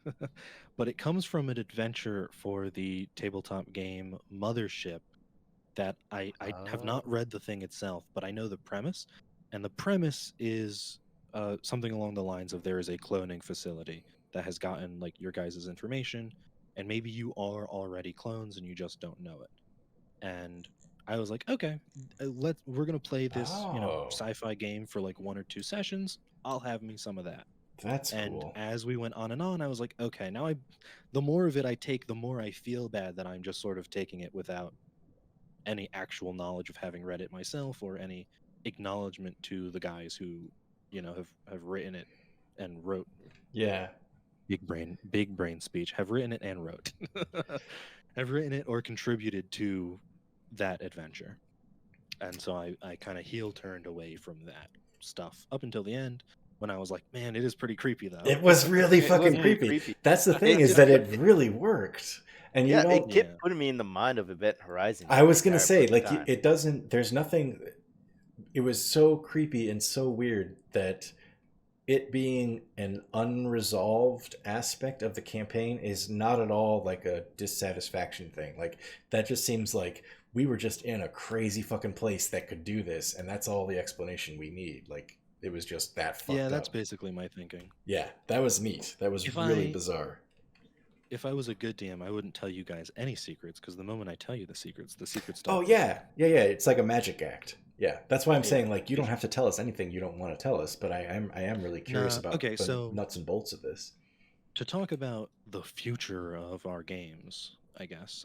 But it comes from an adventure for the tabletop game Mothership that I have not read the thing itself, but I know the premise. And the premise is something along the lines of there is a cloning facility that has gotten like your guys' information, and maybe you are already clones and you just don't know it. And I was like, okay, we're gonna play this, Oh, sci-fi game for like 1 or 2 sessions. I'll have me some of that. that's And cool. as we went on, I was like, okay, now the more of it I take, the more I feel bad that I'm just sort of taking it without any actual knowledge of having read it myself or any acknowledgement to the guys who, have written it and wrote. Yeah. Big brain speech. Have written it and wrote. Have written it or contributed to that adventure. And so I kind of heel turned away from that stuff up until the end when I was like, man, it is pretty creepy though. It was really It was fucking pretty creepy. creepy. That's the thing, It is that it really worked. And you Yeah, don't. it kept Yeah. putting me in the mind of Event Horizon. I was gonna entire say, fucking like, time. it doesn't. There's nothing. It was so creepy and so weird that it being an unresolved aspect of the campaign is not at all like a dissatisfaction thing. Like, that just seems like we were just in a crazy fucking place that could do this, and that's all the explanation we need. Like, it was just that fucked Yeah, that's up. basically my thinking. Yeah, that was neat. That was If really I bizarre. if I was a good DM, I wouldn't tell you guys any secrets because the moment I tell you the secrets Oh don't. yeah, yeah. It's like a magic act. Yeah, that's why I'm Yeah. saying, like, you don't have to tell us anything you don't want to tell us. But I am really curious Nah, about okay, the so nuts and bolts of this. to talk about the future of our games, I guess.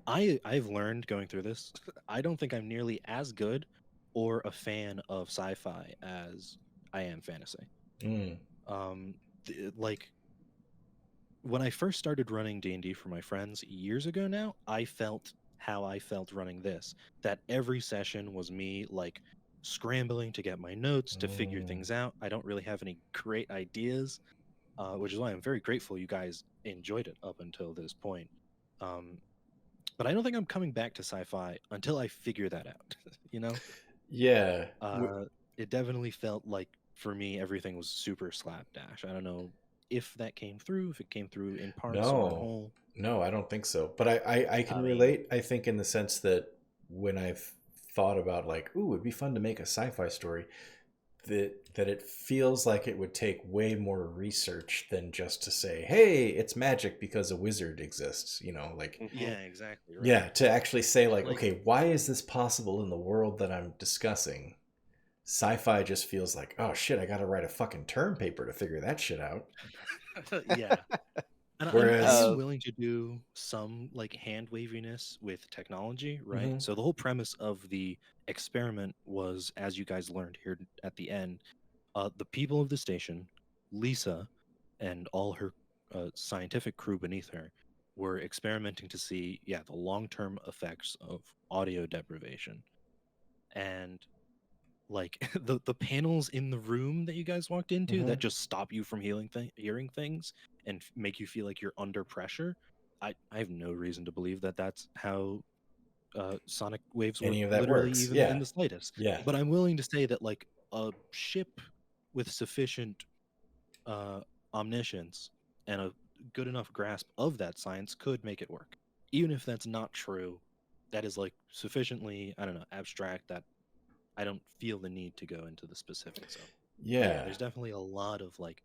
I've learned going through this. I don't think I'm nearly as good or a fan of sci-fi as I am fantasy. Mm. Like when I first started running D&D for my friends years ago now, I felt how I felt running this. That every session was me like scrambling to get my notes to figure things out. I don't really have any great ideas, which is why I'm very grateful you guys enjoyed it up until this point. Um, but I don't think I'm coming back to sci-fi until I figure that out. You know, Yeah. uh, it definitely felt like for me everything was super slapdash. I don't know if that came through, if it came through in parts or in No, whole. no, I don't think so. But I can I mean, relate, I think, in the sense that when I've thought about like, ooh, it'd be fun to make a sci-fi story, that it feels like it would take way more research than just to say, hey, it's magic because a wizard exists, you know, like yeah, exactly right. yeah, to actually say like, Like, okay, why is this possible in the world that I'm discussing? Sci-fi just feels like, oh shit, I gotta write a fucking term paper to figure that shit out. yeah, and I Whereas, am willing to do some like hand waviness with technology, right? mhm, So the whole premise of the experiment was, as you guys learned here at the end, the people of the station, Lisa, and all her scientific crew beneath her, were experimenting to see, yeah, the long-term effects of audio deprivation, and like the panels in the room that you guys walked into that mhm. just stop you from hearing things and make you feel like you're under pressure. I have no reason to believe that that's how sonic waves work, Any of that literally, works. even in Yeah, the slightest. yeah, But I'm willing to say that like a ship with sufficient uh, omniscience and a good enough grasp of that science could make it work. Even if that's not true, that is like sufficiently, I don't know, abstract that I don't feel the need to go into the specifics of. But yeah, yeah. there's definitely a lot of like.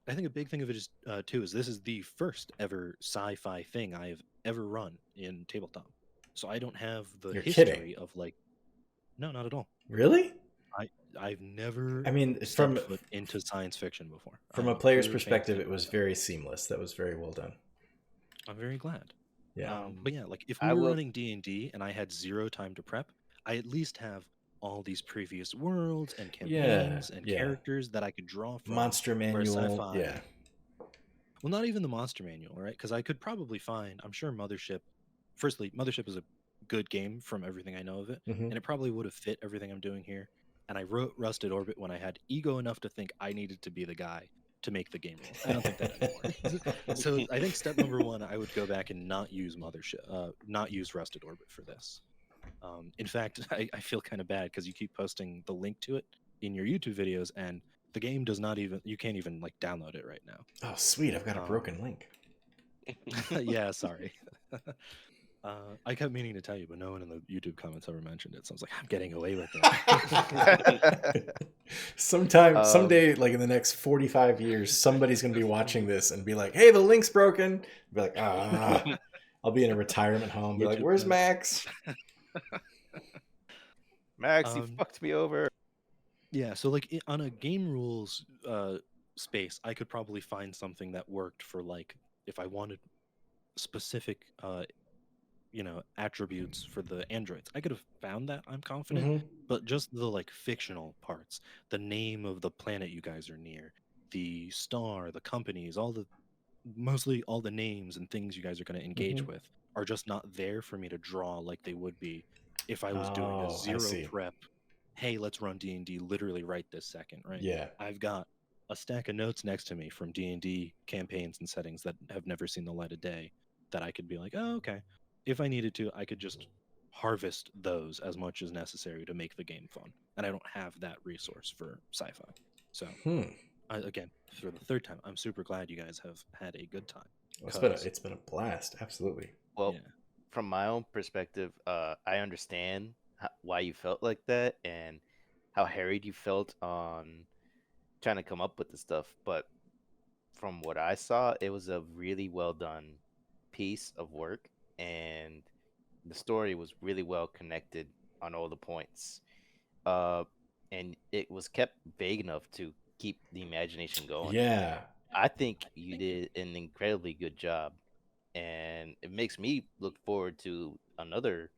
I think a big thing of it is too is this is the first ever sci-fi thing I have ever run in tabletop, so I don't have the You're kidding. history of like. No, not at all. Really? I I've never I mean, stepped foot into science fiction before. from I'm a a player's pure fantasy perspective, it was person. very seamless. That was very well done. I'm very glad. Yeah. But yeah, like if we I were will. running D&D and I had zero time to prep, I at least have all these previous worlds and Yeah, campaigns and yeah. characters that I could draw from. Monster Where manual. Yeah. sci-fi, well, not even the monster manual, right? Because I could probably find, I'm sure Mothership. Firstly, Mothership is a good game from everything I know of it, Hmm. and it probably would have fit everything I'm doing here. And I wrote Rusted Orbit when I had ego enough to think I needed to be the guy to make the game rules. I don't think that anymore. So I think step number one, I would go back and not use Mothership, not use Rusted Orbit for this. In fact, I feel kind of bad because you keep posting the link to it in your YouTube videos, and the game does not even, you can't even like download it right now. Oh, sweet. I've got a broken link. Yeah, sorry. I kept meaning to tell you, but no one in the YouTube comments ever mentioned it. So I was like, I'm getting away with it. Um, Someday, like in the next 45 years, somebody's going to be watching this and be like, hey, the link's broken. Be like, ah. I'll be in a retirement home. Be like, YouTube where's knows. Max? Max, you Um, fucked me over. yeah, so like on a game rules space, I could probably find something that worked for like if I wanted specific attributes for the androids. I could have found that, I'm confident, Hmm. but just the like fictional parts, the name of the planet you guys are near, the star, the companies, all the mostly all the names and things you guys are going to engage Hmm. with are just not there for me to draw like they would be if I was doing a Oh, I zero see. prep. Hey, let's run D&D literally right this second, right? Yeah. I've got a stack of notes next to me from D&D campaigns and settings that have never seen the light of day that I could be like, "Oh, okay. If I needed to, I could just harvest those as much as necessary to make the game fun." And I don't have that resource for sci-fi. So, Hmm. again, for the third time, I'm super glad you guys have had a good time. Well, Cause it's been a blast. Absolutely. Well, yeah, from my own perspective, I understand why you felt like that and how harried you felt on trying to come up with the stuff. But from what I saw, it was a really well done piece of work, and the story was really well connected on all the points. Uh, and it was kept vague enough to keep the imagination going. Yeah. I think you thank you. did an incredibly good job, and it makes me look forward to another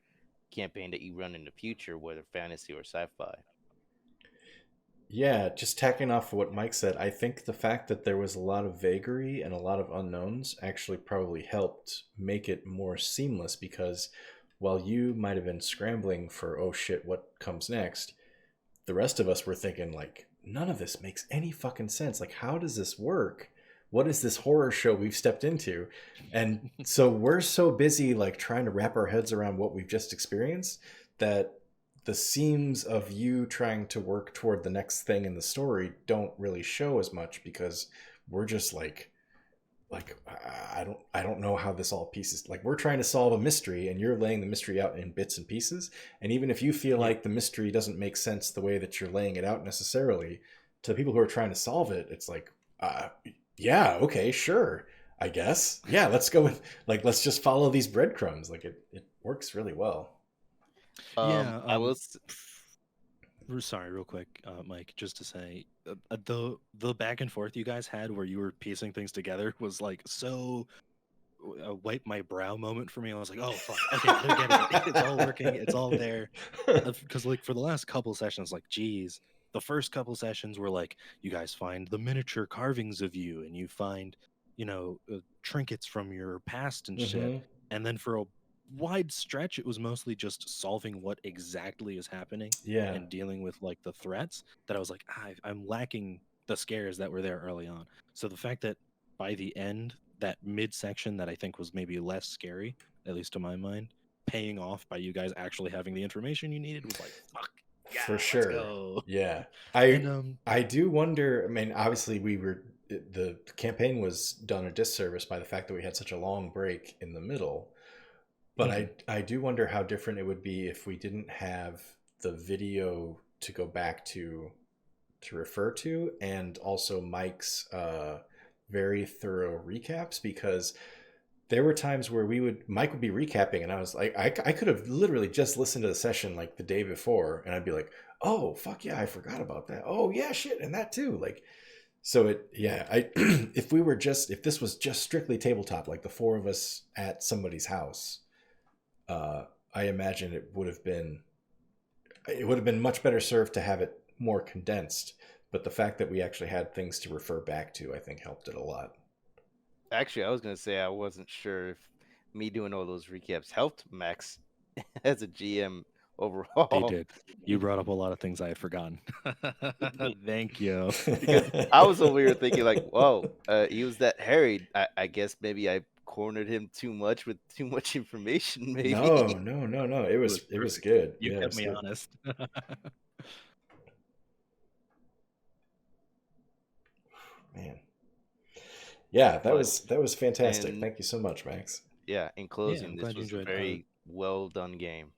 campaign that you run in the future, whether fantasy or sci-fi. Yeah, just tacking off what Mike said, I think the fact that there was a lot of vagary and a lot of unknowns actually probably helped make it more seamless because while you might have been scrambling for, oh shit, what comes next, the rest of us were thinking, like, none of this makes any fucking sense. Like, how does this work? What is this horror show we've stepped into? And so we're so busy, like, trying to wrap our heads around what we've just experienced that the seams of you trying to work toward the next thing in the story don't really show as much because we're just like I don't know how this all pieces, like we're trying to solve a mystery and you're laying the mystery out in bits and pieces, and even if you feel Yeah. like the mystery doesn't make sense the way that you're laying it out necessarily, to the people who are trying to solve it, it's like yeah, okay, sure, I guess, yeah, let's go with, like, let's just follow these breadcrumbs. Like it works really well. Yeah. I was Sorry, real quick, Mike, just to say, the back and forth you guys had where you were piecing things together was like so wipe my brow moment for me. I was like, oh fuck, okay, they're getting it. It's all working. It's all there. Because like for the last couple sessions, like, geez, the first couple sessions were like, you guys find the miniature carvings of you, and you find, trinkets from your past and shit. Mm-hmm. And then for a wide stretch, it was mostly just solving what exactly is happening Yeah, and dealing with like the threats. That I was like, I'm lacking the scares that were there early on. So the fact that by the end, that midsection that I think was maybe less scary, at least to my mind, paying off by you guys actually having the information you needed was like, fuck, yeah, for let's sure. go. Yeah, And I do wonder. I mean, obviously, the campaign was done a disservice by the fact that we had such a long break in the middle. But I do wonder how different it would be if we didn't have the video to go back to refer to, and also Mike's very thorough recaps, because there were times where Mike would be recapping and I was like, I could have literally just listened to the session like the day before and I'd be like, oh fuck yeah, I forgot about that, oh yeah, shit, and that too, like, so I if this was just strictly tabletop, like the four of us at somebody's house, I imagine it would have been much better served to have it more condensed, but the fact that we actually had things to refer back to, I think, helped it a lot. actually I was gonna say I wasn't sure if me doing all those recaps helped Max as a GM they overall. did. You brought up a lot of things I had forgotten. Thank you. Because I was over here thinking like, whoa, he was that harried. I guess maybe I cornered him too much with too much information. Maybe. No. It was perfect. good. You Yeah, it kept was me good. honest. Man. Yeah, But that was fantastic. and Thank you so much, Max. yeah, in Yeah, closing, I'm this glad you was a enjoyed. very well done game.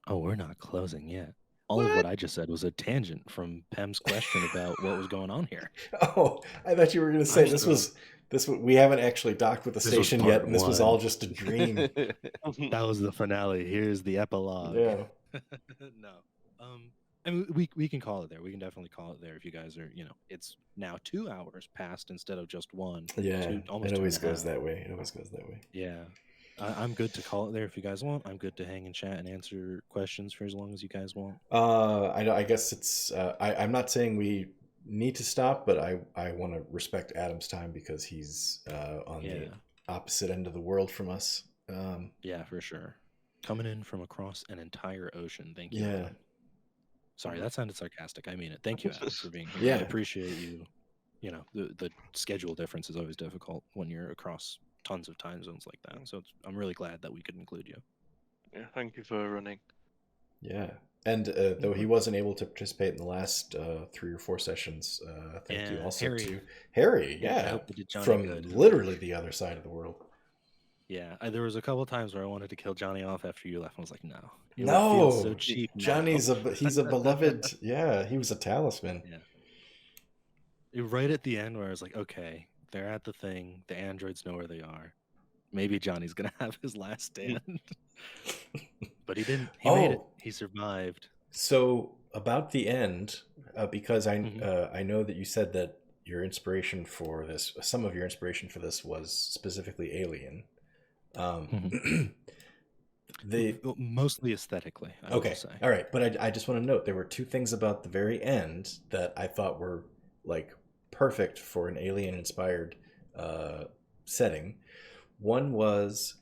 Oh, we're not closing yet. All of What? what I just said was a tangent from Pem's question about what was going on here. Oh, I thought you were going to say I'm still. we haven't actually docked with the This was station part yet, and this was one. all just a dream. That was the finale. Here's the epilogue. Yeah. No. I mean, we can call it there. We can definitely call it there if you guys are, it's now 2 hours past instead of just one. Yeah, Almost it two always and a goes half. that way. It always goes that way. Yeah. I'm good to call it there if you guys want. I'm good to hang and chat and answer questions for as long as you guys want. I guess it's. I'm not saying we need to stop, but I want to respect Adam's time because he's on the opposite end of the world from us. Yeah, for sure. Coming in from across an entire ocean. Thank you. Yeah. Adam. Sorry, that sounded sarcastic. I mean it. Thank you, Adam, for being here. Yeah. I appreciate you. The schedule difference is always difficult when you're across tons of time zones like that. So I'm really glad that we could include you. Yeah, thank you for running. Yeah. And though he wasn't able to participate in the last 3 or 4 sessions, thank you also to Harry. I Yeah, hope you did Johnny from good. literally the other side of the world. Yeah, there was a couple of times where I wanted to kill Johnny off after you left. I was like, no, No, feels so cheap. Johnny's he's a beloved. Yeah, he was a talisman. Yeah. Right at the end, where I was like, okay, they're at the thing. The androids know where they are. Maybe Johnny's gonna have his last stand. But he didn't. He made it. He survived. So about the end, because I know that you said that your inspiration for this, some of your inspiration for this was specifically Alien. Mostly aesthetically, I will Okay, say. all right, but I just want to note there were two things about the very end that I thought were like perfect for an alien-inspired setting. One was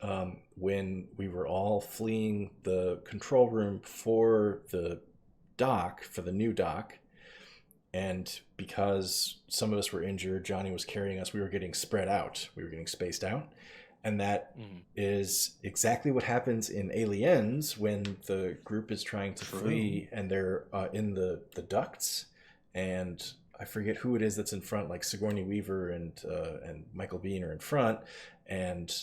when we were all fleeing the control room for the dock, for the new dock, and because some of us were injured, Jonny was carrying us, we were getting spread out, we were getting spaced out. And that is exactly what happens in Aliens when the group is trying to flee and they're in the ducts. And I forget who it is that's in front, like Sigourney Weaver and Michael Biehn are in front. And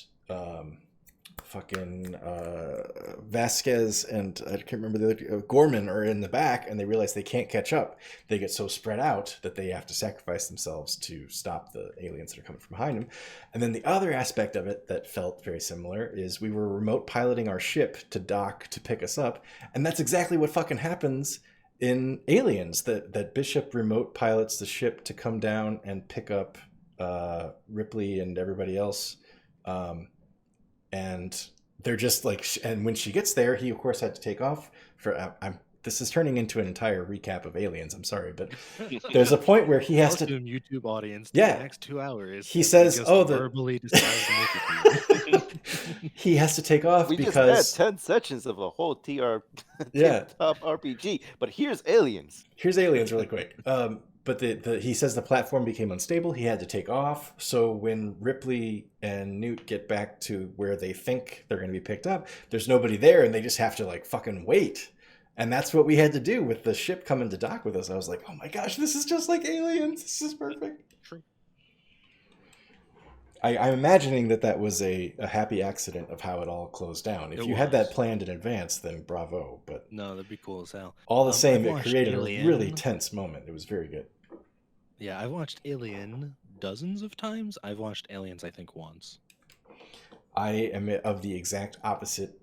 Vasquez and I can't remember the other, Gorman are in the back, and they realize they can't catch up. They get so spread out that they have to sacrifice themselves to stop the aliens that are coming from behind them. And then the other aspect of it that felt very similar is we were remote piloting our ship to dock to pick us up, and that's exactly what fucking happens in Aliens. That Bishop remote pilots the ship to come down and pick up Ripley and everybody else. And they're just like, and when she gets there, he of course had to take off for. This is turning into an entire recap of Aliens. I'm sorry, but there's a point where he has to. YouTube audience. Yeah, the next 2 hours. He says, "Oh, verbally describes he has to take off we because just had 10 sections of a whole yeah top RPG, but here's Aliens. Here's Aliens really quick. But he says the platform became unstable. He had to take off. So when Ripley and Newt get back to where they think they're going to be picked up, there's nobody there, and they just have to like fucking wait. And that's what we had to do with the ship coming to dock with us. I was like, oh my gosh, this is just like Aliens. This is perfect. True. I'm imagining that was a happy accident of how it all closed down. If you had that planned in advance, then bravo. But no, that'd be cool as hell. All the same, it created Alien. a really tense moment. It was very good. Yeah, I've watched Alien dozens of times. I've watched Aliens, I think, once. I am of the exact opposite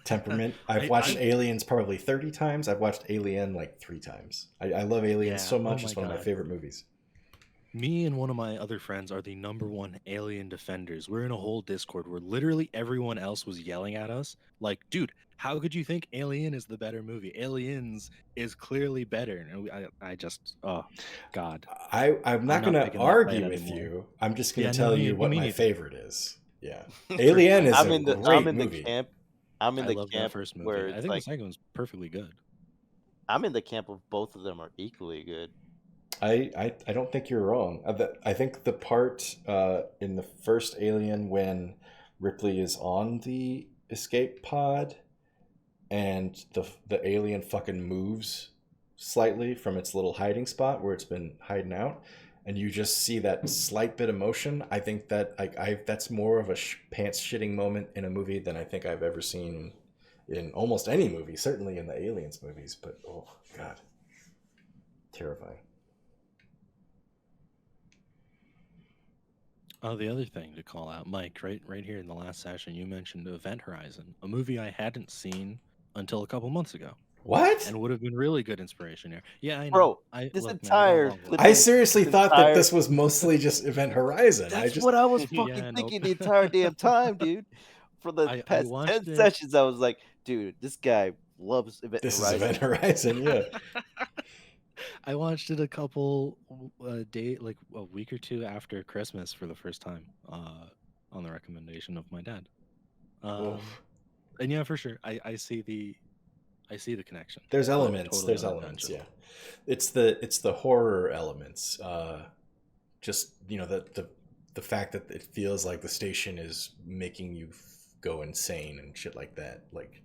temperament. I've watched Aliens probably 30 times. I've watched Alien like 3 times. I love Aliens so much. It's one of my favorite movies. Me and one of my other friends are the #1 Alien defenders. We're in a whole Discord where literally everyone else was yelling at us. Like, dude, how could you think Alien is the better movie? Aliens is clearly better. And I just, oh, God. I'm not going to argue with you. I'm just going to tell you what my favorite is. Yeah. Alien is a great movie. I'm in the love camp that first movie. where I think the second one's perfectly good. I'm in the camp of both of them are equally good. I don't think you're wrong. I think the part in the first Alien when Ripley is on the escape pod and the alien fucking moves slightly from its little hiding spot where it's been hiding out, and you just see that slight bit of motion. I think that that's more of a pants shitting moment in a movie than I think I've ever seen in almost any movie. Certainly in the Aliens movies, but oh god, terrifying. Oh, the other thing to call out, Mike, right here in the last session, you mentioned Event Horizon, a movie I hadn't seen until a couple months ago. What? And would have been really good inspiration here. Yeah, I know. Bro, I seriously thought that this was mostly just Event Horizon. That's what I was fucking thinking the entire damn time, dude. For the past 10 sessions, I was like, dude, this guy loves Event Horizon. This is Event Horizon, yeah. I watched it a couple like a week or 2 after Christmas for the first time, on the recommendation of my dad. And yeah, for sure, I see the connection. There's elements. Totally there's elements. Yeah, it's the horror elements. Just the fact that it feels like the station is making you go insane and shit like that. Like,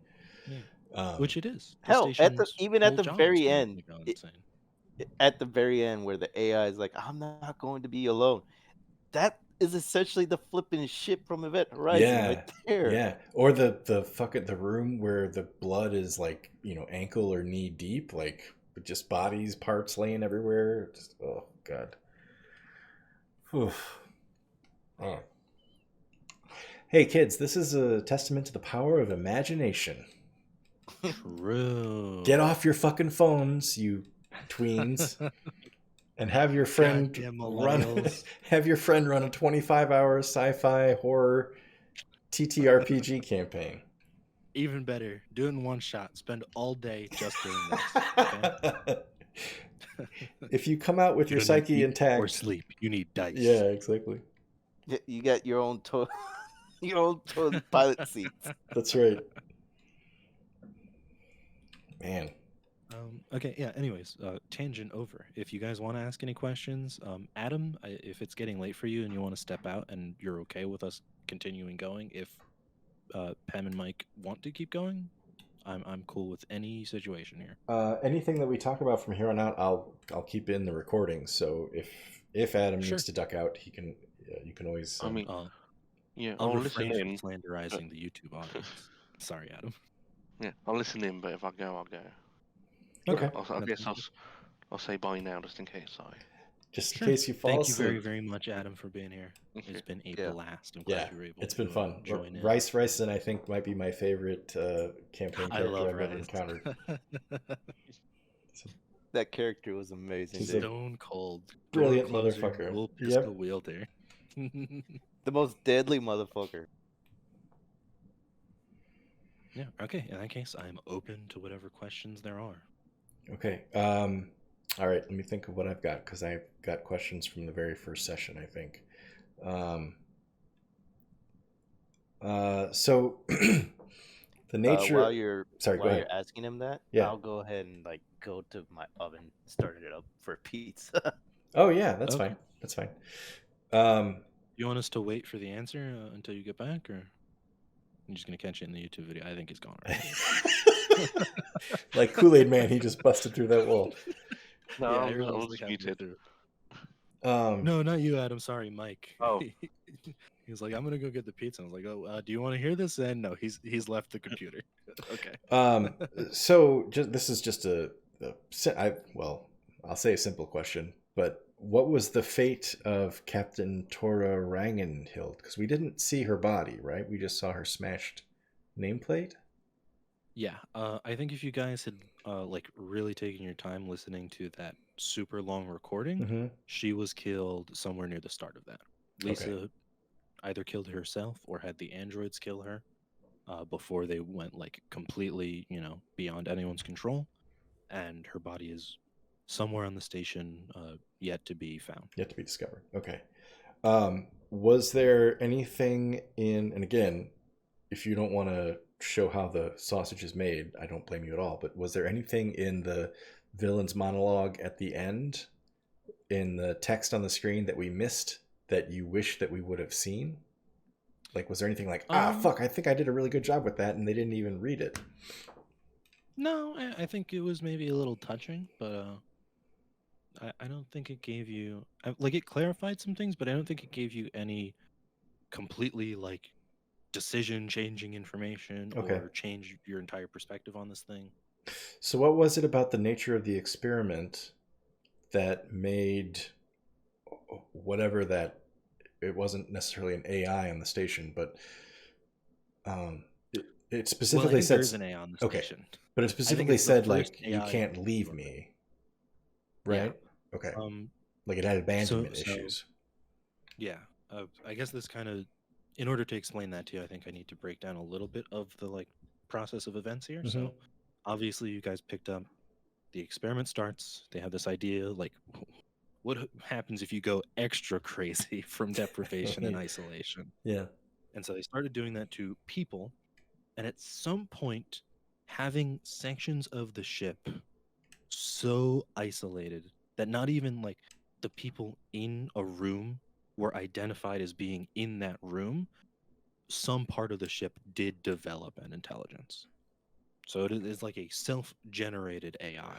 which it is. Hell, at the very end. At the very end where the AI is like, I'm not going to be alone. That is essentially the flipping shit from Event Horizon right there. Yeah. Or the fucking the room where the blood is like, ankle or knee deep, like with just bodies, parts laying everywhere. Just, oh god. Oh. Hey kids, this is a testament to the power of imagination. True. Get off your fucking phones, you tweens, and have your friend run a 25-hour sci-fi horror TTRPG campaign. Even better, do it in one shot. Spend all day just doing this. Okay? If you come out with You your don't need psyche eat or intact, sleep. You need dice. yeah, exactly. You got your own your own pilot seats. That's right. Man. Okay, yeah. Anyways, tangent over. If you guys want to ask any questions, Adam, if it's getting late for you and you want to step out and you're okay with us continuing going, if Pam and Mike want to keep going, I'm cool with any situation here. Anything that we talk about from here on out, I'll keep in the recording. So if Adam Sure. needs to duck out, he can. You can always. I mean, I'll I'll listen refrain from in. slanderizing the YouTube audience. Sorry, Adam. Yeah, I'll listen in, but if I go, I'll go. Okay. I guess I'll say bye now, just in case just in Sure. case you fall Thank you asleep. very, very much, Adam, for being here. Okay. It's been a Yeah. blast. I'm glad you were able It's to been fun. join in. Ryson, I think, might be my favorite campaign I character love I've ever Ryce. encountered. That character was amazing. He's dude. Stone cold. Brilliant door closer, motherfucker. Bull Yep. pistol wielder. The most deadly motherfucker. Yeah, okay. In that case, I'm open to whatever questions there are. Okay. All right. Let me think of what I've got because I've got questions from the very first session, I think. So the nature. While you're Sorry, go while ahead. you're asking him that, Yeah. I'll go ahead and go to my oven, start it up for pizza. Oh yeah, that's Okay. fine. That's fine. You want us to wait for the answer until you get back, or I'm just gonna catch it in the YouTube video? I think he's gone already. Like Kool-Aid Man, he just busted through that wall. No, Yeah, I I was like halfway muted. through. Um, No, not you, Adam. Sorry, Mike. Oh. He was like, "I'm gonna go get the pizza." I was like, "Oh, do you want to hear this?" And no, he's left the computer. Okay. So this is just I'll say a simple question, but what was the fate of Captain Tora Rangenhild? Because we didn't see her body, right? We just saw her smashed nameplate. Yeah, I think if you guys had like really taken your time listening to that super long recording, Mm-hmm. she was killed somewhere near the start of that. Lisa either killed herself or had the androids kill her before they went like completely, beyond anyone's control, and her body is somewhere on the station, yet to be found. Yet to be discovered. Okay. Was there anything in, and again, if you don't want to show how the sausage is made, I don't blame you at all, but was there anything in the villain's monologue at the end, in the text on the screen that we missed that you wish that we would have seen? Like, was there anything like, fuck, I think I did a really good job with that, and they didn't even read it? No, I think it was maybe a little touching, but I don't think it gave you like it clarified some things, but I don't think it gave you any completely like decision changing information or change your entire perspective on this thing. So what was it about the nature of the experiment that made whatever that, it wasn't necessarily an AI on the station, but it specifically said there's an AI on the station. But it specifically said like AI you can't leave me. Right? Yeah. Okay. Like it had abandonment so, issues. Yeah. I guess this kind of, in order to explain that to you, I think I need to break down a little bit of the like process of events here. Mm-hmm. So obviously you guys picked up, the experiment starts, they have this idea like what happens if you go extra crazy from deprivation and isolation. Yeah. And so they started doing that to people, and at some point having sections of the ship so isolated that not even like the people in a room were identified as being in that room, some part of the ship did develop an intelligence. So it is like a self-generated AI.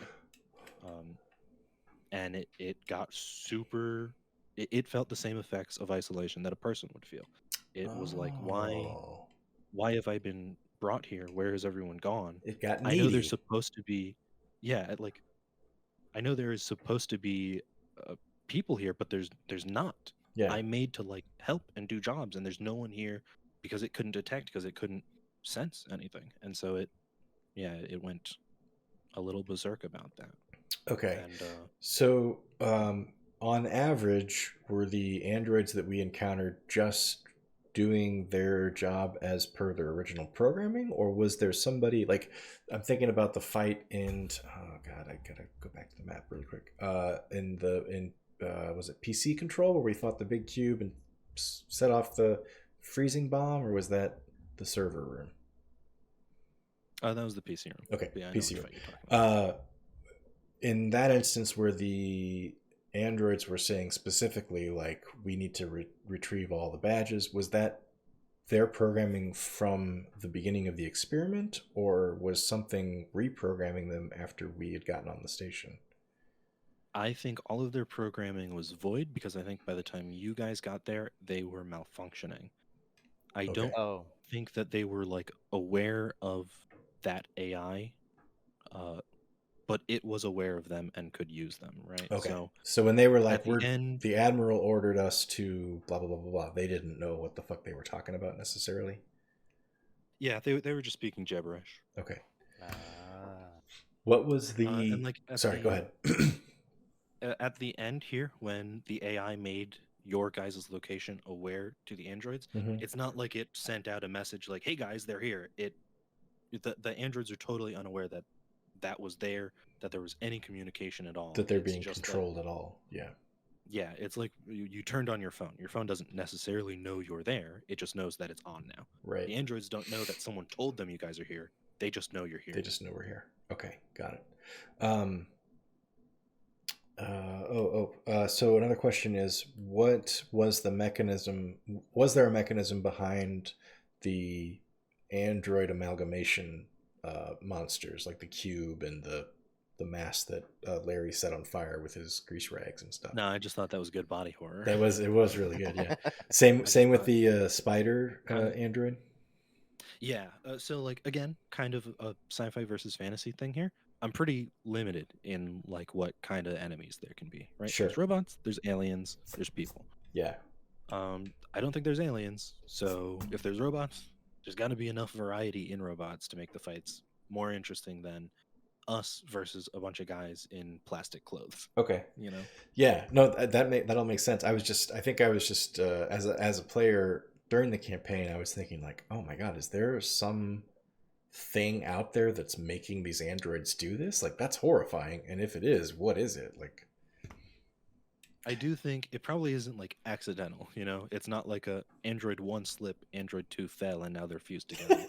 And it got super, it felt the same effects of isolation that a person would feel. It was like, why have I been brought here? Where has everyone gone? It got needy. I know there's supposed to be, like, I know there is supposed to be people here, but there's not. Yeah. I'm made to like help and do jobs, and there's no one here because it couldn't detect, because it couldn't sense anything, and so it went a little berserk about that. Okay. And so on average, were the androids that we encountered just doing their job as per their original programming, or was there somebody like I'm thinking about the fight in oh god, I gotta go back to the map really quick. In was it PC Control where we fought the big cube and set off the freezing bomb, or was that the server room? That was the PC room. Okay, Yeah, I know PC which room. fight you're talking about. In that instance where the androids were saying specifically like we need to retrieve all the badges, was that their programming from the beginning of the experiment, or was something reprogramming them after we had gotten on the station? I think all of their programming was void because I think by the time you guys got there, they were malfunctioning. I Okay. don't Oh, think that they were like aware of that AI, but it was aware of them and could use them, right? Okay. So when they were like, at the end, the admiral ordered us to blah blah blah blah blah, they didn't know what the fuck they were talking about necessarily. yeah, they were just speaking gibberish. Okay. ah, What was the? And like Sorry, go ahead. At the end here, when the AI made your guys' location aware to the androids, Mhm. it's not like it sent out a message like, "Hey guys, they're here." The androids are totally unaware that that was there, that there was any communication at all. That they're It's being just controlled at all. Yeah. yeah, it's like you turned on your phone. Your phone doesn't necessarily know you're there. It just knows that it's on now. Right. The androids don't know that someone told them you guys are here. They just know you're here. They just know we're here. Okay, got it. So another question is, what was the mechanism? Was there a mechanism behind the android amalgamation monsters, like the cube and the mass that Larry set on fire with his grease rags and stuff? No, I just thought that was good body horror. It was really good. Yeah. Same with thought- the spider Kinda- android. Yeah. So like again, kind of a sci-fi versus fantasy thing here. I'm pretty limited in like what kind of enemies there can be, right? Sure. There's robots, there's aliens, there's people. Yeah. I don't think there's aliens, so if there's robots, there's got to be enough variety in robots to make the fights more interesting than us versus a bunch of guys in plastic clothes. Okay. You know? Yeah. No, that all makes sense. I think I was just as a player during the campaign, I was thinking like, oh my god, is there some thing out there that's making these androids do this? Like, that's horrifying. And if it is, what is it? Like, I do think it probably isn't like accidental, you know? It's not like a Android 1 slip, Android 2 fell, and now they're fused together.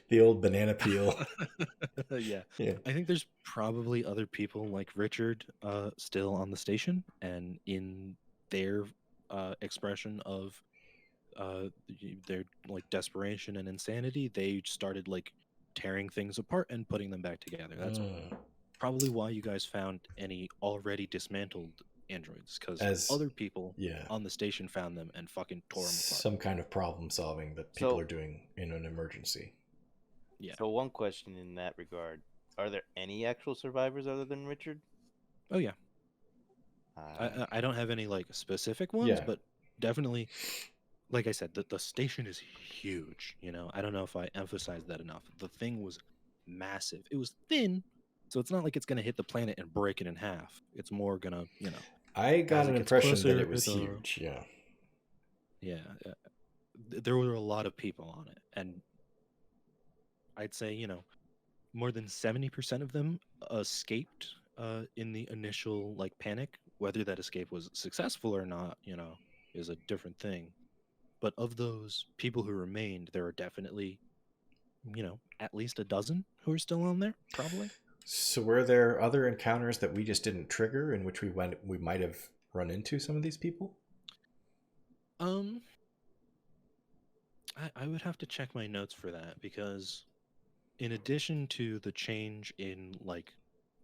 the old banana peel. Yeah. Yeah. I think there's probably other people like Richard still on the station, and in their expression of their like desperation and insanity, they started like tearing things apart and putting them back together. That's probably why you guys found any already dismantled androids, because other people on the station found them and fucking tore them apart. Some kind of problem solving that people are doing in an emergency. Yeah. So one question in that regard: are there any actual survivors other than Richard? Oh yeah. I don't have any like specific ones, but definitely, like I said, the station is huge. You know, I don't know if I emphasized that enough. The thing was massive. It was thin, so it's not like it's gonna hit the planet and break it in half. It's more gonna, you know. I got an impression that it was huge. Yeah. Yeah. There were a lot of people on it, and I'd say, you know, more than 70% of them escaped in the initial like panic. Whether that escape was successful or not, you know, is a different thing. But of those people who remained, there are definitely, you know, at least a dozen who are still on there, probably. So were there other encounters that we just didn't trigger in which we might have run into some of these people? I would have to check my notes for that, because in addition to the change in like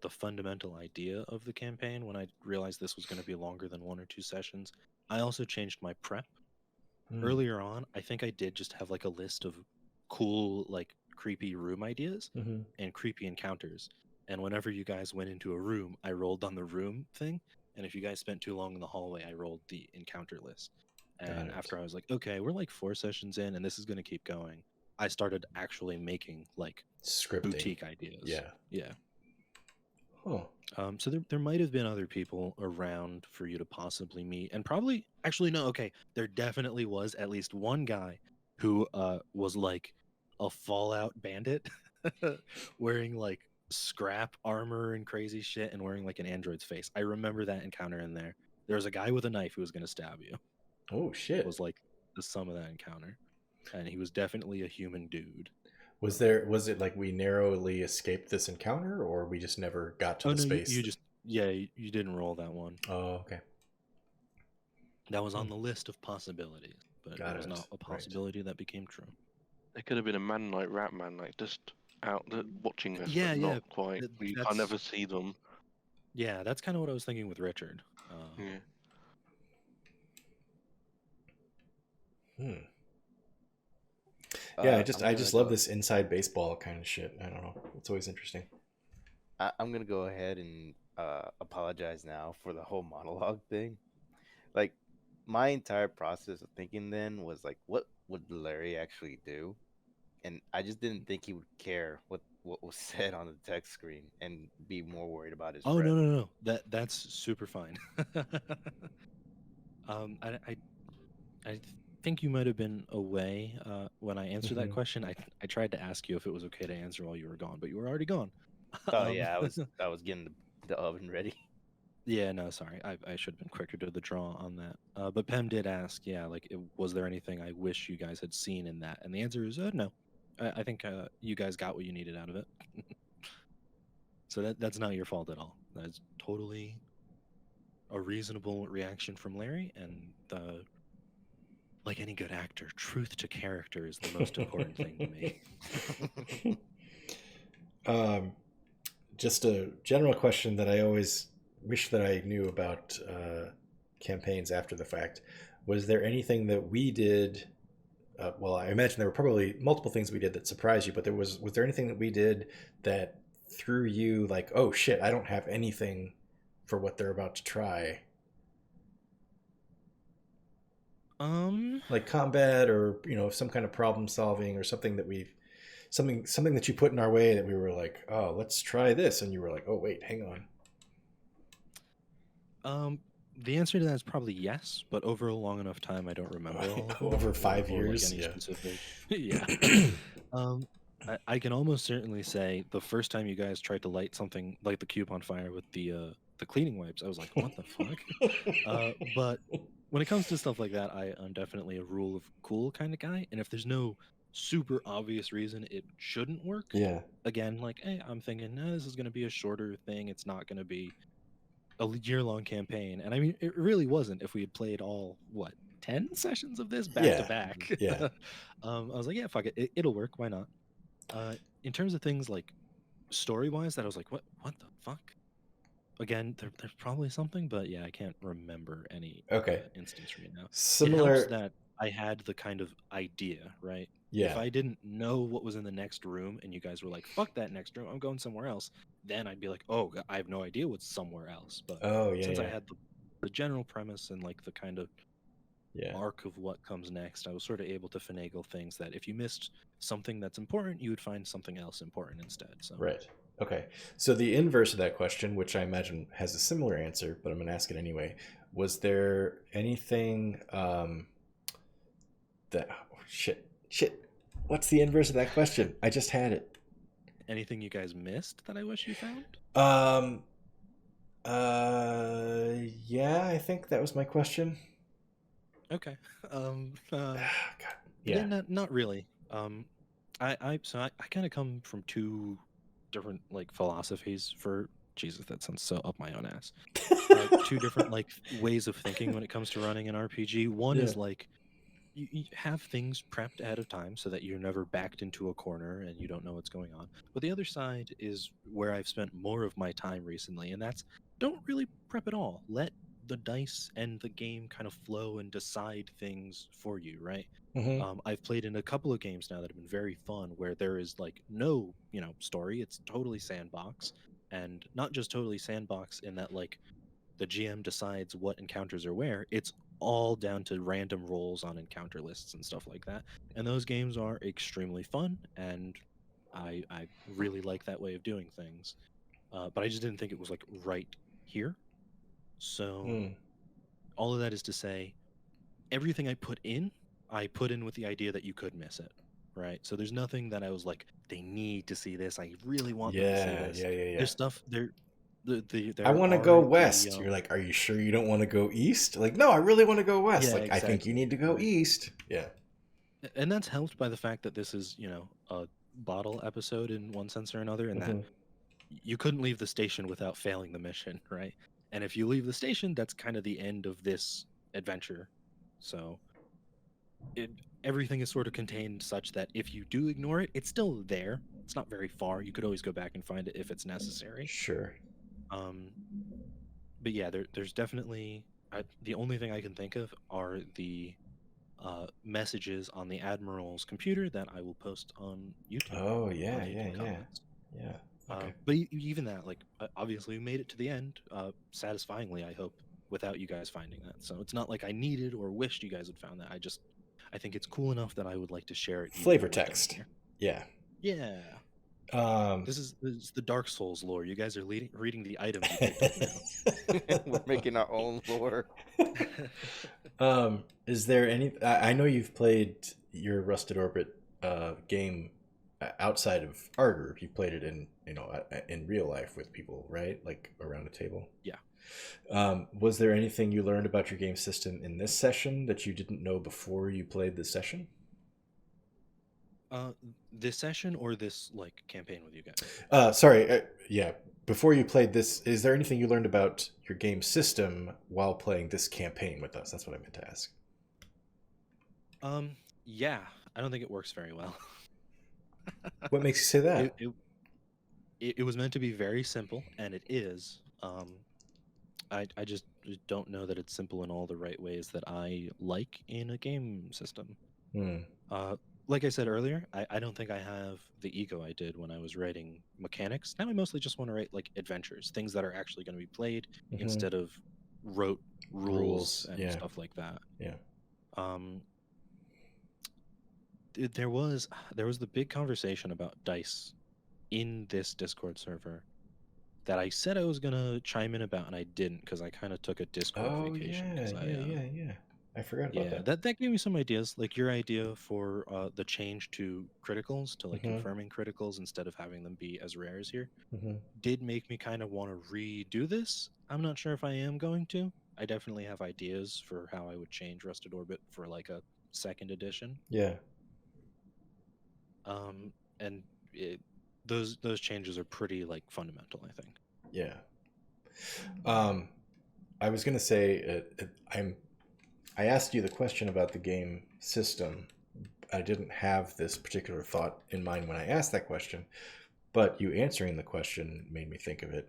the fundamental idea of the campaign, when I realized this was going to be longer than 1 or 2 sessions, I also changed my prep. Earlier on, I think I did just have like a list of cool, like creepy room ideas and creepy encounters. And whenever you guys went into a room, I rolled on the room thing. And if you guys spent too long in the hallway, I rolled the encounter list. And after I was like, okay, we're like 4 sessions in and this is going to keep going, I started actually making like scripting boutique ideas. Yeah. Huh. So there might have been other people around for you to possibly meet, and probably actually no. Okay, there definitely was at least one guy who was like a Fallout bandit, wearing like scrap armor and crazy shit, and wearing like an android's face. I remember that encounter in there. There was a guy with a knife who was going to stab you. Oh shit. Was like the sum of that encounter, and he was definitely a human dude. Was it like we narrowly escaped this encounter, or we just never got to Oh the no, space? you just you didn't roll that one. Oh, okay. That was on the list of possibilities, but Got it was it. not a Right. possibility that became true. It could have been a man like Rat Man, like just out watching us, Yeah, but yeah, not quite. I that's never see them. yeah, that's kind of what I was thinking with Richard. Yeah. Hmm. Yeah, I I'm just gonna love go. this inside baseball kind of shit. I don't know. It's always interesting. I'm gonna go ahead and apologize now for the whole monologue thing. Like, my entire process of thinking then was like, what would Larry actually do? And I just didn't think he would care what was said on the text screen and be more worried about his Oh friend. no, that's super fine. I think you might have been away when I answered that Mhm. question. I tried to ask you if it was okay to answer while you were gone, but you were already gone. Oh yeah, I was getting the oven ready. Yeah, no, sorry. I should have been quicker to the draw on that. But Pem did ask, yeah, like, was there anything I wish you guys had seen in that? And the answer is no. I think you guys got what you needed out of it. So that's not your fault at all. That's totally a reasonable reaction from Larry. And like any good actor, truth to character is the most important thing to me. um, just a general question that I always wish that I knew about campaigns after the fact. Was there anything that we did? Well, I imagine there were probably multiple things we did that surprised you, but was there anything that we did that threw you like, oh shit, I don't have anything for what they're about to try? Like combat, or some kind of problem solving, or something that we've something that you put in our way that we were like, oh, let's try this, and you were like, oh wait, hang on. The answer to that is probably yes, but over a long enough time, I don't remember all of them. Over 5 or like years, any yeah. specific. Yeah. I can almost certainly say the first time you guys tried to light the cube on fire with the cleaning wipes, I was like, what the fuck? But when it comes to stuff like that, I'm definitely a rule of cool kind of guy, and if there's no super obvious reason it shouldn't work, Yeah. again, like, hey, I'm thinking, no, this is going to be a shorter thing. It's not going to be a year-long campaign. And I mean, it really wasn't. If we had played all 10 sessions of this back to Yeah. back, Yeah. I was like, yeah, fuck it, it'll work. Why not? In terms of things like story-wise, that I was like, what the fuck? Again, there's probably something, but yeah, I can't remember any Okay. instance right now. It helps Similar. that I had the kind of idea, right? Yeah. If I didn't know what was in the next room and you guys were like, fuck that next room, I'm going somewhere else, then I'd be like, oh, I have no idea what's somewhere else. But Oh yeah. since I Yeah. had the general premise and like the kind of Yeah. arc of what comes next, I was sort of able to finagle things that if you missed something that's important, you would find something else important instead. So Right. Okay. So the inverse of that question, which I imagine has a similar answer, but I'm going to ask it anyway. Was there anything that shit? What's the inverse of that question? I just had it. anything you guys missed that I wish you found? Um. Yeah, I think that was my question. Okay. God. Yeah, Yeah. not really. I kind of come from two different like philosophies for Jesus. That sounds so up my own ass. Two different like ways of thinking when it comes to running an RPG. One Yeah. is like you have things prepped ahead of time so that you're never backed into a corner and you don't know what's going on. But the other side is where I've spent more of my time recently, and that's don't really prep at all. Let the dice and the game kind of flow and decide things for you, right? Mm-hmm. I've played in a couple of games now that have been very fun where there is like no, story. It's totally sandbox, and not just totally sandbox in that like the GM decides what encounters are where. It's all down to random rolls on encounter lists and stuff like that. And those games are extremely fun, and I really like that way of doing things. but I just didn't think it was like right here. So Mm. all of that is to say, everything I put in with the idea that you could miss it, right? So there's nothing that I was like, they need to see this. I really want them to see Yeah, this. yeah, yeah, yeah. There's stuff there. I There want to go are the west. You're like, are you sure you don't want to go east? Like, no, I really want to go west. yeah, Like, I think you exactly, need to go right. east. Yeah. And that's helped by the fact that this is, a bottle episode in one sense or another, and that Hmm. you couldn't leave the station without failing the mission, right? And if you leave the station, that's kind of the end of this adventure. So it everything is sort of contained such that if you do ignore it, it's still there. It's not very far. You could always go back and find it if it's necessary. Sure. Um, but yeah, there's definitely the only thing I can think of are the messages on the admiral's computer that I will post on YouTube Oh, on yeah, the yeah, YouTube yeah. comments. Yeah. Okay. But even that, like, obviously we made it to the end, satisfyingly, I hope, without you guys finding that. So it's not like I needed or wished you guys had found that. I think it's cool enough that I would like to share it even Flavor though we're done text. here. Yeah. Yeah. Um, This is the Dark Souls lore. You guys are reading the items you picked up now. We're making our own lore. is there any? I know you've played your Rusted Orbit game outside of our group. You've played it in in real life with people, right? Like around a table. Yeah. Was there anything you learned about your game system in this session that you didn't know before you played this session? This session or this like campaign with you guys? Sorry. Yeah. Before you played this, is there anything you learned about your game system while playing this campaign with us? That's what I meant to ask. Yeah, I don't think it works very well. What makes you say that? It was meant to be very simple, and it is. I just don't know that it's simple in all the right ways that I like in a game system. Hmm. Uh, like I said earlier, I don't think I have the ego I did when I was writing mechanics. Now I mostly just want to write like adventures, things that are actually going to be played Mm-hmm. instead of rote rules and Yeah. stuff like that. Yeah. Um, there was the big conversation about dice in this Discord server that I said I was gonna chime in about, and I didn't because I kind of took a Discord Oh vacation yeah, because yeah, yeah, yeah. I forgot about yeah, that. that gave me some ideas. Like your idea for the change to criticals, to like Mm-hmm. confirming criticals instead of having them be as rare as here, Mm-hmm. did make me kind of want to redo this. I'm not sure if I am going to. I definitely have ideas for how I would change Rusted Orbit for like a second edition. Yeah. And those changes are pretty like fundamental, I think. Yeah. I was gonna say I asked you the question about the game system. I didn't have this particular thought in mind when I asked that question, but you answering the question made me think of it.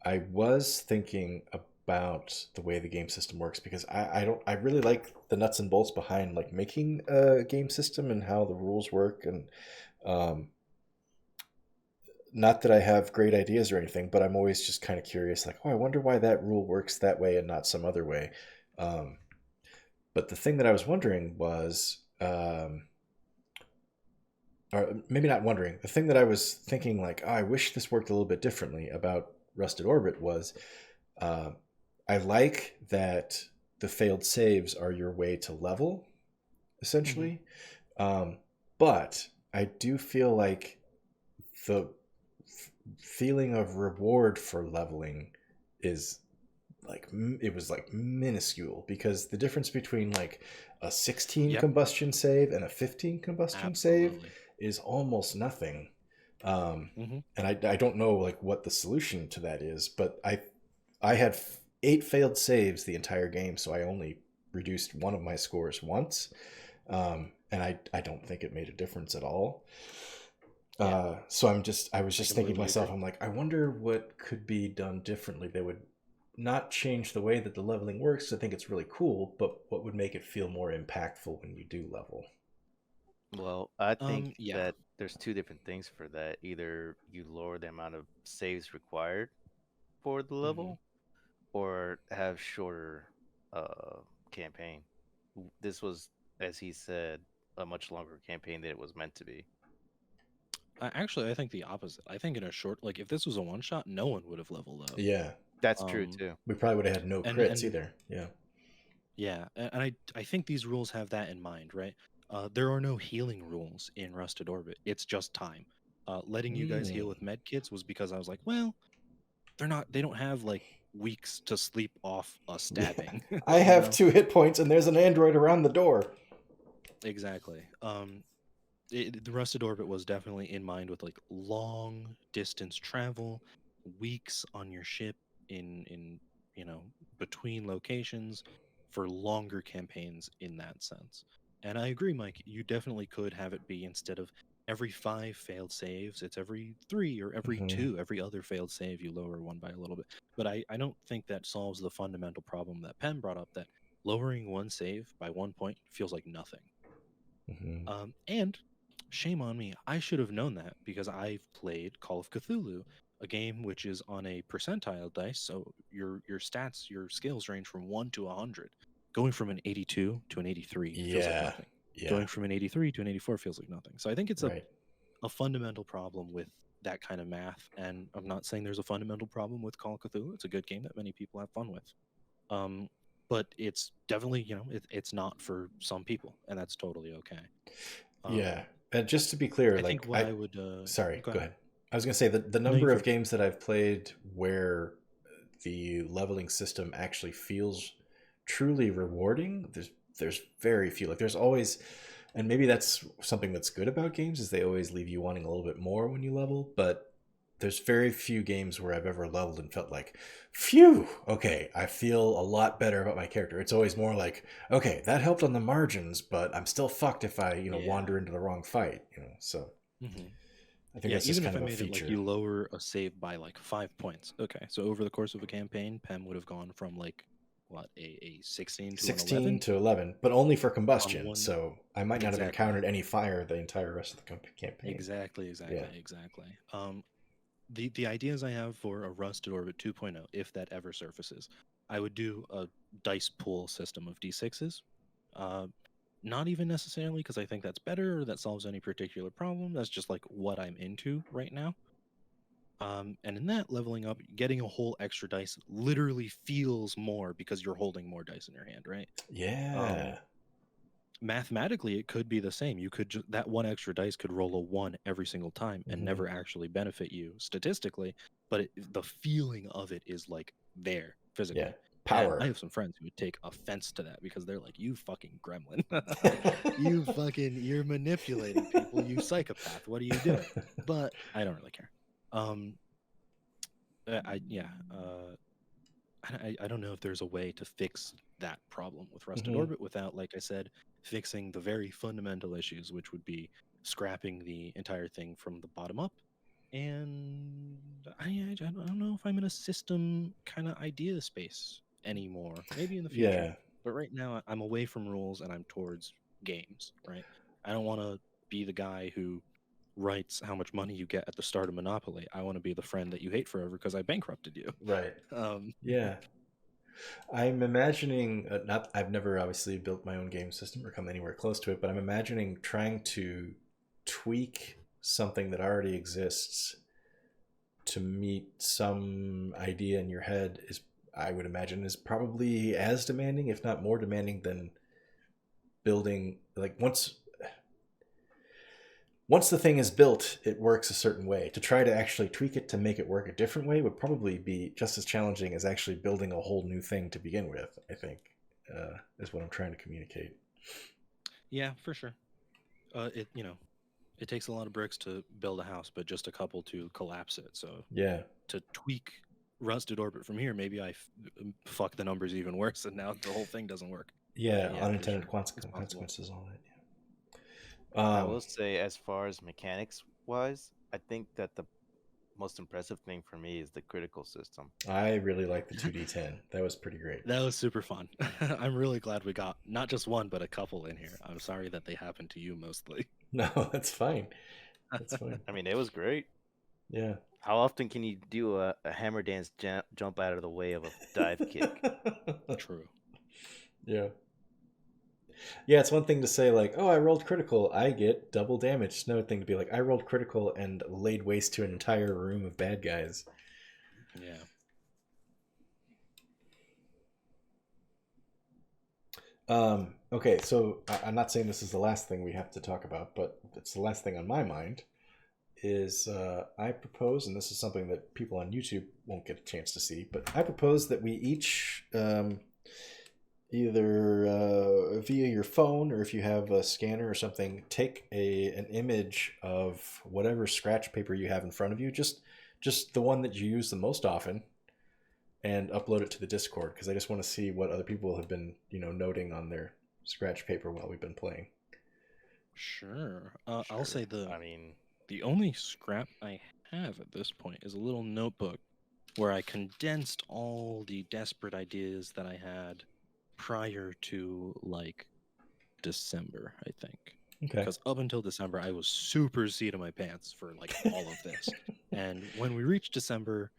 I was thinking about the way the game system works because I really like the nuts and bolts behind like making a game system and how the rules work, and um, not that I have great ideas or anything, but I'm always just kind of curious, like, oh, I wonder why that rule works that way and not some other way. Um, but the thing that I was wondering was, or maybe not wondering, the thing that I was thinking, like, oh, I wish this worked a little bit differently about Rusted Orbit was, uh, I like that the failed saves are your way to level, essentially. But I do feel like the feeling of reward for leveling is like it was like minuscule, because the difference between like a 16 Yep, combustion save and a 15 combustion save absolutely. is almost nothing. Hmm. And I don't know like what the solution to that is, but I had 8 failed saves the entire game, so I only reduced one of my scores once. And I don't think it made a difference at all. Yeah, So I was I just thinking to completely myself, agree. I'm like, I wonder what could be done differently that would not change the way that the leveling works. I think it's really cool, but what would make it feel more impactful when you do level? Well, I think Yeah. that there's two different things for that. Either you lower the amount of saves required for the Hmm. level, or have shorter campaign. This was, as he said, a much longer campaign than it was meant to be. Actually, I think the opposite. I think in a short, like if this was a one shot, no one would have leveled up. Yeah, That's true Um, too. we probably would have had no and crits either. Yeah. yeah, and I think these rules have that in mind, right? There are no healing rules in Rusted Orbit. It's just time. Letting you guys heal Mm. with med kits was because I was like, well, they don't have like weeks to sleep off a Yeah. stabbing, I you have know? 2 hit points, and there's an android around the door. Exactly. The Rusted Orbit was definitely in mind with like long distance travel, weeks on your ship in you know between locations for longer campaigns in that sense. And I agree, Mike. You definitely could have it be instead of every 5 failed saves, it's every 3 or every Hmm. 2. Every other failed save, you lower one by a little bit. But I don't think that solves the fundamental problem that Penn brought up. That lowering one save by 1 point feels like nothing. Hmm. And shame on me. I should have known that because I've played Call of Cthulhu, a game which is on a percentile dice. So your stats, your skills range from 1 to 100. Going from an 82 to an 83 feels like Yeah. nothing. Yeah. Going from an 83 to an 84 feels like nothing. So I think it's Right. a fundamental problem with that kind of math. And I'm not saying there's a fundamental problem with Call of Cthulhu. It's a good game that many people have fun with. Um, but it's definitely, it's not for some people, and that's totally okay. Yeah. Um, And just to be clear, I think like what I would sorry, go go ahead. ahead. I was gonna say that the No, you number of first. games that I've played where the leveling system actually feels truly rewarding, there's very few. Like there's always, and maybe that's something that's good about games, is they always leave you wanting a little bit more when you level, but there's very few games where I've ever leveled and felt like, phew, okay, I feel a lot better about my character. It's always more like, okay, that helped on the margins, but I'm still fucked if I, Yeah. wander into the wrong fight, So Hmm. I think Yeah. that's just Even kind if I of a made it like feature. you lower a save by like 5 points. Okay. So over the course of a campaign, Pem would have gone from like what a 16 to an 16 11 to 11, but only for on combustion. one. So I might not have Exactly. encountered any fire the entire rest of the campaign. Exactly. Yeah. Exactly. Exactly. The ideas I have for a Rusted Orbit 2.0, if that ever surfaces, I would do a dice pool system of d6s. Uh, Not even necessarily because I think that's better or that solves any particular problem. That's just like what I'm into right now. And in that leveling up, getting a whole extra dice literally feels more because you're holding more dice in your hand, right? Um, Yeah. Mathematically, it could be the same. You could that one extra dice could roll a 1 every single time and Hmm. never actually benefit you statistically, but the feeling of it is like there Yeah. physically. And I Power. have some friends who would take offense to that because they're like, "You fucking gremlin, you're manipulating people, you psychopath. What are you doing?" But I don't really care. Um, I yeah, I don't know if there's a way to fix that problem with Rusted Hmm. Orbit without, like I said, fixing the very fundamental issues, which would be scrapping the entire thing from the bottom up. And I don't know if I'm in a system kind of idea space anymore. Maybe in the future. Yeah. But right now, I'm away from rules and I'm towards games, right? I don't want to be the guy who writes how much money you get at the start of Monopoly. I want to be the friend that you hate forever because I bankrupted you. Right. Um, Yeah. I'm imagining, not, I've never obviously built my own game system or come anywhere close to it, but I'm imagining trying to tweak something that already exists to meet some idea in your head is, I would imagine, is probably as demanding, if not more demanding, than building. Like once the thing is built, it works a certain way. To try to actually tweak it to make it work a different way would probably be just as challenging as actually building a whole new thing to begin with, I think, is what I'm trying to communicate. yeah, for sure. It takes a lot of bricks to build a house, but just a couple to collapse it. So Yeah. to tweak Rusted Orbit from here, maybe fuck the numbers even worse, and now the whole thing doesn't work. Yeah. But yeah, for Unintended sure, it's possible. consequences, all that. I Yeah. will say, as far as mechanics wise, I think that the most impressive thing for me is the critical system. I really like the 2D10. That was pretty great. That was super fun. I'm really glad we got not just one, but a couple in here. I'm sorry that they happened to you mostly. No, that's fine. That's fine. I mean, it was great. Yeah. How often can you do a hammer dance jump out of the way of a dive kick? True. Yeah. Yeah, it's one thing to say like, "Oh, I rolled critical, I get double damage." It's another thing to be like, "I rolled critical and laid waste to an entire room of bad guys." Yeah. Okay, so I'm not saying this is the last thing we have to talk about, but it's the last thing on my mind. Is I propose, and this is something that people on YouTube won't get a chance to see, but I propose that we each either via your phone or if you have a scanner or something, take an image of whatever scratch paper you have in front of you, just the one that you use the most often, and upload it to the Discord because I just want to see what other people have been noting on their scratch paper while we've been playing. Sure. I'll say I mean, the only scrap I have at this point is a little notebook where I condensed all the desperate ideas that I had prior to like December, I think. Okay. Because up until December, I was super seat of my pants for like all of this. And when we reached December,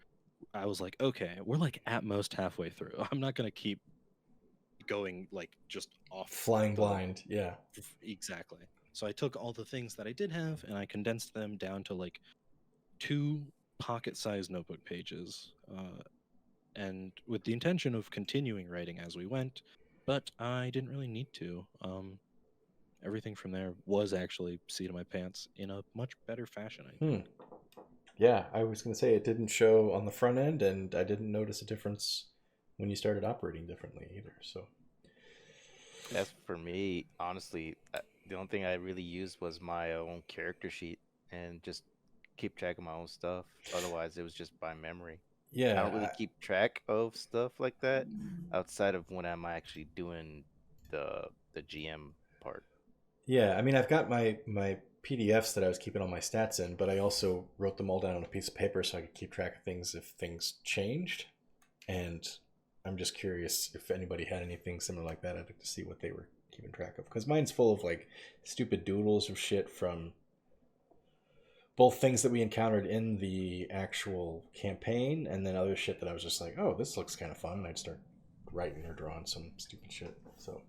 I was like, okay, we're like at most halfway through. I'm not going to keep going like just off Flying the- blind. Yeah. Exactly. So I took all the things that I did have and I condensed them down to like 2 pocket-sized notebook pages, and with the intention of continuing writing as we went, but I didn't really need to. Everything from there was actually seat of my pants in a much better fashion, I think. Yeah, I was going to say it didn't show on the front end, and I didn't notice a difference when you started operating differently either. So, as for me, honestly, the only thing I really used was my own character sheet and just keep track of my own stuff. Otherwise, it was just by memory. I don't really yeah, keep track of stuff like that outside of when I'm actually doing the GM part. yeah. I mean, I've got my PDFs that I was keeping all my stats in, but I also wrote them all down on a piece of paper so I could keep track of things if things changed. And I'm just curious if anybody had anything similar like that. I'd like to see what they were keeping track of because mine's full of like stupid doodles of shit from both things that we encountered in the actual campaign and then other shit that I was just like, oh, this looks kind of fun, and I'd start writing or drawing some stupid shit. So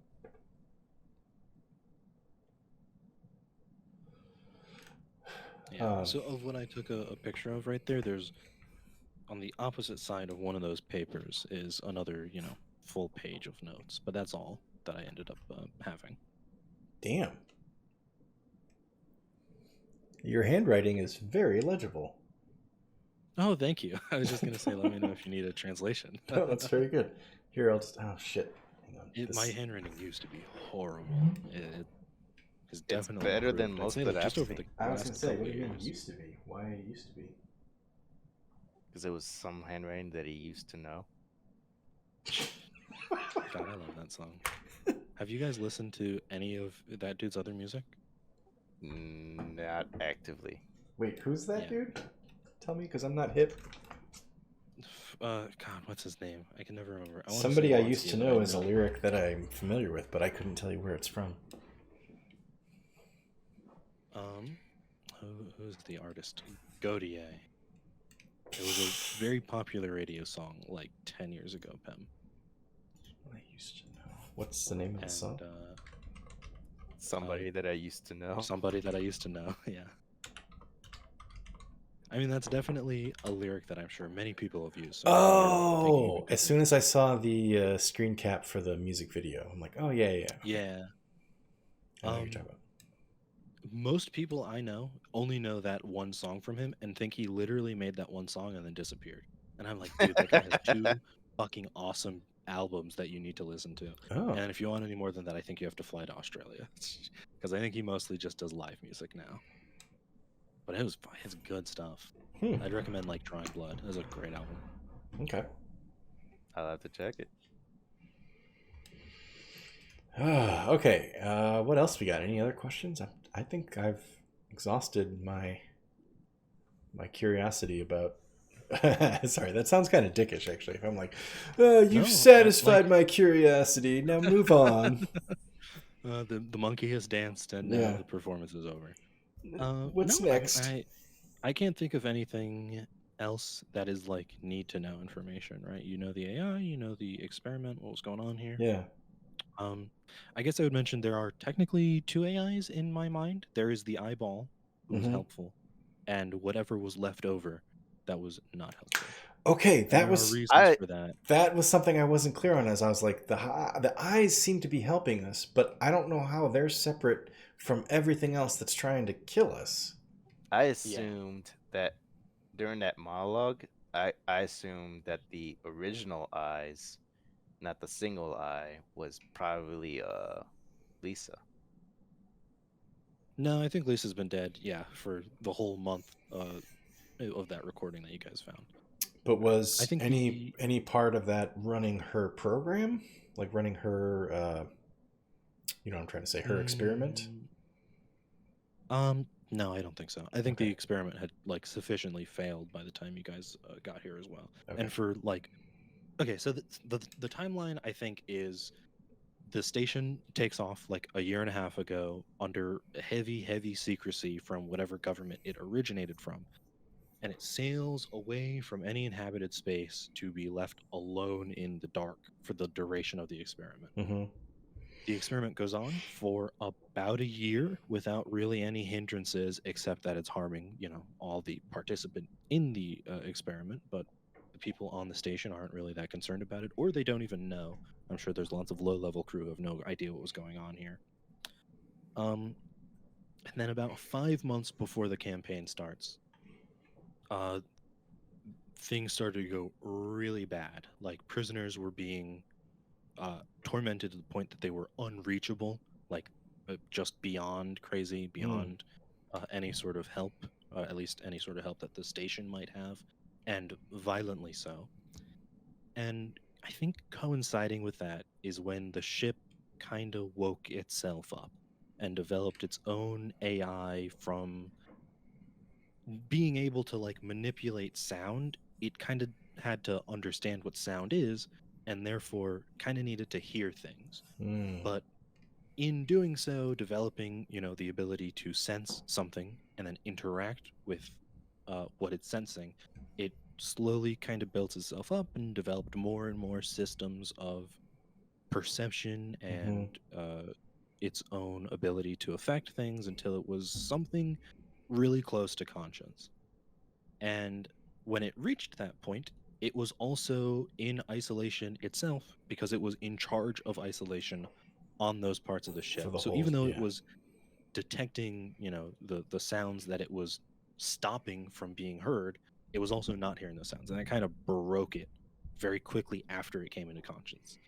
Yeah. So of what I took a picture of right there, there's on the opposite side of one of those papers is another, full page of notes. But that's all that I ended up having. damn, your handwriting is very legible. Oh, thank you. I was just gonna say, let me know if you need a translation. Oh, that's very good. Here, I'll just, oh shit, hang on. My handwriting used to be horrible. It has It's definitely better improved. than I'd most say that like just I've over the seen. I was gonna last say, couple what do you mean years. used to be? Why it used to be? Because it was some handwriting that he used to know. God, I love that song. Have you guys listened to any of that dude's other music? Not actively. Wait, who's that Yeah. dude? Tell me, because I'm not hip. God, what's his name? I can never remember. I wanna Somebody say I Watsky, used to but know I is a lyric that I'm familiar with, but I couldn't tell you where it's from. Who's the artist? Godier. It was a very popular radio song like 10 years ago, Pem. I used to know. What's the name of the And song? Somebody that I used to know. Somebody that I used to know, yeah. I mean, that's definitely a lyric that I'm sure many people have used. So Oh, as soon as I saw the screen cap for the music video, I'm like, oh, yeah, yeah. Okay. Yeah. I know what you're talking about. Most people I know only know that one song from him and think he literally made that one song and then disappeared. And I'm like, dude, that guy has 2 fucking awesome albums that you need to listen to. Oh, And if you want any more than that, I think you have to fly to Australia. Because I think he mostly just does live music now. But it's good stuff. I'd recommend like Drawing Blood. It's a great album. Okay. I'll have to check it. Okay. What else we got? Any other questions? I think I've exhausted my curiosity about. Sorry, that sounds kind of dickish, actually. If I'm like, you've No, satisfied my curiosity. Now move on. The monkey has danced and now Yeah. the performance is over. What's no, next? I can't think of anything else that is like need to know information, right? You know the AI, you know the experiment, what was going on here. Yeah. I guess I would mention there are technically two AIs in my mind. There is the eyeball, who was Mhm. helpful, and whatever was left over that was not helpful. Okay, And that there are was reasons for that. something I wasn't clear on. As I was like, the eyes seem to be helping us, but I don't know how they're separate from everything else that's trying to kill us. I Yeah. assumed that during that monologue, I assumed that the original eyes, not the single eye, was probably Lisa. No, I think Lisa's been dead, yeah, for the whole month of that recording that you guys found. But I was think any part of that running her program, like running her, you know, what I'm trying to say, her experiment? No, I don't think so. I think Okay. the experiment had like sufficiently failed by the time you guys got here as well. Okay. And for like, okay, so the timeline I think is the station takes off like a year and a half ago under heavy secrecy from whatever government it originated from, and it sails away from any inhabited space to be left alone in the dark for the duration of the experiment. Mm-hmm. The experiment goes on for about a year without really any hindrances, except that it's harming, all the participant in the experiment. But the people on the station aren't really that concerned about it, or they don't even know. I'm sure there's lots of low-level crew who have no idea what was going on here. And then about 5 months before the campaign starts, uh, things started to go really bad. Like prisoners were being tormented to the point that they were unreachable, like just beyond crazy, beyond any sort of help, at least any sort of help that the station might have, and violently so. And I think coinciding with that is when the ship kind of woke itself up and developed its own AI from being able to like manipulate sound. It kind of had to understand what sound is and therefore kind of needed to hear things. But in doing so, developing, the ability to sense something and then interact with what it's sensing, it slowly kind of built itself up and developed more and more systems of perception Mm-hmm. and its own ability to affect things until it was something really close to conscience. And when it reached that point, it was also in isolation itself because it was in charge of isolation on those parts of the For ship. the So whole, even though it yeah. was detecting, the sounds that it was stopping from being heard, it was also not hearing those sounds. And that kind of broke it very quickly after it came into conscience.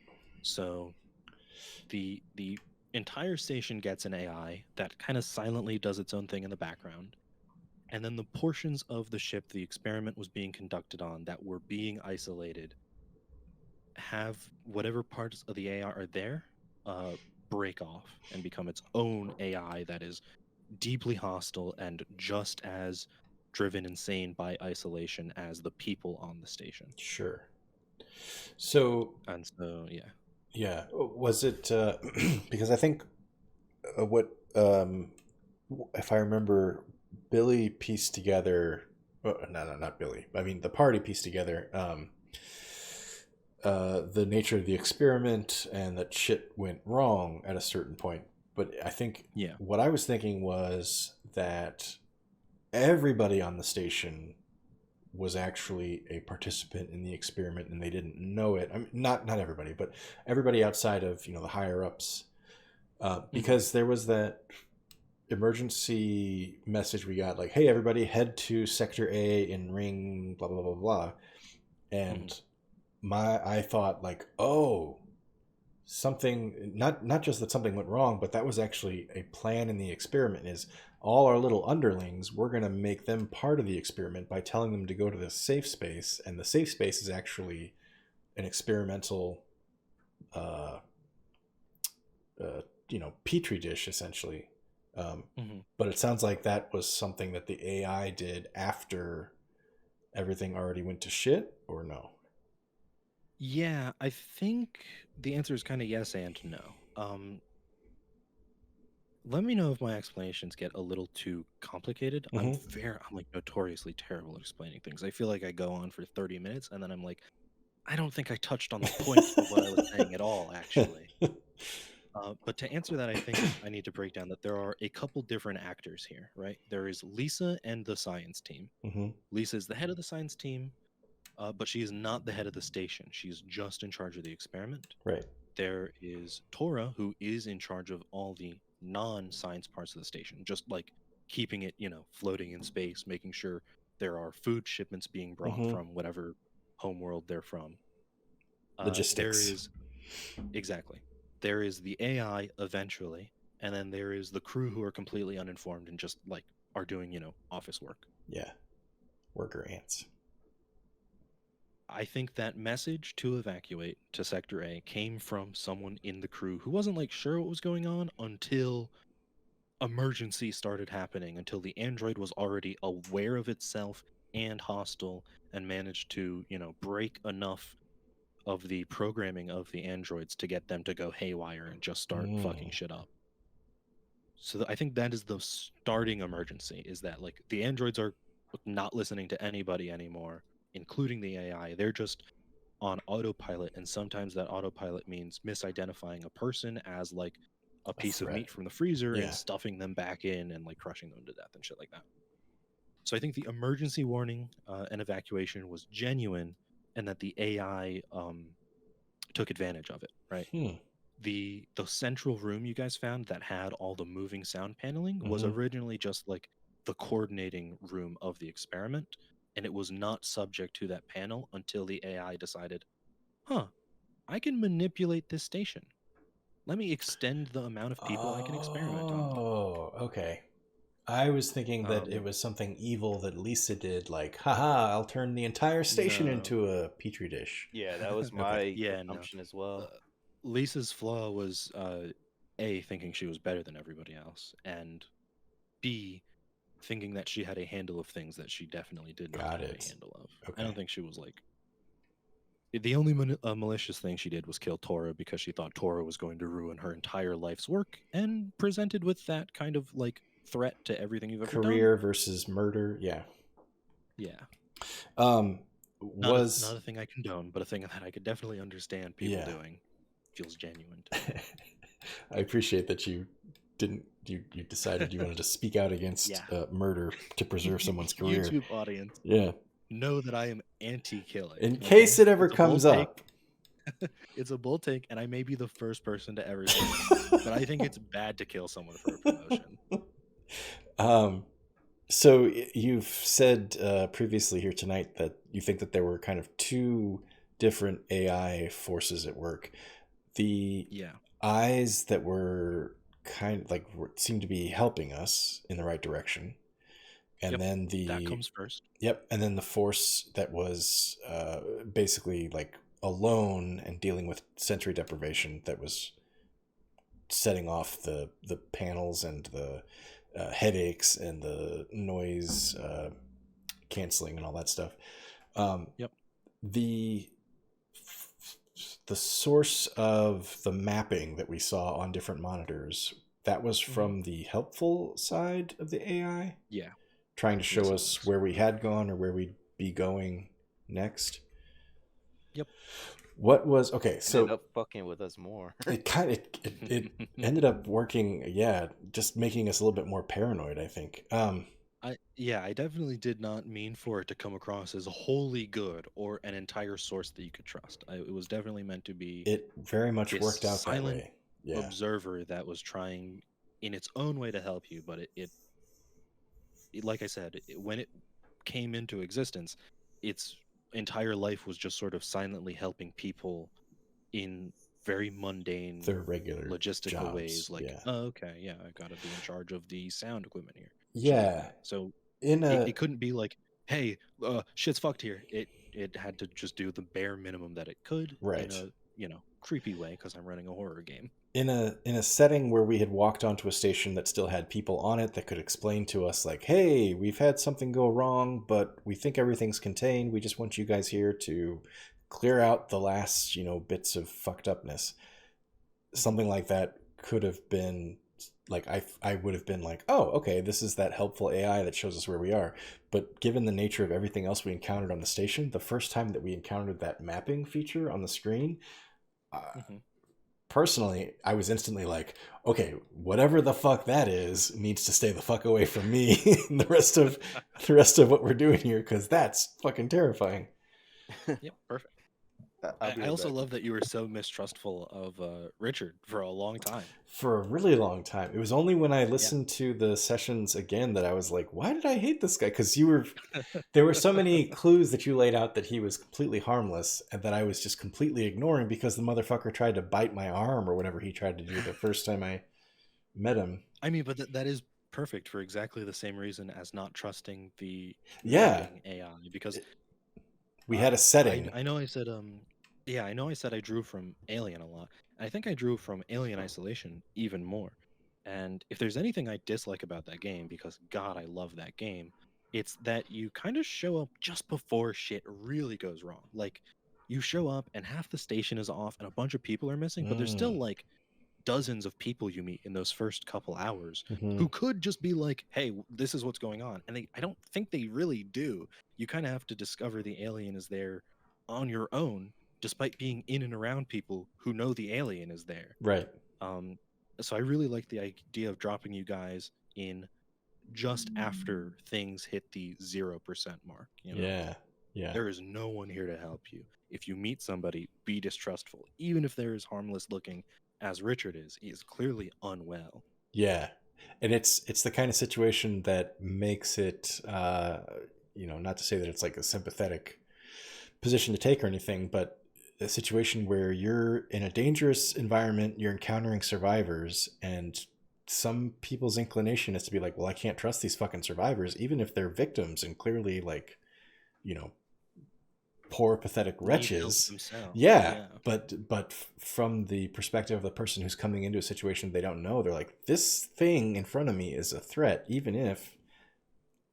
So the entire station gets an AI that kind of silently does its own thing in the background, and then the portions of the ship the experiment was being conducted on that were being isolated have whatever parts of the AI are there break off and become its own AI that is deeply hostile and just as driven insane by isolation as the people on the station. Sure. So And so, yeah. yeah, was it because I think what if I remember, Billie pieced together. No, not Billie. I mean, the party pieced together the nature of the experiment and that shit went wrong at a certain point. But I think what I was thinking was that everybody on the station was actually a participant in the experiment and they didn't know it. I mean, not everybody, but everybody outside of the higher ups, because there was that emergency message we got, like, hey, everybody head to sector A in ring blah blah blah blah. And I thought, like, oh, something, not just that something went wrong, but that was actually a plan in the experiment. Is all our little underlings, we're going to make them part of the experiment by telling them to go to this safe space, and the safe space is actually an experimental petri dish essentially. But it sounds like that was something that the AI did after everything already went to shit, or no? Yeah, I think the answer is kind of yes and no. Let me know if my explanations get a little too complicated. I'm like notoriously terrible at explaining things. I feel like I go on for 30 minutes and then I'm like, I don't think I touched on the point of what I was saying at all, actually. But to answer that, I think I need to break down that there are a couple different actors here, right? There is Lisa and the science team. Mm-hmm. Lisa is the head of the science team, but she is not the head of the station. She's just in charge of the experiment. Right. There is Tora, who is in charge of all the non-science parts of the station, just like keeping it, floating in space, making sure there are food shipments being brought Mm-hmm. from whatever homeworld they're from. Logistics. Exactly. There is the AI eventually, and then there is the crew who are completely uninformed and just like are doing, office work. Yeah. Worker ants. I think that message to evacuate to Sector A came from someone in the crew who wasn't like sure what was going on until emergency started happening, until the android was already aware of itself and hostile and managed to, break enough of the programming of the androids to get them to go haywire and just start fucking shit up. So I think that is the starting emergency, is that like the androids are not listening to anybody anymore, including the AI. They're just on autopilot, and sometimes that autopilot means misidentifying a person as like a piece of threat. meat from the freezer Yeah. and stuffing them back in and like crushing them to death and shit like that. So I think the emergency warning and evacuation was genuine, and that the AI took advantage of it, right? The central room you guys found that had all the moving sound paneling was originally just like the coordinating room of the experiment, and it was not subject to that panel until the AI decided, I can manipulate this station. Let me extend the amount of people I can experiment on. Oh, okay. I was thinking that it was something evil that Lisa did, like, haha, I'll turn the entire station into a petri dish. Yeah, that was my assumption as well. Lisa's flaw was A, thinking she was better than everybody else, and B, thinking that she had a handle of things that she definitely did not have a handle of. Okay. I don't think she was like... The only malicious thing she did was kill Tora because she thought Tora was going to ruin her entire life's work, and presented with that kind of like threat to everything you've ever done. Career versus murder, yeah. Yeah. Not a thing I condone, but a thing that I could definitely understand people doing. Feels genuine to me. I appreciate that you decided you wanted to speak out against murder to preserve someone's career. YouTube audience. Yeah. Know that I am anti-killing. In case it ever comes up. It's a bold take, and I may be the first person to ever say it, but I think it's bad to kill someone for a promotion. So you've said previously here tonight that you think that there were kind of two different AI forces at work. The eyes that were kind of like seemed to be helping us in the right direction. And then that comes first. Yep. And then the force that was basically like alone and dealing with sensory deprivation, that was setting off the panels and the headaches and the noise canceling and all that stuff. The source of the mapping that we saw on different monitors, that was from the helpful side of the AI? Yeah. Trying to show us where we had gone or where we'd be going next. Yep. What was okay? So ended up fucking with us more. it ended up working. Yeah, just making us a little bit more paranoid, I think. I definitely did not mean for it to come across as wholly good or an entire source that you could trust. It was definitely meant to be. It very much worked out that way. Yeah. Observer that was trying in its own way to help you, but it like I said, when it came into existence, its entire life was just sort of silently helping people in very mundane, their regular logistical jobs, ways. Like, I gotta be in charge of the sound equipment here. Yeah. So it couldn't be like, hey, shit's fucked here. It had to just do the bare minimum that it could, right, in a creepy way, because I'm running a horror game. In a setting where we had walked onto a station that still had people on it that could explain to us, like, hey, we've had something go wrong, but we think everything's contained. We just want you guys here to clear out the last, bits of fucked upness. Something like that could have been like, I would have been like, oh, okay, this is that helpful AI that shows us where we are. But given the nature of everything else we encountered on the station, the first time that we encountered that mapping feature on the screen, personally, I was instantly like, okay, whatever the fuck that is needs to stay the fuck away from me and the rest of what we're doing here, because that's fucking terrifying. Yep, perfect. I'll be I right also back. love that you were so mistrustful of Richard for a long time. For a really long time. It was only when I listened to the sessions again that I was like, why did I hate this guy? Because there were so many clues that you laid out that he was completely harmless and that I was just completely ignoring because the motherfucker tried to bite my arm or whatever he tried to do the first time I met him. I mean, but that is perfect for exactly the same reason as not trusting the Yeah. mapping AI, because We had a setting. I know I said yeah, I know I said I drew from Alien a lot. I think I drew from Alien Isolation even more. And if there's anything I dislike about that game, because God, I love that game, it's that you kind of show up just before shit really goes wrong. Like you show up and half the station is off and a bunch of people are missing, but there's still like dozens of people you meet in those first couple hours Mm-hmm. who could just be like, hey, this is what's going on. And I don't think they really do. You kind of have to discover the alien is there on your own, despite being in and around people who know the alien is there. Right. Um, so I really like the idea of dropping you guys in just after things hit the 0% mark. You know, Yeah. Yeah. there is no one here to help you. If you meet somebody, be distrustful, even if they're as harmless looking as Richard is. He is clearly unwell. Yeah. And it's the kind of situation that makes it not to say that it's like a sympathetic position to take or anything, but a situation where you're in a dangerous environment, you're encountering survivors, and some people's inclination is to be like, well, I can't trust these fucking survivors, even if they're victims and clearly like, poor pathetic wretches. Yeah. But from the perspective of the person who's coming into a situation they don't know, they're like, this thing in front of me is a threat, even if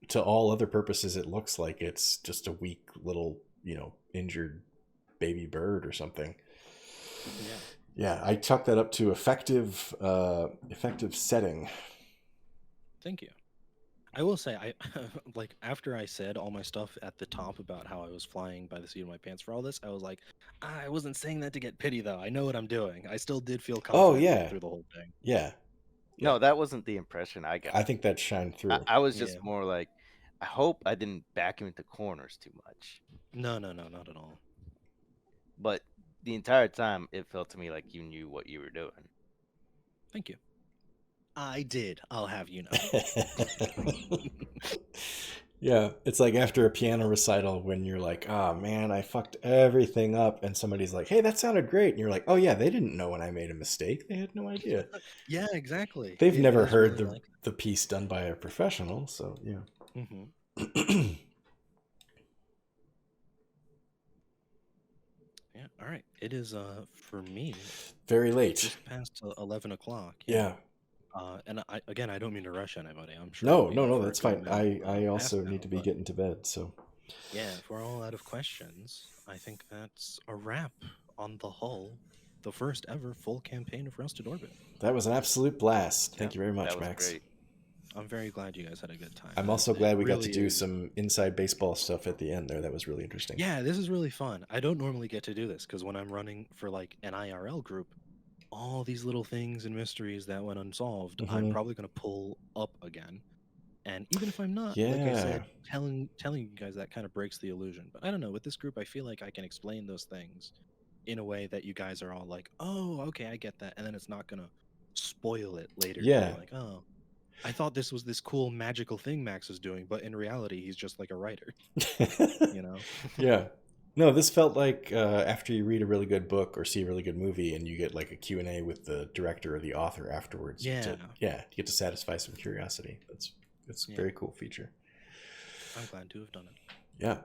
to all other purposes it looks like it's just a weak little injured baby bird or something. Yeah, I chalk that up to effective setting. Thank you. I will say, I like after I said all my stuff at the top about how I was flying by the seat of my pants for all this, I was like, I wasn't saying that to get pity though. I know what I'm doing. I still did feel confident through the whole thing. Yeah. No, that wasn't the impression I got. I think that shined through. I was just more like, I hope I didn't back him into corners too much. No, not at all. But the entire time, it felt to me like you knew what you were doing. Thank you. I did. I'll have you know. Yeah, it's like after a piano recital when you're like, oh man, I fucked everything up, and somebody's like, hey, that sounded great, and you're like, oh yeah, they didn't know when I made a mistake. They had no idea. Yeah, exactly. They've never heard the piece done by a professional, so yeah. Mm-hmm. Yeah, all right. It is for me very late. Just past 11 o'clock. Yeah. And I don't mean to rush anybody. I'm sure. No, that's fine. I also need to be getting to bed, so. Yeah, if we're all out of questions, I think that's a wrap on the Hull, the first ever full campaign of Rusted Orbit. That was an absolute blast. Thank you very much, Max. Great. I'm very glad you guys had a good time. I'm also glad we got to do some inside baseball stuff at the end there. That was really interesting. Yeah, this is really fun. I don't normally get to do this because when I'm running for like an IRL group, all these little things and mysteries that went unsolved, I'm probably going to pull up again. And even if I'm not, like I said, telling you guys that kind of breaks the illusion. But I don't know, with this group, I feel like I can explain those things in a way that you guys are all like, oh, okay, I get that. And then it's not going to spoil it later. Yeah. Like, oh, I thought this was this cool magical thing Max was doing, but in reality, he's just like a writer, Yeah. No, this felt like after you read a really good book or see a really good movie and you get like a Q&A with the director or the author afterwards. Yeah. You get to satisfy some curiosity. It's a very cool feature. I'm glad to have done it. Yeah.